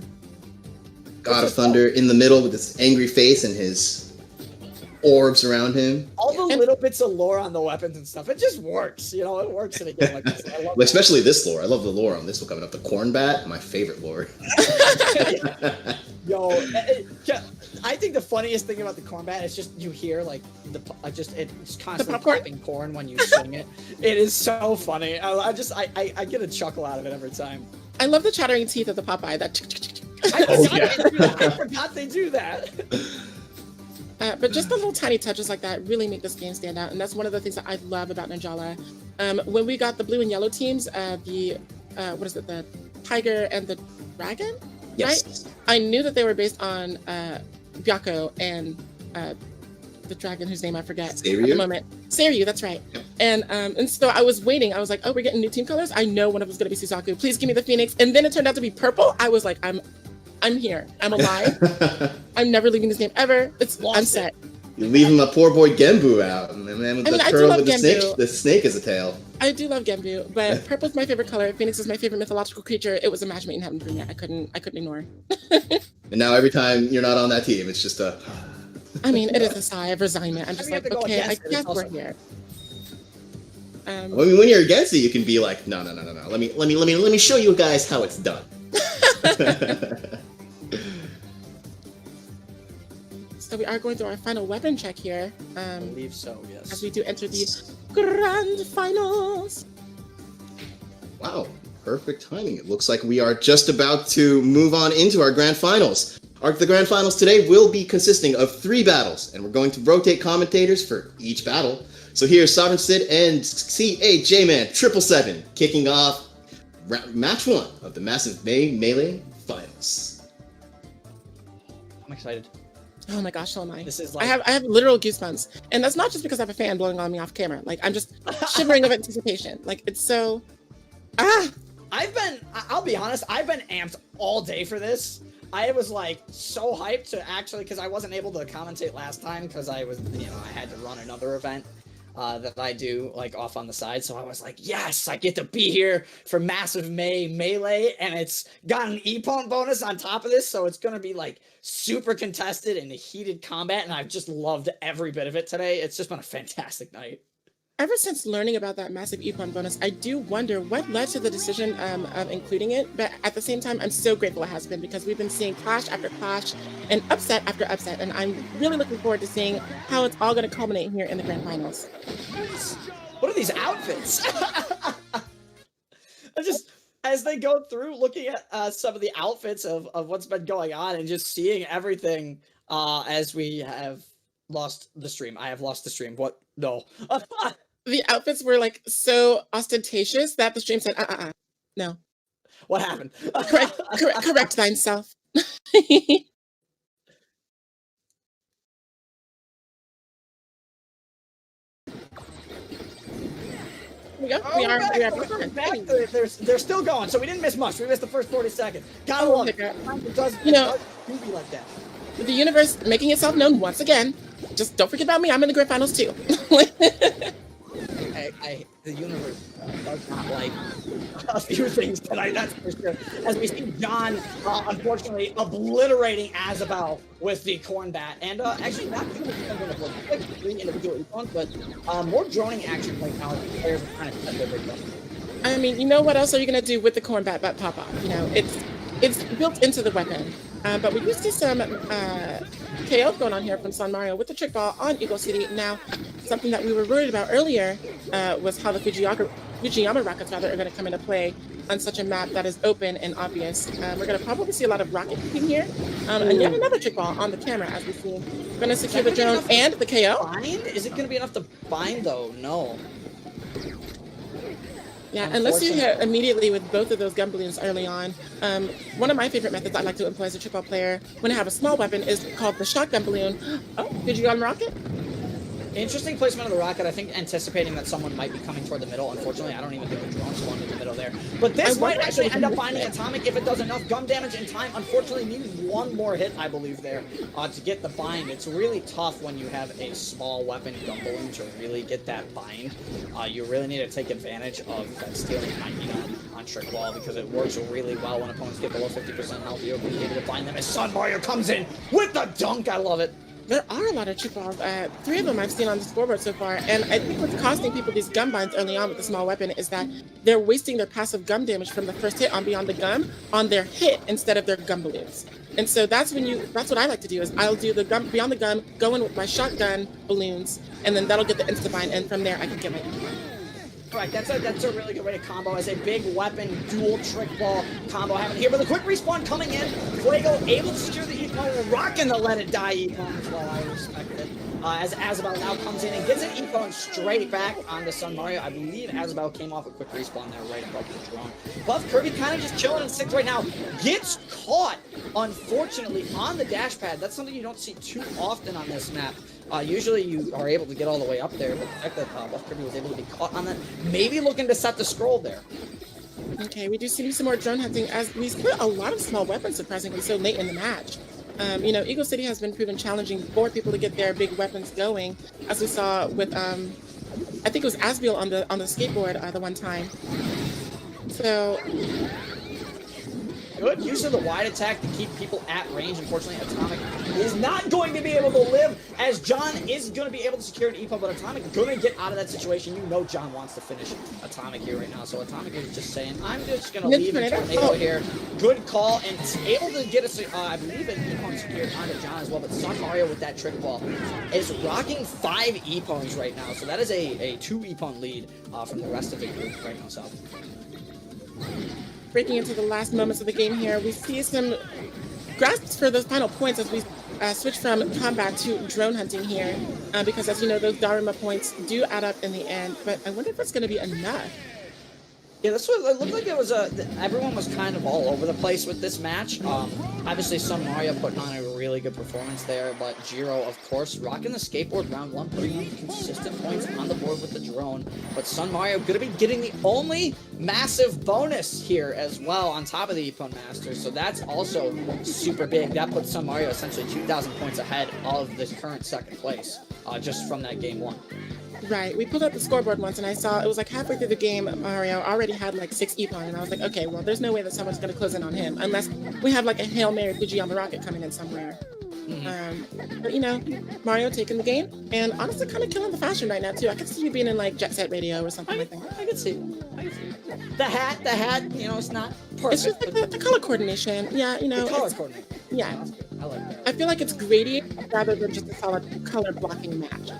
Speaker 1: God of thunder in the middle with this angry face and his orbs around him.
Speaker 3: All the little bits of lore on the weapons and stuff, it just works. You know, it works in a game like this. I love
Speaker 1: especially this lore. I love the lore on this one coming up. The corn bat, my favorite lore.
Speaker 3: Yo, I think the funniest thing about the corn bat is just you hear like it's constantly popping corn when you swing it. It is so funny. I get a chuckle out of it every time.
Speaker 2: I love the chattering teeth of the Popeye.
Speaker 3: I forgot they do that.
Speaker 2: But just the little tiny touches like that really make this game stand out, and that's one of the things that I love about Ninjala. When we got the blue and yellow teams, the tiger and the dragon,
Speaker 1: yes.
Speaker 2: Right? I knew that they were based on Byakko and the dragon whose name I forget at the
Speaker 1: Seiryu?
Speaker 2: moment. Seiryu, that's right. And so I was waiting. I was like, oh, we're getting new team colors. I know one of them is going to be Suzaku. Please give me the Phoenix. And then it turned out to be purple. I was like, I'm here. I'm alive. I'm never leaving this game ever. I'm set.
Speaker 1: You're leaving my poor boy Genbu out, and the man with the turtle with the snake as a tail.
Speaker 2: I do love Genbu, but purple's my favorite color. Phoenix is my favorite mythological creature. It was a match made in heaven for me. I couldn't ignore.
Speaker 1: And now every time you're not on that team, it's just a.
Speaker 2: I mean, it is a sigh of resignment. I'm just like, okay, I guess we're here.
Speaker 1: I mean, when you're against it, you can be like, no. Let me show you guys how it's done.
Speaker 2: So we are going through our final weapon check here.
Speaker 3: I believe so, yes.
Speaker 2: As we do enter the grand finals.
Speaker 1: Wow, perfect timing. It looks like we are just about to move on into our grand finals. The grand finals today will be consisting of 3 battles, and we're going to rotate commentators for each battle. So here's Sovereign Sid and CAJ-Man 777 kicking off match 1 of the Massive Melee Finals.
Speaker 3: I'm excited.
Speaker 2: Oh my gosh, so am I.
Speaker 3: This is like...
Speaker 2: I have literal goosebumps. And that's not just because I have a fan blowing on me off camera. Like, I'm just shivering of anticipation. Like, it's so...
Speaker 3: I'll be honest, I've been amped all day for this. I was like so hyped to actually, because I wasn't able to commentate last time because I was, I had to run another event that I do like off on the side. So I was like, yes, I get to be here for Massive Melee, and it's got an IPPON bonus on top of this. So it's going to be like super contested and heated combat. And I've just loved every bit of it today. It's just been a fantastic night.
Speaker 2: Ever since learning about that massive IPPON bonus, I do wonder what led to the decision of including it. But at the same time, I'm so grateful it has been, because we've been seeing clash after clash and upset after upset. And I'm really looking forward to seeing how it's all going to culminate here in the grand finals.
Speaker 3: What are these outfits? Just as they go through, looking at some of the outfits of what's been going on and just seeing everything as we have lost the stream. I have lost the stream. What? No.
Speaker 2: The outfits were like so ostentatious that the stream said, no.
Speaker 3: What happened?
Speaker 2: Correct thyself. We are
Speaker 3: back. They're still going, so we didn't miss much. We missed the first 40 seconds. Gotta love it. It does be like that.
Speaker 2: The universe making itself known once again. Just don't forget about me. I'm in the grand finals too.
Speaker 3: The universe does not like a few things tonight, that's for sure. As we see John, unfortunately, obliterating Azabel with the corn bat. And actually, not too much like 3 individual econs, but more droning action right now. The players are trying to set their big stuff.
Speaker 2: I mean, you know what else are you going to do with the corn bat pop-off? It's built into the weapon. But we do see some KO going on here from San Mario with the trick ball on Eagle City. Now, something that we were worried about earlier was how the Fujiyama rockets are going to come into play on such a map that is open and obvious. We're going to probably see a lot of rocket kicking here. And yet another trick ball on the camera, as we see. We're going to secure the drone and the KO.
Speaker 3: Bind? Is it going to be enough to bind, though? No.
Speaker 2: Yeah, unless you hit immediately with both of those gun balloons early on. One of my favorite methods I like to employ as a trick ball player when I have a small weapon is called the shotgun balloon. Oh, did you rocket?
Speaker 3: Interesting placement of the rocket. I think anticipating that someone might be coming toward the middle. Unfortunately, I don't even think the drone's going to the middle there. But this might actually end up finding Atomic if it does enough gun damage in time. Unfortunately, needs one more hit, I believe, there to get the bind. It's really tough when you have a small weapon gun balloon to really get that bind. You really need to take advantage of that stealing binding on Trick Ball, because it works really well when opponents get below 50% health. You'll be able to bind them as Sun Mario comes in with the dunk. I love it.
Speaker 2: There are a lot of trick balls. 3 of them I've seen on the scoreboard so far, and I think what's costing people these gun binds early on with the small weapon is that they're wasting their passive gum damage from the first hit on Beyond the Gum on their hit instead of their gun balloons. And so that's what I like to do is I'll do the gum Beyond the Gum, go in with my shotgun balloons, and then that'll get the insta bind, and from there I can get my.
Speaker 3: Correct. That's a really good way to combo as a big weapon dual trick ball combo happening here. But the quick respawn coming in. Fuego able to secure the Epon and rocking the let it die Epon as well. I respect it. As Azabel now comes in and gets an Epon straight back onto Sun Mario. I believe Azabel came off a quick respawn there right above the drone. Buff Kirby kind of just chilling in sixth right now. Gets caught, unfortunately, on the dash pad. That's something you don't see too often on this map. Usually you are able to get all the way up there, but the fact that Buff Kirby was able to be caught on that, maybe looking to set the scroll there.
Speaker 2: Okay, we do see some more drone hunting as we put a lot of small weapons surprisingly so late in the match. Eagle City has been proven challenging for people to get their big weapons going, as we saw with, I think it was Asbiel on the skateboard the one time. So
Speaker 3: good use of the wide attack to keep people at range. Unfortunately, Atomic is not going to be able to live, as John is going to be able to secure an Epon, but Atomic going to get out of that situation. You know John wants to finish Atomic here right now, so Atomic is just saying, I'm just going to leave a tornado here. Good call, and it's able to get us, I believe, an Epon secured onto John as well, but Sun Mario with that trick ball is rocking 5 Epons right now, so that is a 2 Epon lead from the rest of the group right now, so.
Speaker 2: Breaking into the last moments of the game here, we see some grasps for those final points as we switch from combat to drone hunting here, because as you know, those Daruma points do add up in the end, but I wonder if it's going to be enough.
Speaker 3: Yeah, that's what it looked like. It was everyone was kind of all over the place with this match. Obviously, Sun Mario putting on a really good performance there, but Jiro, of course, rocking the skateboard round 1, putting on consistent points on the board with the drone. But Sun Mario going to be getting the only massive bonus here as well on top of the Epon Masters, so that's also super big. That puts Sun Mario essentially 2,000 points ahead of this current second place, just from that game 1.
Speaker 2: Right. We pulled up the scoreboard once and I saw it was like halfway through the game, Mario already had like 6 Epon, and I was like, okay, well, there's no way that someone's going to close in on him unless we have like a Hail Mary Pidgey on the rocket coming in somewhere. But Mario taking the game and honestly kind of killing the fashion right now too. I could see you being in like Jet Set Radio or something like that.
Speaker 3: I could see. The hat, it's not perfect.
Speaker 2: It's just like the color coordination. Yeah,
Speaker 3: the color coordination.
Speaker 2: Yeah.
Speaker 3: I like that.
Speaker 2: I feel like it's gradient rather than just a solid color blocking match.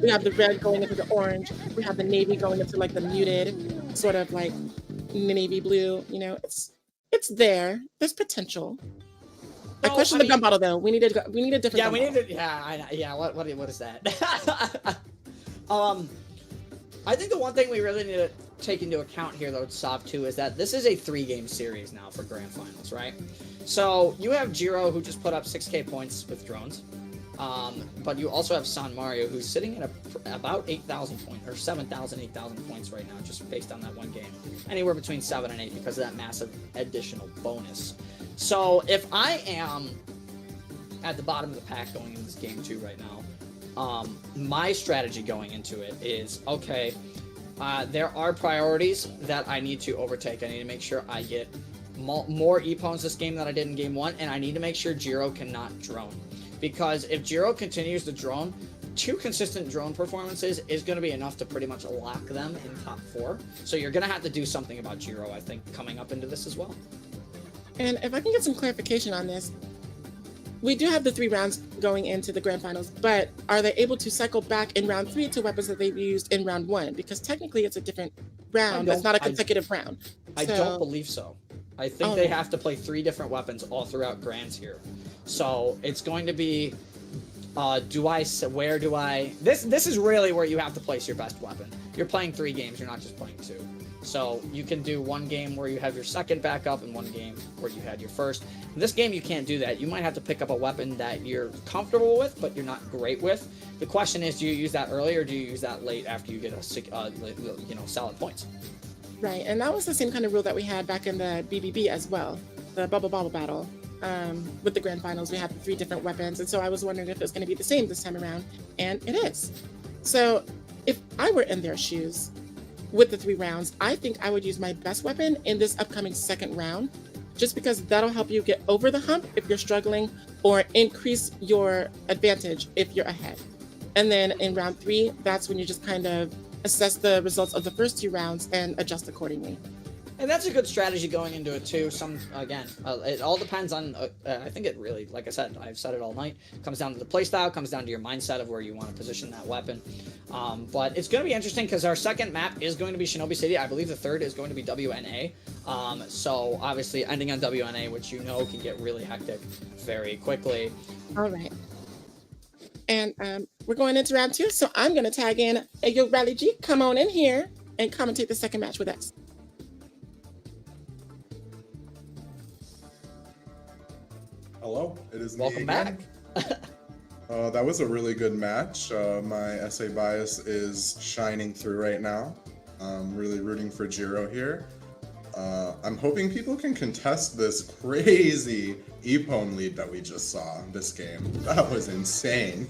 Speaker 2: We have the red going into the orange. We have the navy going into like the muted, sort of like navy blue. It's there. There's potential. I question the gun bottle though. We need a different.
Speaker 3: Yeah,
Speaker 2: gun
Speaker 3: we
Speaker 2: bottle.
Speaker 3: need to. Yeah. What is that? I think the one thing we really need to take into account here, though, Sav, too, is that this is a 3-game series now for Grand Finals, right? So you have Jiro, who just put up 6K points with drones, but you also have San Mario, who's sitting at about 8,000 points, or 7,000, 8,000 points right now, just based on that one game. Anywhere between 7 and 8 because of that massive additional bonus. So if I am at the bottom of the pack going into this game 2 right now, my strategy going into it is, okay, there are priorities that I need to overtake. I need to make sure I get more Epons this game than I did in game 1, and I need to make sure Jiro cannot drone. Because if Jiro continues to drone, 2 consistent drone performances is going to be enough to pretty much lock them in top 4. So you're going to have to do something about Jiro, I think, coming up into this as well.
Speaker 2: And if I can get some clarification on this, we do have the 3 rounds going into the grand finals, but are they able to cycle back in round 3 to weapons that they've used in round 1? Because technically it's a different round. It's not a consecutive round.
Speaker 3: I don't believe so. I think they have to play 3 different weapons all throughout grands here. So it's going to be, where do I... This is really where you have to place your best weapon. You're playing 3 games, you're not just playing 2. So you can do 1 game where you have your second backup and 1 game where you had your first. In this game, you can't do that. You might have to pick up a weapon that you're comfortable with, but you're not great with. The question is, do you use that early or do you use that late after you get solid points?
Speaker 2: Right, and that was the same kind of rule that we had back in the BBB as well, the Bubble Bobble Battle. With the grand finals, we had 3 different weapons, and so I was wondering if it was going to be the same this time around, and it is. So if I were in their shoes with the 3 rounds, I think I would use my best weapon in this upcoming second round, just because that'll help you get over the hump if you're struggling or increase your advantage if you're ahead. And then in round 3, that's when you just kind of assess the results of the first 2 rounds and adjust accordingly.
Speaker 3: And that's a good strategy going into it too. It all depends on. I think it really, like I said, I've said it all night. Comes down to the playstyle, comes down to your mindset of where you want to position that weapon. But it's going to be interesting because our second map is going to be Shinobi City. I believe the third is going to be WNA. So obviously ending on WNA, which you know can get really hectic very quickly.
Speaker 2: All right. And we're going into round 2, so I'm going to tag in Ayo Rally G. Come on in here and commentate the second match with us.
Speaker 4: Hello, it is me
Speaker 3: Welcome
Speaker 4: again.
Speaker 3: back.
Speaker 4: That was a really good match. My essay bias is shining through right now. I'm really rooting for Jiro here. I'm hoping people can contest this crazy IPPON lead that we just saw in this game. That was insane.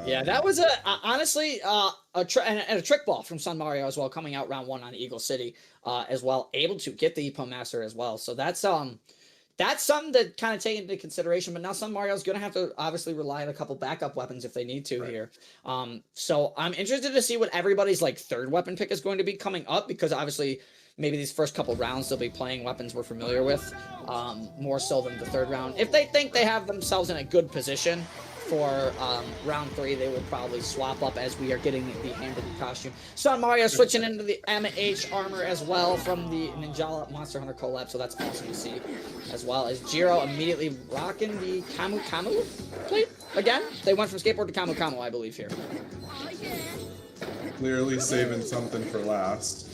Speaker 3: Yeah, that was honestly a trick ball from Sun Mario as well, coming out round 1 on Eagle City as well, able to get the IPPON Master as well. So that's something to kind of take into consideration. But now Sun Mario's going to have to obviously rely on a couple backup weapons if they need to here. So I'm interested to see what everybody's like third weapon pick is going to be coming up, because obviously maybe these first couple rounds they'll be playing weapons we're familiar with more so than the third round. If they think they have themselves in a good position for round 3, they will probably swap up as we are getting the hand of the costume. Sun Mario switching into the MH armor as well from the Ninjala Monster Hunter collab, so that's awesome to see. As well as Jiro immediately rocking the Kamu Kamu plate again. They went from skateboard to Kamu Kamu, I believe, here.
Speaker 4: Clearly saving something for last.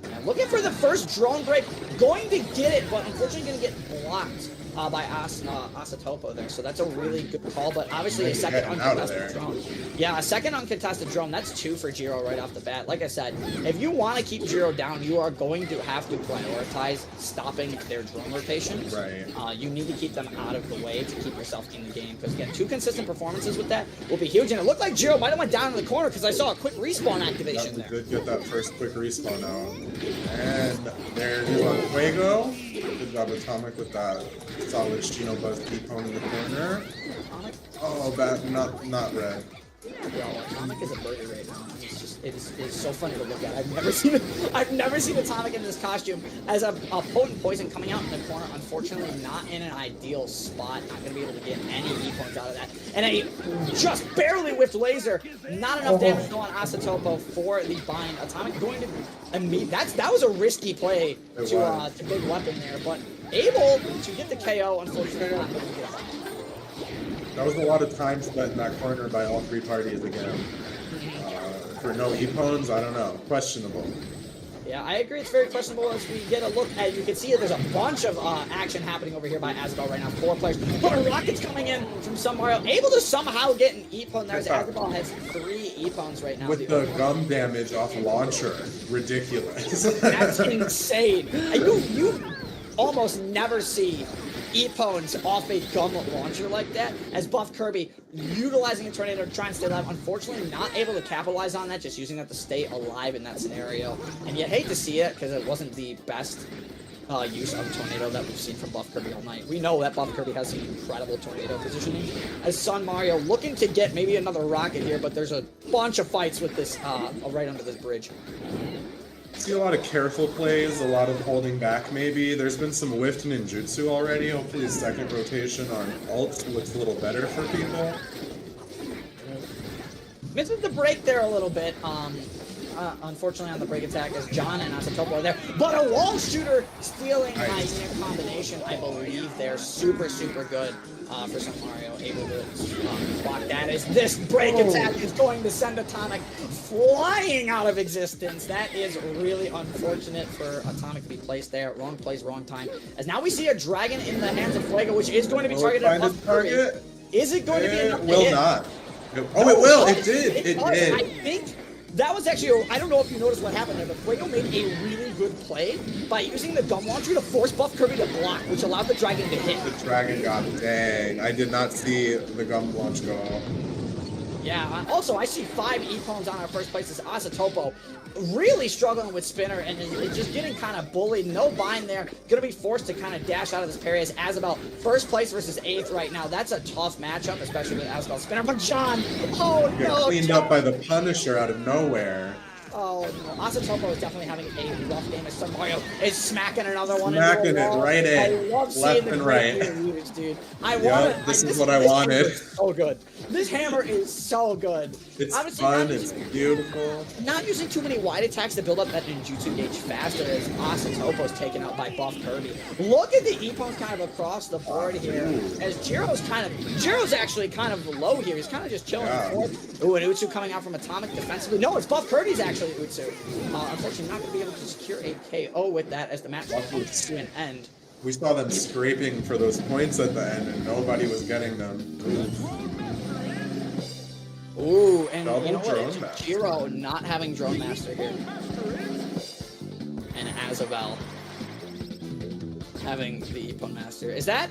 Speaker 3: And looking for the first drone break, going to get it, but unfortunately going to get blocked by Asatopo there. So that's a really good call, but obviously a second uncontested drone. Yeah, a second uncontested drone. That's 2 for Jiro right off the bat. Like I said, if you want to keep Jiro down, you are going to have to prioritize stopping their drone rotations.
Speaker 4: Right.
Speaker 3: You need to keep them out of the way to keep yourself in the game, because again, 2 consistent performances with that will be huge. And it looked like Jiro might have went down in the corner because I saw a quick respawn activation there.
Speaker 4: Did get that first quick respawn out. And there's Fuego. Good job, Atomic, with that solid Shino Buzz IPPON in the corner. Oh, bad, not red.
Speaker 3: Yo, Atomic is a burger right now. It's so funny to look at. I've never seen Atomic in this costume as a potent poison coming out in the corner. Unfortunately, not in an ideal spot. Not gonna be able to get any E-points out of that. And a just barely whiffed laser. Not enough damage on Asatopo for the bind. Atomic going to that was a risky play to big weapon there, but able to get the KO. Unfortunately, not able to get it.
Speaker 4: That was a lot of time spent in that corner by all 3 parties again. For no E-pons, I don't know. Questionable.
Speaker 3: Yeah, I agree. It's very questionable as we get a look at. You can see there's a bunch of action happening over here by Asdal right now. 4 players. But rockets coming in from Sun Mario, able to somehow get an E-pon. There's Asdal has 3 E-pons right now.
Speaker 4: With the gum damage off launcher, ridiculous.
Speaker 3: That's insane. You almost never see E-pons off a gum launcher like that, as Buff Kirby utilizing a tornado to try and stay alive. Unfortunately, not able to capitalize on that, just using that to stay alive in that scenario. And you hate to see it because it wasn't the best use of tornado that we've seen from Buff Kirby all night. We know that Buff Kirby has some incredible tornado positioning. As Sun Mario looking to get maybe another rocket here, but there's a bunch of fights with this right under this bridge.
Speaker 4: See a lot of careful plays, a lot of holding back maybe. There's been some whiffed ninjutsu already. Hopefully the second rotation on ults looks a little better for people.
Speaker 3: Misses the break there a little bit. Unfortunately on the break attack as John and Asatopo are there. But a wall shooter stealing a combination, I believe they're super good for Sun Mario. Able to block that as this break attack is going to send Atomic flying out of existence. That is really unfortunate for Atomic to be placed there. Wrong place, wrong time. As now we see a dragon in the hands of Fuego, which is going to be targeted at Buff Kirby. Is it going to be enough to hit?
Speaker 4: It will not. Oh, it will. It did. It did.
Speaker 3: I think that was actually, I don't know if you noticed what happened there, but Fuego made a really good play by using the gum launcher to force Buff Kirby to block, which allowed the dragon to hit.
Speaker 4: The dragon got it. Dang. I did not see the gum launch go off.
Speaker 3: Yeah, also I see 5 E-pons on our first place as Asatopo really struggling with Spinner and just getting kind of bullied. No bind there. Gonna be forced to kind of dash out of this parry as Asabel first place versus 8th right now. That's a tough matchup, especially with Asabel Spinner. But John, oh no,
Speaker 4: cleaned
Speaker 3: John.
Speaker 4: Up by the Punisher out of nowhere.
Speaker 3: Oh no, Asatopo is definitely having a rough game as Sun Mario is smacking another one
Speaker 4: Smacking
Speaker 3: into
Speaker 4: it
Speaker 3: a wall.
Speaker 4: right
Speaker 3: I
Speaker 4: in,
Speaker 3: love seeing
Speaker 4: left
Speaker 3: the
Speaker 4: and
Speaker 3: great
Speaker 4: right.
Speaker 3: gear use, dude.
Speaker 4: This is what I
Speaker 3: this
Speaker 4: wanted.
Speaker 3: hammer is so good. This hammer is so good.
Speaker 4: It's
Speaker 3: Obviously,
Speaker 4: fun, it's beautiful.
Speaker 3: not using too many wide attacks to build up that ninjutsu gauge faster as Asatopo's taken out by Buff Kirby. Look at the Ippons kind of across the board here as Jiro's actually kind of low here. He's kind of just chilling in fourth. Ooh, and Utsu coming out from Atomic defensively. No, it's Buff Kirby's actually Utsu. Unfortunately, not going to be able to secure a KO with that as the match comes to an end.
Speaker 4: We saw them scraping for those points at the end, and nobody was getting them.
Speaker 3: Ooh, and
Speaker 4: Double
Speaker 3: you know
Speaker 4: Drone
Speaker 3: what?
Speaker 4: Master.
Speaker 3: Jiro not having Drone Master here. And Azabel having the Ippon Master. Is that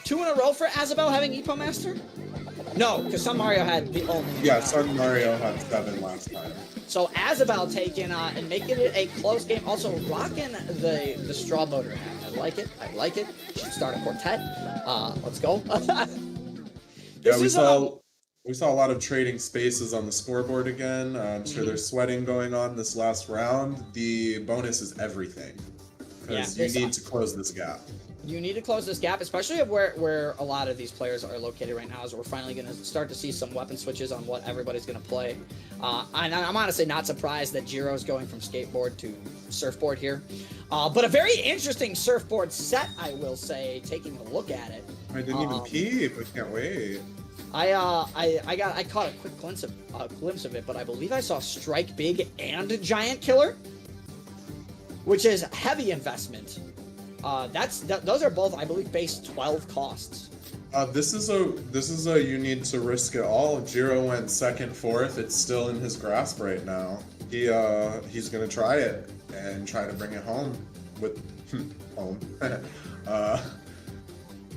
Speaker 3: 2 in a row for Azabel having Ippon Master? No, because Sun Mario had the only.
Speaker 4: Yeah, Sun Mario had 7 last time.
Speaker 3: So Azabel taking and making it a close game. Also rocking the straw motor hat. I like it. I like it. Should start a quartet. Let's go.
Speaker 4: Yeah, we saw a lot of trading spaces on the scoreboard again. I'm sure there's sweating going on this last round. The bonus is everything because you need to close this gap.
Speaker 3: You need to close this gap, especially of where a lot of these players are located right now, as we're finally going to start to see some weapon switches on what everybody's going to play. And I'm honestly not surprised that Jiro's going from skateboard to surfboard here. But a very interesting surfboard set, I will say, taking a look at it.
Speaker 4: I didn't even peep. I can't wait.
Speaker 3: I caught a quick glimpse of it, but I believe I saw Strike Big and Giant Killer, which is heavy investment. Those are both, I believe, base 12 costs.
Speaker 4: This is a you need to risk it all. Jiro went second, fourth. It's still in his grasp right now. He's gonna try it and try to bring it home with home.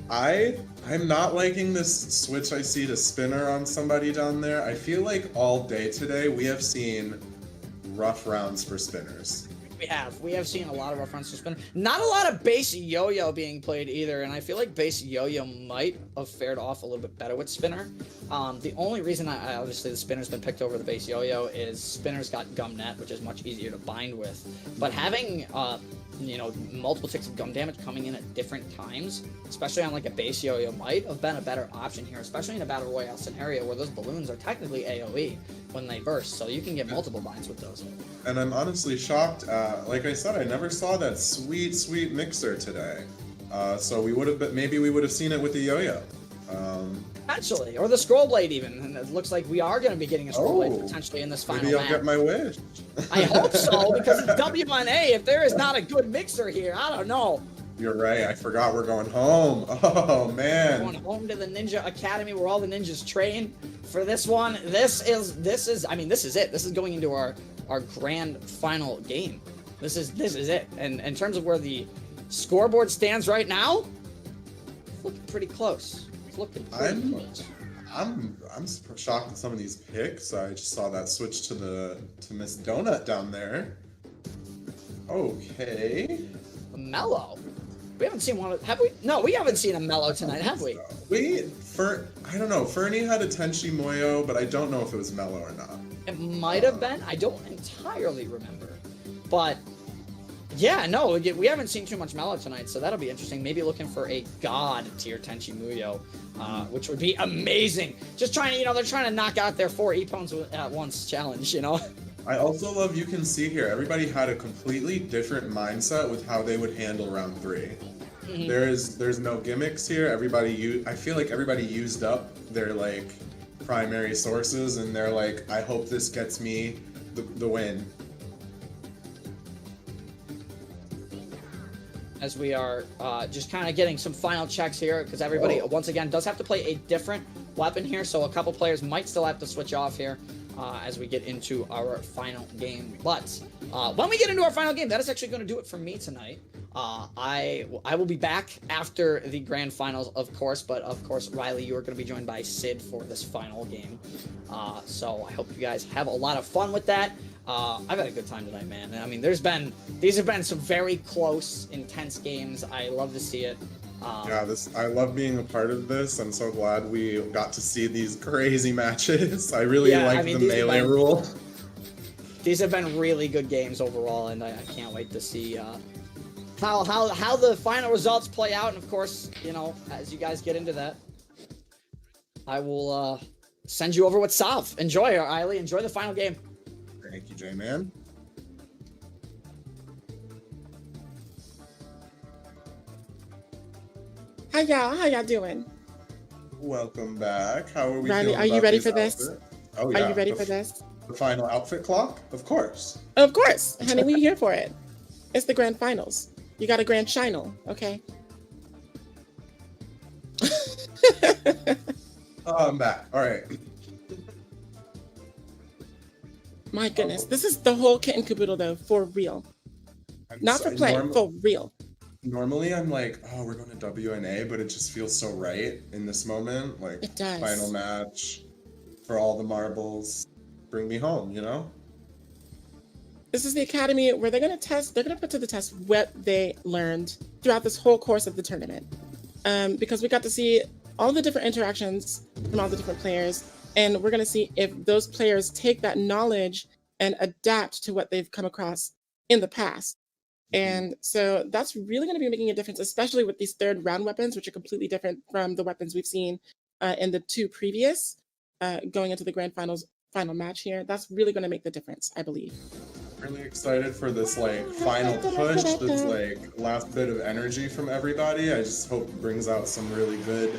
Speaker 4: I'm not liking this switch I see to spinner on somebody down there. I feel like all day today we have seen rough rounds for spinners.
Speaker 3: We have seen a lot of reference to spinner. Not a lot of base yo-yo being played either, and I feel like base yo-yo might have fared off a little bit better with spinner. The only reason obviously the spinner's been picked over the base yo-yo is spinner's got gum net, which is much easier to bind with. But having multiple ticks of gum damage coming in at different times, especially on like a base yo-yo, might have been a better option here, especially in a battle royale scenario where those balloons are technically AoE when they burst, so you can get multiple binds with those.
Speaker 4: And I'm honestly shocked. Like I said, I never saw that sweet mixer today. So maybe we would have seen it with the yo-yo.
Speaker 3: Potentially, or the scroll blade even. And it looks like we are going to be getting a scroll blade potentially in this final
Speaker 4: Maybe I'll
Speaker 3: map.
Speaker 4: get my wish.
Speaker 3: I hope so, because it's WNA. If there is not a good mixer here, I don't know.
Speaker 4: You're right. I forgot we're going home. Oh man.
Speaker 3: Going home to the Ninja Academy where all the ninjas train for this one. This is it. This is going into our grand final game. This is it. And in terms of where the scoreboard stands right now, it's looking pretty close. It's looking pretty close.
Speaker 4: I'm shocked at some of these picks. I just saw that switch to Miss Donut down there. Okay.
Speaker 3: Mellow. We haven't seen one. Have we? No, we haven't seen a Mellow tonight, have we?
Speaker 4: I don't know. Fernie had a Tenchi Moyo, but I don't know if it was Mellow or not.
Speaker 3: It might have been. I don't entirely remember. But yeah, no, we haven't seen too much Mellow tonight, so that'll be interesting. Maybe looking for a god tier Tenchi Muyo, which would be amazing. Just trying to, they're trying to knock out their 4 Ippons at once challenge,
Speaker 4: I also love, you can see here, everybody had a completely different mindset with how they would handle round 3. Mm-hmm. There's no gimmicks here. I feel like everybody used up their primary sources, and they're like, I hope this gets me the win.
Speaker 3: As we are just kind of getting some final checks here, because everybody, once again, does have to play a different weapon here, so a couple players might still have to switch off here as we get into our final game. But when we get into our final game, that is actually going to do it for me tonight. I will be back after the grand finals, of course, but of course, Riley, you are going to be joined by Sid for this final game. So I hope you guys have a lot of fun with that. I've had a good time tonight, man. I mean, these have been some very close, intense games. I love to see it.
Speaker 4: I love being a part of this. I'm so glad we got to see these crazy matches. I really like the melee rule.
Speaker 3: these have been really good games overall, and I can't wait to see how the final results play out. And of course, you know, as you guys get into that, I will send you over with Sav. Enjoy, Eiley. Enjoy the final game.
Speaker 4: Thank you, J-Man.
Speaker 2: Hi y'all. How y'all doing?
Speaker 4: Welcome back. How are we
Speaker 2: Riley,
Speaker 4: feeling
Speaker 2: are you
Speaker 4: about
Speaker 2: ready
Speaker 4: these
Speaker 2: for this?
Speaker 4: outfits? Oh, yeah.
Speaker 2: Are you ready for this?
Speaker 4: The final outfit clock? Of course.
Speaker 2: Of course, honey. We here for it. It's the grand finals. You got a grand final, okay?
Speaker 4: Oh, I'm back. All right.
Speaker 2: My goodness, this is the whole kit and caboodle though, for real. Not for play, for real.
Speaker 4: Normally I'm like, oh, we're going to WNA, but it just feels so right in this moment. Like,
Speaker 2: It does.
Speaker 4: final match for all the marbles. Bring me home, you know?
Speaker 2: This is the academy where they're gonna put to the test what they learned throughout this whole course of the tournament. Because we got to see all the different interactions from all the different players, and we're gonna see if those players take that knowledge and adapt to what they've come across in the past. And so that's really going to be making a difference, especially with these third round weapons, which are completely different from the weapons we've seen in the two previous going into the grand final match here. That's really going to make the difference, I believe.
Speaker 4: Really excited for this like final push, this like last bit of energy from everybody. I just hope it brings out some really good,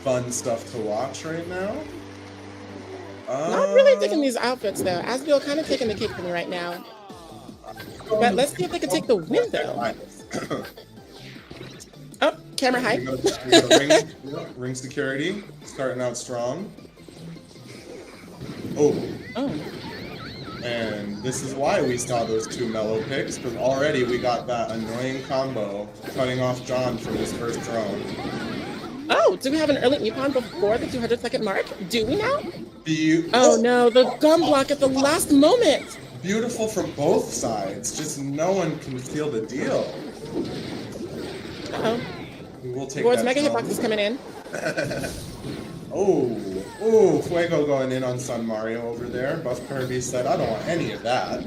Speaker 4: fun stuff to watch right now.
Speaker 2: Not really digging these outfits though. Asbiel kind of taking the cake for me right now. But let's see if they can take the win though. Oh, camera high.
Speaker 4: We got ring security starting out strong. Oh. And this is why we saw those two mellow picks, because already we got that annoying combo cutting off John from his first drone.
Speaker 2: Oh, do we have an early IPPON before the 200-second mark? Do we now?
Speaker 4: Oh
Speaker 2: no, the gun block at the last moment.
Speaker 4: Beautiful from both sides. Just no one can seal the deal.
Speaker 2: Uh-oh.
Speaker 4: We'll take
Speaker 2: Board's
Speaker 4: that
Speaker 2: mega
Speaker 4: drone.
Speaker 2: hitbox is coming in.
Speaker 4: Oh, Fuego going in on Sun Mario over there. Buff Kirby said, I don't want any of that.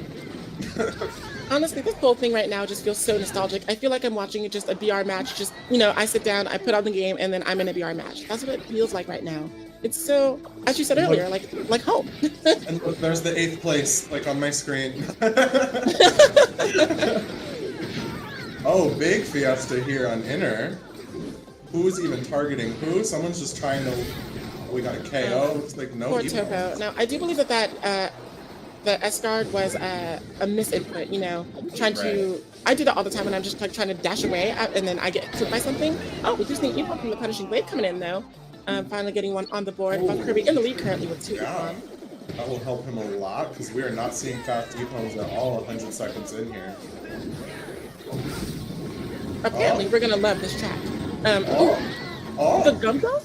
Speaker 2: Honestly, this whole thing right now just feels so nostalgic. I feel like I'm watching just a BR match. Just, you know, I sit down, I put on the game, and then I'm in a BR match. That's what it feels like right now. It's so, as you said earlier, like home.
Speaker 4: And look, there's the 8th place, like on my screen. Oh, big fiesta here on Inner. Who's even targeting who? Someone's just trying to... We got a KO. Looks like no
Speaker 2: Poor
Speaker 4: Evo.
Speaker 2: Topo. Now, I do believe that the S-guard was a misinput, you know, trying to... I do that all the time when I'm just like trying to dash away, and then I get hit by something. Oh, we just need Evo from the Punishing Blade coming in, though. Finally getting one on the board. Buff Kirby in the lead currently with 2
Speaker 4: Yeah, that will help him a lot, because we are not seeing fast EPONs at all 100 seconds in here.
Speaker 2: Apparently, we're going to love this track. The Gumgo?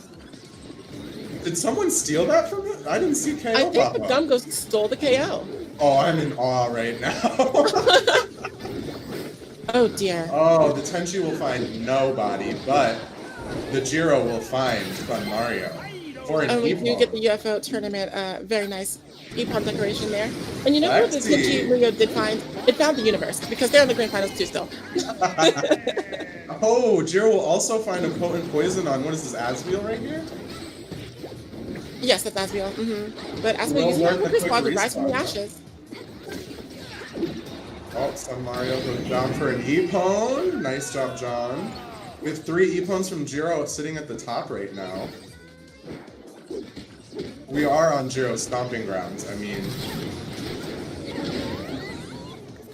Speaker 4: Did someone steal that from him? I didn't see KO
Speaker 2: I think
Speaker 4: pop
Speaker 2: the
Speaker 4: up.
Speaker 2: Gumgo stole the KO.
Speaker 4: Oh, I'm in awe right now.
Speaker 2: Oh, dear.
Speaker 4: Oh, the Tenchi will find nobody, but the Jiro will find Fun Mario. For an
Speaker 2: We
Speaker 4: EPON.
Speaker 2: do get the UFO tournament. Very nice EPON decoration there. And you know who the
Speaker 4: Lexi.
Speaker 2: Tenchi Rio did find? It found the universe, because they're in the grand finals too still.
Speaker 4: Oh, Jiro will also find a potent poison on, what is this, Asbiel right here?
Speaker 2: Yes, that's Asbiel. But Asbiel
Speaker 4: Well
Speaker 2: using
Speaker 4: worth
Speaker 2: the
Speaker 4: the quick
Speaker 2: squad to rise from the
Speaker 4: respawn.
Speaker 2: ashes.
Speaker 4: Oh, Sun Mario goes down for an EPON. Nice job, John. We have 3 EPONs from Jiro sitting at the top right now. We are on Jiro's stomping grounds. I mean,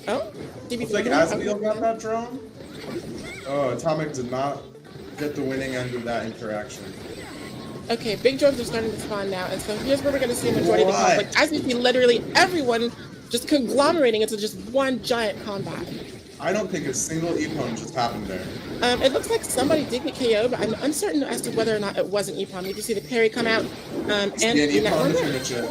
Speaker 2: Oh,
Speaker 4: looks like Asbiel got that drone. Oh, Atomic did not get the winning end of that interaction.
Speaker 2: Okay, big drones are starting to spawn now, and so here's where we're going to see a majority of the
Speaker 4: What?
Speaker 2: conflict. As you see, literally everyone just conglomerating into just one giant combat.
Speaker 4: I don't think a single EPON just happened there.
Speaker 2: It looks like somebody did get KO, but I'm uncertain as to whether or not it was an EPON. We can see the parry come out, and
Speaker 4: Yeah, an
Speaker 2: the net
Speaker 4: EPON
Speaker 2: one there.
Speaker 4: finish it.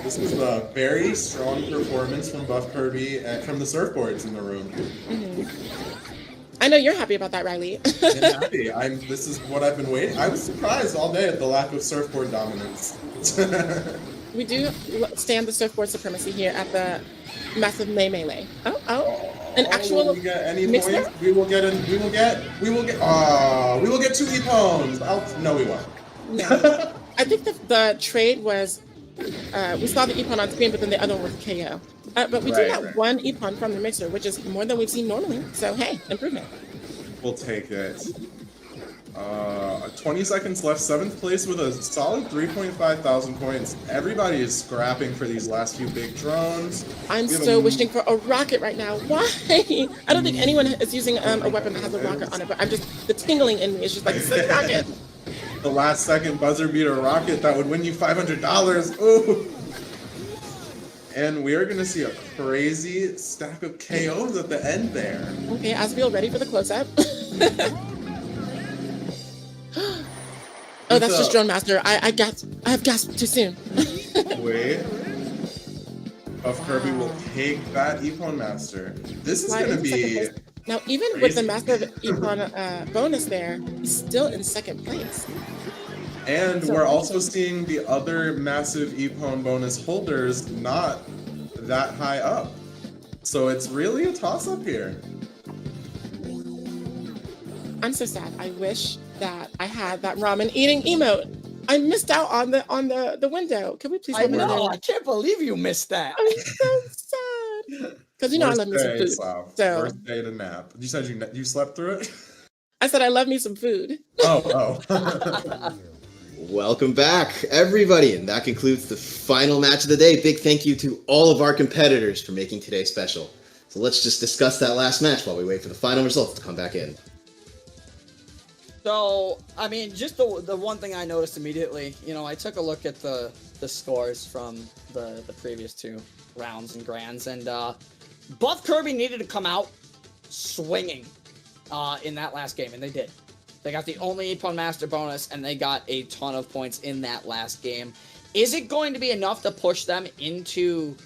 Speaker 4: This was a very strong performance from Buff Kirby and from the surfboards in the room.
Speaker 2: I know you're happy about that, Riley.
Speaker 4: I'm happy. This is what I've been waiting. I was surprised all day at the lack of surfboard dominance.
Speaker 2: we do stand the surfboard supremacy here at the massive melee. An actual
Speaker 4: Will we get any
Speaker 2: mixer?
Speaker 4: points? We will get 2 Epons. No, we won't.
Speaker 2: No. I think the trade was, we saw the Epon on screen, but then the other one was KO. But we do
Speaker 4: Right,
Speaker 2: have
Speaker 4: right.
Speaker 2: one Epon from the mixer, which is more than we've seen normally. So hey, improvement.
Speaker 4: We'll take it. 20 seconds left. 7th place with a solid 3.5 thousand points. Everybody is scrapping for these last few big drones.
Speaker 2: I'm
Speaker 4: We have
Speaker 2: so
Speaker 4: a-
Speaker 2: wishing for a rocket right now. Why? I don't think anyone is using a weapon that has a rocket on it, but the tingling in me is just like, sick rocket.
Speaker 4: The last second buzzer beater rocket that would win you $500. Ooh. And we are going to see a crazy stack of KOs at the end there.
Speaker 2: Okay, Asbiel, ready for the close-up? Oh, that's just Drone Master. I have gasped too soon.
Speaker 4: Wait. Buff Kirby will take that Epon Master. This is
Speaker 2: Why
Speaker 4: going to
Speaker 2: in second
Speaker 4: be...
Speaker 2: place? Now, even with the massive Epon bonus there, he's still in second place.
Speaker 4: And
Speaker 2: So-
Speaker 4: we're also seeing the other massive Epon bonus holders not that high up. So it's really a toss-up here.
Speaker 2: I'm so sad. I wish that I had that ramen eating emote. I missed out on the window. Can we please
Speaker 3: I
Speaker 2: have another?
Speaker 3: know. I can't believe you missed that.
Speaker 2: I'm so sad. Because you know I love me some
Speaker 4: Day,
Speaker 2: food.
Speaker 4: Slav.
Speaker 2: So
Speaker 4: Worst day to nap. You said you slept through it?
Speaker 2: I said I love me some food.
Speaker 4: Oh.
Speaker 1: Welcome back, everybody, and that concludes the final match of the day. Big thank you to all of our competitors for making today special. So let's just discuss that last match while we wait for the final results to come back in.
Speaker 3: So, I mean, just the one thing I noticed immediately, I took a look at the scores from the previous 2 rounds and grands, and Buff Kirby needed to come out swinging in that last game, and they did. They got the only Epon Master bonus, and they got a ton of points in that last game. Is it going to be enough to push them into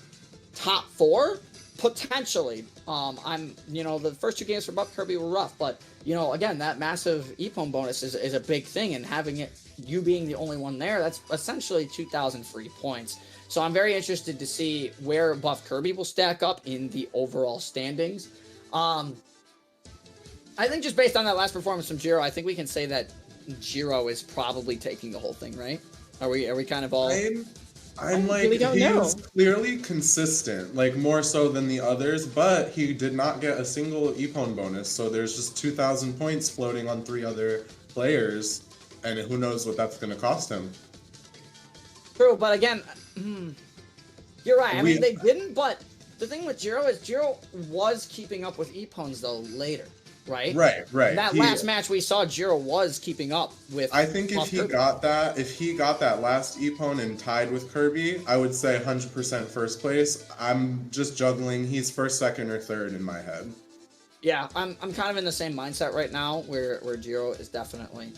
Speaker 3: top 4? Potentially. The first 2 games for Buff Kirby were rough, but, again, that massive Epon bonus is a big thing, and having you being the only one there, that's essentially 2,000 free points. So I'm very interested to see where Buff Kirby will stack up in the overall standings. I think just based on that last performance from Jiro, I think we can say that Jiro is probably taking the whole thing, right? Are we kind of all...
Speaker 4: I'm like,
Speaker 2: really don't know.
Speaker 4: he's clearly consistent, like more so than the others, but he did not get a single Epon bonus, so there's just 2,000 points floating on 3 other players, and who knows what that's going to cost him.
Speaker 3: True, but again, you're right. I mean, they didn't, but the thing with Jiro is Jiro was keeping up with Epons, though, later, right?
Speaker 4: Right.
Speaker 3: That last match we saw, Jiro was keeping up with
Speaker 4: I think if he
Speaker 3: Kirby.
Speaker 4: got that last Epon and tied with Kirby, I would say 100% first place. I'm just juggling. He's first, second, or third in my head.
Speaker 3: Yeah, I'm kind of in the same mindset right now, where Jiro is definitely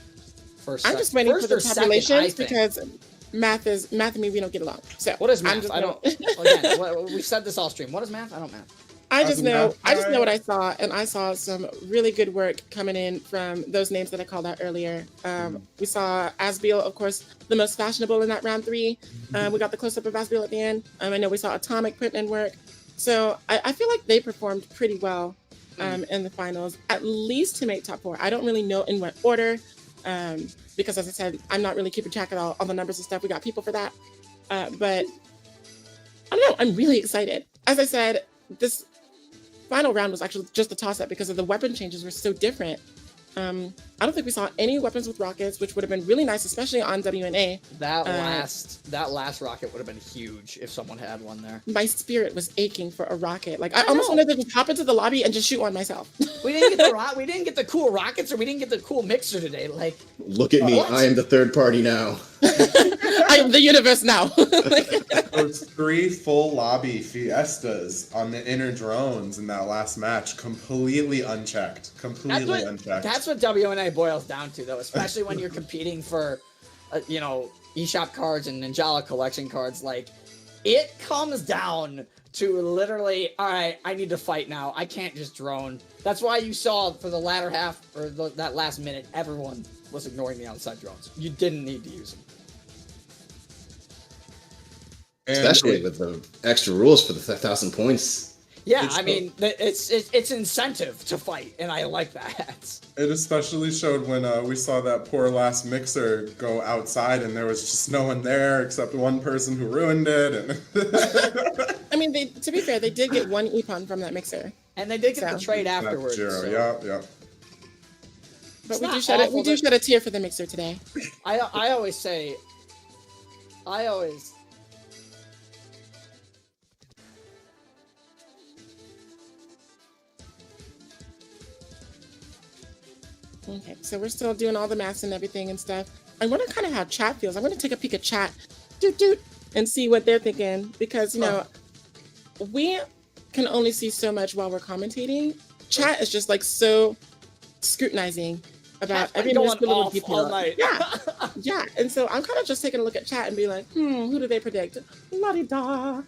Speaker 3: first.
Speaker 2: I'm just waiting for the tabulations
Speaker 3: because
Speaker 2: because math and me, we don't get along. So
Speaker 3: what is math?
Speaker 2: just
Speaker 3: I don't. Again, we've said this all stream. What is math? I don't math.
Speaker 2: I just know what I saw, and I saw some really good work coming in from those names that I called out earlier. We saw Asbiel, of course, the most fashionable in that round 3. We got the close-up of Asbiel at the end. I know we saw Atomic put in work. So I feel like they performed pretty well in the finals, at least to make top 4. I don't really know in what order, because as I said, I'm not really keeping track of all the numbers and stuff. We got people for that. But I don't know. I'm really excited. As I said, this final round was actually just a toss-up because of the weapon changes were so different. I don't think we saw any weapons with rockets, which would have been really nice, especially on WNA.
Speaker 3: That last rocket would have been huge if someone had one there.
Speaker 2: My spirit was aching for a rocket. Like I almost wanted to just hop into the lobby and just shoot one myself.
Speaker 3: We didn't get the cool rockets, or we didn't get the cool mixer today. Like,
Speaker 1: Look at me, I am the third party now.
Speaker 2: I am the universe now.
Speaker 4: Those 3 full lobby fiestas on the inner drones in that last match, completely unchecked.
Speaker 3: That's what WNA boils down to, though, especially when you're competing for, eShop cards and Ninjala collection cards. Like, it comes down to literally, all right, I need to fight now. I can't just drone. That's why you saw for the latter half, or that last minute, everyone was ignoring the outside drones. You didn't need to use them.
Speaker 4: And
Speaker 1: Especially with the extra rules for the 1,000 points.
Speaker 3: Yeah,
Speaker 4: It's
Speaker 3: I mean, it's incentive to fight, and I like that.
Speaker 4: it especially showed when we saw that poor last mixer go outside and there was just no one there except one person who ruined it. And
Speaker 2: I mean, to be fair, they did get one EPON from that mixer.
Speaker 3: And they did get the
Speaker 2: So-
Speaker 3: trade
Speaker 4: That's
Speaker 3: afterwards.
Speaker 4: Jiro,
Speaker 3: so
Speaker 4: yeah.
Speaker 2: But
Speaker 3: It's
Speaker 2: we
Speaker 3: not
Speaker 2: do shed a,
Speaker 3: awful
Speaker 2: we do
Speaker 3: that-
Speaker 2: shed a tear for the mixer today.
Speaker 3: I always say,
Speaker 2: Okay, so we're still doing all the maths and everything and stuff. I wonder kind of how chat feels. I'm going to take a peek at chat, and see what they're thinking because we can only see so much while we're commentating. Chat is just like so scrutinizing about
Speaker 3: Chat's been
Speaker 2: every
Speaker 3: going
Speaker 2: minuscule little
Speaker 3: off
Speaker 2: detail.
Speaker 3: all night.
Speaker 2: Yeah, and so I'm kind of just taking a look at chat and be like, who do they predict? La-di-da.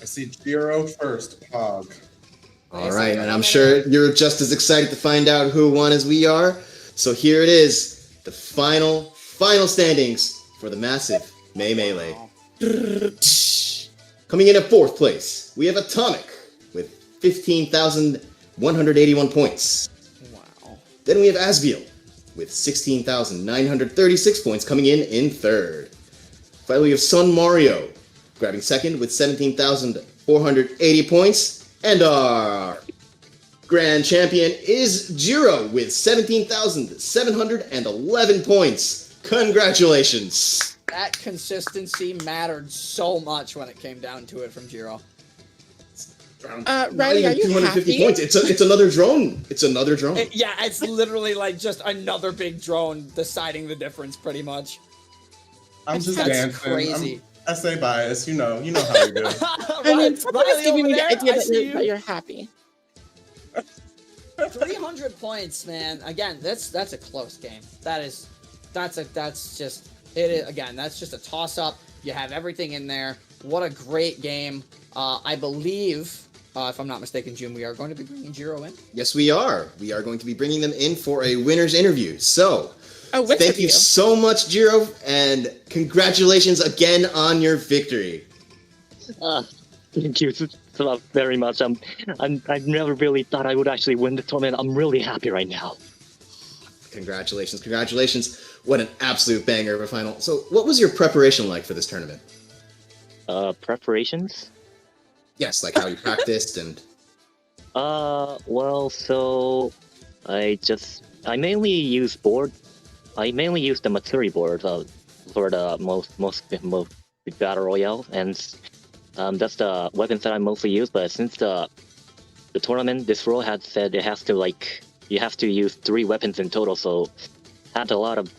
Speaker 4: I see Jiro first, Pog.
Speaker 1: All right, and I'm sure you're just as excited to find out who won as we are. So here it is, the final standings for the massive May Melee. Coming in at 4th place, we have Atomic with 15,181 points.
Speaker 3: wow.
Speaker 1: Then we have Asviel with 16,936 points coming in 3rd. Finally, we have Sun Mario grabbing 2nd with 17,480 points. And our grand champion is Jiro with 17,711 points. Congratulations!
Speaker 3: That consistency mattered so much when it came down to it from Jiro.
Speaker 2: Riley, are you
Speaker 1: 250
Speaker 2: happy?
Speaker 1: points. It's another drone. It's another drone.
Speaker 3: Yeah, it's literally like just another big drone deciding the difference, pretty much.
Speaker 4: I'm just
Speaker 3: That's
Speaker 4: dancing.
Speaker 3: crazy.
Speaker 4: I'm essay bias, you know how we do.
Speaker 2: I mean, something is giving me the idea that you're happy.
Speaker 3: 300 points, man. Again, that's a close game. That's just a toss up. You have everything in there. What a great game. I believe, if I'm not mistaken, June, we are going to be bringing Jiro in.
Speaker 1: Yes, we are. We are going to be bringing them in for a winner's interview. So, thank you so much, Jiro, and congratulations again on your victory.
Speaker 10: Thank you so very much. I never really thought I would actually win the tournament. I'm really happy right now.
Speaker 1: Congratulations. What an absolute banger of a final. So, what was your preparation like for this tournament?
Speaker 10: Preparations?
Speaker 1: Yes, like how you practiced and...
Speaker 10: Well, so I mainly use board. I mainly use the Matsuri board for the most battle royale, and that's the weapons that I mostly use. But since the tournament, this rule had said it has to you have to use 3 weapons in total, so had a lot of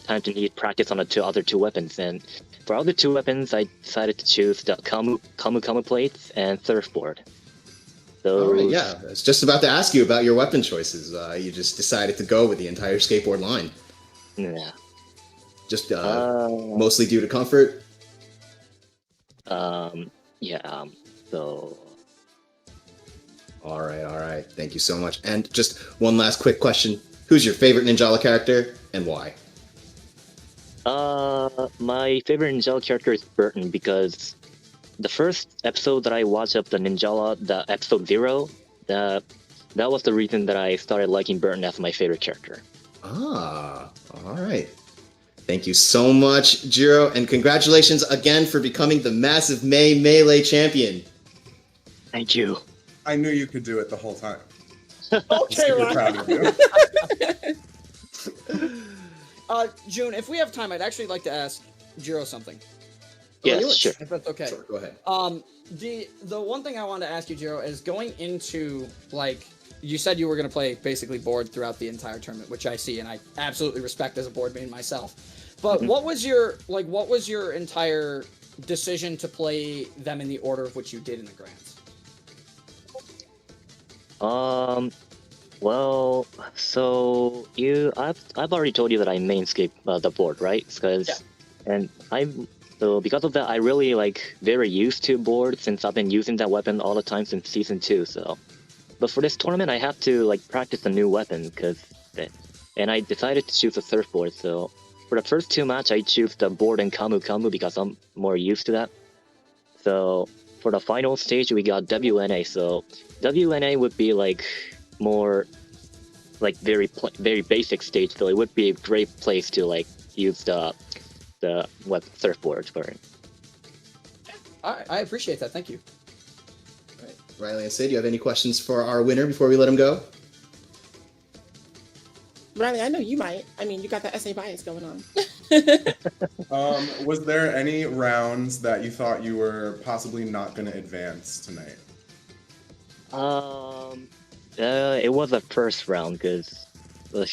Speaker 10: time to need practice on the other 2 weapons. And for other 2 weapons, I decided to choose the Kamu plates and surfboard.
Speaker 1: All right, yeah, I was just about to ask you about your weapon choices. You just decided to go with the entire skateboard line.
Speaker 10: Yeah.
Speaker 1: Just mostly due to comfort?
Speaker 10: Yeah, so...
Speaker 1: All right. Thank you so much. And just one last quick question. Who's your favorite Ninjala character, and why?
Speaker 10: My favorite Ninjala character is Burton, because the first episode that I watched of the Ninjala, the episode 0, that was the reason that I started liking Burton as my favorite character.
Speaker 1: Ah, all right. Thank you so much, Jiro, and congratulations again for becoming the massive May Melee champion.
Speaker 10: Thank you.
Speaker 4: I knew you could do it the whole time.
Speaker 3: Okay,
Speaker 4: Super
Speaker 3: Ryan.
Speaker 4: proud of you.
Speaker 3: June, if we have time, I'd actually like to ask Jiro something.
Speaker 10: Yes, sure.
Speaker 3: If that's okay.
Speaker 1: Sure, go ahead.
Speaker 3: The one thing I wanted to ask you, Jiro, is going into, like, you said you were going to play basically board throughout the entire tournament, which I see and I absolutely respect as a board main myself. But what was your entire decision to play them in the order of which you did in the grands?
Speaker 10: Well, so I've already told you that I mainscape the board, right? Because because of that, I really very used to board since I've been using that weapon all the time since season 2. So, but for this tournament, I have to practice a new weapon and I decided to choose a surfboard. So for the first 2 matches, I choose the board and Kamu because I'm more used to that So for the final stage, we got WNA. So WNA would be like more like very basic stage. So it would be a great place to like use the surfboard for it.
Speaker 3: I appreciate that. Thank you.
Speaker 1: Right. Riley and Sid, do you have any questions for our winner before we let him go?
Speaker 2: Riley, I know you might. I mean, you got the SA bias going on.
Speaker 4: Was there any rounds that you thought you were possibly not going to advance tonight?
Speaker 10: It was the first round because the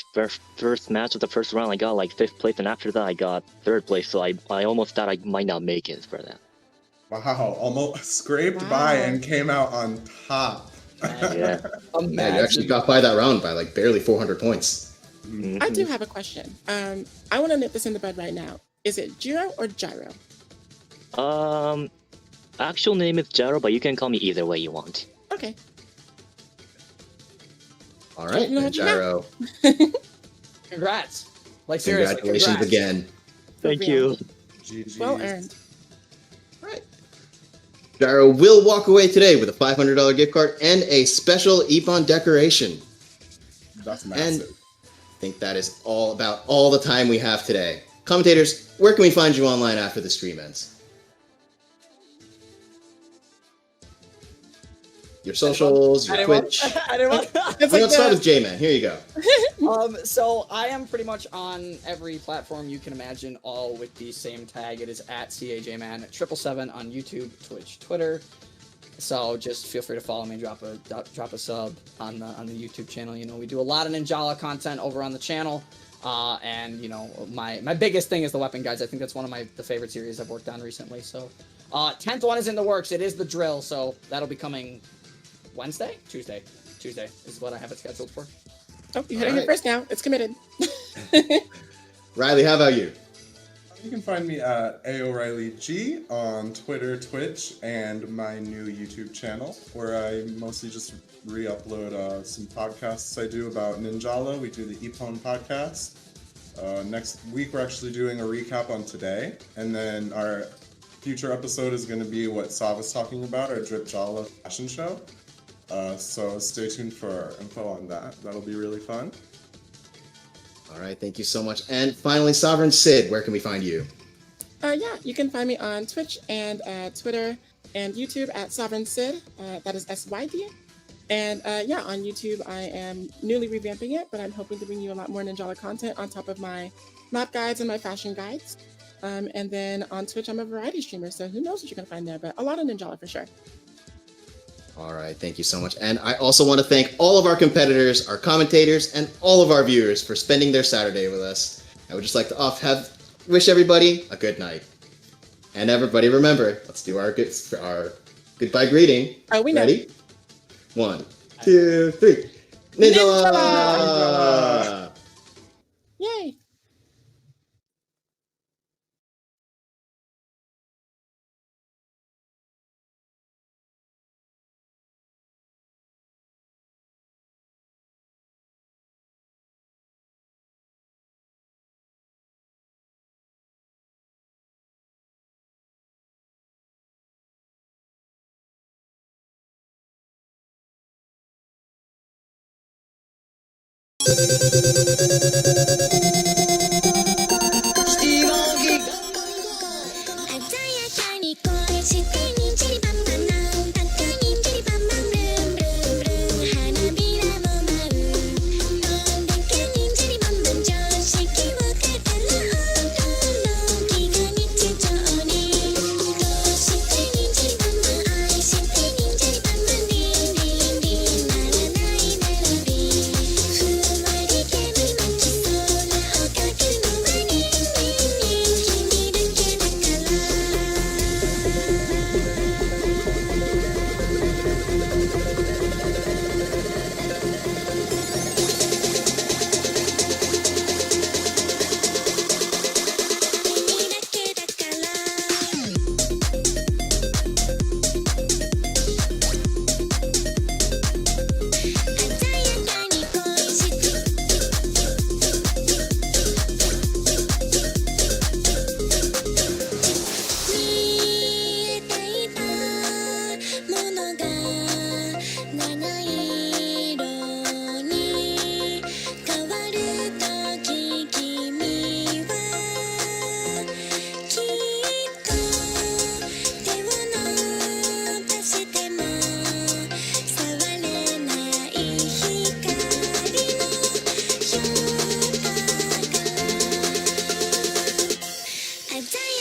Speaker 10: first match of the first round I got like 5th place, and after that I got 3rd place. So I almost thought I might not make it for that.
Speaker 4: Wow, almost scraped by and came out on top.
Speaker 10: Yeah.
Speaker 1: Yeah, you actually got by that round by like barely 400 points.
Speaker 2: I do have a question. I want to nip this in the bud right now. Is it Jiro or Gyro?
Speaker 10: Actual name is Jaro, but you can call me either way you want.
Speaker 2: Okay.
Speaker 1: All right,
Speaker 2: You know
Speaker 1: then,
Speaker 2: what you got?
Speaker 1: Gyro.
Speaker 3: Congrats. Like seriously,
Speaker 1: Congratulations
Speaker 3: congrats.
Speaker 1: again.
Speaker 10: Thank you.
Speaker 4: GG.
Speaker 2: Well earned.
Speaker 1: Right. Gyro will walk away today with a $500 gift card and a special IPPON decoration.
Speaker 4: That's
Speaker 1: And
Speaker 4: massive.
Speaker 1: I think that is all the time we have today. Commentators, where can we find you online after the stream ends? Your socials, your Twitch.
Speaker 3: Anyone?
Speaker 1: Let's start with J-Man. Here you go.
Speaker 3: So I am pretty much on every platform you can imagine, all with the same tag. It is at CAJman777 on YouTube, Twitch, Twitter. So just feel free to follow me, drop a sub on the YouTube channel. You know, we do a lot of Ninjala content over on the channel. And you know, my biggest thing is the weapon guides. I think that's one of the favorite series I've worked on recently. So 10th one is in the works. It is the drill, so that'll be coming Wednesday? Tuesday is what I have it scheduled for.
Speaker 2: Oh, you heard it here first now. It's committed.
Speaker 1: Riley, how about you?
Speaker 4: You can find me at AORileyG on Twitter, Twitch, and my new YouTube channel, where I mostly just re-upload some podcasts I do about Ninjala. We do the IPPON podcast. Next week, we're actually doing a recap on today, and then our future episode is going to be what Sav was talking about, our Drip Jala fashion show. So stay tuned for info on that. That'll be really fun.
Speaker 1: All right, thank you so much. And finally, Sovereign Sid, where can we find you?
Speaker 2: Yeah, you can find me on Twitch and Twitter and YouTube at Sovereign Sid. That is SYD. And yeah, on YouTube, I am newly revamping it, but I'm hoping to bring you a lot more Ninjala content on top of my map guides and my fashion guides. And then on Twitch, I'm a variety streamer, so who knows what you're going to find there, but a lot of Ninjala for sure.
Speaker 1: All right, thank you so much. And I also want to thank all of our competitors, our commentators, and all of our viewers for spending their Saturday with us. I would just like to wish everybody a good night. And everybody, remember, let's do our goodbye greeting.
Speaker 2: Oh, we know.
Speaker 1: Ready? 1, 2, 3. Ninjala!
Speaker 2: Ninjala! Yay!
Speaker 11: day